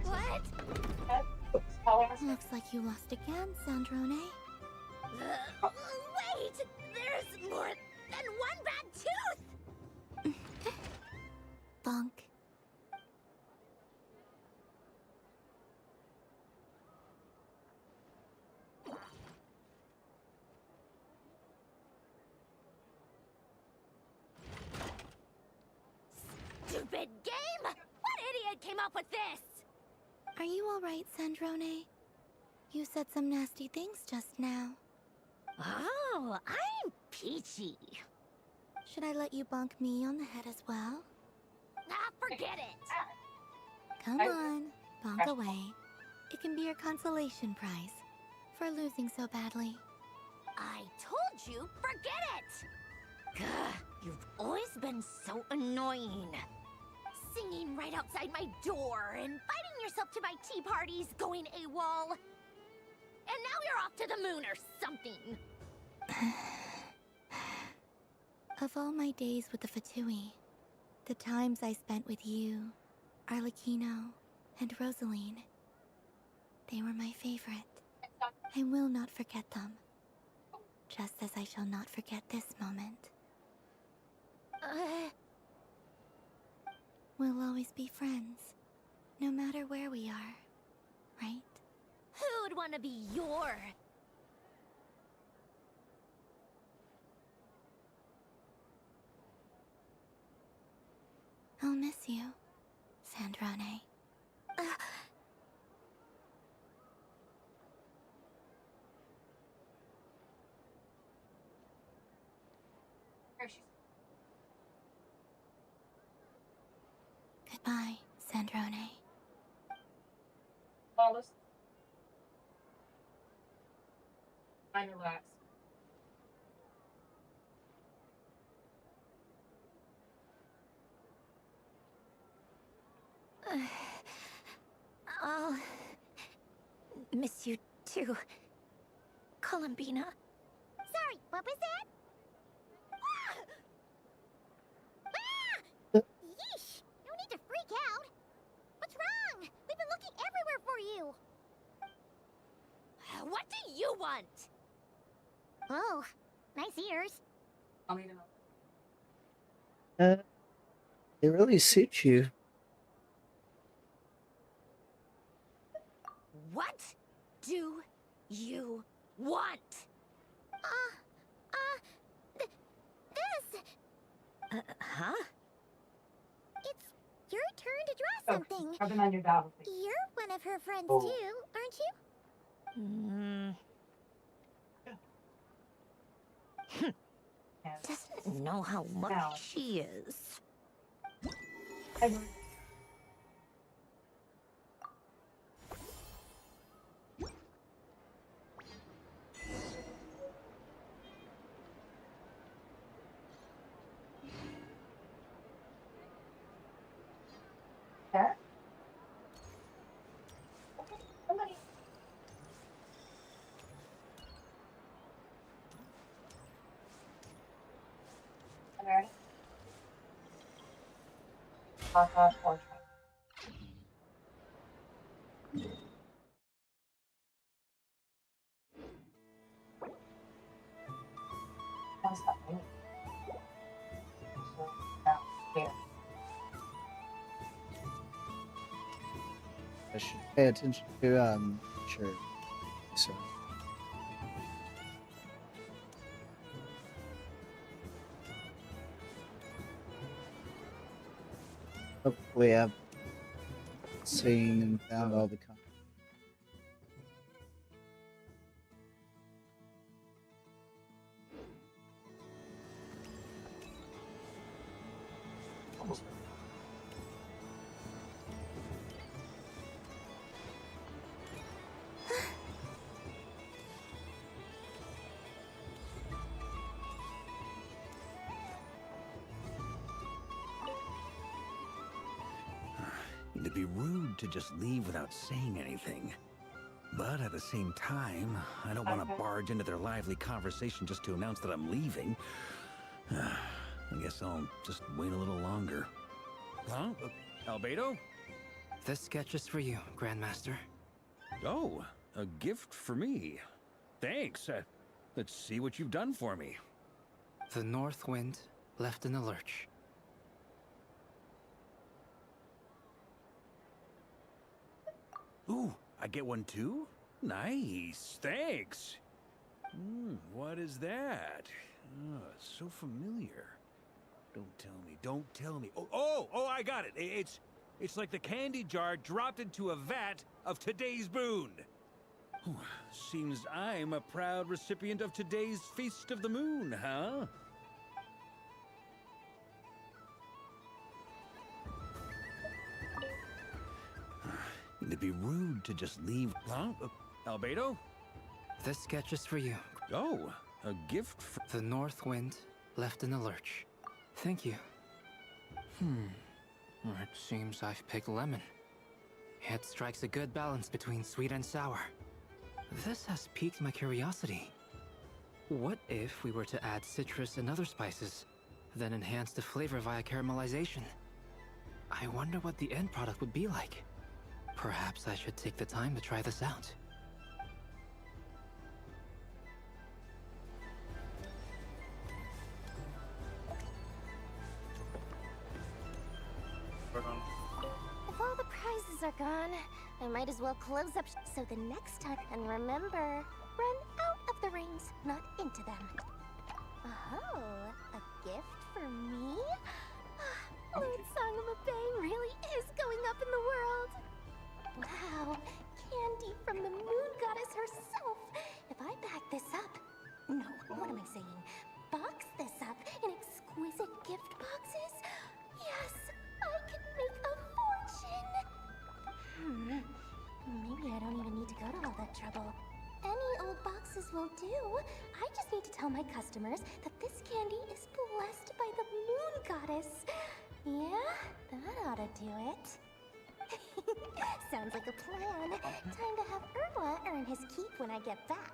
What? Looks like you lost again, Sandrone. Wait! There's more than one bad tooth! Bonk. Stupid game! What idiot came up with this? Are you alright, Sandrone? You said some nasty things just now. Oh, I'm peachy. Should I let you bonk me on the head as well? Ah, forget it! Come on, bonk away. It can be your consolation prize for losing so badly. I told you, forget it! Gah, you've always been so annoying. Singing right outside my door, inviting yourself to my tea parties, going AWOL. And now you're off to the moon or something. Of all my days with the Fatui, the times I spent with you, Arlecchino, and Rosaline, they were my favorite. I will not forget them, just as I shall not forget this moment. We'll always be friends, no matter where we are, right? Who'd want to be your... I'll miss you, Sandrone. Goodbye, Sandrone. Flawless. And relax. I'll miss you too, Columbina. Sorry, what was that? Yeesh! No need to freak out. What's wrong? We've been looking everywhere for you. What do you want? Oh, nice ears. I'll need them. They really suit you. What do you want? This! Huh? It's your turn to draw something. Rub them on your dog. You're one of her friends Oh. too, aren't you? Doesn't know how much she is. Yeah. Alright. Portrait. How's that mean? So, now, here. I should pay attention to sure. So hopefully I've seen and found all the content. Need to It'd be rude to just leave without saying anything. But at the same time, I don't want to barge into their lively conversation just to announce that I'm leaving. I guess I'll just wait a little longer. Huh? Albedo? This sketch is for you, Grandmaster. Oh, a gift for me. Thanks. Let's see what you've done for me. The North Wind left in the lurch. Ooh, I get one too? Nice, thanks. What is that? Oh, it's so familiar. Don't tell me. Oh, I got it. It's like the candy jar dropped into a vat of today's boon. Seems I'm a proud recipient of today's Feast of the Moon, huh? It'd be rude to just leave. Huh? Albedo? This sketch is for you. Oh, a gift for... The North Wind left in the lurch. Thank you. It seems I've picked lemon. It strikes a good balance between sweet and sour. This has piqued my curiosity. What if we were to add citrus and other spices, then enhance the flavor via caramelization? I wonder what the end product would be like. Perhaps I should take the time to try this out. If all the prizes are gone, I might as well close up so the next time. And remember, run out of the rings, not into them. Oh, a gift for me? Lord Song-a-Bay really is going up in the world. Wow, candy from the moon goddess herself. If I back this up... No, what am I saying? Box this up in exquisite gift boxes? Yes, I can make a fortune. Maybe I don't even need to go to all that trouble. Any old boxes will do. I just need to tell my customers that this candy is blessed by the moon goddess. Yeah, that ought to do it. Sounds like a plan. Time to have Erwa earn his keep when I get back.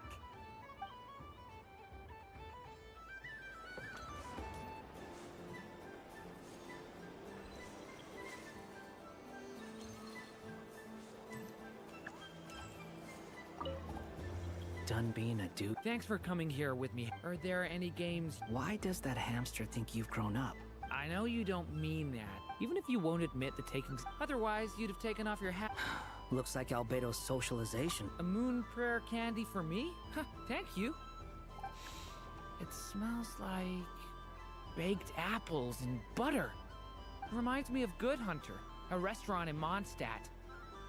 Done being a dude. Thanks for coming here with me. Are there any games? Why does that hamster think you've grown up? I know you don't mean that. Even if you won't admit the taking... Otherwise, you'd have taken off your hat. Looks like Albedo's socialization. A moon prayer candy for me? Huh, thank you. It smells like... baked apples and butter. It reminds me of Good Hunter, a restaurant in Mondstadt.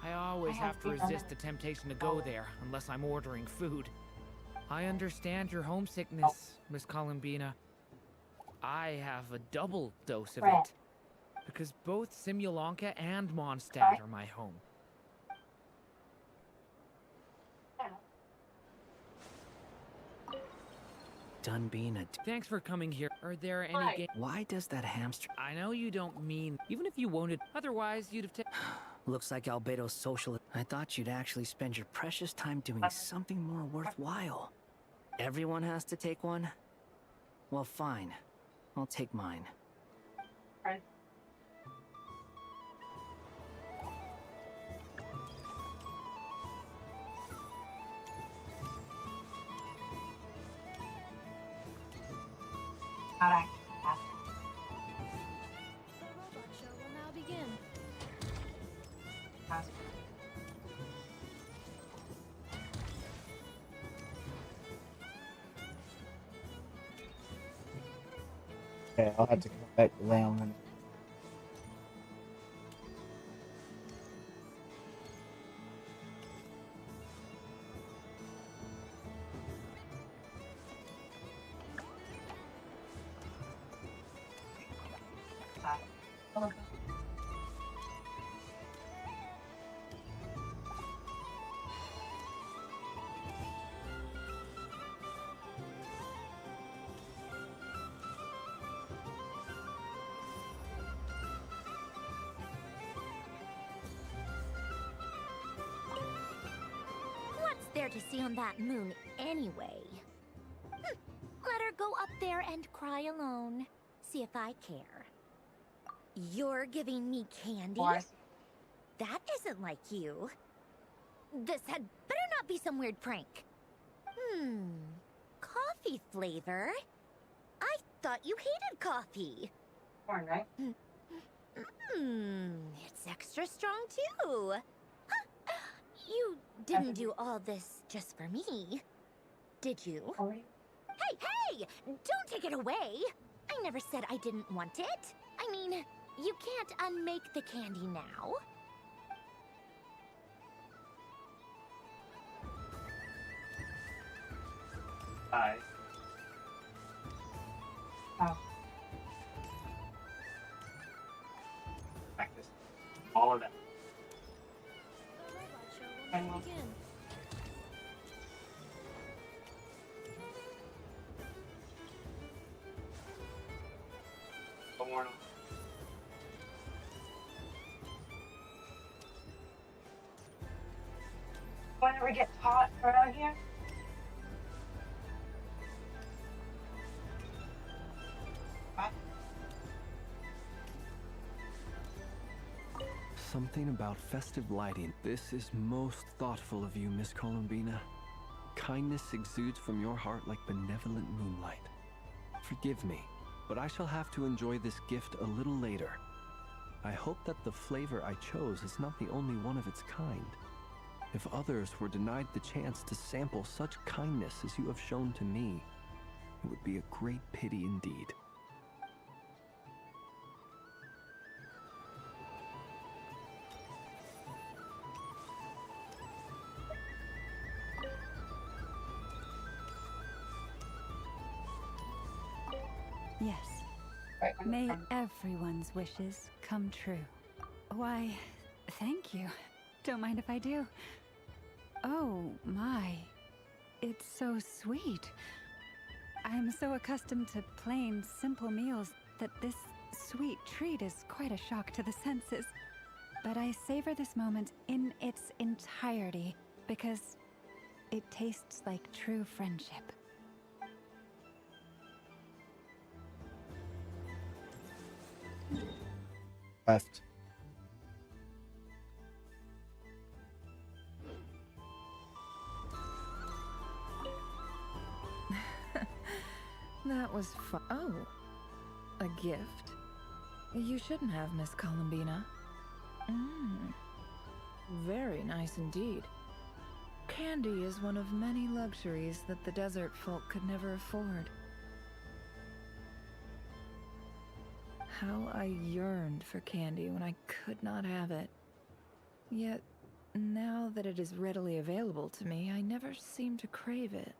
I always have to resist the temptation to go there, unless I'm ordering food. I understand your homesickness, Miss Columbina. I have a double dose of it. Because both Simulanka and Mondstadt are my home. Done being a... Thanks for coming here. Are there any games? Why does that hamster... I know you don't mean... Even if you won't... Otherwise, you'd have taken... Looks like Albedo's social... I thought you'd actually spend your precious time doing something more worthwhile. Everyone has to take one? Well, fine. I'll take mine. The robot show will now begin. Okay, I'll have to come back around and... there to see on that moon anyway? Let her go up there and cry alone. See if I care. You're giving me candy? Why? That isn't like you. This had better not be some weird prank. Coffee flavor? I thought you hated coffee. Corn, right? It's extra strong too. Huh. You didn't do all this just for me, did you? Hey, hey! Don't take it away! I never said I didn't want it. I mean, you can't unmake the candy now. Bye. Oh. Practice. All of that. And we'll warn them. Whenever we get taught around here. Something about festive lighting. This is most thoughtful of you, Miss Columbina. Kindness exudes from your heart like benevolent moonlight. Forgive me, but I shall have to enjoy this gift a little later. I hope that the flavor I chose is not the only one of its kind. If others were denied the chance to sample such kindness as you have shown to me, it would be a great pity indeed. Yes. May everyone's wishes come true. Why, thank you. Don't mind if I do. Oh, my. It's so sweet. I'm so accustomed to plain, simple meals that this sweet treat is quite a shock to the senses. But I savor this moment in its entirety because it tastes like true friendship. Left. That was fun. Oh, a gift? You shouldn't have, Miss Columbina. Very nice indeed. Candy is one of many luxuries that the desert folk could never afford. How I yearned for candy when I could not have it. Yet, now that it is readily available to me, I never seem to crave it.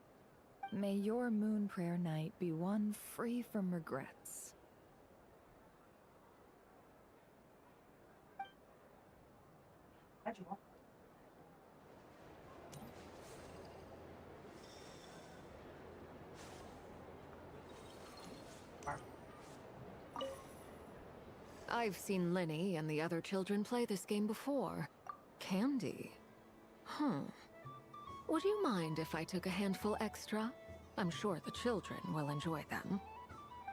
May your moon prayer night be one free from regrets. I've seen Lenny and the other children play this game before. Candy? Would you mind if I took a handful extra? I'm sure the children will enjoy them.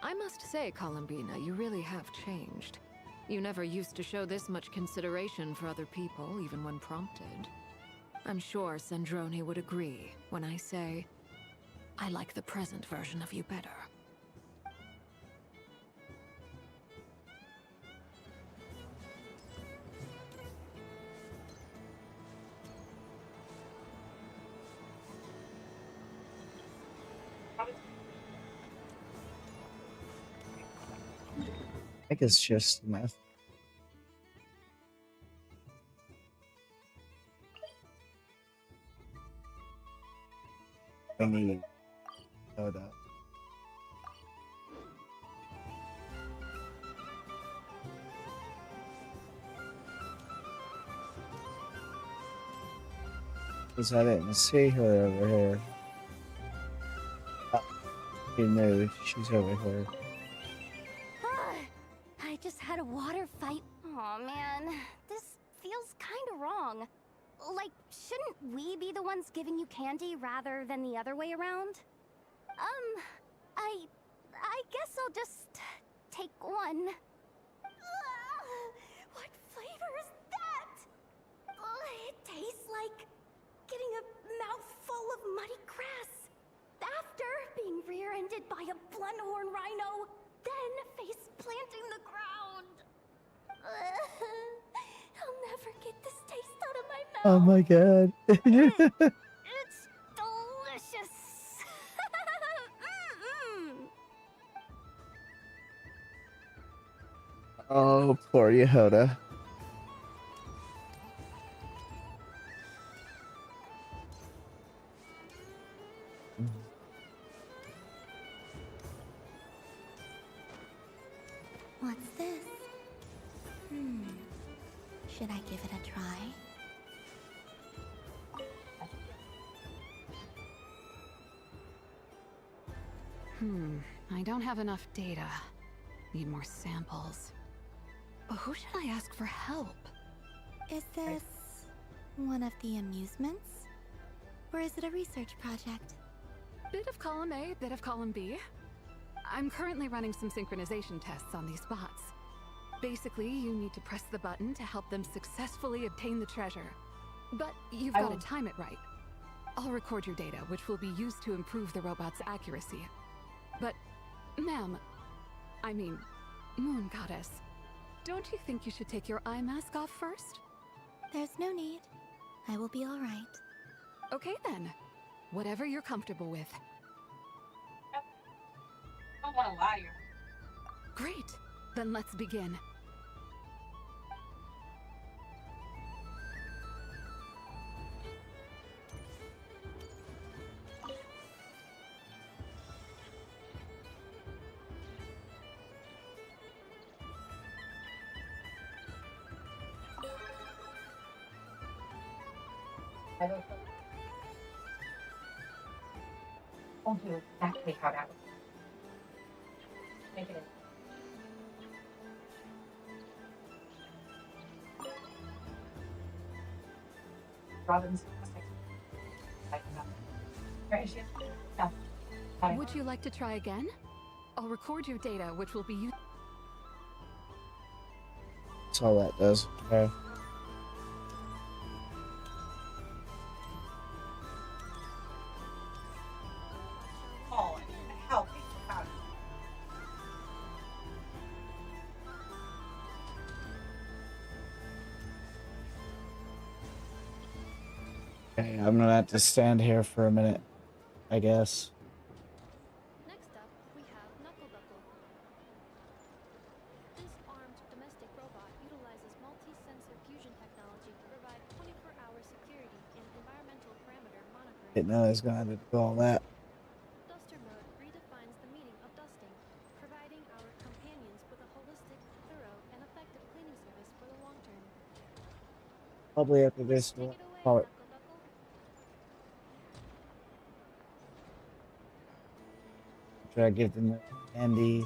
I must say, Columbina, you really have changed. You never used to show this much consideration for other people, even when prompted. I'm sure Sandrone would agree when I say, I like the present version of you better. I think it's just math. We need soda. Because I didn't see her over here. Oh, you know she's over here. I just had a water fight. Aw, man. This feels kinda wrong. Like, shouldn't we be the ones giving you candy rather than the other way around? I guess I'll just take one. What flavor is that? It tastes like getting a mouthful of muddy grass. After being rear-ended by a blunt-horn rhino, then face planting the ground. I'll never get this taste out of my mouth. Oh my god. It's delicious. Oh, poor Yehoda. What's this? Should I give it a try? I don't have enough data. Need more samples. Who should I ask for help? Is this one of the amusements? Or is it a research project? Bit of column A, bit of column B. I'm currently running some synchronization tests on these bots. Basically, you need to press the button to help them successfully obtain the treasure. But you've got to time it right. I'll record your data, which will be used to improve the robot's accuracy. But, ma'am, I mean, Moon Goddess, don't you think you should take your eye mask off first? There's no need. I will be all right. Okay then. Whatever you're comfortable with. I don't want to lie to you. Great. Then let's begin. I'll do exactly how that would make it. Robin's Would you like to try again? I'll record your data, which will be used. That's all that does. Okay. Oh, help me out. Okay, I'm gonna have to stand here for a minute, I guess. Next up, we have Knuckle-Buckle. This armed domestic robot utilizes multi-sensor fusion technology to provide 24-hour security and environmental parameter monitoring. Didn't know I was gonna have to do all that. Duster mode redefines the meaning of dusting, providing our companions with a holistic, thorough, and effective cleaning service for the long term. Probably after this, we'll call it. Should I give them the candy,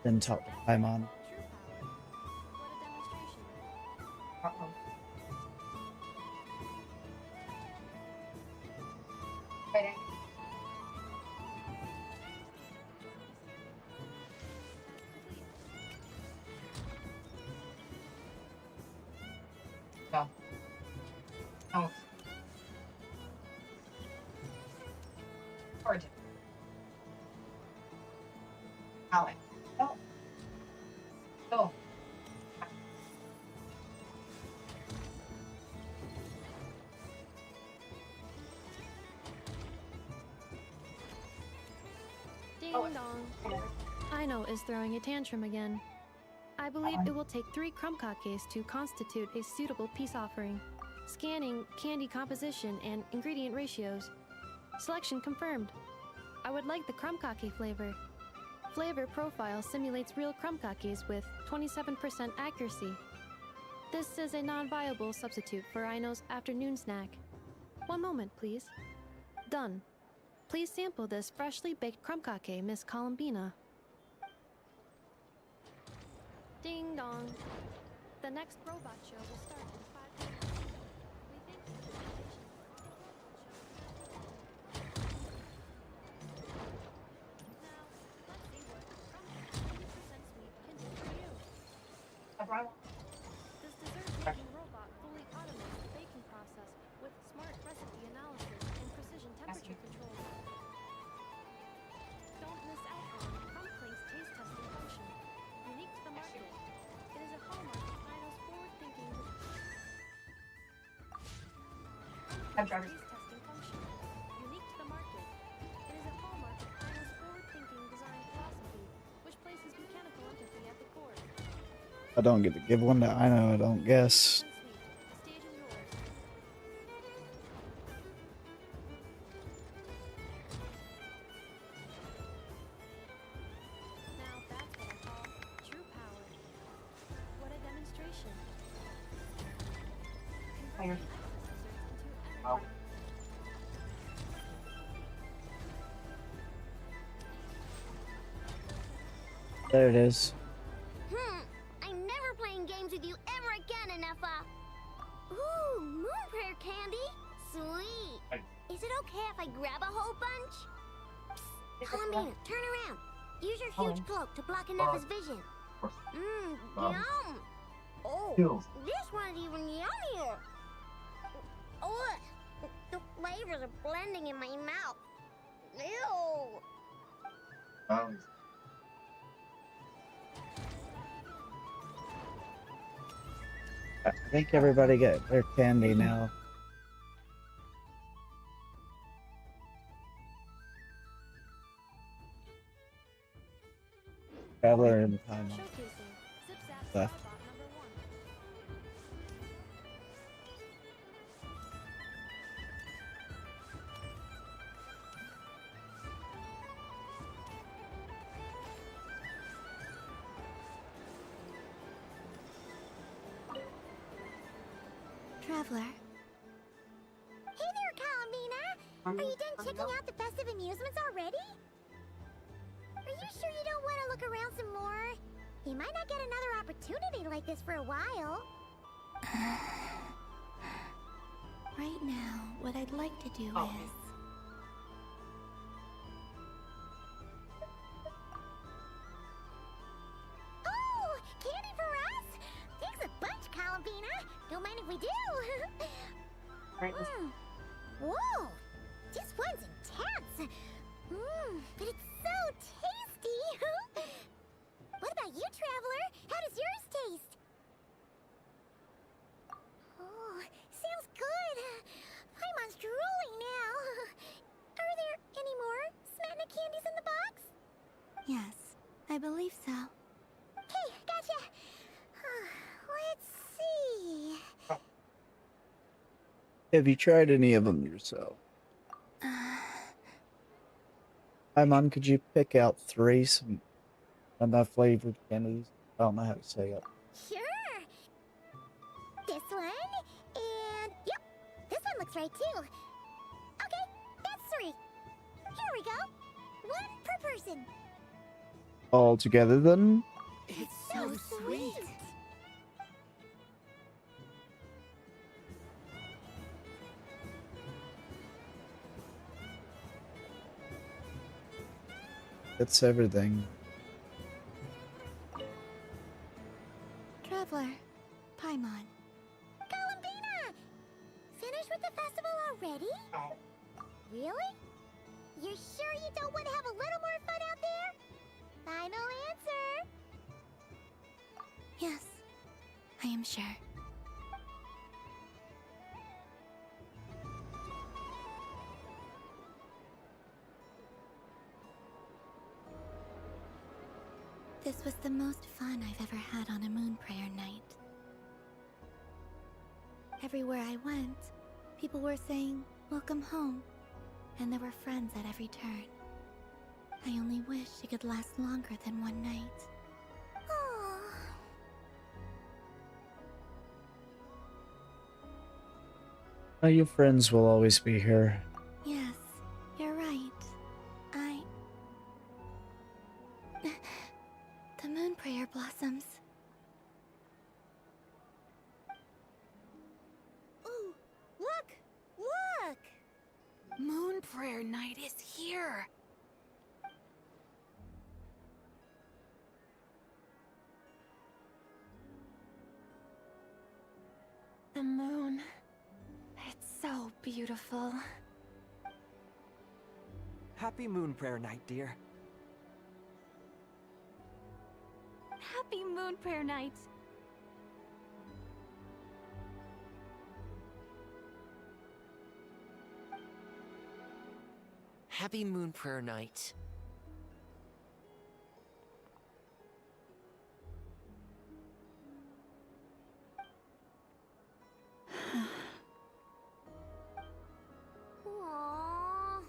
then talk to Paimon? Uh-oh. Wait, no. No. Origin. Alex. No. No. Ding dong. Aino is throwing a tantrum again. I believe it will take 3 crumb-kakes to constitute a suitable peace offering. Scanning candy composition and ingredient ratios. Selection confirmed. I would like the crumb-kake flavor. Flavor profile simulates real crumb-kakes with 27% accuracy. This is a non-viable substitute for Aino's afternoon snack. One moment, please. Done. Please sample this freshly baked crumb-kake, Miss Columbina. Ding dong. The next robot show will start in 5 minutes. We think This dessert-making robot fully automates the baking process with smart recipe analysis and precision temperature control. Don't miss out on Crumpling's taste testing function, unique to the market. It is a hallmark of Ino's forward-thinking taste testing function, unique to the market. It is a hallmark of Ino's forward-thinking design philosophy, which places mechanical empathy at the core. I don't get to give one to Ino, I don't guess. There it is. I'm never playing games with you ever again, Enough. Ooh, moon prayer candy. Sweet. Is it okay if I grab a whole bunch? Psst, Columbina, turn around. Use your huge cloak to block Enougha's vision. Yum. Oh, this one's even yummier. Oh, the flavors are blending in my mouth. Ew. I think everybody got their candy now. Traveler and time left. Traveler. Hey there, Columbina! Are you done checking out the festive amusements already? Are you sure you don't want to look around some more? You might not get another opportunity like this for a while. Right now, what I'd like to do is... Oh! Candy for us? Thanks a bunch, Columbina! Don't mind if we do! Whoa! This one's intense! But it's so tasty! What about you, Traveler? How does yours taste? Oh, sounds good! Paimon's drooling now! Are there any more Smatna candies in the box? Yes, I believe so. Okay, gotcha! Let's see... Have you tried any of them yourself? Hi, Mom, could you pick out some enough flavored candies? I don't know how to say it. Sure! This one, and yep, this one looks right too. Okay, that's 3. Here we go. 1 per person. All together then? It's so sweet. That's everything. Traveler, Paimon. Columbina! Finished with the festival already? Really? You're sure you don't want to have a little more fun out there? Final answer! Yes, I am sure. This was the most fun I've ever had on a moon prayer night. Everywhere I went, people were saying, "Welcome home," and there were friends at every turn. I only wish it could last longer than one night. Oh, your friends will always be here. Yes, you're right. The moon prayer blossoms. Ooh, look! Look! Moon prayer night is here! The moon. It's so beautiful. Happy Moon Prayer Night, dear. Happy Moon Prayer Night. Happy Moon Prayer Night. Aww.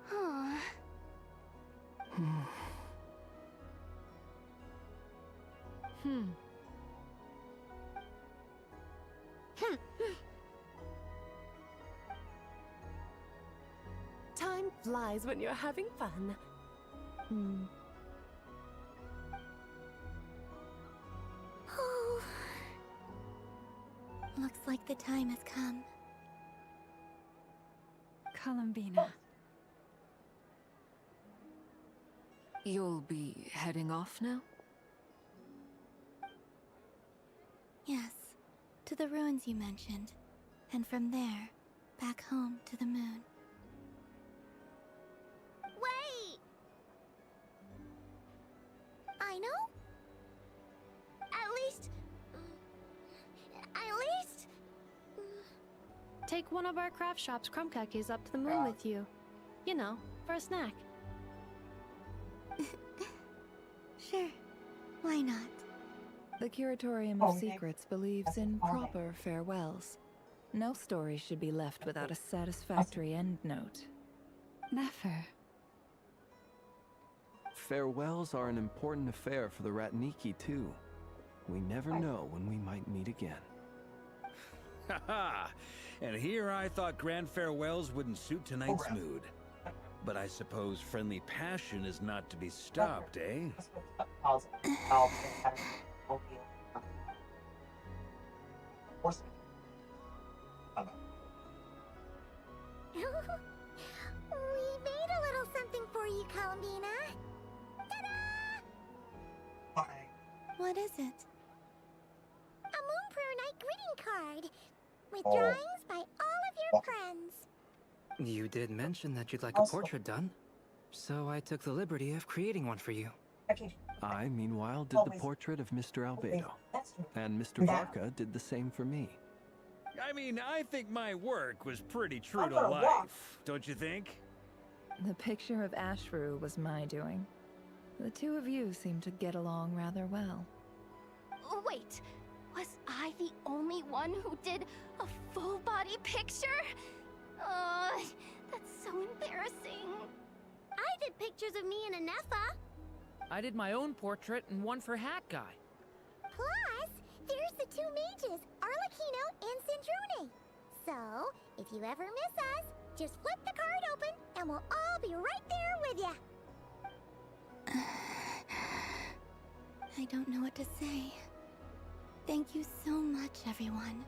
Huh. Time flies when you're having fun. Oh. Looks like the time has come. Columbina. You'll be heading off now? Yes, to the ruins you mentioned. And from there, back home to the moon. Wait! I know? At least... Take one of our craft shop's crumb cookies up to the moon with you. You know, for a snack. Sure, why not? The Curatorium of Secrets believes in proper farewells. No story should be left without a satisfactory endnote. Never. Farewells are an important affair for the Ratniki, too. We never know when we might meet again. Haha! And here I thought grand farewells wouldn't suit tonight's mood. But I suppose friendly passion is not to be stopped, eh? We made a little something for you, Columbina. Ta-da! What is it? A Moon Prayer Night greeting card with drawings by all of your friends. You did mention that you'd like a portrait done, so I took the liberty of creating one for you. I, meanwhile, did the portrait of Mr. Albedo. And Mr. Varka did the same for me. I mean, I think my work was pretty true to life, don't you think? The picture of Ashru was my doing. The two of you seem to get along rather well. Wait, was I the only one who did a full body picture? That's so embarrassing. I did pictures of me and Anefa. I did my own portrait and one for Hat Guy. Plus, there's the two mages, Arlecchino and Sandrone. So, if you ever miss us, just flip the card open and we'll all be right there with you. I don't know what to say. Thank you so much, everyone.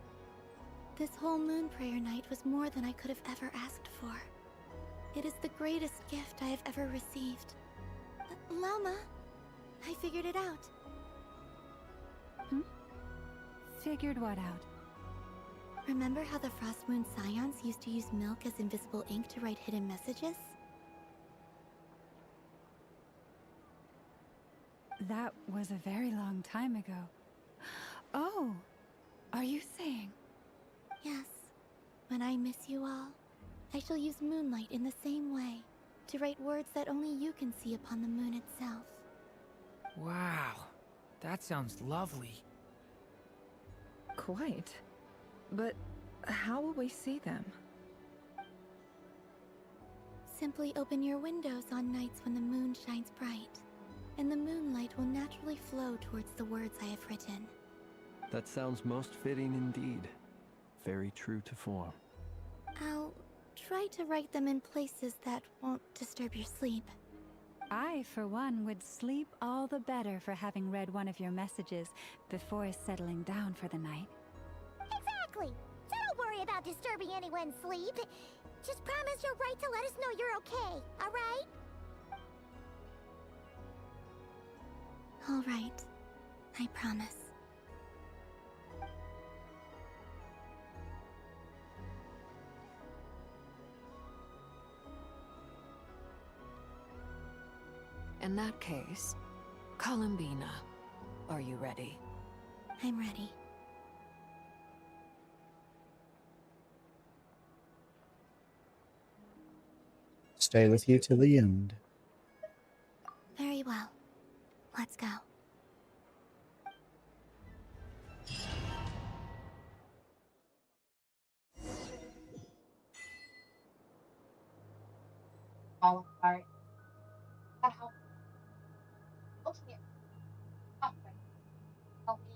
This whole Moon Prayer Night was more than I could have ever asked for. It is the greatest gift I have ever received. Lama, I figured it out. Figured what out? Remember how the Frost Moon Scions used to use milk as invisible ink to write hidden messages? That was a very long time ago. Oh, are you saying? Yes. When I miss you all, I shall use moonlight in the same way, to write words that only you can see upon the moon itself. Wow, that sounds lovely. Quite. But how will we see them? Simply open your windows on nights when the moon shines bright, and the moonlight will naturally flow towards the words I have written. That sounds most fitting indeed. Very true to form. I'll try to write them in places that won't disturb your sleep. I, for one, would sleep all the better for having read one of your messages before settling down for the night. Exactly. So don't worry about disturbing anyone's sleep. Just promise you'll write to let us know you're okay, alright? All right. I promise. In that case, Columbina, are you ready? I'm ready. Stay with you till the end. Very well. Let's go. All right. That helps. Okay. Okay. Help me.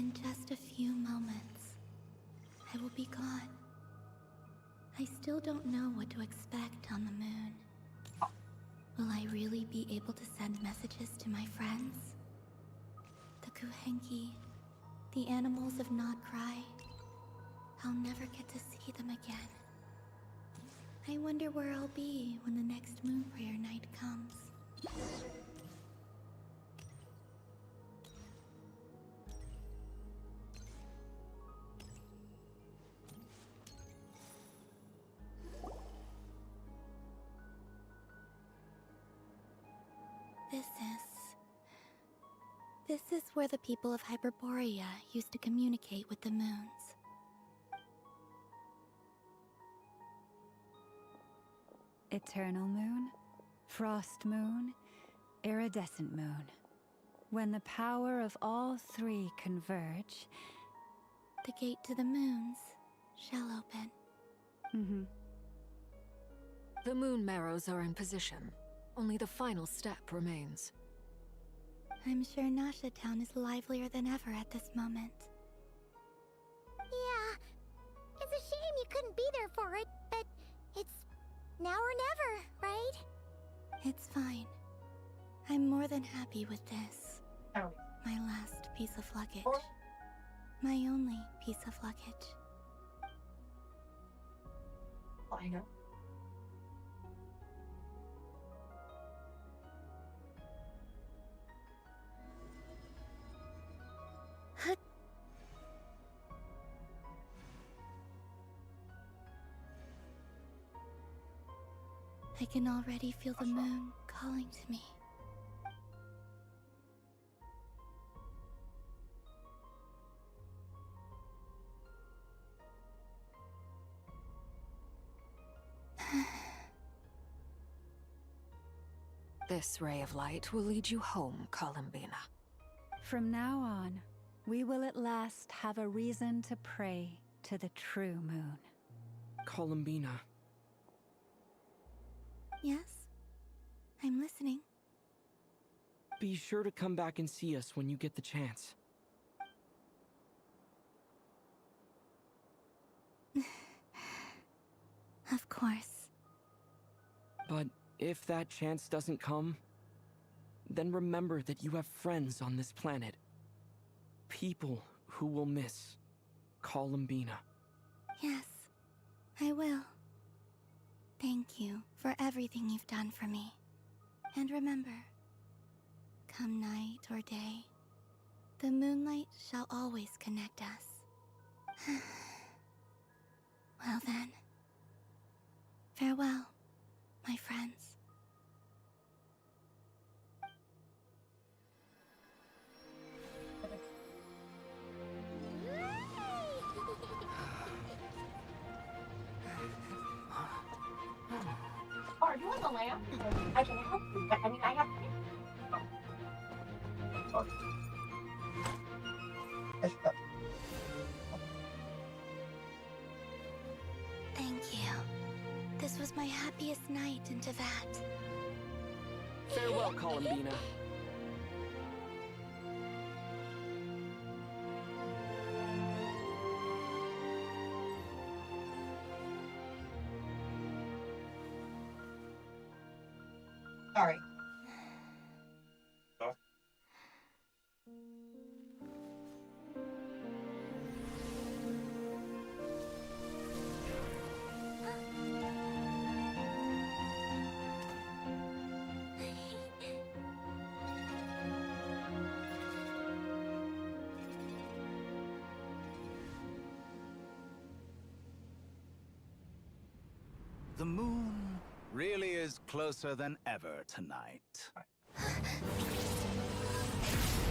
In just a few moments, I will be gone. I still don't know what to expect on the moon. Will I really be able to send messages to my friends? The Kuhenki, the animals of Nod-Krai. I'll never get to see them again. I wonder where I'll be when the next moon prayer night comes. This is where the people of Hyperborea used to communicate with the moons. Eternal moon, frost moon, iridescent moon. When the power of all three converge, the gate to the moons shall open. Mm-hmm. The moon marrows are in position. Only the final step remains. I'm sure Nasha Town is livelier than ever at this moment. Yeah, it's a shame you couldn't be there for it, but it's now or never, right? It's fine. I'm more than happy with this. Oh. My last piece of luggage. My only piece of luggage. I know. I can already feel the moon calling to me. This ray of light will lead you home, Columbina. From now on, we will at last have a reason to pray to the true moon. Columbina. Yes? I'm listening. Be sure to come back and see us when you get the chance. Of course. But if that chance doesn't come, then remember that you have friends on this planet. People who will miss Columbina. Yes, I will. Thank you for everything you've done for me. And remember, come night or day, the moonlight shall always connect us. Well then, farewell, my friends. Oh, are you on the lamp? I can help you, but I mean, I have to. Thank you. This was my happiest night in Teyvat. Farewell, Columbina. Sorry. The moon really is closer than ever tonight.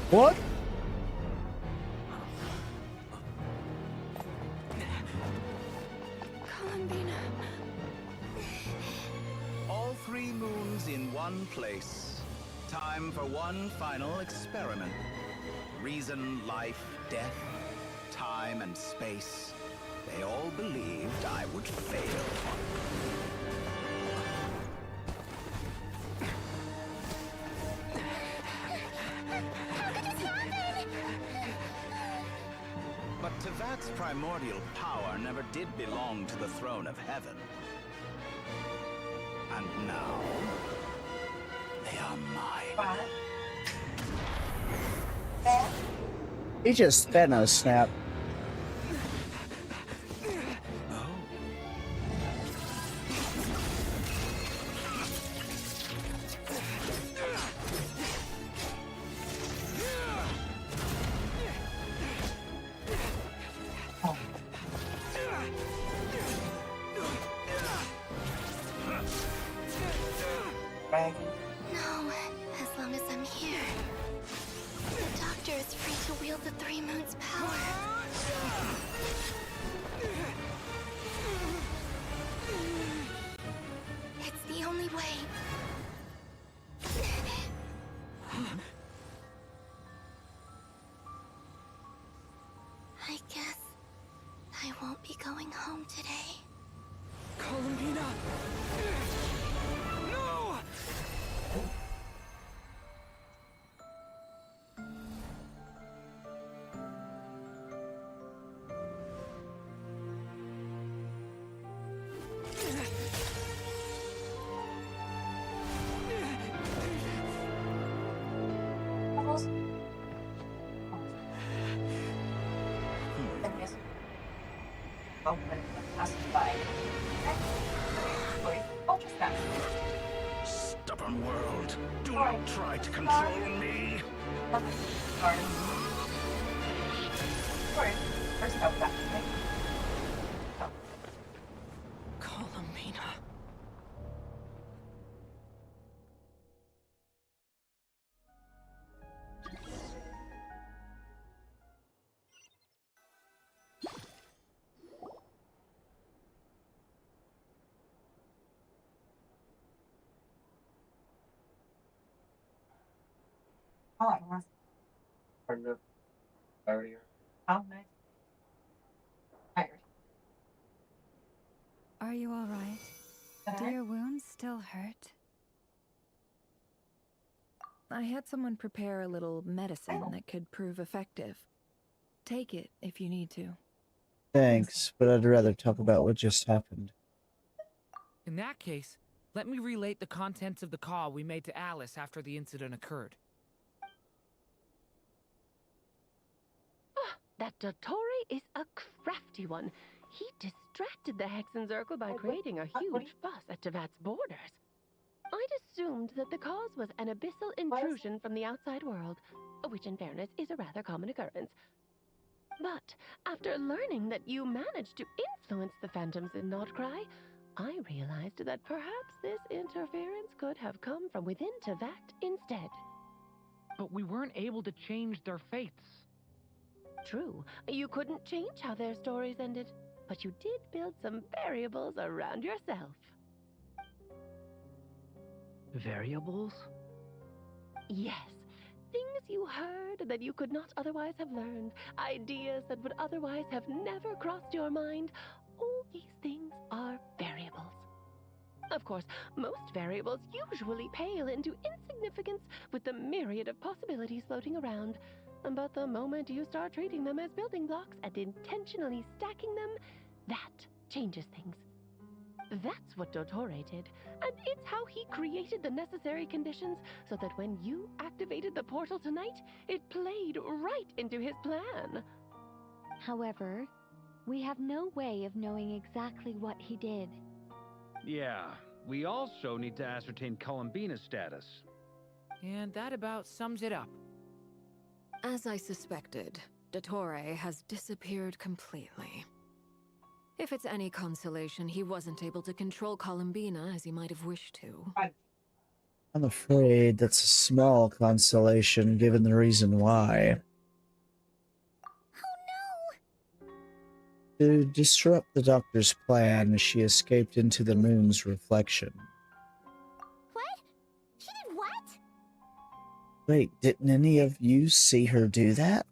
What? Columbina. All 3 moons in one place. Time for one final experiment. Reason, life, death, time and space. They all believed I would fail. But Tevat's primordial power never did belong to the throne of heaven. And now, they are mine. He just Thanos snapped. No, as long as I'm here. The Doctor is free to wield the 3 moons' power. It's the only way. I guess I won't be going home today. Columbina! No! Stubborn world, do not try to control me. Columbina. Are you all right? Do your wounds still hurt? I had someone prepare a little medicine that could prove effective. Take it if you need to. Thanks, but I'd rather talk about what just happened. In that case, let me relate the contents of the call we made to Alice after the incident occurred. That Dottore is a crafty one. He distracted the Hexenzirkel by creating a huge fuss at Tevat's borders. I'd assumed that the cause was an abyssal intrusion from the outside world, which in fairness is a rather common occurrence. But after learning that you managed to influence the phantoms in Nod-Krai, I realized that perhaps this interference could have come from within Tevat instead. But we weren't able to change their fates. True, you couldn't change how their stories ended, but you did build some variables around yourself. Variables? Yes. Things you heard that you could not otherwise have learned. Ideas that would otherwise have never crossed your mind. All these things are variables. Of course, most variables usually pale into insignificance with the myriad of possibilities floating around. But the moment you start treating them as building blocks and intentionally stacking them, that changes things. That's what Dottore did, and it's how he created the necessary conditions so that when you activated the portal tonight, it played right into his plan. However, we have no way of knowing exactly what he did. Yeah, we also need to ascertain Columbina's status. And that about sums it up. As I suspected, Dottore has disappeared completely. If it's any consolation, he wasn't able to control Columbina as he might have wished to. I'm afraid that's a small consolation given the reason why. To disrupt the Doctor's plan, she escaped into the moon's reflection. What? She did what? Wait, didn't any of you see her do that?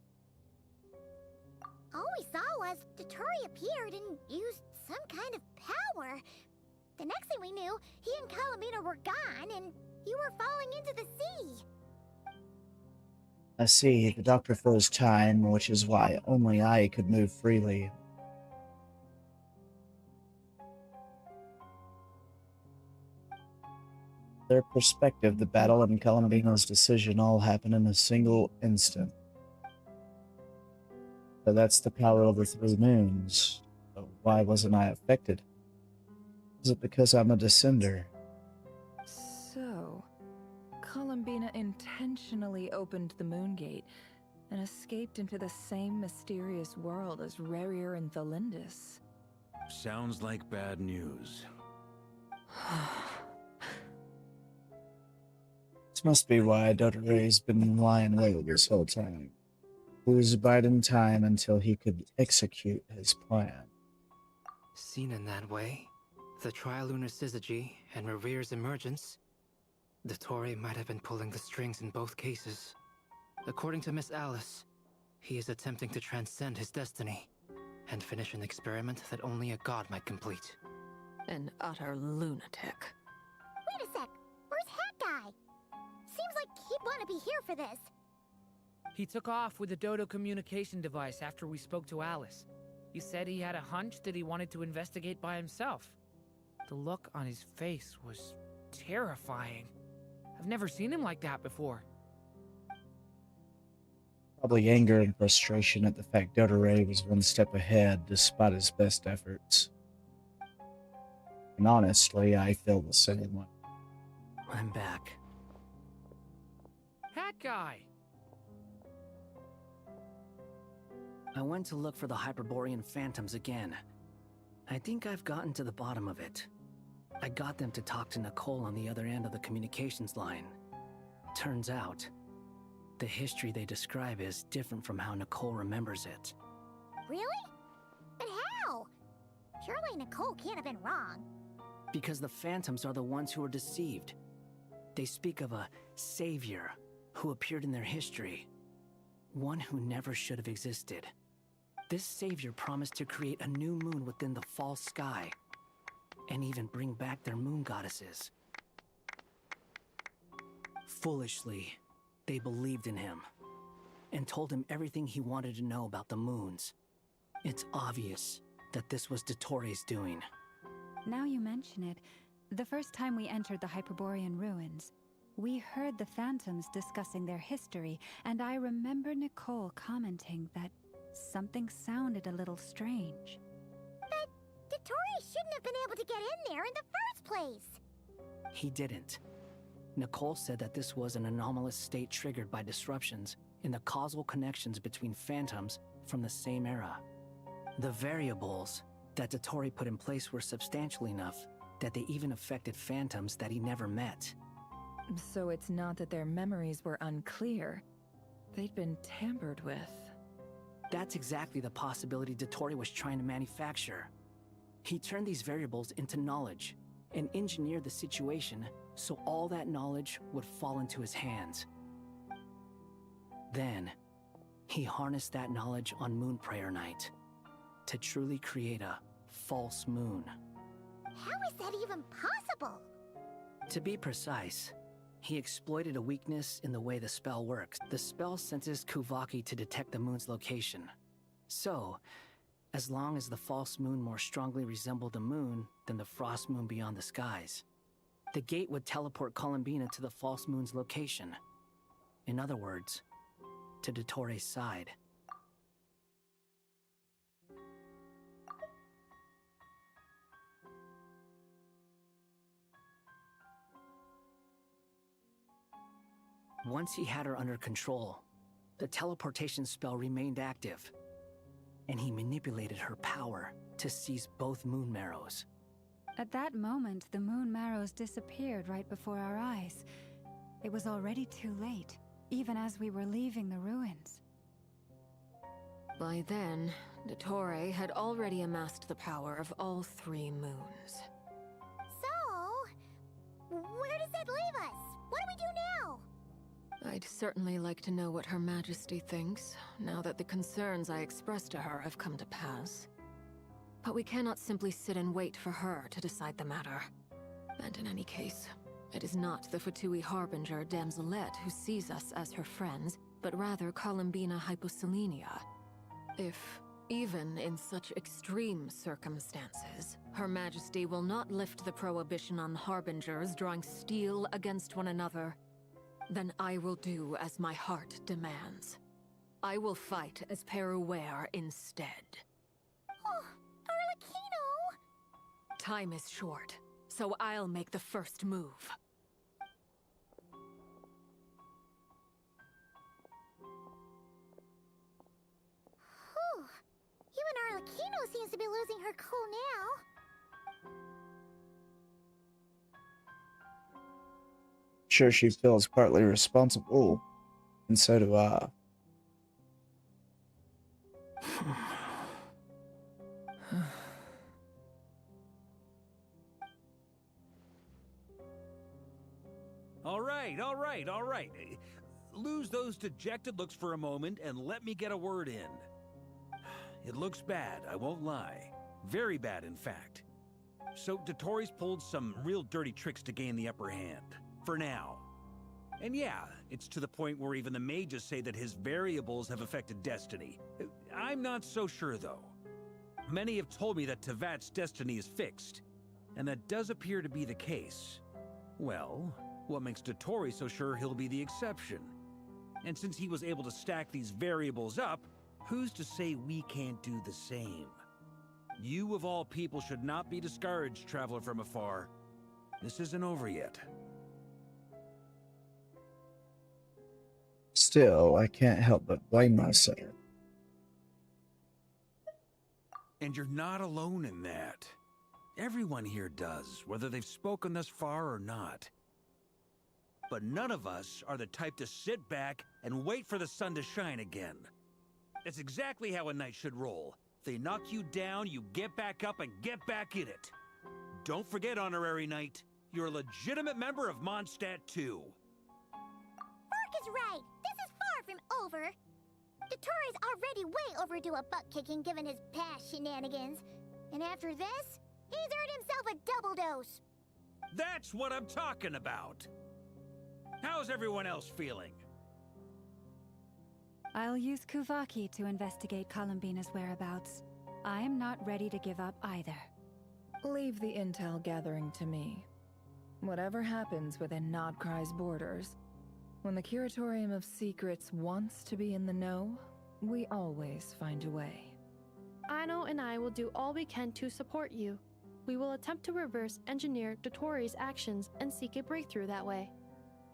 All we saw was Dotori appeared and used some kind of power. The next thing we knew, he and Columbina were gone and you were falling into the sea. I see, the Doctor froze time, which is why only I could move freely. Their perspective, the battle, and Columbina's decision all happen in a single instant. So that's the power of the three moons. But why wasn't I affected? Is it because I'm a descender? So, Columbina intentionally opened the Moon Gate and escaped into the same mysterious world as Rarier and Thalindis. Sounds like bad news. This must be why Dodore's been lying low this whole time. He was biding time until he could execute his plan. Seen in that way, the Trilunar Syzygy and Rarier's emergence, Dottore might have been pulling the strings in both cases. According to Miss Alice, he is attempting to transcend his destiny and finish an experiment that only a god might complete. An utter lunatic. Wait a sec, where's Hat Guy? Seems like he'd want to be here for this. He took off with the Dodo communication device after we spoke to Alice. He said he had a hunch that he wanted to investigate by himself. The look on his face was terrifying. I've never seen him like that before. Probably anger and frustration at the fact Dodore was one step ahead despite his best efforts. And honestly, I feel the same way. I'm back. Hat Guy! I went to look for the Hyperborean phantoms again. I think I've gotten to the bottom of it. I got them to talk to Nicole on the other end of the communications line. Turns out, the history they describe is different from how Nicole remembers it. Really? But how? Surely Nicole can't have been wrong. Because the phantoms are the ones who are deceived. They speak of a savior who appeared in their history. One who never should have existed. This savior promised to create a new moon within the false sky, and even bring back their moon goddesses. Foolishly, they believed in him, and told him everything he wanted to know about the moons. It's obvious that this was Dottore's doing. Now you mention it, the first time we entered the Hyperborean ruins, we heard the phantoms discussing their history, and I remember Nicole commenting that something sounded a little strange. But Dottore shouldn't have been able to get in there in the first place. He didn't. Nicole said that this was an anomalous state triggered by disruptions in the causal connections between phantoms from the same era. The variables that Dottore put in place were substantial enough that they even affected phantoms that he never met. So it's not that their memories were unclear. They'd been tampered with. That's exactly the possibility Dottore was trying to manufacture. He turned these variables into knowledge and engineered the situation so all that knowledge would fall into his hands. Then, he harnessed that knowledge on Moon Prayer Night to truly create a false moon. How is that even possible? To be precise, he exploited a weakness in the way the spell works. The spell senses Kuvaki to detect the moon's location. So, as long as the false moon more strongly resembled the moon than the frost moon beyond the skies, the gate would teleport Columbina to the false moon's location. In other words, to Dottore's side. Once he had her under control, the teleportation spell remained active. and he manipulated her power to seize both moon marrows. At that moment, the moon marrows disappeared right before our eyes. It was already too late, even as we were leaving the ruins. By then, Dottore had already amassed the power of all 3 moons. So, where does that leave us? What do we do now? I'd certainly like to know what Her Majesty thinks, now that the concerns I expressed to her have come to pass. But we cannot simply sit and wait for her to decide the matter. And in any case, it is not the Fatui Harbinger Damselette who sees us as her friends, but rather Columbina Hyposelenia. If, even in such extreme circumstances, Her Majesty will not lift the prohibition on Harbingers drawing steel against one another, then I will do as my heart demands. I will fight as Peruware instead. Oh, Arlecchino! Time is short, so I'll make the first move. Whew. Even Arlecchino seems to be losing her cool now. Sure, she feels partly responsible, and so do I. All right. Lose those dejected looks for a moment and let me get a word in. It looks bad, I won't lie. Very bad, in fact. So Dottore's pulled some real dirty tricks to gain the upper hand. For now. And yeah, it's to the point where even the mages say that his variables have affected destiny. I'm not so sure, though. Many have told me that Tevat's destiny is fixed, and that does appear to be the case. Well, what makes Dottore so sure he'll be the exception? And since he was able to stack these variables up, who's to say we can't do the same? You of all people should not be discouraged, traveler from afar. This isn't over yet. Still, I can't help but blame myself. And you're not alone in that. Everyone here does, whether they've spoken thus far or not. But none of us are the type to sit back and wait for the sun to shine again. That's exactly how a knight should roll. If they knock you down, you get back up and get back in it. Don't forget, Honorary Knight, you're a legitimate member of Mondstadt too. Mark is right. This is far from over. Dottore's already way overdue a butt-kicking given his past shenanigans. And after this, he's earned himself a double dose. That's what I'm talking about. How's everyone else feeling? I'll use Kuvaki to investigate Columbina's whereabouts. I am not ready to give up either. Leave the intel gathering to me. Whatever happens within Nod-Krai's borders, when the Curatorium of Secrets wants to be in the know, we always find a way. Ano and I will do all we can to support you. We will attempt to reverse engineer Dottore's actions and seek a breakthrough that way.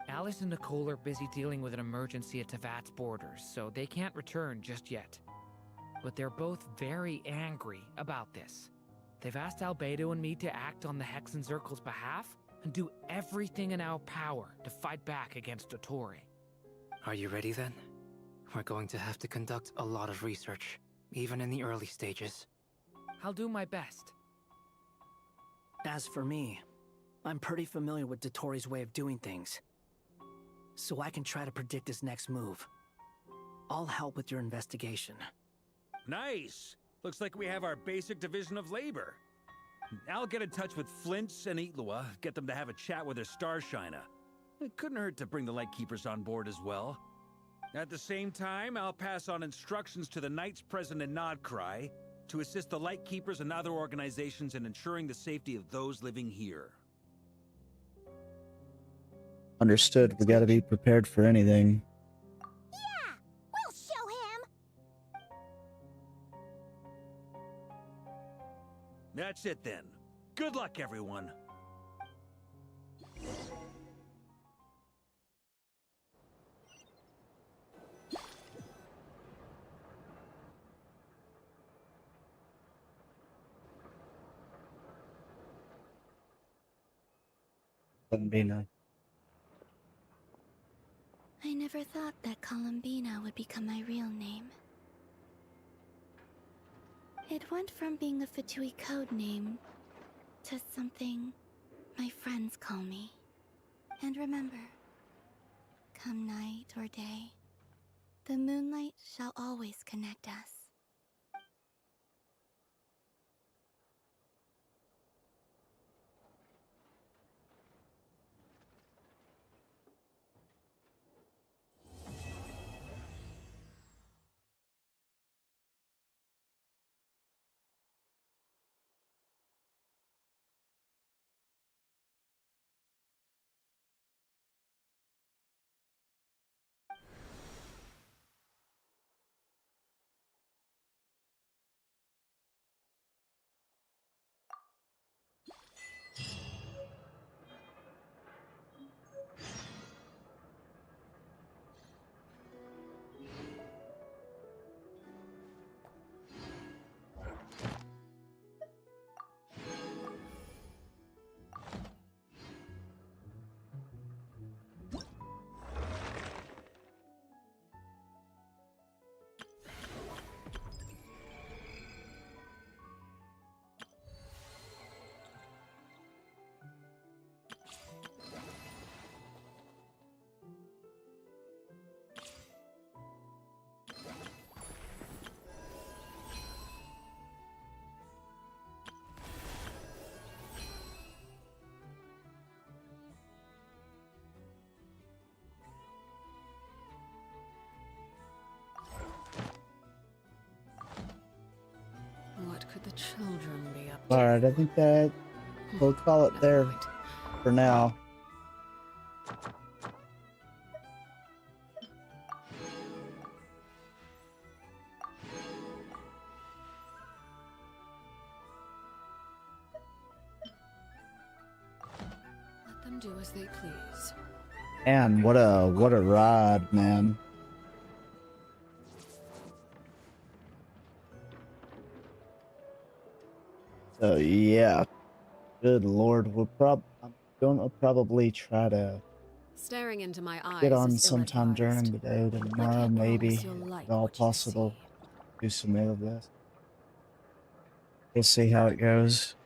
Alice and Nicole are busy dealing with an emergency at Tevat's borders, so they can't return just yet. But they're both very angry about this. They've asked Albedo and me to act on the Hexen Circle's behalf and do everything in our power to fight back against Dottore. Are you ready then? We're going to have to conduct a lot of research, even in the early stages. I'll do my best. As for me, I'm pretty familiar with Dottore's way of doing things, so I can try to predict his next move. I'll help with your investigation. Nice! Looks like we have our basic division of labor. I'll get in touch with Flints and Itlua, get them to have a chat with their Starshiner. It couldn't hurt to bring the Lightkeepers on board as well. At the same time, I'll pass on instructions to the Knights present in Nod-Krai to assist the Lightkeepers and other organizations in ensuring the safety of those living here. Understood. We gotta be prepared for anything. Yeah! We'll show him! That's it then. Good luck, everyone. Columbina. I never thought that Columbina would become my real name. It went from being a Fatui code name to something my friends call me. And remember, come night or day, the moonlight shall always connect us. What could the children be up All right, I think that we'll call it there for now. Let them do as they please. And what a ride, man. So yeah, good lord, I'm gonna probably try to Staring into my eyes get on is sometime during the day, tomorrow maybe, you'll like if at all what you possible. Do some more of this. We'll see how it goes.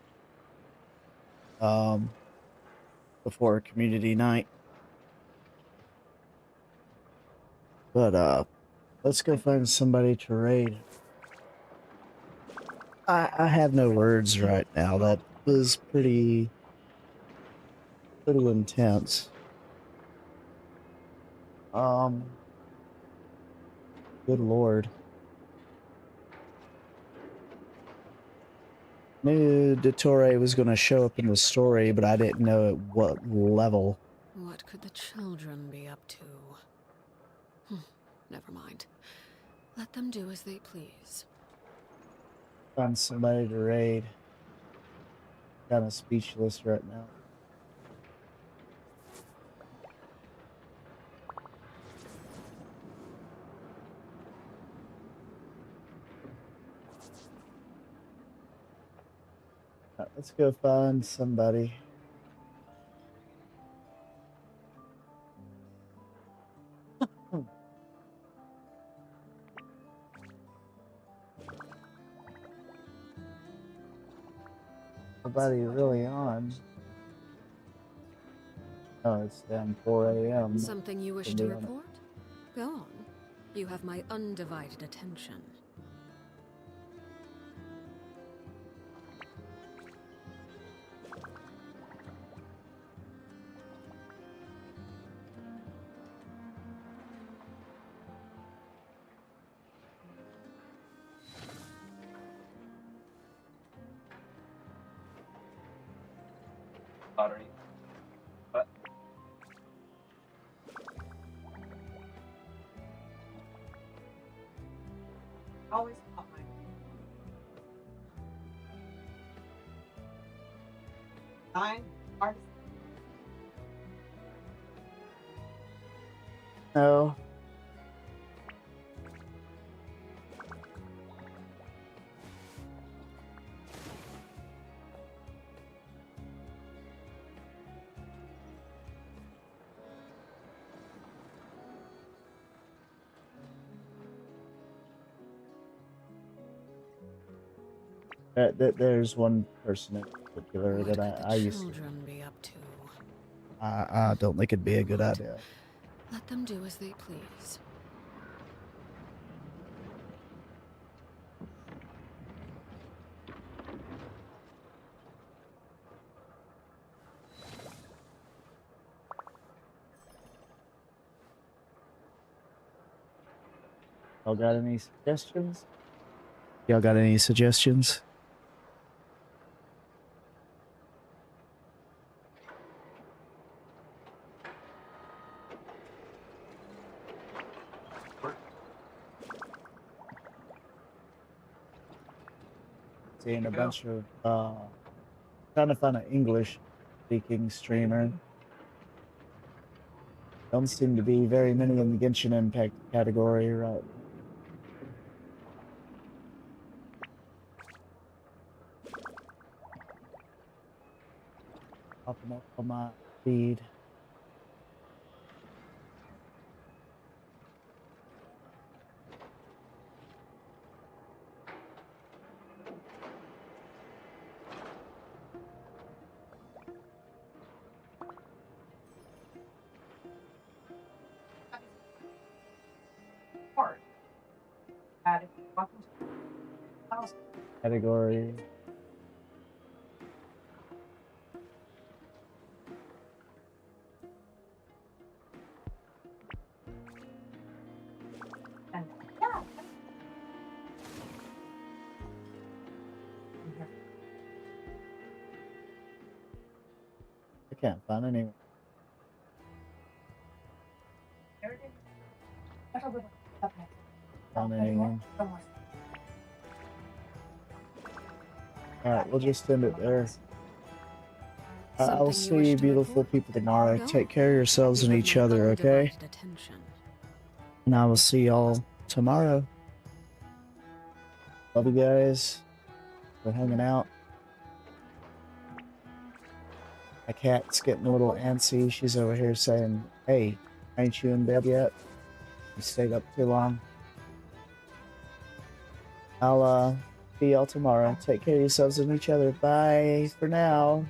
Before community night. But let's go find somebody to raid. I have no words right now. That was pretty intense. Good lord. Knew Dottore was going to show up in the story, but I didn't know at what level. What could the children be up to? Never mind. Let them do as they please. Find somebody to raid. Kind of speechless right now. Let's go find somebody. Nobody really on. Oh, it's down 4 a.m. Something you wish to report? Go on. You have my undivided attention. Pottery. But always pop my nine artists. No. There's one person in particular What that could I the used to. children be up to? I don't think it'd be a good idea. Let them do as they please. Y'all got any suggestions? Y'all got any suggestions? Seeing a bunch of trying to find an English speaking streamer. Don't seem to be very many in the Genshin Impact category, right? Popping up on my feed. Hard. Add welcome to house. Category. And yeah. I can't find any. There it is. That's a little up next. Found anyone. Don't worry. Alright, we'll just end it there. I'll Something you see wish you to beautiful report? people tomorrow. Go. Take care of yourselves and You have each my other, okay? undivided attention. And I will see y'all tomorrow. Love you guys. We're hanging out. My cat's getting a little antsy. She's over here saying, "Hey, ain't you in bed yet? You stayed up too long." I'll see y'all tomorrow. Take care of yourselves and each other. Bye for now.